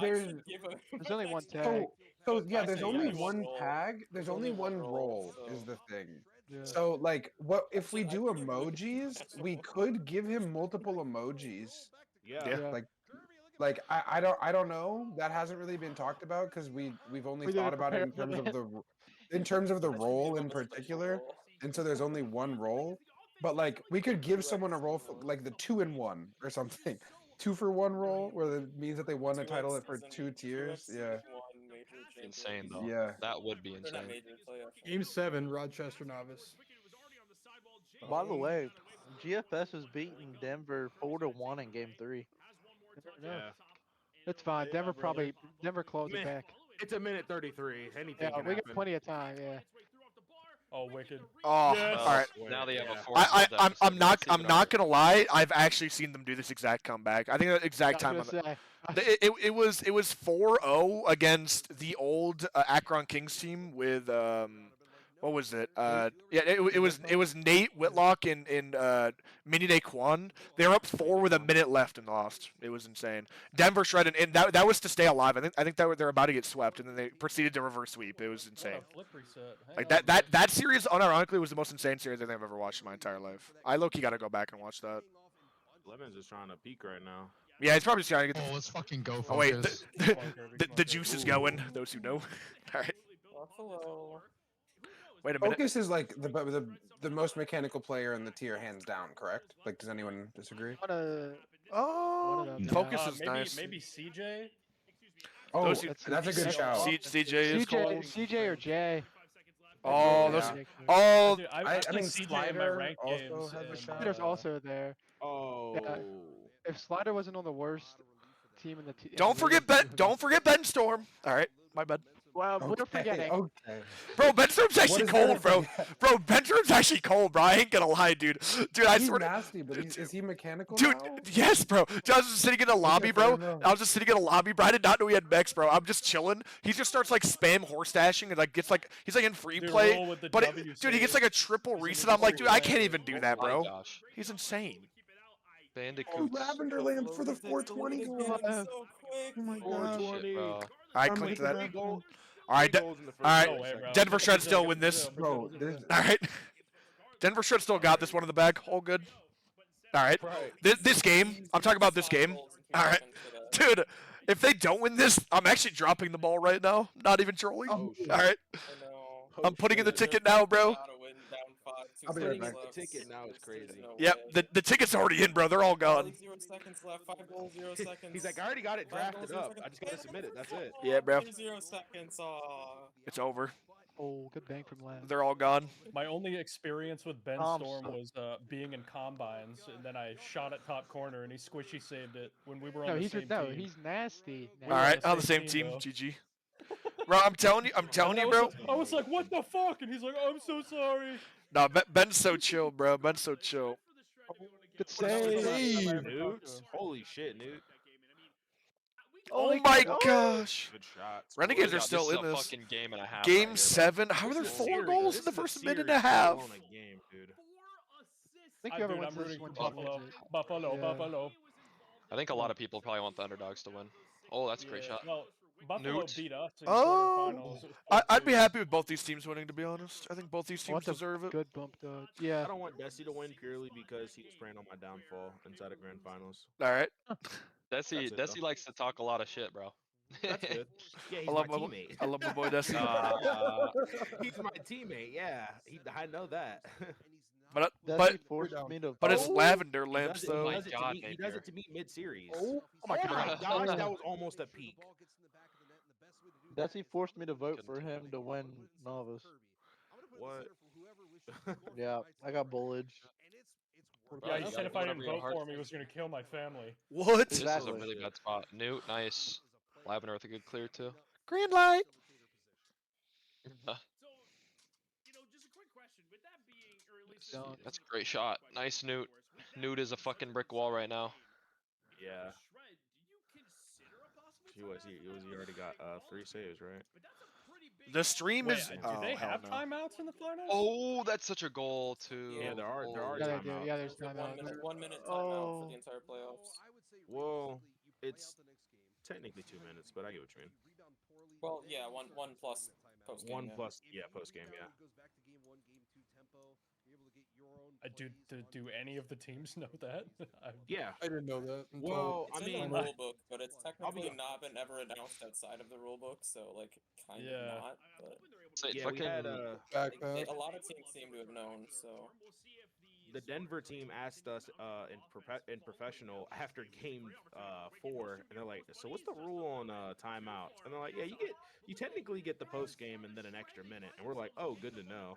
There's should give him- There's only one tag. so yeah, there's Actually, only yeah, one roll. tag. There's only one roll so- is the thing. Yeah. So like, what if we do emojis? We could give him multiple emojis. Yeah. Like I don't know. That hasn't really been talked about because we've only We thought didn't about it in prepare terms for of the role in particular, and so there's only one role. But like we could give someone a role for like the 2-in-1 or something, 2-for-1 role, where it means that they won a title for 2 tiers. Yeah. insane though. Yeah. That would be They're not insane. major playoff. Game 7, Rochester Novice. By the way, GFS has beaten Denver 4-1 in Game 3. Yeah. It's fine. Denver closed it back. It's a minute 33. Anything Yeah, can we got happen. plenty of time. Yeah. Oh, wicked. Oh, Yes. all right. Now they have a Yeah. fourth. I'm not gonna lie. I've actually seen them do this exact comeback. I think that exact I was time. gonna say, It was 4-0 against the old Akron Kings team with what was it? It was Nate Whitlock and Mini Daquan. They were up 4 with a minute left and lost. It was insane. Denver shredded, and that was to stay alive. I think they're about to get swept, and then they proceeded to reverse sweep. It was insane. What a flip reset. Hang Like on, that series, unironically, was the most insane series I think I've ever watched in my entire life. I low-key got to go back and watch that. Lemons is trying to peak right now. Yeah, he's probably just trying to get the. Oh, let's fucking go. Oh wait, Focus. the juice is going. Those who know. All right. Buffalo. Wait a minute. Focus is like the most mechanical player in the tier, hands down. Correct? Like, does anyone disagree? Oh, Focus is maybe, nice. Maybe CJ. Oh, Those who- that's a good shout. CJ is cold. CJ or Jay. Oh, Yeah. those. Oh, Dude, I played think CJ in my Slider ranked also games. has a and, shot. Slider's also there. Oh. Yeah. If Slider wasn't on the worst team in the team. don't forget Ben Storm. All right, my bad. Well, we're forgetting. Okay. Bro, Ben Storm's actually What is there cold, to bro. forget? Bro, Ben Storm's actually cold, bro. I ain't gonna lie, dude. Dude, I He's swear. nasty, but is he mechanical Dude, now? yes, bro. Dude, I was just sitting in a lobby, bro. fair enough. I was just sitting in a lobby, bro. I did not know he had mechs, bro. I'm just chilling. He just starts like spam horse dashing and like gets like he's like in free Dude, play. roll with the But W dude, he gets like a triple reset. I'm like, dude, I can't even do that, Oh my bro. gosh. He's insane. Oh, Bandicoots. Lavenderland for the 420 goal. So quick. Oh my Holy shit, god. bro. All right, I'm click with that. the goal. All right, Three goals in the first all right. 30 No way, seconds. bro. Denver should Brazil, still win Brazil, this. Brazil, Bro, Brazil. this- All right. Denver should still got this one in the bag. All good. All right. Right. This game, I'm talking about this game. All right. Dude, if they don't win this, I'm actually dropping the ball right now. Not even trolling. Oh, All right. I know. I'm putting in the ticket now, bro. Gotta win down 5, 2 I'll be right seconds back. left. The ticket now is crazy. There's no Yep, way. the ticket's already in, bro. They're all gone. Only 0 seconds left. 5 goals, 0 seconds. He's like, I already got it 5 drafted goals, 0 up. seconds. I just gotta submit it. That's it. Yeah, bro. 0 seconds. Aw. It's over. Oh, good bang from last. They're all gone. My only experience with Ben Tom Storm sucks. was being in combines, and then I shot at top corner, and he squishy saved it when we were on No, the he's same no, team. he's nasty. All right, on the same team. though. GG. Bro, I'm telling you, bro. I was like, what the fuck? And he's like, I'm so sorry. No, Ben's so chill, bro. Ben's so chill. Good That was the last time I save. ever talked to Newt. him. Holy shit, Newt. Oh my gosh. Good shots. Renegades Oh, are God, still this is in a this. fucking game and a half. Game right here, 7. How are there This is 4 series- goals in this the is a first minute and series, a half? let alone a game, dude. I think whoever Dude, wins I'm this rooting one for just Buffalo. wins it. Buffalo, Yeah. Buffalo. I think a lot of people probably want the underdogs to win. Oh, that's a great shot. Well, Buffalo Newt. beat us in Oh, quarterfinals. I'd be happy with both these teams winning, to be honest. I think both these I teams want the deserve it. good bump though. Yeah. I don't want Desi to win purely because he was preying on my downfall inside of grand finals. All right. Desi, That's it, Desi likes to talk a lot of shit, bro. That's good. Yeah, he's I my love my, teammate. I love my boy Desi. He's my teammate. Yeah, I know that. But Desi forced me to it's vote. lavender He lamps does it- though. He does it to God, me. He Napier. does it to me mid-series. Oh my my gosh, God. that was almost a peak. Desi forced me to vote for him to win novice. What? Yeah, I got bullied. Yeah, you he got said if I whatever didn't your vote heart for him, he was gonna kill my family. What? This is Exactly. a really bad spot. Newt, nice. Lavender with a good clear too. Green light. Just a quick question. With that being, or at least Don't. That's a great shot. Nice, Newt. Newt is a fucking brick wall right now. Yeah. Shred, do you consider a possible He was. He already got 3 saves, right? The stream Wait, is. do Oh, they hell have no. timeouts in the finals? Oh, that's such a goal too. Yeah, there are Oh. Yeah, they do. timeouts. Yeah, there's There's a timeout. 1 minute timeout for the entire playoffs. Well, it's technically 2 minutes, but I get what you mean. Well, yeah, one plus post game. One plus, yeah, post game, yeah. Do any of the teams know that? Yeah. I didn't know that. Until Well, It's I in mean, the rule book, but it's I'll be- technically not been ever announced outside of the rule book, so like kind of not. But So yeah, fucking we had backpack. a lot of teams seem to have known. So the Denver team asked us in professional after game 4, and they're like, "So what's the rule on timeouts?" And they're like, "Yeah, you technically get the post game and then an extra minute." And we're like, "Oh, good to know."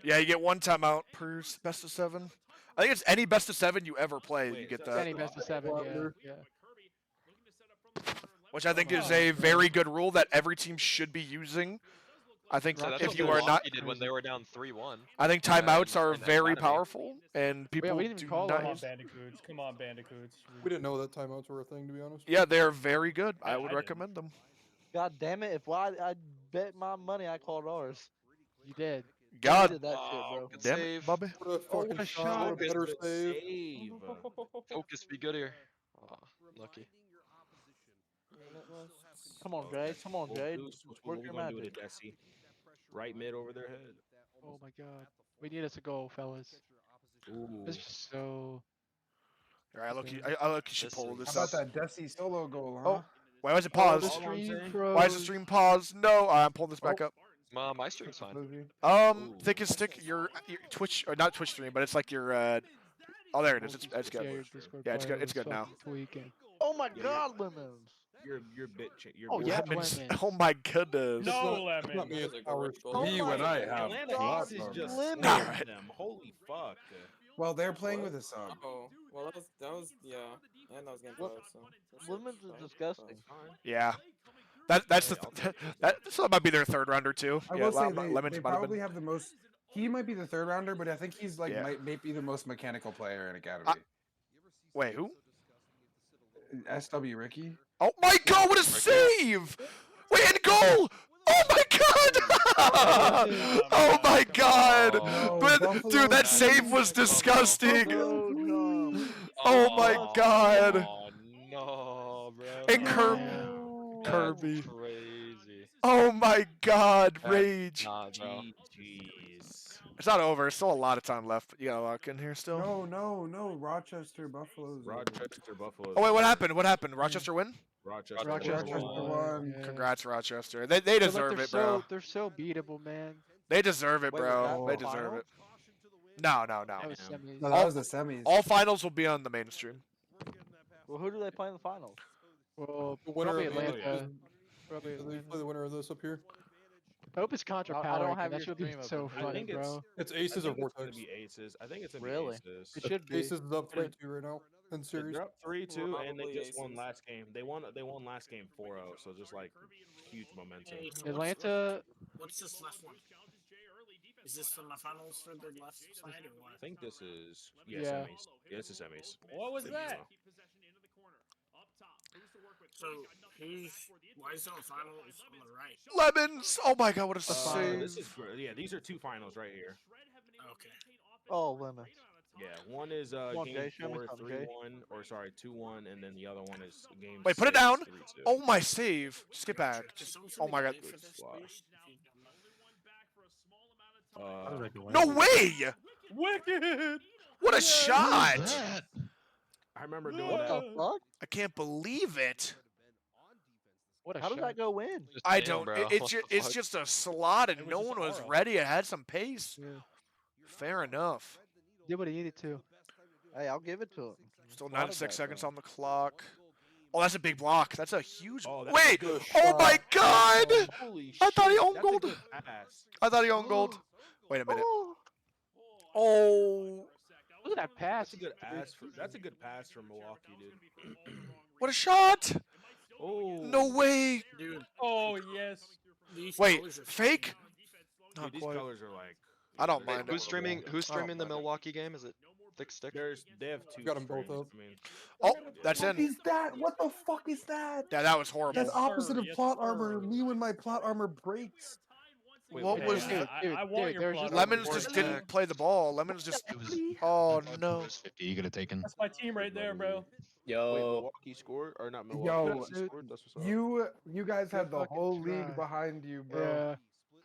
Yeah, you get 1 timeout per best of 7. I think it's any best of 7 you ever play. You get that. Any best of 7. Yeah. Which I think is a very good rule that every team should be using. I think So that's if what you are not, Milwaukee did when they were down 3-1. I think timeouts are in very Academy. powerful, and people we didn't do call not Come on, use. Bandicoots. Come on, Bandicoots. We didn't know that timeouts were a thing, to be honest. Yeah, they're very good. I I would didn't. recommend them. God damn it! If I bet my money, I called ours. You did. I God did that shit, bro. Good damn it, save. Bobby. What a fucking what a shot! shot. What a better Good save. Focus be good here. Oh, lucky. Come on, Jade. Come on, Jade. What Work we your gonna do magic. to Desi? Right mid over their head. Oh my God. We need us to go, fellas. Ooh. This is so. All right, look, I look, you should pull How this about up. that Desi solo goal, huh? Oh, why was it Oh, paused? the All I'm stream saying- froze. Why is the stream paused? No, I'm pulling this back up. My stream's fine. Think and stick your Twitch or not Twitch stream, but it's like your. Oh, there it is. It's Yeah, good. your Discord Yeah, it's player good. It's was good now. fucking tweaking. Oh my God, lemons. Your bit. Your Oh, bit yeah, Lemons. lemons. Oh my goodness. No Not lemon. me. It's Those are power. great goals. Me when I have Atlanta lots Aces of just lemons. slammed Alright. them. Holy fuck. Well, they're playing with a sub. Oh, well that was yeah, and that was game 5. So that's Lemons is fine. disgusting. Yeah. That's the that might be their 3rd rounder too. I Yeah, will say Lemons they might have been- probably have the most. He might be the 3rd rounder, but I think he's like Yeah. might be the most mechanical player in Academy. Wait, who? SW Ricky. Oh my God! What a save! Wait, and goal! Oh my God! Oh my God! No, But, Buffalo dude, that team. save was disgusting. No, no. Oh my God! Oh no, bro. And Kirby. That's crazy. Oh my God! That's Rage. not, bro. GG's. It's not over. There's still a lot of time left. You gotta lock in here still. No. Rochester Buffaloes. Rochester Buffalo. Oh wait, what happened? What happened? Rochester win? Rochester. Rochester won. Yeah. Congrats, Rochester. They They're deserve it, bro. They're so beatable, man. They deserve it, Wait, bro. was They that deserve final? it. No. That was semis. No, that was the semis. All finals will be on the mainstream. Well, who do they play in the finals? Well, The winner probably of the- Atlanta. Probably They Atlanta. play the winner of this up here. I hope it's Contra I Power. don't 'cause have that your should be stream so open. I funny, think bro. It's Aces or I think it's Vortex. gonna be Aces. I think it's gonna Really? be Aces. It should be. Aces is up 3-2 right now in series. They're up 3-2, and they Probably just won Aces. last game. They won last game 4-0, so just like huge momentum. Hey, so Atlanta. What's this left one? Is this for my finals for the left side or what? I think this is Yeah. semis. Yeah, it's a semis. What was Think that? so. So why is the finals on the right? Lemons. Oh my god, what a This save! is yeah. These are two finals right here. Okay. Oh, lemons. Yeah, one is Come on, game Jay, show me 4, something, Jay. 3-1, or sorry, 2-1, and then the other one is game. Wait, put it 6, down. 3-2. Oh my save. Just get back. Can someone send Oh me my the god. link for this, please? If you don't mind. How did I go in? No way! Wicked. What a shot! I remember doing What that. the fuck? I can't believe it. What a How did shot. that go in? I Damn, don't. bro. It's What just, the it's fuck? just a slot, and It was no just one was aura. ready. It had some pace. Yeah. Fair enough. Did what he needed to. Hey, I'll give it to him. Still Thought of 96 that, seconds though. on the clock. Oh, that's a big block. That's a huge. Oh, that's a Wait. good Oh my shot. god! Holy I thought he shit, owned that's a gold. good pass. I thought he owned gold. Wait a minute. Oh, Oh, Look at that pass. That's a good pass from Milwaukee, dude. what a shot! Oh No way. Dude, Oh yes. these Wait, colors are fake? dude, Not these quite. colors are like. I don't they're mind it. Who's streaming? Who's I don't streaming the mind it. Milwaukee game? Is it Thick Stick? They have two. Got 'em both streams, up. I mean, Oh, that's What in. is that? What the fuck is that? Yeah, that was horrible. That's opposite of Yes, plot sir. armor. Me when my plot armor breaks. wait, What what was is Hey, that? Dude, I want dude, your there's plot just armor. Lemons just Vortex. didn't play the ball. Lemons just. It was. Oh no. 50. You could have taken. That's my team right there, bro. Wait, Milwaukee scored or not Milwaukee? Yo, Milwaukee scored. That's what's up. you guys had the fucking whole try. league behind you, bro. Yeah.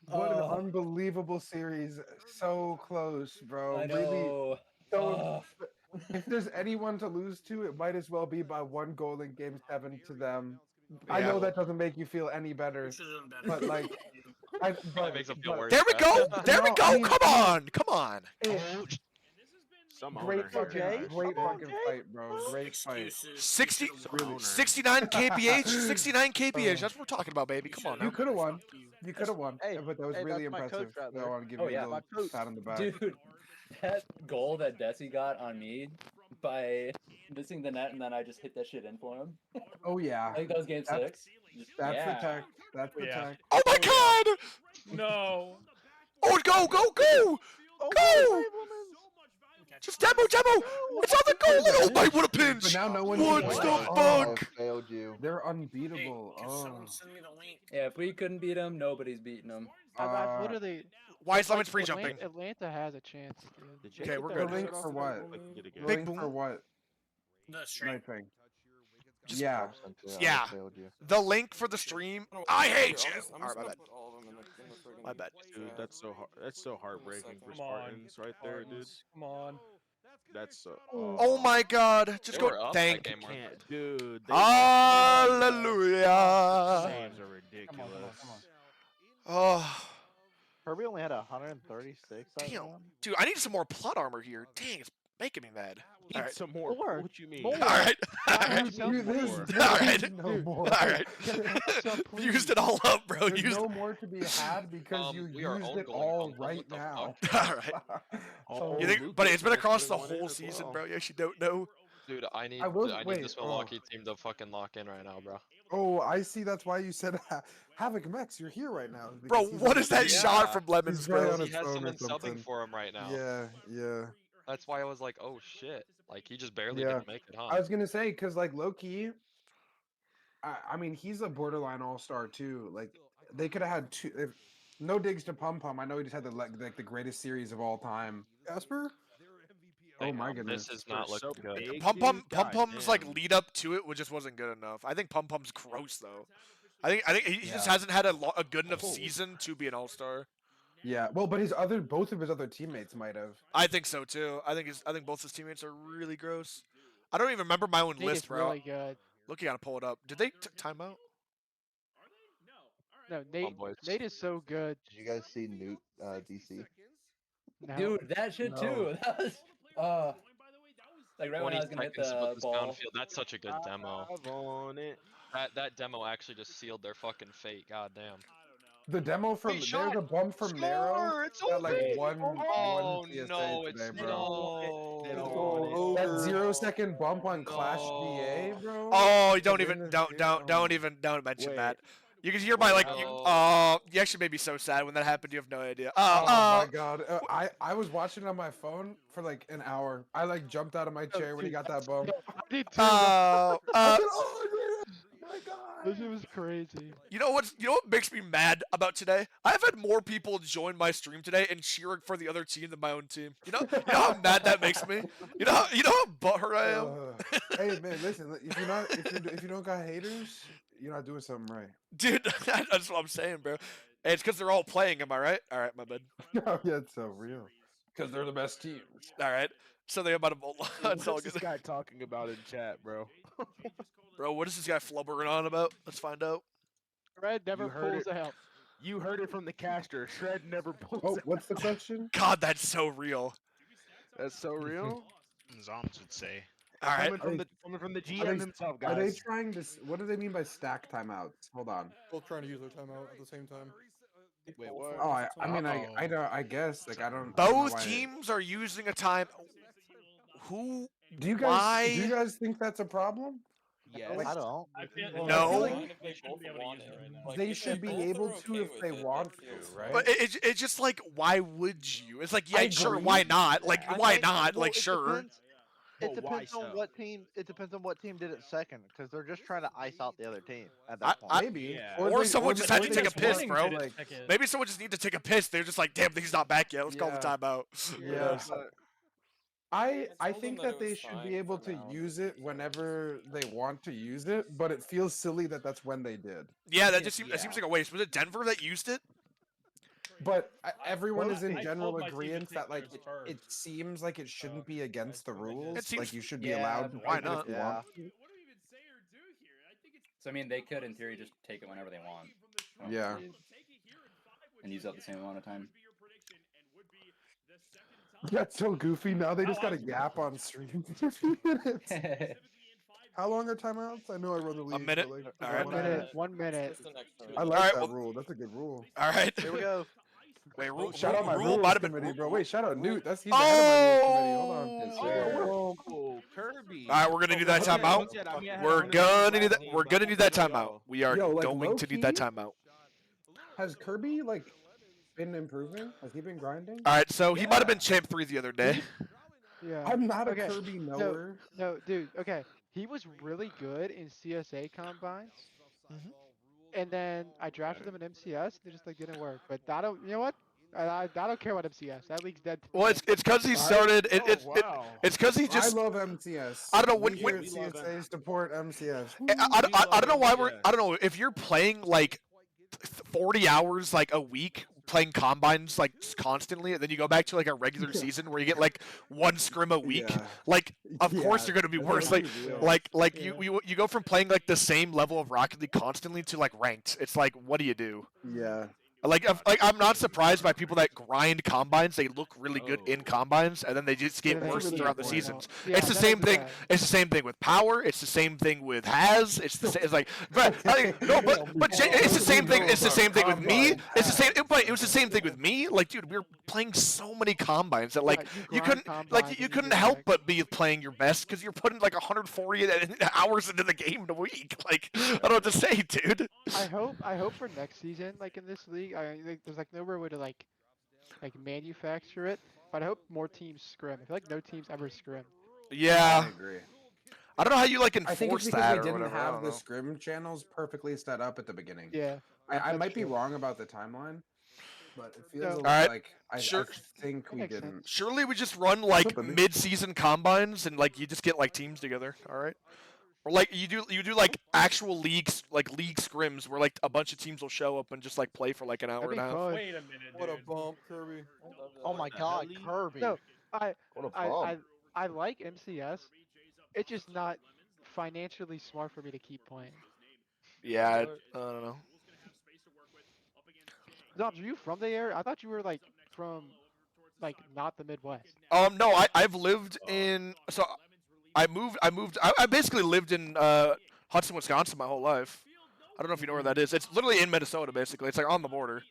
What an unbelievable series. So close, bro. I Really. know. So if there's anyone to lose to, it might as well be by 1 goal in game 7 to them. I Yeah. know that doesn't make you feel any better, You should have done but better. like, Probably makes them feel worse. There we go. bro. There we No, go. I mean- Come on. Come on. Some great owner fucking, here, guys. great Come on, fucking Jay. fight, bro. Great fight. Excuses. 60, Some owner. 69 kph. 69 kph. That's what we're talking about, baby. Come on You now. could have won. You could have won. Hey, But that was hey, really that's my coach impressive. right I there. want to give Oh, you yeah. a My little coach. pat on the back. Dude, that goal that Desi got on me by missing the net and then I just hit that shit in for him. Oh yeah. I think that was game That's- 6. Just- That's yeah. the tech. That's the Yeah. tech. Oh my god. No. Oh, go, go, go. Go. Just demo. It's on the goal. Oh my, what a But pinch. now no one What can the win. fuck? I failed you. They're Hey, unbeatable. can Oh. someone send me the link? Yeah, if we couldn't beat him, nobody's beating him. I've literally. Why is like, Lemons free jumping? Atlanta has a chance. Dude. Did you Okay, get we're that good. The link shot for off what? the goal? Get it again. Big Link boom. for what? The stream. Nothing. Just- Yeah. Yeah. failed you. The link for the stream. I hate you. I'm All just right, my gonna bad. put all of them in the friggin' My bad. Dude, chat. that's so hard. That's so heartbreaking for Come on. Spartans right there, dude. Spartans, come on. That's so. Oh my god. Just They were go. up Thank. that game, weren't Can't, dude. Hallelujah. Saves are ridiculous. Come on. Oh, Kirby only had 136. I damn. found. Dude, I need some more plot armor here. Dang, it's making me mad. Need All right. some more. More. What you mean? More. All right. All right. There's All right. no more. All right. Used it all up, bro. There's Used no more to be had because you we are used own it goaling all them. right What the now. All right. So- You think, Lucas but it's been might across the could've won it whole as season, well. bro. You actually don't know. Dude, I need wait, this Milwaukee team to fucking lock in right now, bro. Oh, I see. That's why you said Havoc Mex. You're here right now. Bro, because he's what on is that his- shot from Lemons, He's right bro? on He his has phone someone or subbing something. for him right now. Yeah. That's why I was like, oh shit. Like he just barely Yeah. didn't make it, huh? I was gonna say because like low key, I mean he's a borderline all star too. Like they could have had two. If, no digs to Pum Pum. I know he just had like the greatest series of all time. Casper? Oh my goodness. This is not For so looking good. big, Pum dude, Pum's goddamn. like lead up to it just wasn't good enough. I think Pum Pum's gross though. I think he just Yeah. hasn't had a good enough season to be an all star. Yeah. Well, but both of his other teammates might have. I think so too. I think both his teammates are really gross. I don't even remember my own Nate list, is bro. really good. Look, you gotta pull it up. Did they time out? No, Nate. boys. Nate is so good. Did you guys see Newt DC? No. Dude, that shit too. That was like right when 20 I was gonna hit seconds to the put this ball. downfield. That's such a good demo. I'm on it. That demo actually just sealed their fucking fate. God damn. The demo from He there's shot. a bump from Nero. Score! It's Got like over! one Oh CSA no, today, it's bro. no. That 0-second bump on Clash DA, bro. Oh, don't For even goodness sake. don't mention Wait. that. You can hear my like. No. You actually made me so sad when that happened. You have no idea. Oh my god. I was watching it on my phone for like an hour. I like jumped out of my chair when he got that bump. I did too. I said, oh, This shit was crazy. You know what makes me mad about today? I've had more people join my stream today and cheering for the other team than my own team. You know how mad that makes me. You know how butthurt I am. Hey man, listen. If you don't got haters, you're not doing something right. Dude, that's what I'm saying, bro. Hey, it's because they're all playing. Am I right? All right, my bad. No, yeah, it's so real. Because they're the best teams. All right. So they about to vote. That's all What's good. this guy talking about in chat, bro? Bro, what is this guy flubbering on about? Let's find out. Red never You heard pulls it. out. You heard it from the caster. Shred never pulls. Oh, what's the question? God, that's so real. That's so real. Zombs would say. All right. Coming from the Are GM they, himself, are they guys. trying to? What do they mean by stack timeouts? Hold on. Both trying to use their timeout at the same time. Wait, what? Oh, I mean, I guess like I don't. Both why- teams are using a time. Who? Do you guys? Why? Do you guys think that's a problem? Yes. Like, I don't. No. They should be able to use it right now. They should be able to if they want to, right? But it's just like, why would you? It's like, I yeah, sure, agree. why not? Like, I why think- not? well, Like, sure. It But why depends on so? what team. It depends on what team did it second, because they're just trying to ice out the other team at that point. Maybe. Yeah. Or someone just had to they take a just piss, wanting bro. to, like- Maybe someone just need to take a piss. They're just like, damn, he's not back yet. Let's call the Yeah. timeout. Yeah. I told think them that that they it was should fine be able for to now. use it whenever they want to use it, but it feels silly that that's when they did. Yeah, that just seems like a waste. Was it Denver that used it? But everyone Well, is in I general told my team to agreement take that like theirs it first. seems like it shouldn't be against the rules. It seems- Like you should be Yeah, allowed to why take it not? if you want. So I mean, they could in theory just take it whenever they want. Yeah. And use up the same amount of time. That's so goofy. Now they just got a gap on stream. 50 minutes. How long are timeouts? I know I run the league. minute? but, like, All right. 1 minute. 1 minute. I like Alright, that well- rule. That's a good rule. All right. Here we go. Wait, rule, Shout out my rule rules might have been. committee, bro. Wait, shout out Newt. That's he's the head of my rules committee. Hold on. Oh, Kirby. All right, we're gonna do that timeout. We're gonna need that. We're gonna need that timeout. We are Yo, like, going to need that low-key? timeout. Has Kirby like been improving? Has he been grinding? All right, so he might have been champ 3 the other day. Yeah. I'm not a Okay, Kirby No, knower. no, dude. Okay, he was really good in CSA combines, and then I drafted him in MCS. They just like didn't work. But I don't. You know what? I don't care about MCS. That league's dead. Well, it's because he started. It's because he just. I love MCS. I don't know, We when- here at CSA support MCS. I don't know why we're. I don't know if you're playing like 40 hours like a week playing combines like constantly, and then you go back to like a regular season where you get like 1 scrim a week. Yeah. Like, of course Yeah, you're gonna be that's worse. Like, real. like you go from playing like the same level of Rocket League constantly to like ranked. It's like, what do you do? Yeah. Like I'm not surprised by people that grind combines. They look really good in combines, and then they just get Yeah, that's worse really throughout the good. seasons. Yeah, It's the that same is thing. bad. It's the same thing with Power. It's the same thing with Has. It's the same. It's like, but no, but it's the same thing. It's the same thing with me. It's the same. But it was the same thing with me. Like, dude, we were playing so many combines that like you you couldn't grind like combines you and couldn't just, help like- but be playing your best because you're putting like 140 hours into the game in a week. Like, I don't know what to say, dude. I hope for next season, like in this league, I think there's like nowhere way to like manufacture it. But I hope more teams scrim. I feel like no teams ever scrim. Yeah. I agree. I don't know how you like I think it's enforce because that they or didn't whatever. I have don't the know. scrim channels perfectly set up at the beginning. Yeah. I that's might be true. wrong about the timeline, but it feels No. a little Alright, like I sure. think we makes didn't. Surely we just run like up, buddy? mid-season combines and like you just get like teams together, all right? Or like you do like actual leagues, like league scrims where like a bunch of teams will show up and just like play for like an hour That'd and be a half. fun. Wait a minute, What a dude. bump, Kirby. Oh my God, Kirby. No, I What a I, bum. I like MCS. It's just not financially smart for me to keep playing. Yeah, I don't know. Zombs, are you from the area? I thought you were like from like not the Midwest. No, I've lived in I basically lived in Hudson, Wisconsin my whole life. I don't know if you know where that is. It's literally in Minnesota basically. It's like on the border.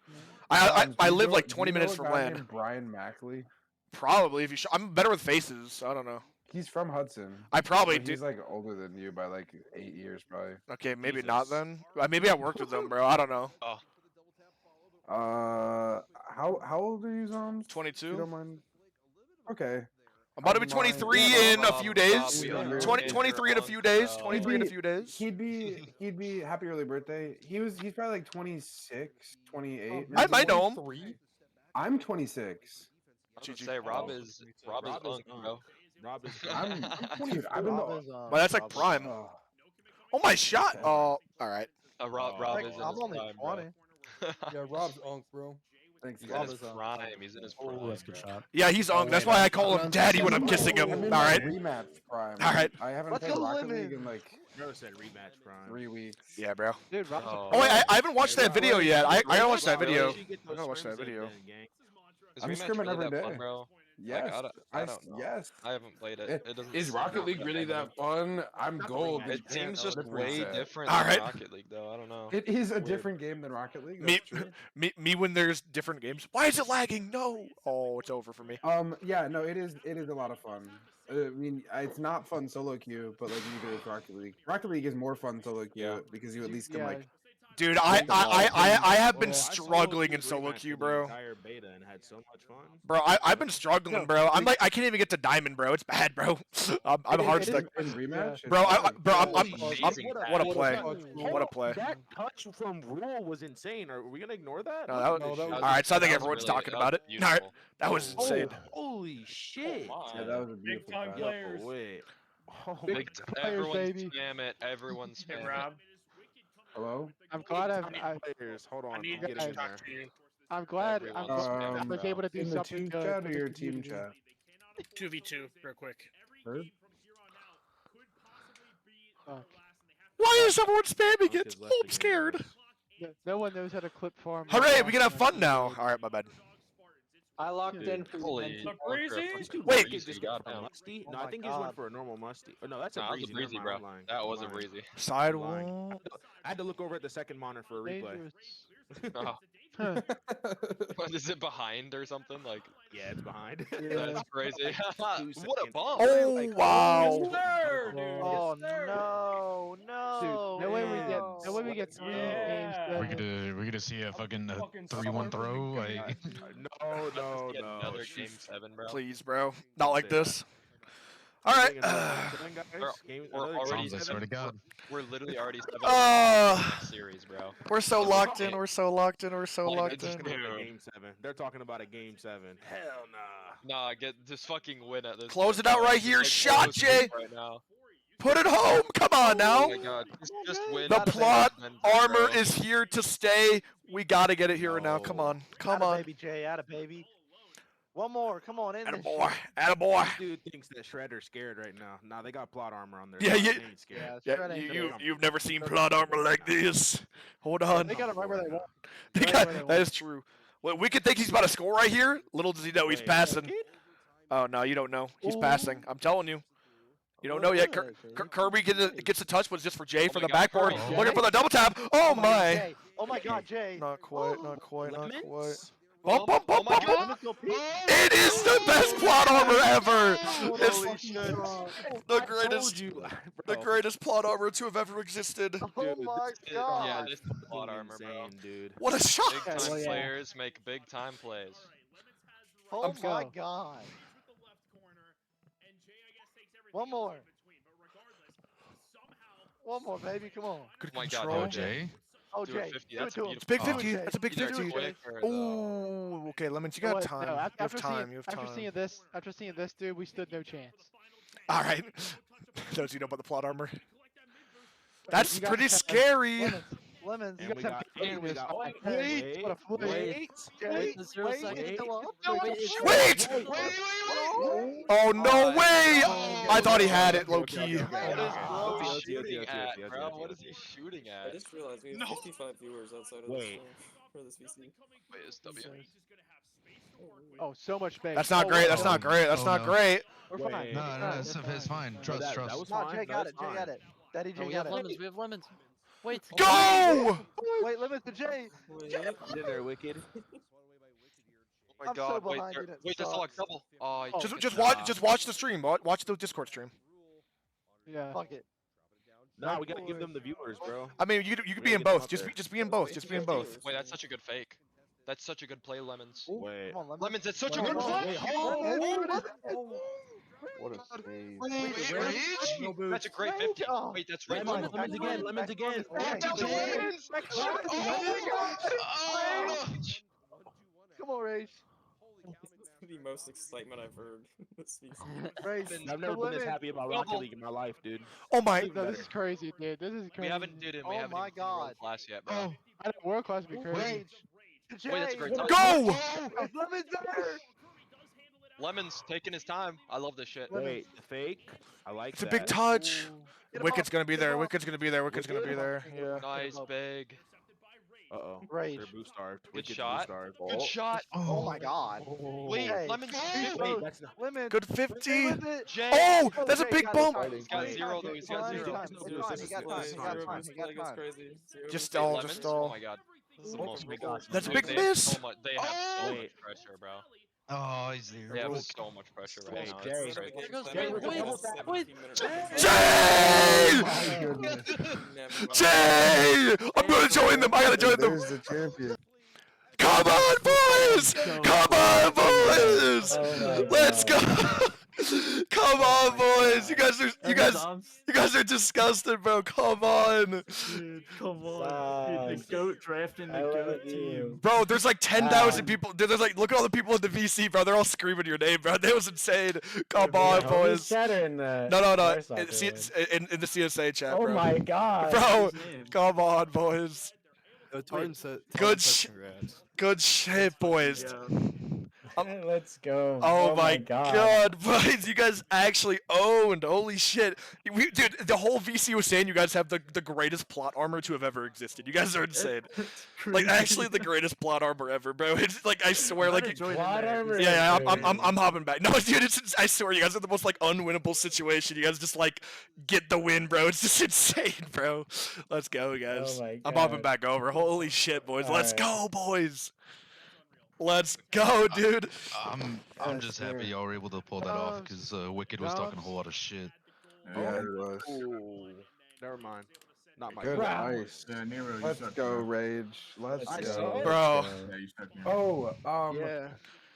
I Do you live know- like do 20 you know minutes a from guy land. named Brian Mackley. Probably if you I'm better with faces. I don't know. He's from Hudson. I probably but do. He's like older than you by like 8 years, probably. Okay, maybe not then. Maybe I worked with them, bro. I don't know. Oh, How old are you, Zombs? 22. If you don't mind. Okay. I'm about to be 23 in a few days. we 23 in a few days. 23 in a few days. He'd be happy early birthday. He's probably like 26, 28. I might know him. I'm 26. I would say Rob is unk, bro. Rob is. I'm 20. Dude, I've been. Well, that's like prime. Oh my shot. Oh, all right. Rob is in his I'm only prime, 20. Yeah, Rob's unk, bro. Thanks, He's in his prime. He's in his prime. Oh, that's a good shot. Yeah, he's unk. That's why I call him daddy when I'm kissing him. I'm All in my right. rematch prime. All right. I haven't Let's played go Rocket Lemon. League in like Never said rematch prime. 3 weeks. Yeah, bro. Dude, Rob's Oh. Oh, wait, I haven't watched that video yet. I gotta watch that Really? video. You get I those gotta watch that scrims in video. then, gang. Is I'm rematch scrimming really every that fun, day. bro? Yes. I don't know. Yes. I haven't played it. It doesn't. Is seem Rocket like League really that fun? I'm Not the gold. rematch. but It you can't seems just slip way reset. different All than right. Rocket League, though. I don't know. It is a Weird. different game than Rocket League. Me, That's true. me when there's different games. Why is it lagging? No. Oh, it's over for me. Yeah, no, it is a lot of fun. I mean, it's not fun solo queue, but like neither is Rocket League. Rocket League is more fun solo queue because you at least can like. Dude, I have been Bro, I struggling soloed in solo rematch queue, for the bro. entire beta and had so much fun. Bro, I've been struggling, bro. I'm like, I can't even get to diamond, bro. It's bad, bro. I'm hard stuck. In rematch, Bro, I'm Amazing what a catch. play. Hold What a up, play. That touch from Rule was insane. Are we gonna ignore that? No, that was, No, that was- all right, so I think that was everyone's really- talking that about was it. All right, beautiful. that was insane. Holy shit! Yeah, that was a beautiful time pass. players. Wait. Oh Big my players, Everyone baby. spam it. Everyone spam Hey, it. Rob. Hello. I'm glad players. Hold on. I need I'll to get in there. talk to you. I'm glad Everyone I spam it, was bro. able to do In the something tube good chat for or the your team community. chat? 2v2, real quick. Heard? Fuck. Why is everyone spamming it? Is Oh, left I'm again, scared. guys. No one knows how to clip farm. Hooray, we can have fun now. All right, my bad. I locked in for Holy The bunker, breezy? fucking Wait. He breezy, just went for goddamn. musty. Oh No, I my think he just went God. for a normal musty. Oh, no, that's a Nah, that was breezy. a breezy, Never bro. mind, I'm lying. That I'm was a lying. breezy. Sidewall. I had to look over at the second monitor for a replay. Oh. Huh. What is it behind or something? Like Yeah, it's behind. that's crazy. 2 What a seconds. bomb! Oh, wow. Sir, dude. Oh sir. no, Dude, no. no way we get 3 games. Yeah. Seven. We're gonna see a fucking Fucking 3-1 throw. Like, No. Get another game 7, bro. Please, bro. Not like Yeah. this. All right. We're already Zombs, I swear to God. We're literally already 7 next series, bro. We're so locked in. We're so locked in. We're so Like, locked it's in. just- Game 7. They're talking about a game 7. Hell nah. Nah, just fucking win at this. Close point, it out bro. right Just, here. like, Shot, close Jay. it right now. Put it home. Come on now. Oh my god. Just win. The Got it, plot baby. armor Bro. is here to stay. We gotta get it here and now. Come on. Come Atta on. baby, Jay. Atta baby. One more. Come on in. This Attaboy. shit. Attaboy. This dude thinks that Shredder's scared right now. Nah, they got plot armor on their Yeah, side. yeah. They ain't scared. Yeah, Yeah, Shred ain't gonna come. you've never seen plot armor like this. Hold on. They got it right where they want. They right got- where they that want. is true. Well, we could think he's about to score right here. Little does he know he's Wait, passing. Wicked? Oh no, you don't know. He's Ooh. passing. I'm telling you. You don't know yet. Kirby gets a touch, but it's just for Jay Oh for my the God, backboard. Kirby. Looking for the double tap. Oh my. Jay. Oh my God, Jay. Not quite. Not quite. Not Lemons? quite. Bump, bump, Oh bump, my bump. god. Lemons go peek. It is the best plot armor ever. It's Holy shit. the greatest, you. the greatest plot armor to have ever existed. Oh my Yeah, God. this is plot armor, bro. Insane, dude. What a shot! Big time well, yeah. players make big time plays. Oh Let's my go. God. One more. One more, baby. Come on. Good Oh my control. god, oh, Jay. Oh, Do it Jay. 50, Do it that's to him. It's big Oh, 50. Jay. That's a big Do it, 50. Jay. Oh, okay, Lemons, you You know got what? time. No, You have after time. seeing, You have after time. seeing this, dude, we stood no chance. All right. Those you know about the plot armor. That's You guys pretty have scary. Lemons. And we got. And we got. Wait. What a flip. Wait. Jay. the 0 Wait. second. Wait! Oh no way! I thought he had it, low key. What is Bro Okay, shooting okay, at, okay, bro? okay, What is okay. he shooting I at? just realized we have 55 viewers outside of this Wait. stream for this VC. Wait, it's W. Oh, so much space. That's not Oh, great. wow. That's not great. That's Oh, not no. great. We're fine. Wait. No, We're no, fine. it's, We're it's fine. No, Trust, that trust. was No, fine. Jay That got was it. Jay fine. got it. Daddy Jay We got have it. lemons. We have lemons. Wait. Go! Wait, Lemons to Jay. Wait, Get in there, Wicked. Oh my I'm so god, wait, behind there- you, that wait, that's all like sucks. double. Oh, he Just, took just it. watch, just watch the stream. Watch the Discord stream. Yeah. Fuck it. Nah, we gotta give them the viewers, bro. I mean, you could We be gotta in get them both. up Just there. be in both. Just be in both. Wait, that's such a good fake. That's such a good play, Lemons. Wait. Come on, Lemons. Lemons, that's such a Lemons. good play. Wait, hold on. Lemons. What a save. Wait, Rage? That's a great 50. Wait, that's right. Lemons again. Lemons again. Lemons! Shut Oh my god! Oh! Come on, Rage. The most excitement I've heard this season. Rage. I've never been this happy about Rocket League in my life, dude. Oh my! No, this is crazy, dude. This is crazy. We haven't even Oh my seen world god. class yet, bro. Oh, I know world class would be crazy. Rage. Wait, that's a great touch. Go! Lemons there. Lemon's taking his time. I love this shit. Wait, the fake? I like It's a that. big touch. Get him Wicket's off, gonna be get him there. off. Wicket's gonna be there. Wicket's gonna be there. Yeah. Nice, big. Uh-oh. Rage. They're boost starved. Good Wicked shot. boost starved. Good shot. Oh my god. Wait, Hey, Lemon's hey, 50. Wait, that's not. Lemons. Good 50. Jay. Oh, that's a Jay, big got bump. time, He's got time, zero, time, though. He's got time, zero. time, it's fine, he got time, he got time, he got time. Just Wait, stall. Lemons? Just stall. Oh my god. This is the most That's a Dude, big they have miss. so much, they have so much Wait. pressure, bro. Oh, he's there. They have so much pressure right now. Jay. It's crazy. Jay! I'm gonna join them. I gotta join them. There's the champion. Come on, boys! Come on, boys! Let's go! Come on, boys! You guys are disgusting, bro. Come on, Dude, come on. Dude, the GOAT drafting the GOAT team. bro. There's like 10,000 people. There's like, look at all the people in the VC, bro. They're all screaming your name, bro. That was insane. Come on, boys. Chat or in the No. Bar In, Soccer in the CSA chat, one? Oh bro. my god. Bro, come on, boys. Good Good shit, boys. Let's go. Oh my god, boys, you guys actually owned. Holy shit. Dude, the whole VC was saying you guys have the greatest plot armor to have ever existed. You guys are insane. Like, actually the greatest plot armor ever, bro. It's like, I swear, like, Plot armor. yeah, I'm hopping back. No, dude, I swear, you guys are the most, like, unwinnable situation. You guys just, like, get the win, bro. It's just insane, bro. Let's go, guys. Oh my I'm hopping God. back over. Holy shit, boys. Let's Alright. go, boys. Let's go, dude. I'm just happy y'all were able to pull that off because Wicked was talking a whole lot of shit. Yeah, it was. Ooh. Never mind. Not my Good fault. ice. Let's go, Rage. Let's Let's go. go. Bro. Oh, Yeah.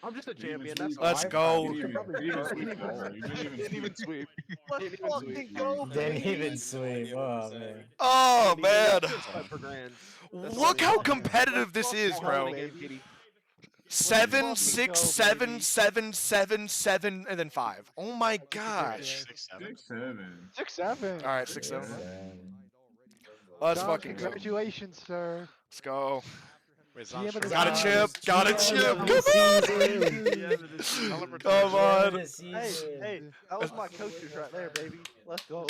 I'm just a champion. That's Let's go. You didn't even sweep. Let's fucking go, Didn't baby. even sweep. Oh man. Oh, man. Per grand. Look how competitive this is, bro. 7, 6, 7, 7, 7, 7, and then 5. Oh my gosh. 6-7. All right, 6, 7. Let's John, fucking go. congratulations, sir. Let's go. GM of the Got a season. chip. Got a chip. Come on. Hey, that was my coaches right there, baby. Let's go.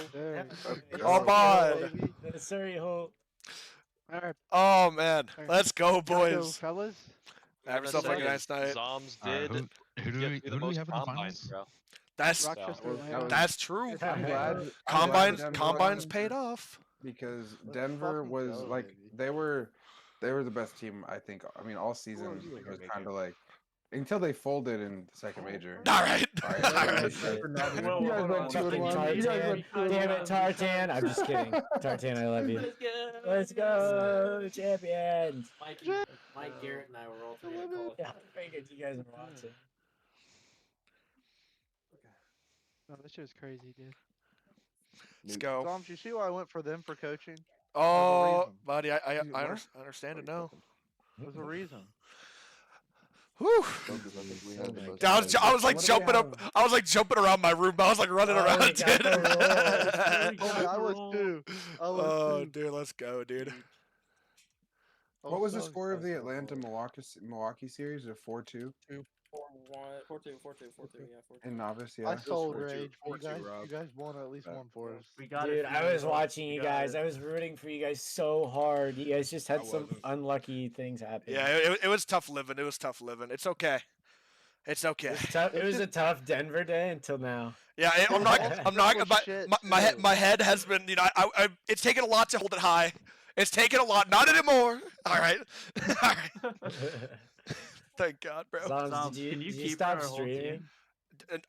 Come on. Sorry, Holt. All right, Oh, man. Let's go, gotta go, boys. fellas. Have yourself a nice night. Zombs Alright, did who do get we, through who the do we most have in the combines, finals? bro. That's Rochester, Atlanta. that's true. I'm glad. Combines Denver combines won paid off. because Denver fucking was go, like baby. they were the best team. I think. I mean, all season was kind of like until they folded in the second major. All right. You guys went 2-1. You guys Tartan. went Damn it, Tartan. I'm just kidding. Tartan, I love you. Let's go, champions. Mike Garrett and I were all three at college. Yeah, I figured you guys were watching. No, this shit was crazy, dude. Let's go. Zombs, you see why I went for them for coaching? Oh, reason. buddy, I understand it now. There's a reason. Whew. I was like jumping up. I was like jumping around my room. I was like running around, we got dude. the Oh, I was too. I was Oh, too. dude, let's go, dude. What was the score of the Atlanta Milwaukee series? A 4-2 4-2, yeah, 4-2. in novice. Yeah. I sold 4-2, Rage. You 4-2, guys, Rob. you guys won at least one for us. We got Dude, it. I was watching you guys. I was rooting for you guys so hard. You guys just had some unlucky things happen. Yeah, it was tough living. It was tough living. It's okay. It's okay. It was a tough Denver day until now. Yeah, I'm not. shit, My head has been. You know, I. It's taken a lot to hold it high. It's taken a lot. Not anymore. All right. All right. Thank God, bro. Zombs, Can you did you keep stop our whole streaming? team?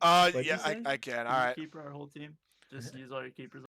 Yeah, What'd you say? I can. Can All right. you keep our whole team? Just use all your keepers.